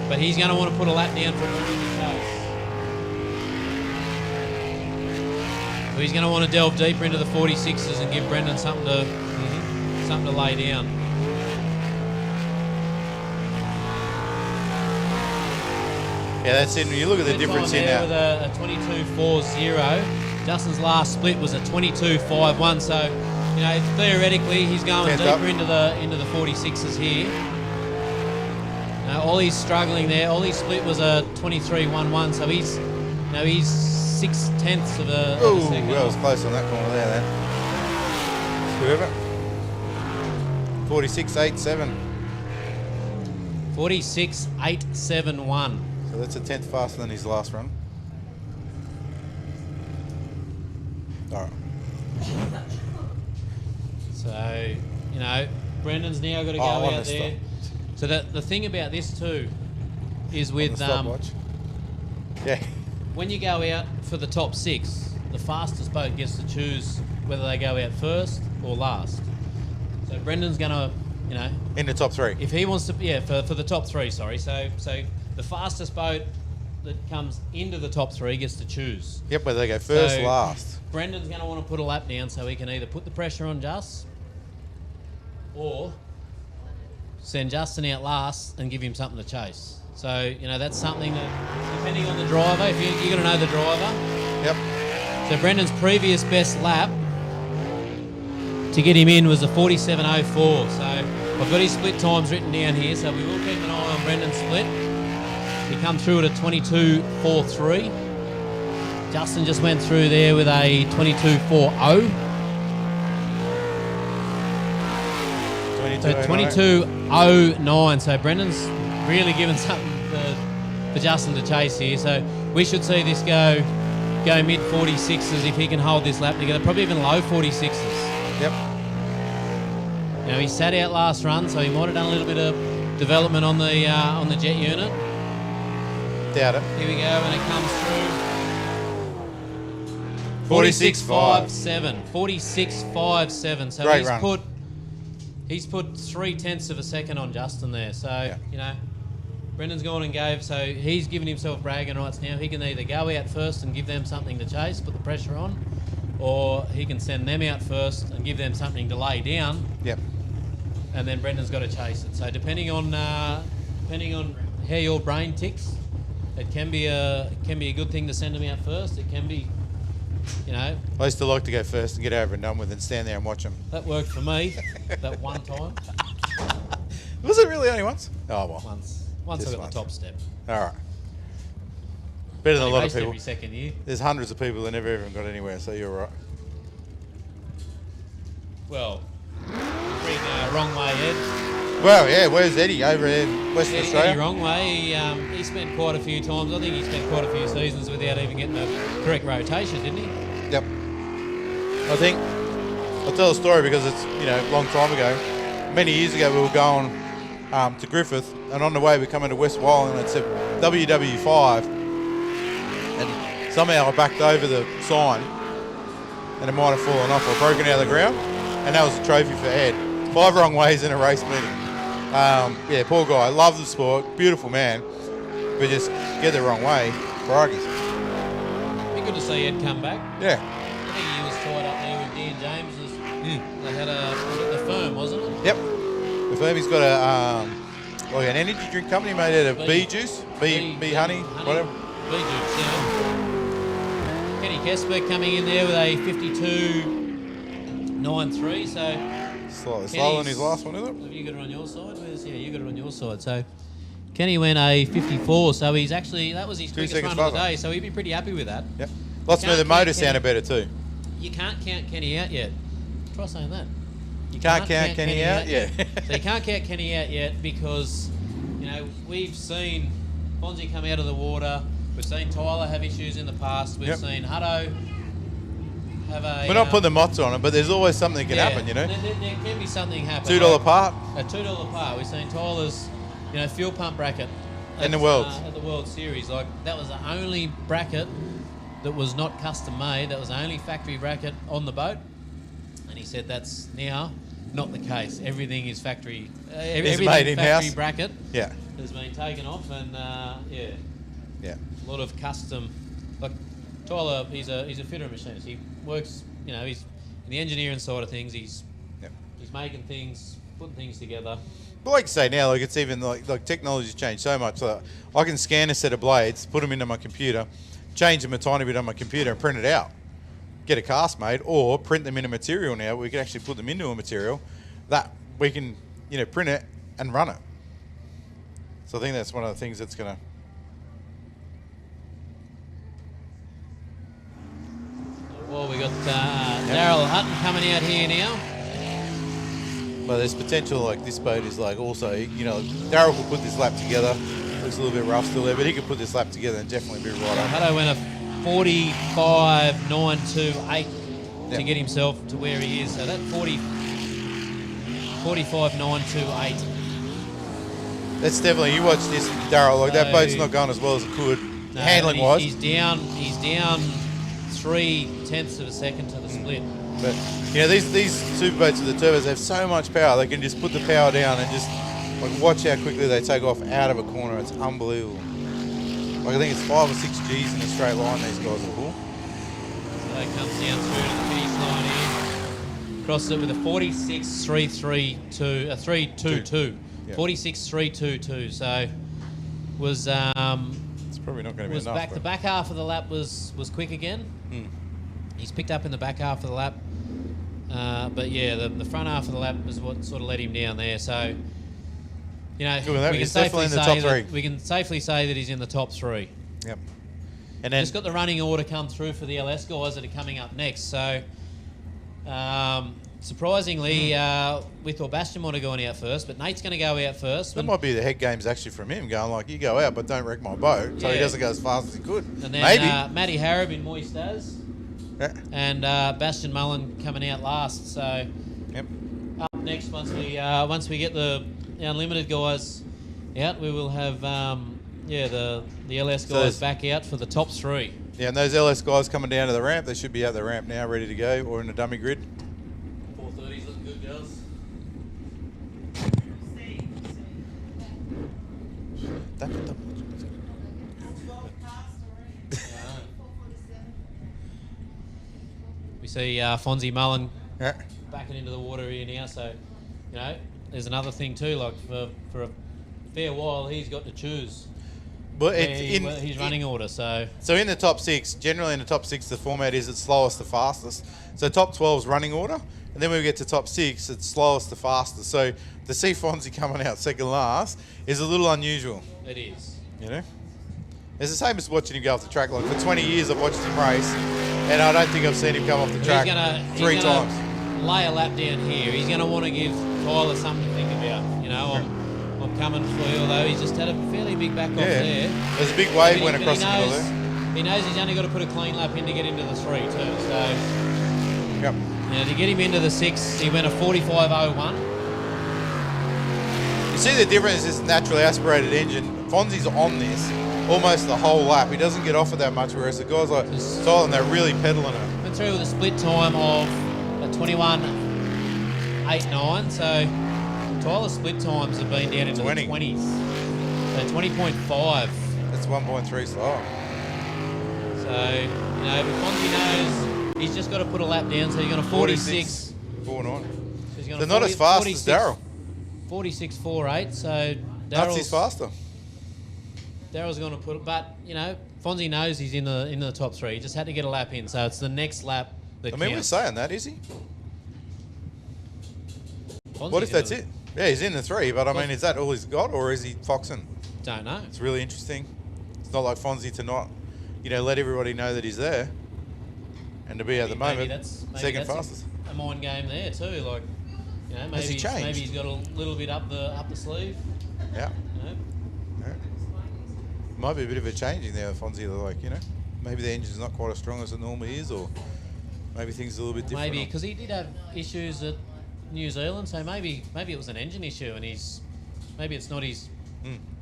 But he's going to want to put a lap down for Brendan to chase. So he's going to want to delve deeper into the 46s and give Brendan something to lay down. Yeah, that's it. You look at the difference in there that. with a 22.40. Justin's last split was a 22.51. So, you know, theoretically he's going deeper into the 46s here. Now, Ollie's struggling there. Ollie's split was a 23.11. So he's 6/10 of a second. Well, it was close on that corner there. Then. Whoever. 46.87. 46.871. So that's a 10th faster than his last run. All right. So, you know, Brendan's now got to go out there. So the thing about this too is with when you go out for the top 6, the fastest boat gets to choose whether they go out first or last. So Brendan's going to, you know, in the top 3. If he wants to, for the top 3, sorry. So the fastest boat that comes into the top 3 gets to choose. Yep, whether they go first, last. Brendan's going to want to put a lap down so he can either put the pressure on Just or send Justin out last and give him something to chase. So, you know, that's something that, depending on the driver, if you're going to know the driver. Yep. So Brendan's previous best lap to get him in was a 47.04. So I've got his split times written down here, so we will keep an eye on Brendan's split. He come through at a 22.43. Justin just went through there with a 22.40. So 22.09. So Brendan's really given something for Justin to chase here. So we should see this go mid 46s if he can hold this lap together. Probably even low 46s. Yep. Now he sat out last run, so he might have done a little bit of development on the jet unit. Doubt it. Here we go, and it comes through. 46.57. 46.57. So Great run. He's put 0.3 of a second on Justin there. So, you know, Brendan's gone and gave, so he's given himself bragging rights now. He can either go out first and give them something to chase, put the pressure on, or he can send them out first and give them something to lay down. Yep. And then Brendan's got to chase it. So depending on how your brain ticks, it can be a good thing to send them out first. It can be, you know. I used to like to go first and get over and done with and stand there and watch them. That worked for me that one time. Was it really only once? Oh, well. Once I got the top step. All right. Better than a lot of people. Every second year. There's hundreds of people that never even got anywhere, so you're right. Well, wrong way, Ed. Well, yeah, where's Eddie? Over in Western Australia? Eddie wrong way. He spent quite a few times. I think he spent quite a few seasons without even getting the correct rotation, didn't he? Yep. I think I'll tell a story because it's, you know, a long time ago. Many years ago, we were going to Griffith, and on the way we come into West Wyong, and it said WW5, and somehow I backed over the sign, and it might have fallen off or broken out of the ground, and that was a trophy for Ed. 5 wrong ways in a race meeting. Yeah, poor guy. Loves the sport, beautiful man, but just get the wrong way, Braggies. Be good to see Ed come back. Yeah. I think he was tied up there with Dean James. They had the firm, wasn't it? Yep. The firm, he's got a like an energy drink company made out of bee juice, bee honey, whatever. Bee juice, yeah. Kenny Kesper coming in there with a 52.93, so slightly slower than his last one, isn't it? Have you got it on your side? Yeah, you got it on your side. So Kenny went a 54, so he's actually, that was his quickest run of the day, so he'd be pretty happy with that. Yep. Lots of the motor sounded better too. You can't count Kenny out yet. Try saying that. You can't count Kenny out yet. So you can't count Kenny out yet because, you know, we've seen Fonzie come out of the water. We've seen Tyler have issues in the past. We've seen Hutto have a... We're not putting the mots on it, but there's always something that can happen, you know? There can be something happen. $2 part. A $2 part. We've seen Tyler's, you know, fuel pump bracket in the World. At the World Series. Like, that was the only bracket that was not custom made. That was the only factory bracket on the boat. And he said that's now not the case. Everything is factory. Everything made in-house. Factory bracket. Yeah. Has been taken off, and yeah. A lot of custom. Like Tyler, he's a fitter and machinist. He works. You know, he's in the engineering side of things. He's making things, putting things together. But like you say now, like it's even like technology's changed so much. Like I can scan a set of blades, put them into my computer, change them a tiny bit on my computer, and print it out. Get a cast made, or print them in a material now. We can actually put them into a material that we can, you know, print it and run it. So I think that's one of the things that's going to. Well, we got Daryl Hutton coming out here now. Well, there's potential. Like this boat is like also, you know, Daryl could put this lap together. Looks a little bit rough still there, but he could put this lap together and definitely be right on. Hutto went a 45.928 to get himself to where he is. So that 45.928. That's definitely, you watch this, Daryl, like that boat's not going as well as it could, handling wise. He's down 0.3 of a second to the split. But you know, these superboats with the turbos have so much power, they can just put the power down and just like watch how quickly they take off out of a corner. It's unbelievable. Like I think it's 5 or 6 G's in a straight line these guys will pull. So it comes down through to the finish line here. Crosses it with a 46.332, Yeah. 46.322. So was It's probably not going to be enough. the back half of the lap was quick again. He's picked up in the back half of the lap, but yeah, the front half of the lap was what sort of let him down there. So you know, He's definitely in the top three. We can safely say that he's in the top 3. Yep. And then Just got the running order come through for the LS guys that are coming up next. So surprisingly, we thought Bastion might have gone out first, but Nate's going to go out first. that might be the head games actually from him going like, you go out, but don't wreck my boat, so he Yeah. doesn't go as fast as he could. And then Maybe. Matty Harrop in Moistaz. Yeah. And Bastion Mullen coming out last. So Yep. up next, once we get the Unlimited guys out, we will have the LS So guys back out for the top 3. Yeah, and those LS guys coming down to the ramp, they should be out the ramp now, ready to go, or in a dummy grid. 430s looking good, girls. We see Fonzie Mullen Yeah. backing into the water here now, so you know there's another thing too. Like for a fair while, he's got to choose. But where it's he's running order. So in the top 6, generally in the top 6, the format is it's slowest to fastest. So top 12 is running order, and then when we get to top 6, it's slowest to fastest. So to see Fonzie coming out second last is a little unusual. it is. You know, it's the same as watching him go off the track. Like for 20 years, I've watched him race, and I don't think I've seen him come off the track three he's times. gonna lay a lap down here. He's going to want to give Tyler something to think about. You know, I'm coming for you, although he's just had a fairly big back off there. There's a big wave But went he across the middle knows- there. He knows he's only got to put a clean lap in to get into the 3 too. So Yep. now to get him into the 6, he went a 45.01. You see the difference is naturally aspirated engine. Fonzie's on this almost the whole lap. He doesn't get off it that much, whereas the guys like Tyler, they're really pedaling it. Went through with a split time of a 21.89. So Tyler's split times have been down into 20. the 20s. So 20.5. That's 1.3 slower. So, you know, but Fonzie knows he's just got to put a lap down. So he's going to 46. 4.9. He's going They're not as fast as Darryl. 46.48. So Nuts faster. Darryl's going to put it, but you know, Fonzie knows he's in the top 3. He just had to get a lap in, so it's the next lap that I mean, counts. we're saying that, is he? Fonzie's What if that's in it? Yeah, he's in the 3, but I mean, is that all he's got, or is he foxing? Don't know. It's really interesting. It's not like Fonzie to not, let everybody know that he's there, and to be at the moment maybe second that's fastest. a mind game there too. Like, you know, Has he changed? maybe he's got a little bit up the sleeve. Yeah. You know? Yeah. Might be a bit of a change in there, Fonzie. Like, maybe the engine's not quite as strong as it normally is, or maybe things are a little bit different. Maybe because he did have issues at New Zealand, so maybe it was an engine issue, and maybe it's not his.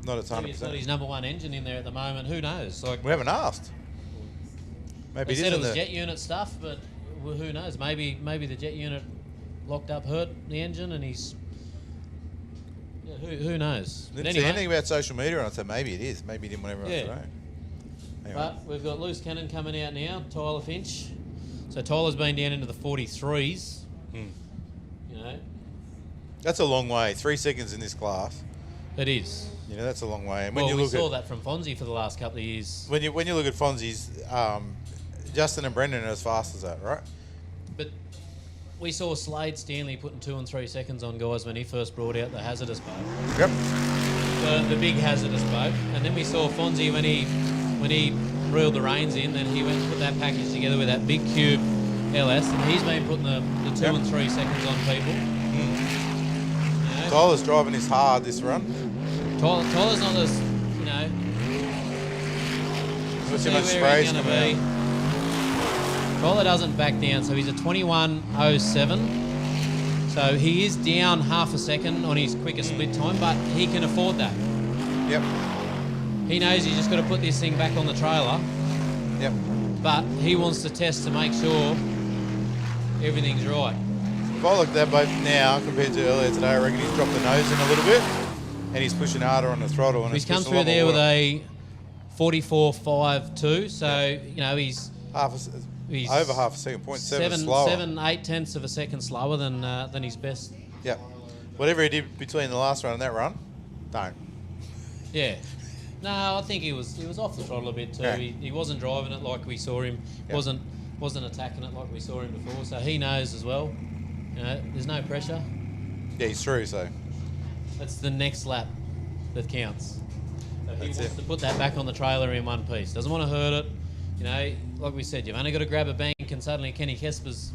Not at Maybe it's not his number 1 engine in there at the moment. Who knows? Like, We haven't asked. Maybe they it said is it was jet unit stuff, but who knows? Maybe the jet unit locked up hurt the engine, and he's. Yeah, who knows? But Didn't say anyway, anything about social media, and I said maybe it is. Maybe he didn't want everyone to know. Anyway. but we've got loose cannon coming out now. Tyler Finch. So Tyler's been down into the 43s. You know, That's a long way. 3 seconds in this class. it is. That's a long way. And Well, when you we look saw at that from Fonzie for the last couple of years. when you look at Fonzie's, Justin and Brendan are as fast as that, right? But we saw Slade Stanley putting 2 and 3 seconds on guys when he first brought out the hazardous boat. Yep. The big hazardous boat. And then we saw Fonzie when he reeled the reins in, then he went and put that package together with that big cube LS, and he's been putting the 2 and 3 seconds on people. You know, Tyler's driving this hard this run. Tyler's not as, Not see too much where sprays he's gonna coming be. out. Tyler doesn't back down, so he's a 21.07. So he is down half a second on his quicker split time, but he can afford that. Yep. He knows he's just got to put this thing back on the trailer, Yep. but he wants to test to make sure everything's right. If I look at that boat now compared to earlier today, I reckon he's dropped the nose in a little bit, and he's pushing harder on the throttle. And He's it's come pushing a through lot there more with water. a 44.52, so he's He's over half a second, 0.7 slower. 7-8 tenths of a second slower than his best. Yeah. Whatever he did between the last run and that run, don't. Yeah. No, I think he was off the throttle a bit too. Yeah. He wasn't driving it like we saw him. Yeah. Wasn't attacking it like we saw him before. So he knows as well. You know, there's no pressure. Yeah, he's through, so. That's the next lap that counts. So he That's wants it. to put that back on the trailer in one piece. Doesn't want to hurt it. You know, like we said, you've only got to grab a bank, and suddenly Kenny Kesper's,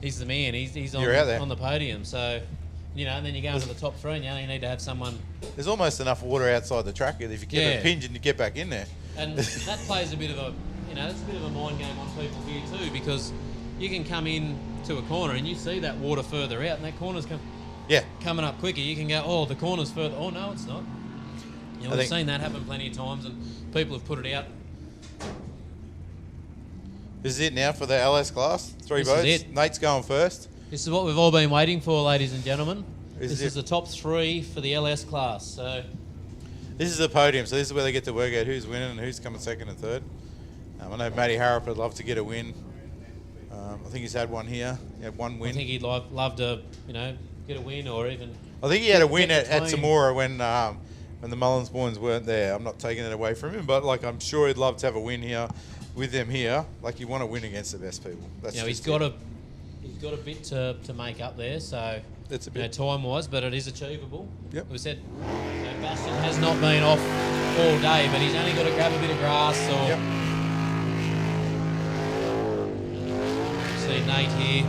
he's the man. He's You're out there. on the podium. So, you know, and then you go into the top three, and you only need to have someone. There's almost enough water outside the track if you get a pinch and you get back in there. And that plays a bit of a, you know, it's a bit of a mind game on people here too, because you can come in to a corner and you see that water further out, and that corner's coming up quicker. You can go, oh, the corner's further. Oh no, it's not. You know, we've seen that happen plenty of times, and people have put it out. This is it now for the LS class. Three This boats. is it. Nate's going first. This is what we've all been waiting for, ladies and gentlemen. This This is is the top three for the LS class. So This is the podium, so this is where they get to work out who's winning and who's coming second and third. I know Matty Harrop would love to get a win. I think he's had one here. He had one win. I think he'd love to, you know, get a win or even. I think he had a win get at between. Samora when the Mullins boys weren't there. I'm not taking it away from him, but like I'm sure he'd love to have a win here with them here. Like you want to win against the best people. That's You know, he's just got it. a bit to make up there. So That's a you know, bit. time-wise, but it is achievable. Yep. We said, you know, Bastian has not been off all day, but he's only got to grab a bit of grass or. Yep. See Nate here.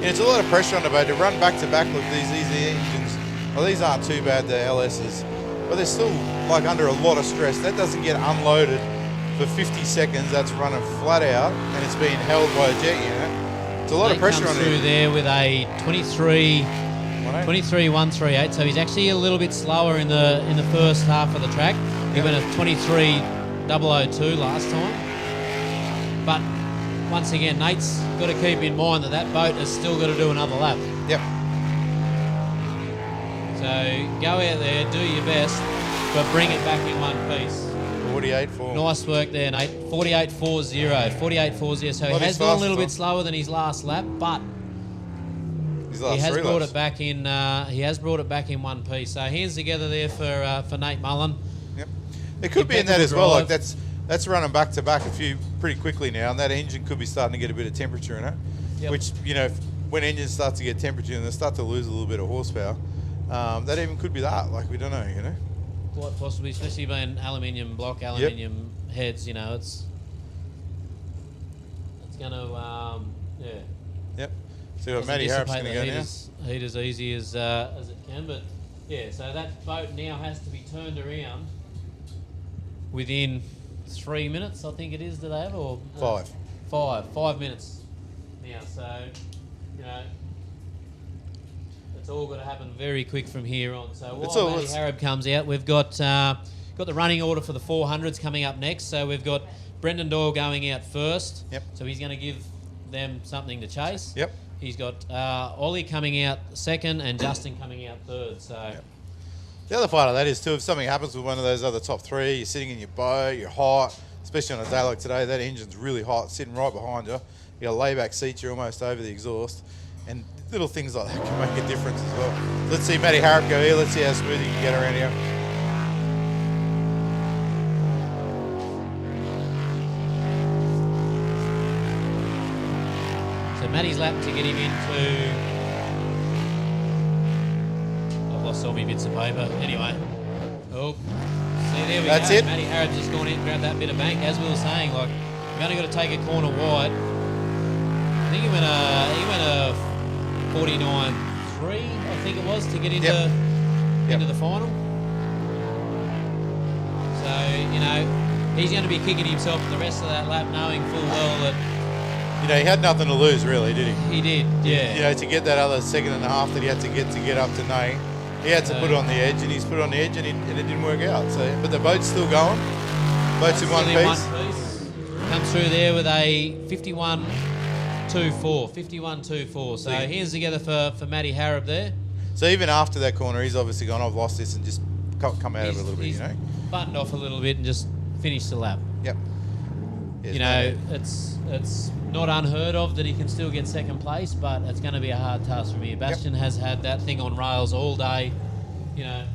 Yeah, it's a lot of pressure on the boat to run back to back. Look, these engines. Well, these aren't too bad, the LSs, but they're still like under a lot of stress. That doesn't get unloaded for 50 seconds. That's running flat out, and it's being held by a jet unit. It's a lot Nate of pressure comes on through him. there with a 23.138. So he's actually a little bit slower in the first half of the track. He went a 23.002 last time. But once again, Nate's got to keep in mind that boat has still got to do another lap. Yep. So go out there, do your best, but bring it back in one piece. 48.4. Nice work there, Nate. 48.40. 48.40. So he Not has his gone a little fastest bit slower than his last lap, but His last he has three brought laps. it back in. He has brought it back in one piece. So hands together there for Nate Mullen. Yep. It could be in that as Impeccable well. Like drive. that's running back to back a few pretty quickly now, and that engine could be starting to get a bit of temperature in it. Yep. Which when engines start to get temperature and they start to lose a little bit of horsepower, that even could be that. Like we don't know, Quite possibly, especially being aluminium block, aluminium heads. You know, it's going to yeah. Yep. So Doesn't Matty Harrop's going to dissipate go the now. heat as easy as it can, but yeah. So that boat now has to be turned around within 3 minutes. I think it is. Do they have or 5. 5 minutes now. So you know. It's all got to happen very quick from here on. So while Matty Harrop comes out, we've got the running order for the 400s coming up next. So we've got Brendan Doyle going out first. Yep. So he's going to give them something to chase. Yep. He's got Ollie coming out second and Justin coming out third. So The other part of that is too, if something happens with one of those other top three, you're sitting in your boat, you're hot, especially on a day like today, that engine's really hot, sitting right behind you. You got layback seats, you're almost over the exhaust. And little things like that can make a difference as well. Let's see Matty Harrop go here. Let's see how smooth he can get around here. So Matty's lap to get him into. I've lost all my bits of paper. Anyway. Oh, see there we That's go. it. Matty Harrop's just gone in and grabbed that bit of bank. As we were saying, like you've only got to take a corner wide. I think he went a 49.3, I think it was, to get into the final. So, you know, he's going to be kicking himself the rest of that lap knowing full well that... He had nothing to lose really, did he? He did, yeah. To get that other second and a half that he had to get up to Nate, he had to put it on the edge, and he's put it on the edge, and it didn't work out. So, but the boat's still going. Boat's in one piece. Comes through there with a 51.24. So hands together for Matty Harrop there. So even after that corner, he's obviously gone, I've lost this, and just come out of it a little bit, He's buttoned off a little bit and just finished the lap. Yep. you know, it's not unheard of that he can still get second place, but it's going to be a hard task for me. Bastian has had that thing on rails all day, you know.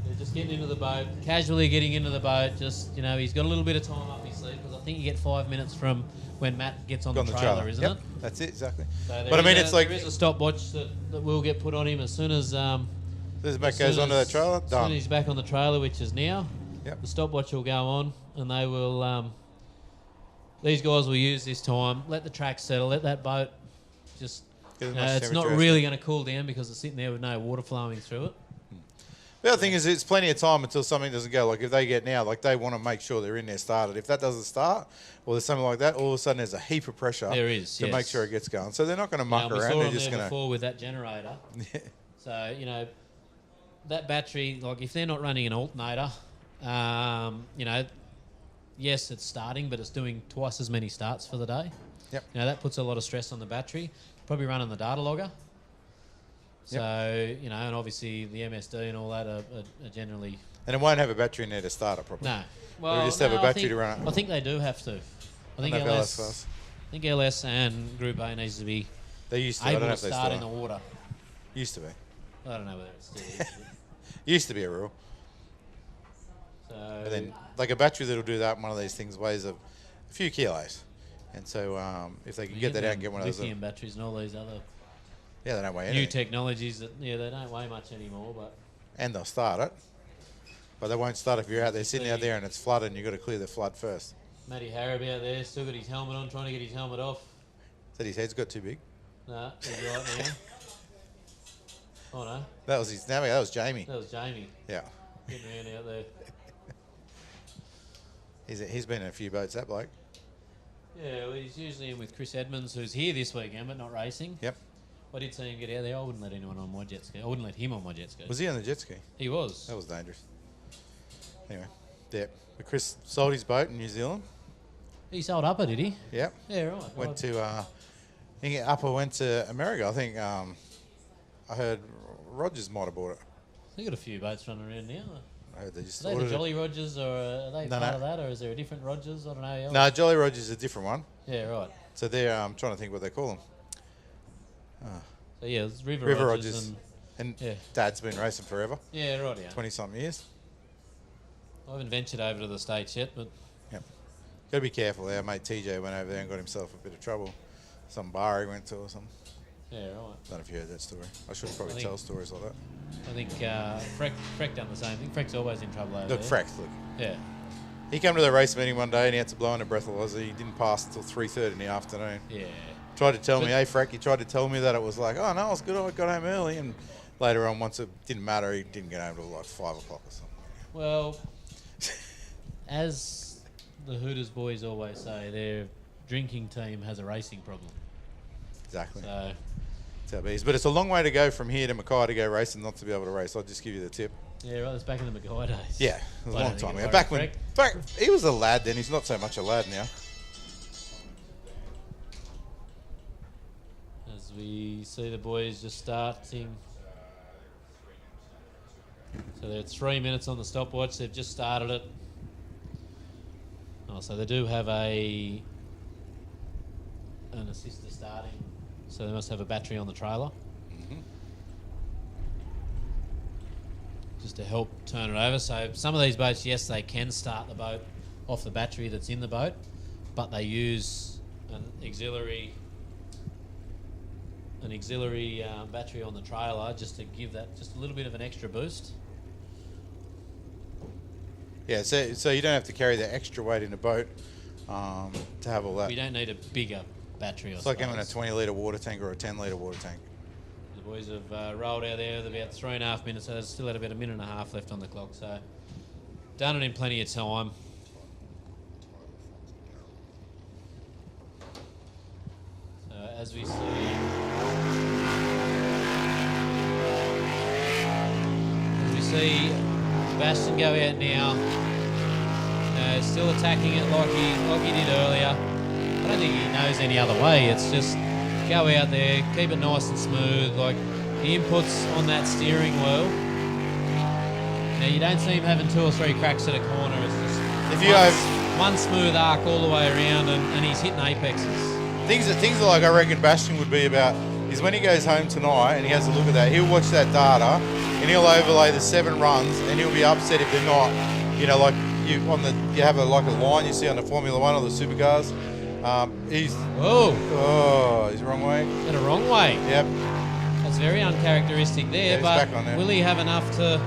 They're just getting into the boat, casually getting into the boat. Just, you know, he's got a little bit of time up his sleeve because I think you get 5 minutes from when Matt gets on the trailer, isn't it? That's it, exactly. So but I mean, it's like there is a stopwatch that will get put on him as soon as Matt goes onto that trailer. As soon as he's back on the trailer, which is now. Yep. The stopwatch will go on, and they will. These guys will use this time. Let the track settle. Let that boat just. It's not really going to cool down because it's sitting there with no water flowing through it. The other thing is, it's plenty of time until something doesn't go. Like if they get now, like they want to make sure they're in there started. If that doesn't start, or there's something like that, all of a sudden there's a heap of pressure. There is to make sure it gets going. So they're not going to muck around. They're just going to. Before with that generator. Yeah. So you know, that battery, like if they're not running an alternator, you know, yes, it's starting, but it's doing twice as many starts for the day. Yep. You know, that puts a lot of stress on the battery. Probably running the data logger. So, you know, and obviously the MSD and all that are generally... And it won't have a battery in there to start it properly. No. Well, it'll just have a battery to run it. I think they do have to. I think LS and Group A needs to be they used to. able I don't know to if they start still in the water. Used to be. I don't know whether it's still is. Used to be a rule. So... But then, like a battery that'll do that, one of these things weighs a few kilos. And so if they can get that out and get one of those... Lithium batteries and all these other... Yeah, they don't weigh anything. New technologies that, they don't weigh much anymore, but... And they'll start it. But they won't start if you're out there sitting out there and it's flooded and you've got to clear the flood first. Matty Harrop out there, still got his helmet on, trying to get his helmet off. Said his head's got too big. No, he's right now. Oh, no. That was his... No, that was Jamie. That was Jamie. Yeah. Getting around out there. He's been in a few boats, that bloke. Yeah, well, he's usually in with Chris Edmonds, who's here this weekend, but not racing. Yep. I did see him get out there. I wouldn't let anyone on my jet ski. I wouldn't let him on my jet ski. Was he on the jet ski? He was. That was dangerous. Anyway, yeah. But Chris sold his boat in New Zealand. He sold Upper, did he? Yep. Yeah, right. Went to, I think Upper went to America. I think I heard Rogers might have bought it. They got a few boats running around now. I heard they just are they the Jolly Rogers, or are they part of that, or is there a different Rogers? I don't know. No, Jolly Rogers is a different one. Yeah, right. So they're, I'm trying to think what they call them. So yeah, it's River Rogers. And yeah. Dad's been racing forever. Yeah, right, yeah. 20-something years. I haven't ventured over to the States yet, but... Yep. Got to be careful. Our mate TJ went over there and got himself a bit of trouble. Some bar he went to or something. Yeah, right. I don't know if you heard that story. I should probably tell stories like that. I think Freck done the same thing. Freck's always in trouble over there. Freck, look. Yeah. He came to the race meeting one day and he had to blow in a breathalyzer. He didn't pass until 3:30 in the afternoon. Yeah. Tried to tell me, hey, Freck, he tried to tell me that it was like, oh, no, it's good. I got home early. And later on, once it didn't matter, he didn't get home till like 5 o'clock or something. Well, as the Hooters boys always say, their drinking team has a racing problem. Exactly. So... That's how it is. But it's a long way to go from here to Mackay to go racing, not to be able to race. I'll just give you the tip. Yeah, right. It's back in the Mackay days. Yeah, it was a long time ago. Back he was a lad then. He's not so much a lad now. As we see the boys just starting. So they're at 3 minutes on the stopwatch. They've just started it. Oh, so they do have an assister starting. So they must have a battery on the trailer. Mm-hmm. Just to help turn it over. So some of these boats, yes, they can start the boat off the battery that's in the boat, but they use an auxiliary battery on the trailer just to give that just a little bit of an extra boost. Yeah, so you don't have to carry the extra weight in the boat to have all that. You don't need a bigger battery. It's like having a 20-litre water tank or a 10-litre water tank. The boys have rolled out there with about 3.5 minutes, so they've still had about a minute and a half left on the clock. So done it in plenty of time. So as we see Bastian go out now. Still attacking it like he did earlier. I don't think he knows any other way. It's just go out there, keep it nice and smooth. Like the inputs on that steering wheel. Now you don't see him having 2 or 3 cracks at a corner. It's just one smooth arc all the way around, and he's hitting apexes. Things that like I reckon Bastion would be about is when he goes home tonight and he has a look at that, he'll watch that data and he'll overlay the 7 runs and he'll be upset if they're not, like you have a line you see on the Formula 1 or the supercars. He's wrong way. Is that a wrong way? Yep. That's very uncharacteristic there, but will he have enough to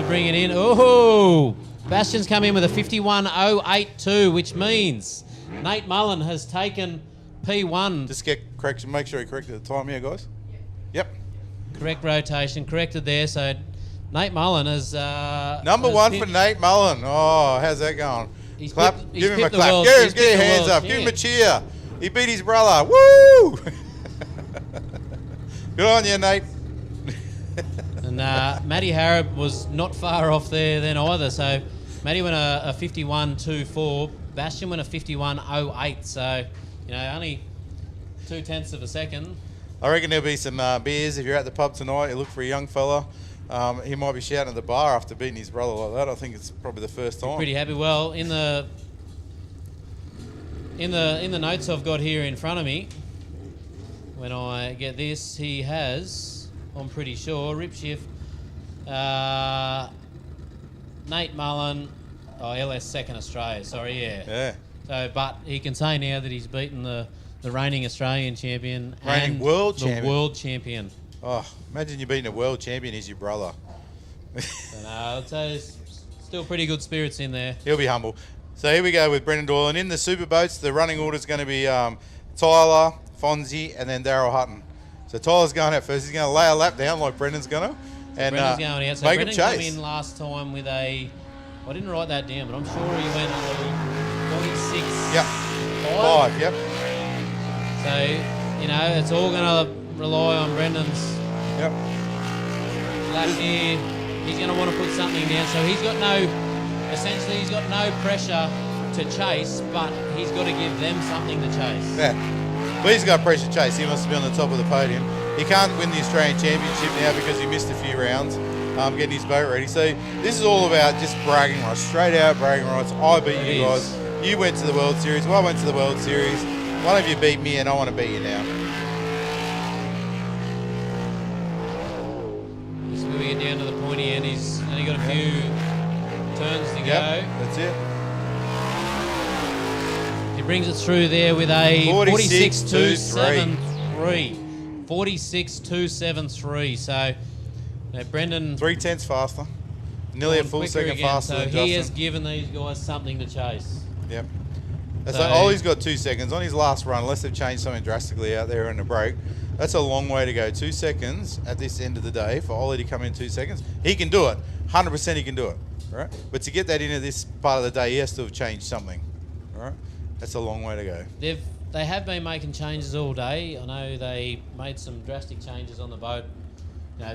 bring it in? Oh, Bastion's come in with a 51.082, which means Nate Mullen has taken P1. Just get correction. Make sure he corrected the time here, guys. Yep. Correct rotation, corrected there. So Nate Mullen is number one for Nate Mullen. Oh, how's that going? Clap. Give him a clap. Get your hands up. Give him a cheer. He beat his brother. Woo! Good on you, Nate. And Matty Harrop was not far off there then either. So Matty went a 51.24. Bastion went a 51.08. So, only 0.2 of a second. I reckon there'll be some beers if you're at the pub tonight. You look for a young fella. He might be shouting at the bar after beating his brother like that. I think it's probably the first time. Pretty happy. Well, in the notes I've got here in front of me, when I get this, he has, I'm pretty sure, Rip Shift, Nate Mullen, LS second Australia. Sorry, yeah. So, but he can say now that he's beaten the reigning Australian champion and world champion. Oh, imagine you beating a world champion is your brother. So, no, I'd say still pretty good spirits in there. He'll be humble. So here we go with Brendan Doyle. And in the Superboats, the running order is going to be Tyler, Fonzie, and then Daryl Hutton. So Tyler's going out first. He's going to lay a lap down like Brendan's going to. And Brendan's going out. So make Brendan him chase. came in last time with I didn't write that down, but I'm sure he went 46. Yep. 5, yep. So, it's all going to rely on Brendan's lap here. He's going to want to put something down. So he's got no pressure to chase, but he's got to give them something to chase. Yeah. Well, he's got pressure to chase. He wants to be on the top of the podium. He can't win the Australian Championship now because he missed a few rounds getting his boat ready. So this is all about just bragging rights, straight out bragging rights. I beat you guys. You went to the World Series. Well, I went to the World Series. One of you beat me, and I want to beat you now. Just moving it down to the pointy end. He's only got a few turns to go. That's it. He brings it through there with a 46.273. 46.273. So, Brendan 0.3 faster. Nearly a full second again, faster than Justin. He has given these guys something to chase. Yep. So Ollie's got 2 seconds on his last run, unless they've changed something drastically out there in the break. That's a long way to go. 2 seconds at this end of the day for Ollie to come in 2 seconds. He can do it. 100% he can do it. Right? But to get that into this part of the day, he has to have changed something. All right? That's a long way to go. They have been making changes all day. I know they made some drastic changes on the boat.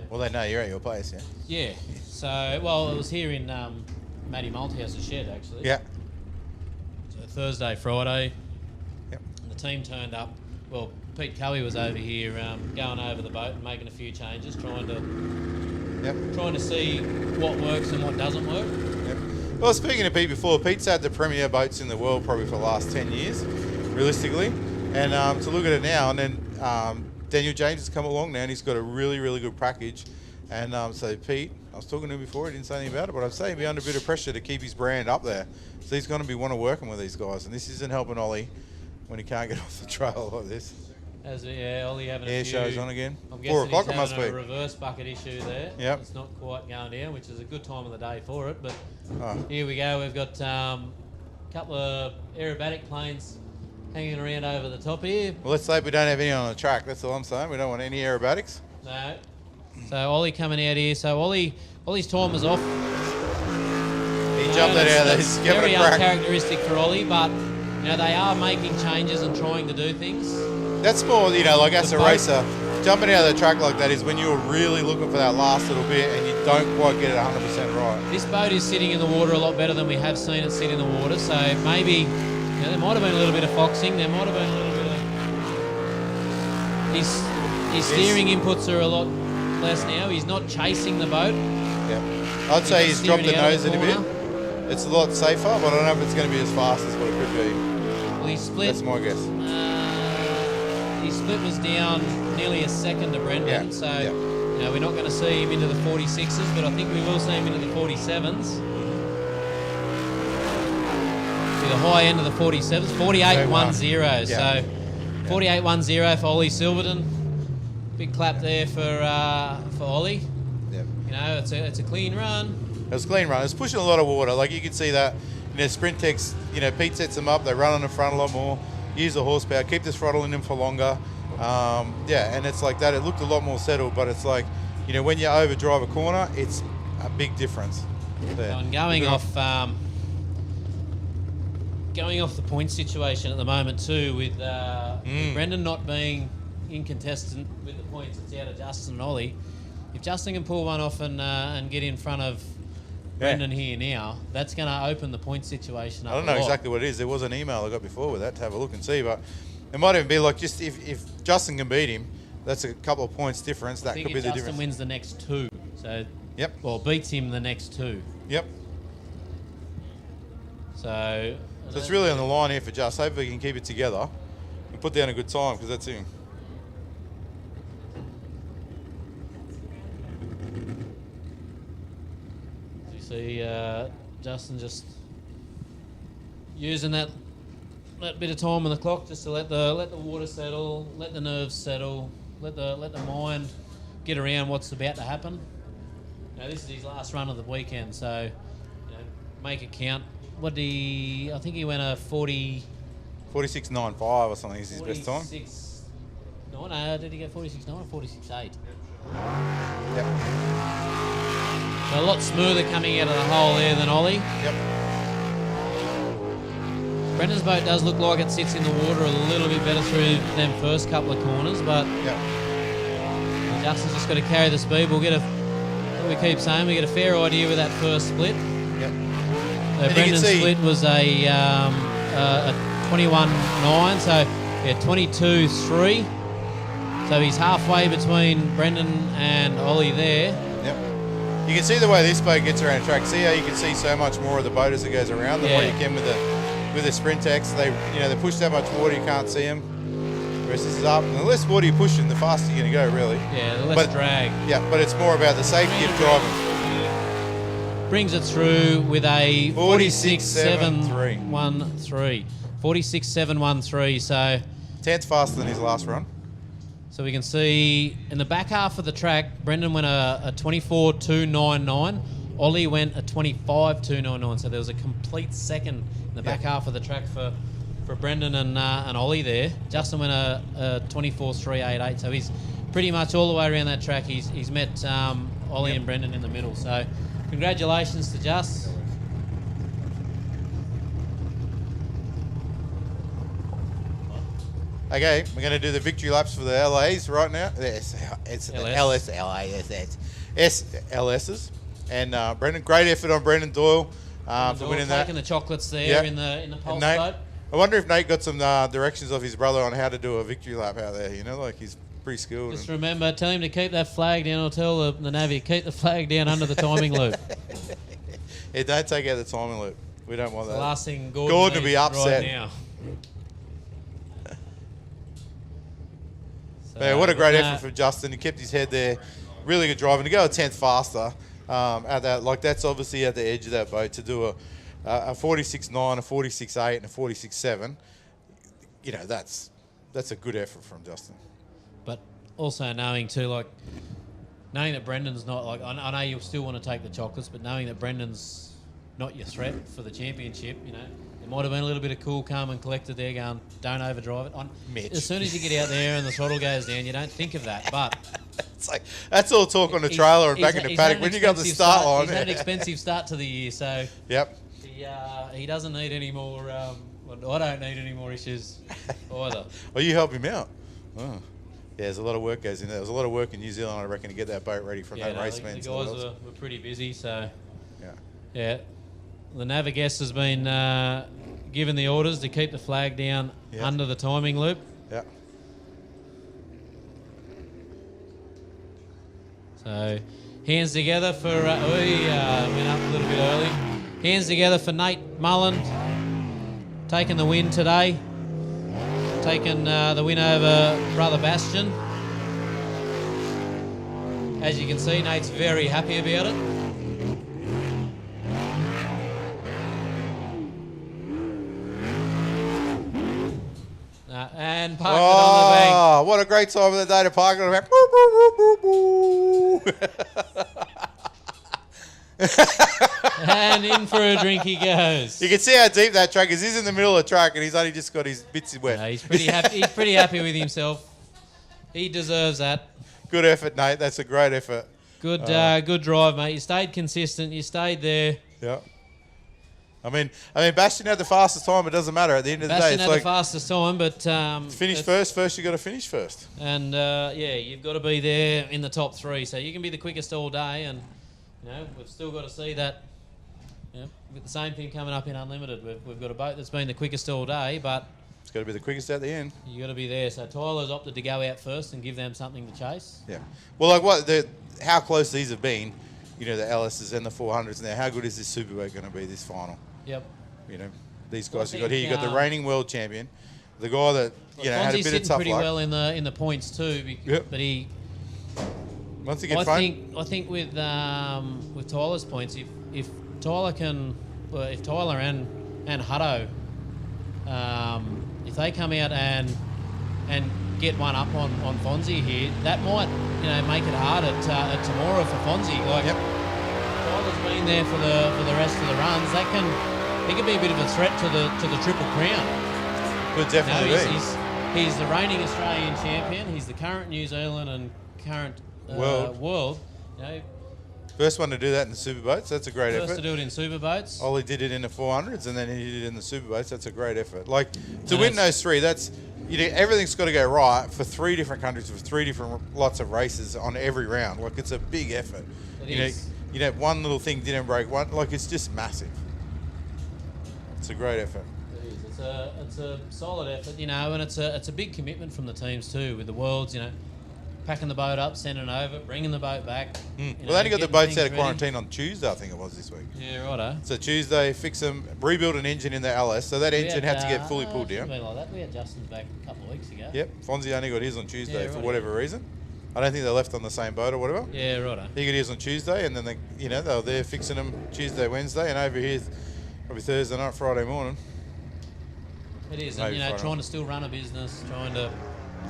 Well, they know you're at your place, yeah? Yeah. So, it was here in Matty Malthouse's shed, actually. Yeah. So Thursday, Friday. Yep. And the team turned up. Well, Pete Cully was over here going over the boat and making a few changes, trying to see what works and what doesn't work. Yep. Well, speaking of Pete before, Pete's had the premier boats in the world probably for the last 10 years, realistically. And to look at it now, and then Daniel James has come along now and he's got a really, really good package. And so Pete, I was talking to him before, he didn't say anything about it, but I'd say he'd be under a bit of pressure to keep his brand up there. So he's going to be working with these guys. And this isn't helping Ollie when he can't get off the trail like this. Ollie having Air a few... shows on again. I'm 4 o'clock he's it must be. a reverse bucket issue there. Yep. It's not quite going down, which is a good time of the day for it. But here we go. We've got a couple of aerobatic planes hanging around over the top here. Well, let's hope we don't have any on the track. That's all I'm saying. We don't want any aerobatics. No. So Ollie coming out here. So Ollie's time is off. He jumped that out there. He's giving very it a crack. uncharacteristic for Ollie, but they are making changes and trying to do things. That's more, like as a racer, jumping out of the track like that is when you're really looking for that last little bit and you don't quite get it 100% right. This boat is sitting in the water a lot better than we have seen it sit in the water, so maybe there might have been a little bit of foxing, there might have been a little bit of... His steering inputs are a lot less now. He's not chasing the boat. Yep. I'd say he's dropped the nose in a bit. it's a lot safer, but I don't know if it's going to be as fast as what it could be. Well, he split. That's my guess. His split was down nearly a second to Brendan, Yeah, so yeah. you know, we're not going to see him into the 46s, but I think we will see him into the 47s. Be the high end of the 47s, 48.10. Yeah. So 48.10 for Ollie Silverton. Big clap there for Ollie. Yeah. You know, it's a clean run. It was a clean run. It was pushing a lot of water. Like you could see that, you know, sprint techs, you know, Pete sets them up. They run on the front a lot more, use the horsepower, keep the throttle in them for longer. Yeah, and it's like that. It looked a lot more settled, but it's like, you know, when you overdrive a corner, it's a big difference. There. And going off the point situation at the moment too, with Brendan not being incontestant with the points, it's out of Justin and Ollie. If Justin can pull one off and get in front of Brendan here now, that's going to open the point situation up. I don't know exactly what it is. There was an email I got before with that to have a look and see, but it might even be like just if Justin can beat him, that's a couple of points difference. That could be the difference. Justin wins the next two, so yep. Well, beats him the next two. Yep. So it's really on the line here for Just. Hopefully he can keep it together and put down a good time, because that's him. You see Justin just using that bit of time on the clock just to let the water settle, let the nerves settle, let the mind get around what's about to happen. Now this is his last run of the weekend, so you know, make it count. What did he? I think he went a 40. 46.95 or something is his best time. 46.9. No, did he go 46.9 or 46.8? Yep. So a lot smoother coming out of the hole there than Ollie. Yep. Brendan's boat does look like it sits in the water a little bit better through them first couple of corners, but Justin's just got to carry the speed. We'll get what we keep saying, we get a fair idea with that first split. Yep. Brendan's split was a 21.9, so yeah, 22.3. So he's halfway between Brendan and Ollie there. Yep. You can see the way this boat gets around the track. See how you can see so much more of the boat as it goes around than what you can with the sprint techs. They push that much water you can't see them. Whereas this is up, and the less water you push in, the faster you're going to go, really. Yeah, the less drag. Yeah, but it's more about the safety of driving. Brings it through with a 46.713. 46.713, so 10th faster than his last run. So we can see in the back half of the track, Brendan went a 24.299. Ollie went a 25.299. So there was a complete second in the back half of the track for Brendan and Ollie there. Justin went a 24.388. So he's pretty much all the way around that track. He's met Ollie and Brendan in the middle. So congratulations to Just. Okay, we're going to do the victory laps for the LAs right now. It's the LSs. And Brendan, great effort on Brendan Doyle for winning that. Taking the chocolates there in the pulse boat. I wonder if Nate got some directions off his brother on how to do a victory lap out there. You know, like he's pretty skilled. Just remember, tell him to keep that flag down, or tell the Navy, keep the flag down under the timing loop. Yeah, don't take out the timing loop. We don't want that. The last thing Gordon will be upset. Right now. So, yeah, what a great effort from Justin. He kept his head there. Really good driving. To go a 10th faster at that, like that's obviously at the edge of that boat. To do a 46.9, a 46.8, and a 46.7, you know, that's a good effort from Justin. But also knowing that Brendan's not like, I know you'll still want to take the chocolates, but knowing that Brendan's not your threat for the championship, you know, there might have been a little bit of cool, calm and collected there going, don't overdrive it. Mitch. As soon as you get out there and the throttle goes down, you don't think of that. But it's like, that's all talk on the trailer and back in the paddock. When you got the start line. He's had an expensive start to the year, so yep. He doesn't need any more, I don't need any more issues either. Well, you help him out. Oh. Yeah, there's a lot of work goes in there. There's a lot of work in New Zealand, I reckon, to get that boat ready from that race man. The guys were pretty busy, so yeah. The Navigational has been given the orders to keep the flag down under the timing loop. Yeah. So hands together for went up a little bit early. Hands together for Nate Mullen, taking the win today. Taking the win over Brother Bastion. As you can see, Nate's very happy about it. And parked it on the bank. Oh, what a great time of the day to park it on the bank. And in for a drink he goes. You can see how deep that track is. He's in the middle of the track and he's only just got his bits wet. He's pretty happy. He's pretty happy with himself. He deserves that. Good effort, Nate. That's a great effort. Good, good drive, mate. You stayed consistent. You stayed there. Yeah. I mean, Bastion had the fastest time. It doesn't matter at the end of the day. Bastion It's had like the fastest time, but finish first. First, you got to finish first. And yeah, you've got to be there in the top three. So you can be the quickest all day, and you know we've still got to see that. You know, with the same thing coming up in Unlimited, we've got a boat that's been the quickest all day, but It's got to be the quickest at the end. you got to be there. So Tyler's opted to go out first and give them something to chase. Yeah. Well, like how close these have been, you know, the LSs and the 400s. Now, how good is this Superboat going to be this final? Yep. You know, these Well, guys I you got here. You got the think, reigning world champion, the guy that had a Fonzie's bit of sitting tough pretty luck. well in the points too, Yep. but he. Once he gets I think with Tyler's points, if Tyler can, if Tyler and Hutto, if they come out and get one up on Fonzie here, that might make it hard at tomorrow for Fonzie. Like Tyler's been there for the rest of the runs. He could be a bit of a threat to the Triple Crown. Could definitely be. He's the reigning Australian champion. He's the current New Zealand and current world. You know, First one to do that in the Superboats. That's a great effort. first to do it in Superboats. Ollie did it in the 400s, and then he did it in the Superboats. That's a great effort. Like to win those three, that's everything's got to go right for 3 different countries with 3 different lots of races on every round. Like it's a big effort. It is. One little thing didn't break one. Like it's just massive. It's a great effort. It is. It's a solid effort, and it's a big commitment from the teams too. With the Worlds, packing the boat up, sending it over, bringing the boat back. Well, they only got the boats out of quarantine on Tuesday, I think it was this week. Yeah, righto. So Tuesday, fix them, rebuild an engine in the LS. So that engine had to get fully pulled down. Something like that. We had Justin's back a couple of weeks ago. Yep, Fonzie only got his on Tuesday Yeah, for right. whatever reason. I don't think they left on the same boat or whatever. Yeah, righto. He got his on Tuesday, and then they were there fixing them Tuesday, Wednesday, and over here probably Thursday night, Friday morning. It is, Maybe and Friday. trying to still run a business, trying to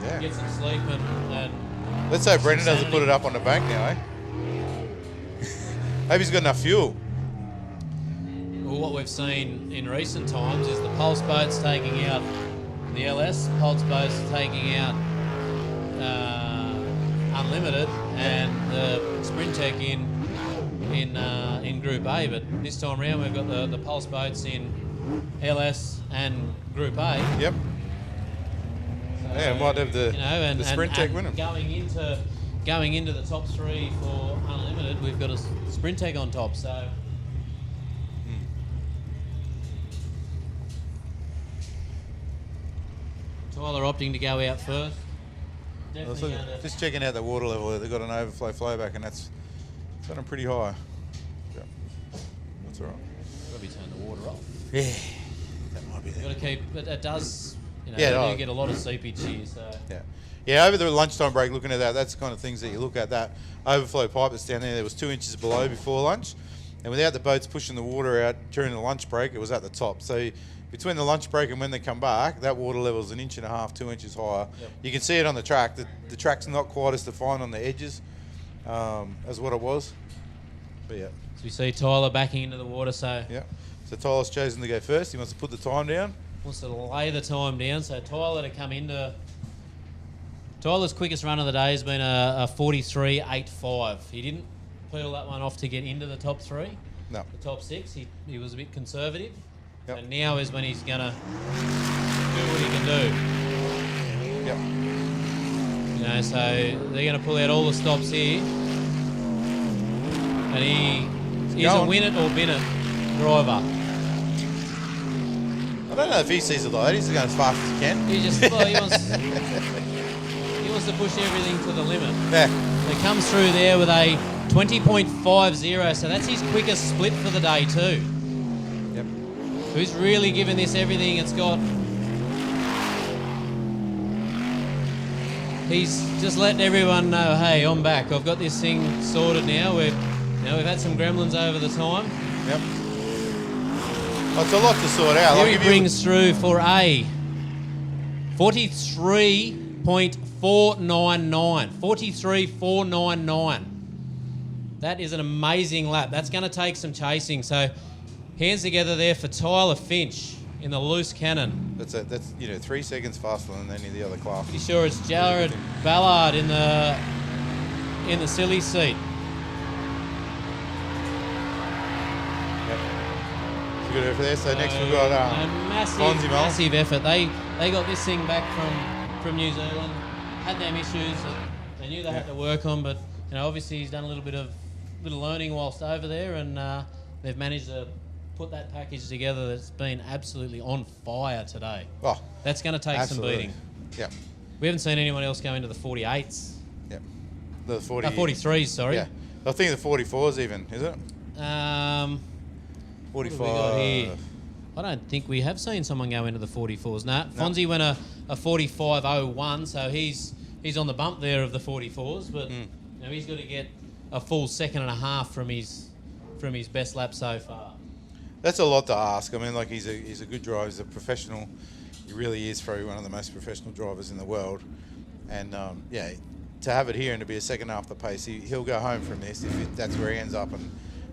Yeah. get some sleep and Let's hope Brendan doesn't sanity. put it up on the bank now, eh? Hope he's got enough fuel. Well, what we've seen in recent times is the Pulse boats taking out the LS, Pulse boats taking out Unlimited, and the Sprint Tech in Group A. But this time around, we've got the Pulse boats in LS and Group A. Yep. Yeah, might have the Sprint Tech winning. Going into the top 3 for Unlimited, we've got a Sprint Tech on top. So. Tyler opting to go out first. Definitely gonna- Just checking out the water level. They've got an overflow flowback, and it's running pretty high. Yeah. That's all right. Probably turn the water off. Yeah, that might be You've there. got to keep, but it does, Yeah, you get a lot of seepage here, so. Yeah, over the lunchtime break, looking at that, that's the kind of things that you look at. That overflow pipe that's down there was 2 inches below before lunch, and without the boats pushing the water out during the lunch break, it was at the top. So between the lunch break and when they come back, that water level is 1.5 inches, 2 inches higher. Yep. You can see it on the track. The track's not quite as defined on the edges as what it was. But yeah. So we see Tyler backing into the water, so Yeah. So Tyler's chosen to go first. He wants to put the time down. wants to lay the time down. So Tyler to come into. Tyler's quickest run of the day has been a 43.85. He didn't peel that one off to get into the top 3. No. The top 6. He was a bit conservative. Yep. And now is when he's going to do what he can do. Yep. So they're going to pull out all the stops here. And he's a going. win it or bin it driver. I don't know if he sees it like that. He's going as fast as he can. He just he wants to push everything to the limit. Yeah. He comes through there with a 20.50, so that's his quickest split for the day too. who's really given this everything it's got. He's just letting everyone know, hey, I'm back. I've got this thing sorted now. We've had some gremlins over the time. Yep. Well, it's a lot to sort out. Here he brings through for a 43.499. 43.499. That is an amazing lap. That's going to take some chasing. So hands together there for Tyler Finch in the loose cannon. That's 3 seconds faster than any of the other classes. Pretty sure it's Jared Ballard in the silly seat. Yep. It's a good effort there. So next we've got a massive effort. They got this thing back from New Zealand. Had them issues that they knew they had to work on, but obviously he's done a little bit of learning whilst over there, and they've managed to put that package together that's been absolutely on fire today. Oh, that's going to take absolutely. some beating. Yep. We haven't seen anyone else go into the 48s. Yep. The 43s, sorry. Yeah. I think the 44s even, is it? 45. What have we got here? I don't think we have seen someone go into the 44s. No. Fonzie went a 45.01, so he's on the bump there of the 44s, but he's got to get a full second and a half from his best lap so far. That's a lot to ask. I mean, like he's a good driver. He's a professional. He really is probably one of the most professional drivers in the world. And to have it here and to be a second half the pace, he'll go home from this if that's where he ends up, and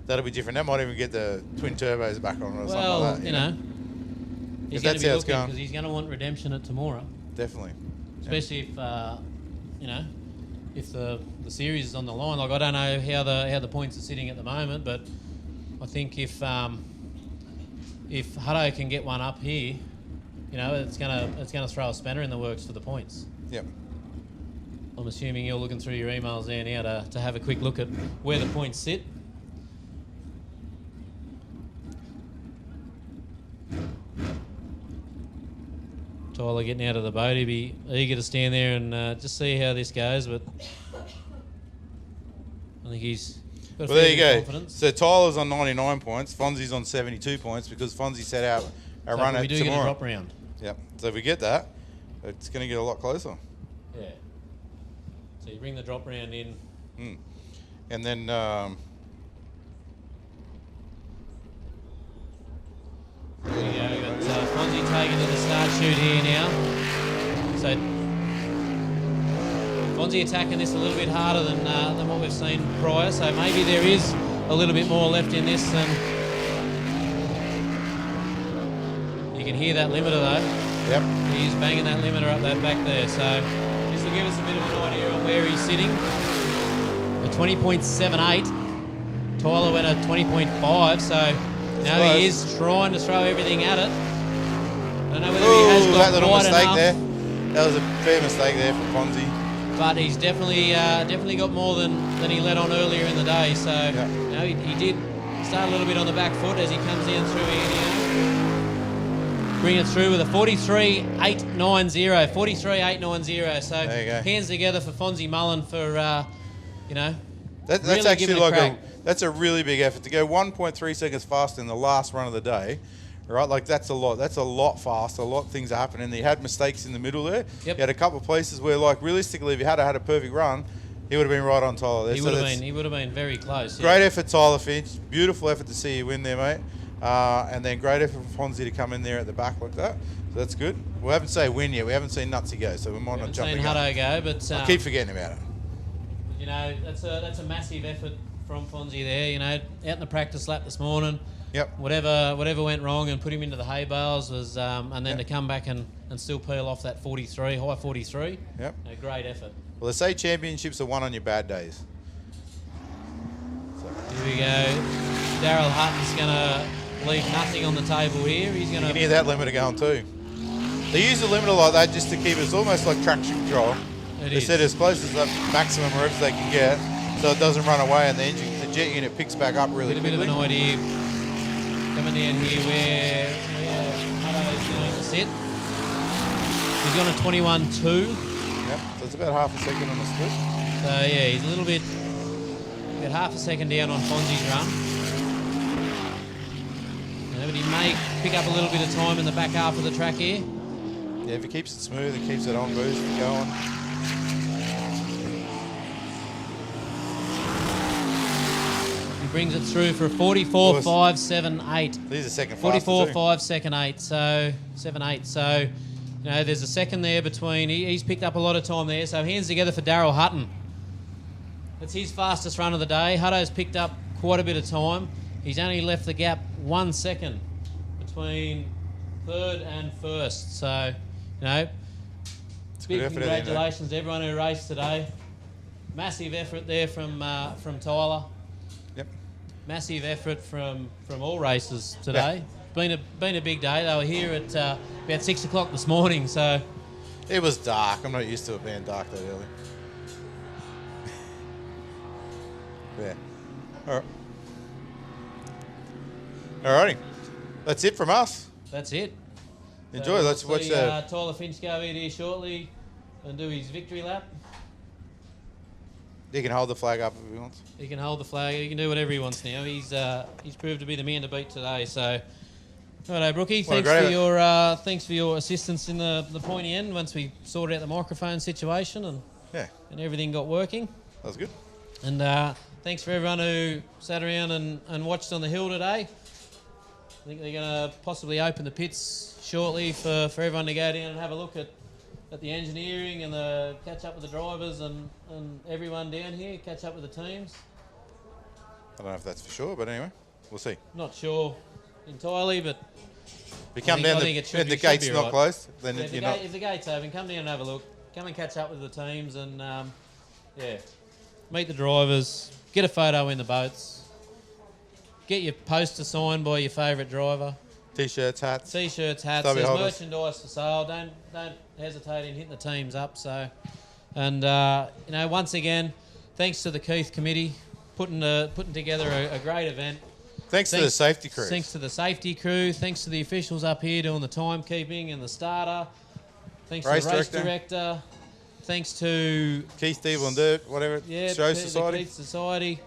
that'll be different. That might even get the twin turbos back on or something like that. He's going to be looking because he's going to want redemption at Temora. Definitely. Especially if the series is on the line. Like I don't know how the points are sitting at the moment, but I think if Hutto can get one up here, it's gonna throw a spanner in the works for the points. Yep. I'm assuming you're looking through your emails there now to have a quick look at where the points sit. Tyler getting out of the boat. He'd be eager to stand there and just see how this goes, but I think he's got there you go. confidence. So Tyler's on 99 points. Fonzie's on 72 points because Fonzie set out a run at we do tomorrow. Get a drop round. Yep. So if we get that, it's going to get a lot closer. Yeah. So you bring the drop round in. And then there you go. We've got Fonzie taking to the start chute here now. So Fonzie attacking this a little bit harder than what we've seen prior. So maybe there is a little bit more left in this than. You can hear that limiter though. Yep. He's banging that limiter up that back there. So this will give us a bit of an idea on where he's sitting. A 20.78. Tyler went at 20.5. So now he is trying to throw everything at it. I don't know whether he has got that little quite mistake enough. there. That was a fair mistake there for Fonzie. But he's definitely got more than he let on earlier in the day. So he did start a little bit on the back foot as he comes in through here now. Bring it through with a 43.890. 43.890. So hands together for Fonzie Mullen for That's really actually like that's a really big effort to go 1.3 seconds faster in the last run of the day. Right, like that's a lot. That's a lot faster. A lot of things are happening. He had mistakes in the middle there. Yep. He had a couple of places where, like, realistically, if he had had a perfect run, he would have been right on Tyler there. He would have been very close. Great effort, Tyler Finch. Beautiful effort to see you win there, mate. And then great effort for Fonzie to come in there at the back like that. So that's good. We haven't seen win yet. We haven't seen Nutsy go, so we might not jump in. We haven't seen Hutto go, but I keep forgetting about it. That's a massive effort from Fonzie there. Out in the practice lap this morning. Yep. Whatever went wrong and put him into the hay bales was, and then to come back and still peel off that 43, high 43. Yep. A great effort. Well, they say championships are won on your bad days. So. Here we go. Daryl Hutton's going to leave nothing on the table here. He's going to. You can hear that limiter going too. They use a limiter like that just to keep us almost like traction control. They said as close as the maximum revs they can get, so it doesn't run away, and the jet unit picks back up really quickly. A bit of an idea. Coming down here where Hutto's doing the sit. He's gone a 21.2. Yep, so it's about half a second on the split. So yeah, he's a little bit, about half a second down on Fonzie's run. But he may may pick up a little bit of time in the back half of the track here. Yeah, if he keeps it smooth and keeps it on boost going. He brings it through for a 44.578. These are second 44.578, so 7.8. So, you know, there's a second there between. He's picked up a lot of time there. So hands together for Daryl Hutton. It's his fastest run of the day. Hutto's picked up quite a bit of time. He's only left the gap 1 second between third and first. So, you know, big congratulations to everyone who raced today. Massive effort there from Tyler. Yep. Massive effort from all races today. Yeah. Been a big day. They were here at about 6 o'clock this morning. So it was dark. I'm not used to it being dark that early. Yeah. All right. Alrighty. That's it from us. That's it. Enjoy. So Let's watch Tyler Finch go in here shortly and do his victory lap. He can hold the flag up if he wants. He can hold the flag. He can do whatever he wants now. He's proved to be the man to beat today. So, righto, Brookie. Thanks for your assistance in the pointy end once we sorted out the microphone situation and everything got working. That was good. And thanks for everyone who sat around and watched on the hill today. I think they're going to possibly open the pits shortly for everyone to go down and have a look at the engineering and catch up with the drivers and everyone down here, catch up with the teams. I don't know if that's for sure, but anyway, we'll see. Not sure entirely, but if you come down and the gate's not closed, then if the gate's open, come down and have a look. Come and catch up with the teams and meet the drivers, get a photo in the boats. Get your poster signed by your favourite driver. T-shirts, hats. There's merchandise for sale. Don't hesitate in hitting the teams up. So, and you know, once again, thanks to the Keith committee putting together a great event. Thanks to the safety crew. Thanks to the safety crew. Thanks to the officials up here doing the timekeeping and the starter. Thanks to the race director. Thanks to Keith Devil and Dirt, whatever. Show Society. The Keith Society.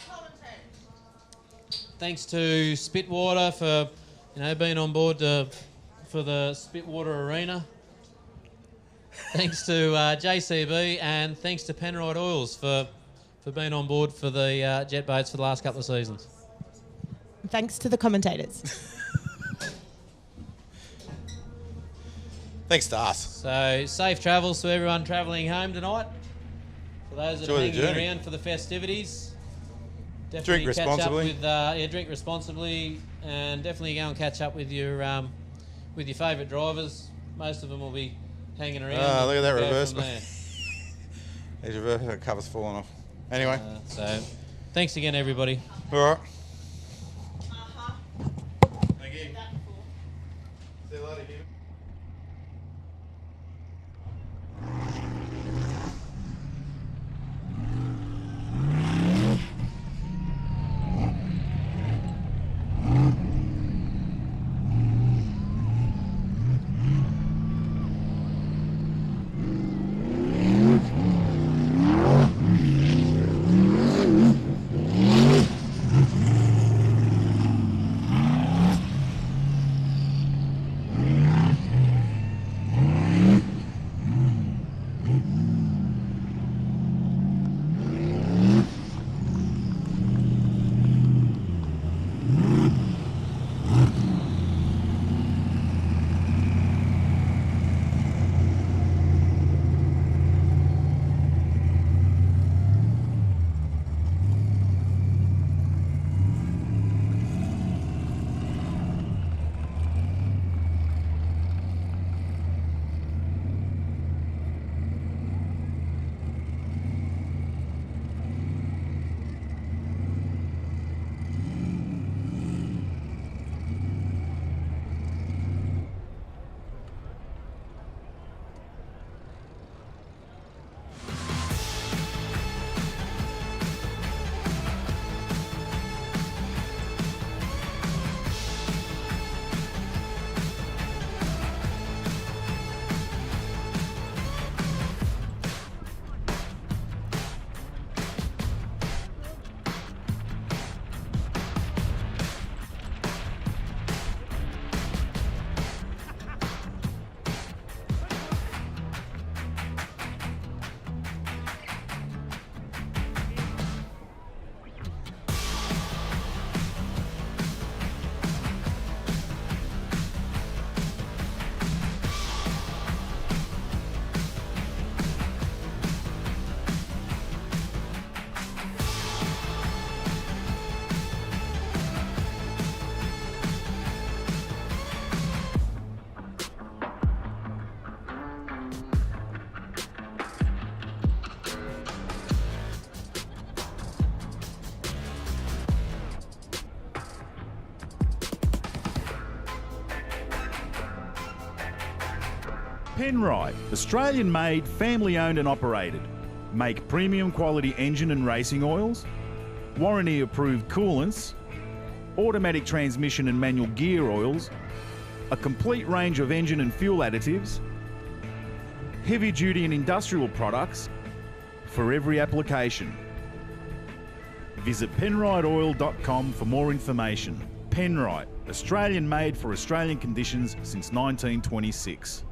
Thanks to Spitwater for being on board for the Spitwater Arena. Thanks to JCB and thanks to Penrite Oils for being on board for the jet boats for the last couple of seasons. Thanks to the commentators. Thanks to us. So safe travels to everyone travelling home tonight. For those that are hanging around for the festivities. Definitely Drink responsibly. Drink responsibly, and definitely go and catch up with your favourite drivers. Most of them will be hanging around. Look at that reverse. His reverse cover's falling off. Anyway. So, thanks again, everybody. All right. Thank you. See you later, Hugh. Penrite, Australian made, family owned and operated. Make premium quality engine and racing oils, warranty approved coolants, automatic transmission and manual gear oils, a complete range of engine and fuel additives, heavy duty and industrial products for every application. Visit penriteoil.com for more information. Penrite, Australian made for Australian conditions since 1926.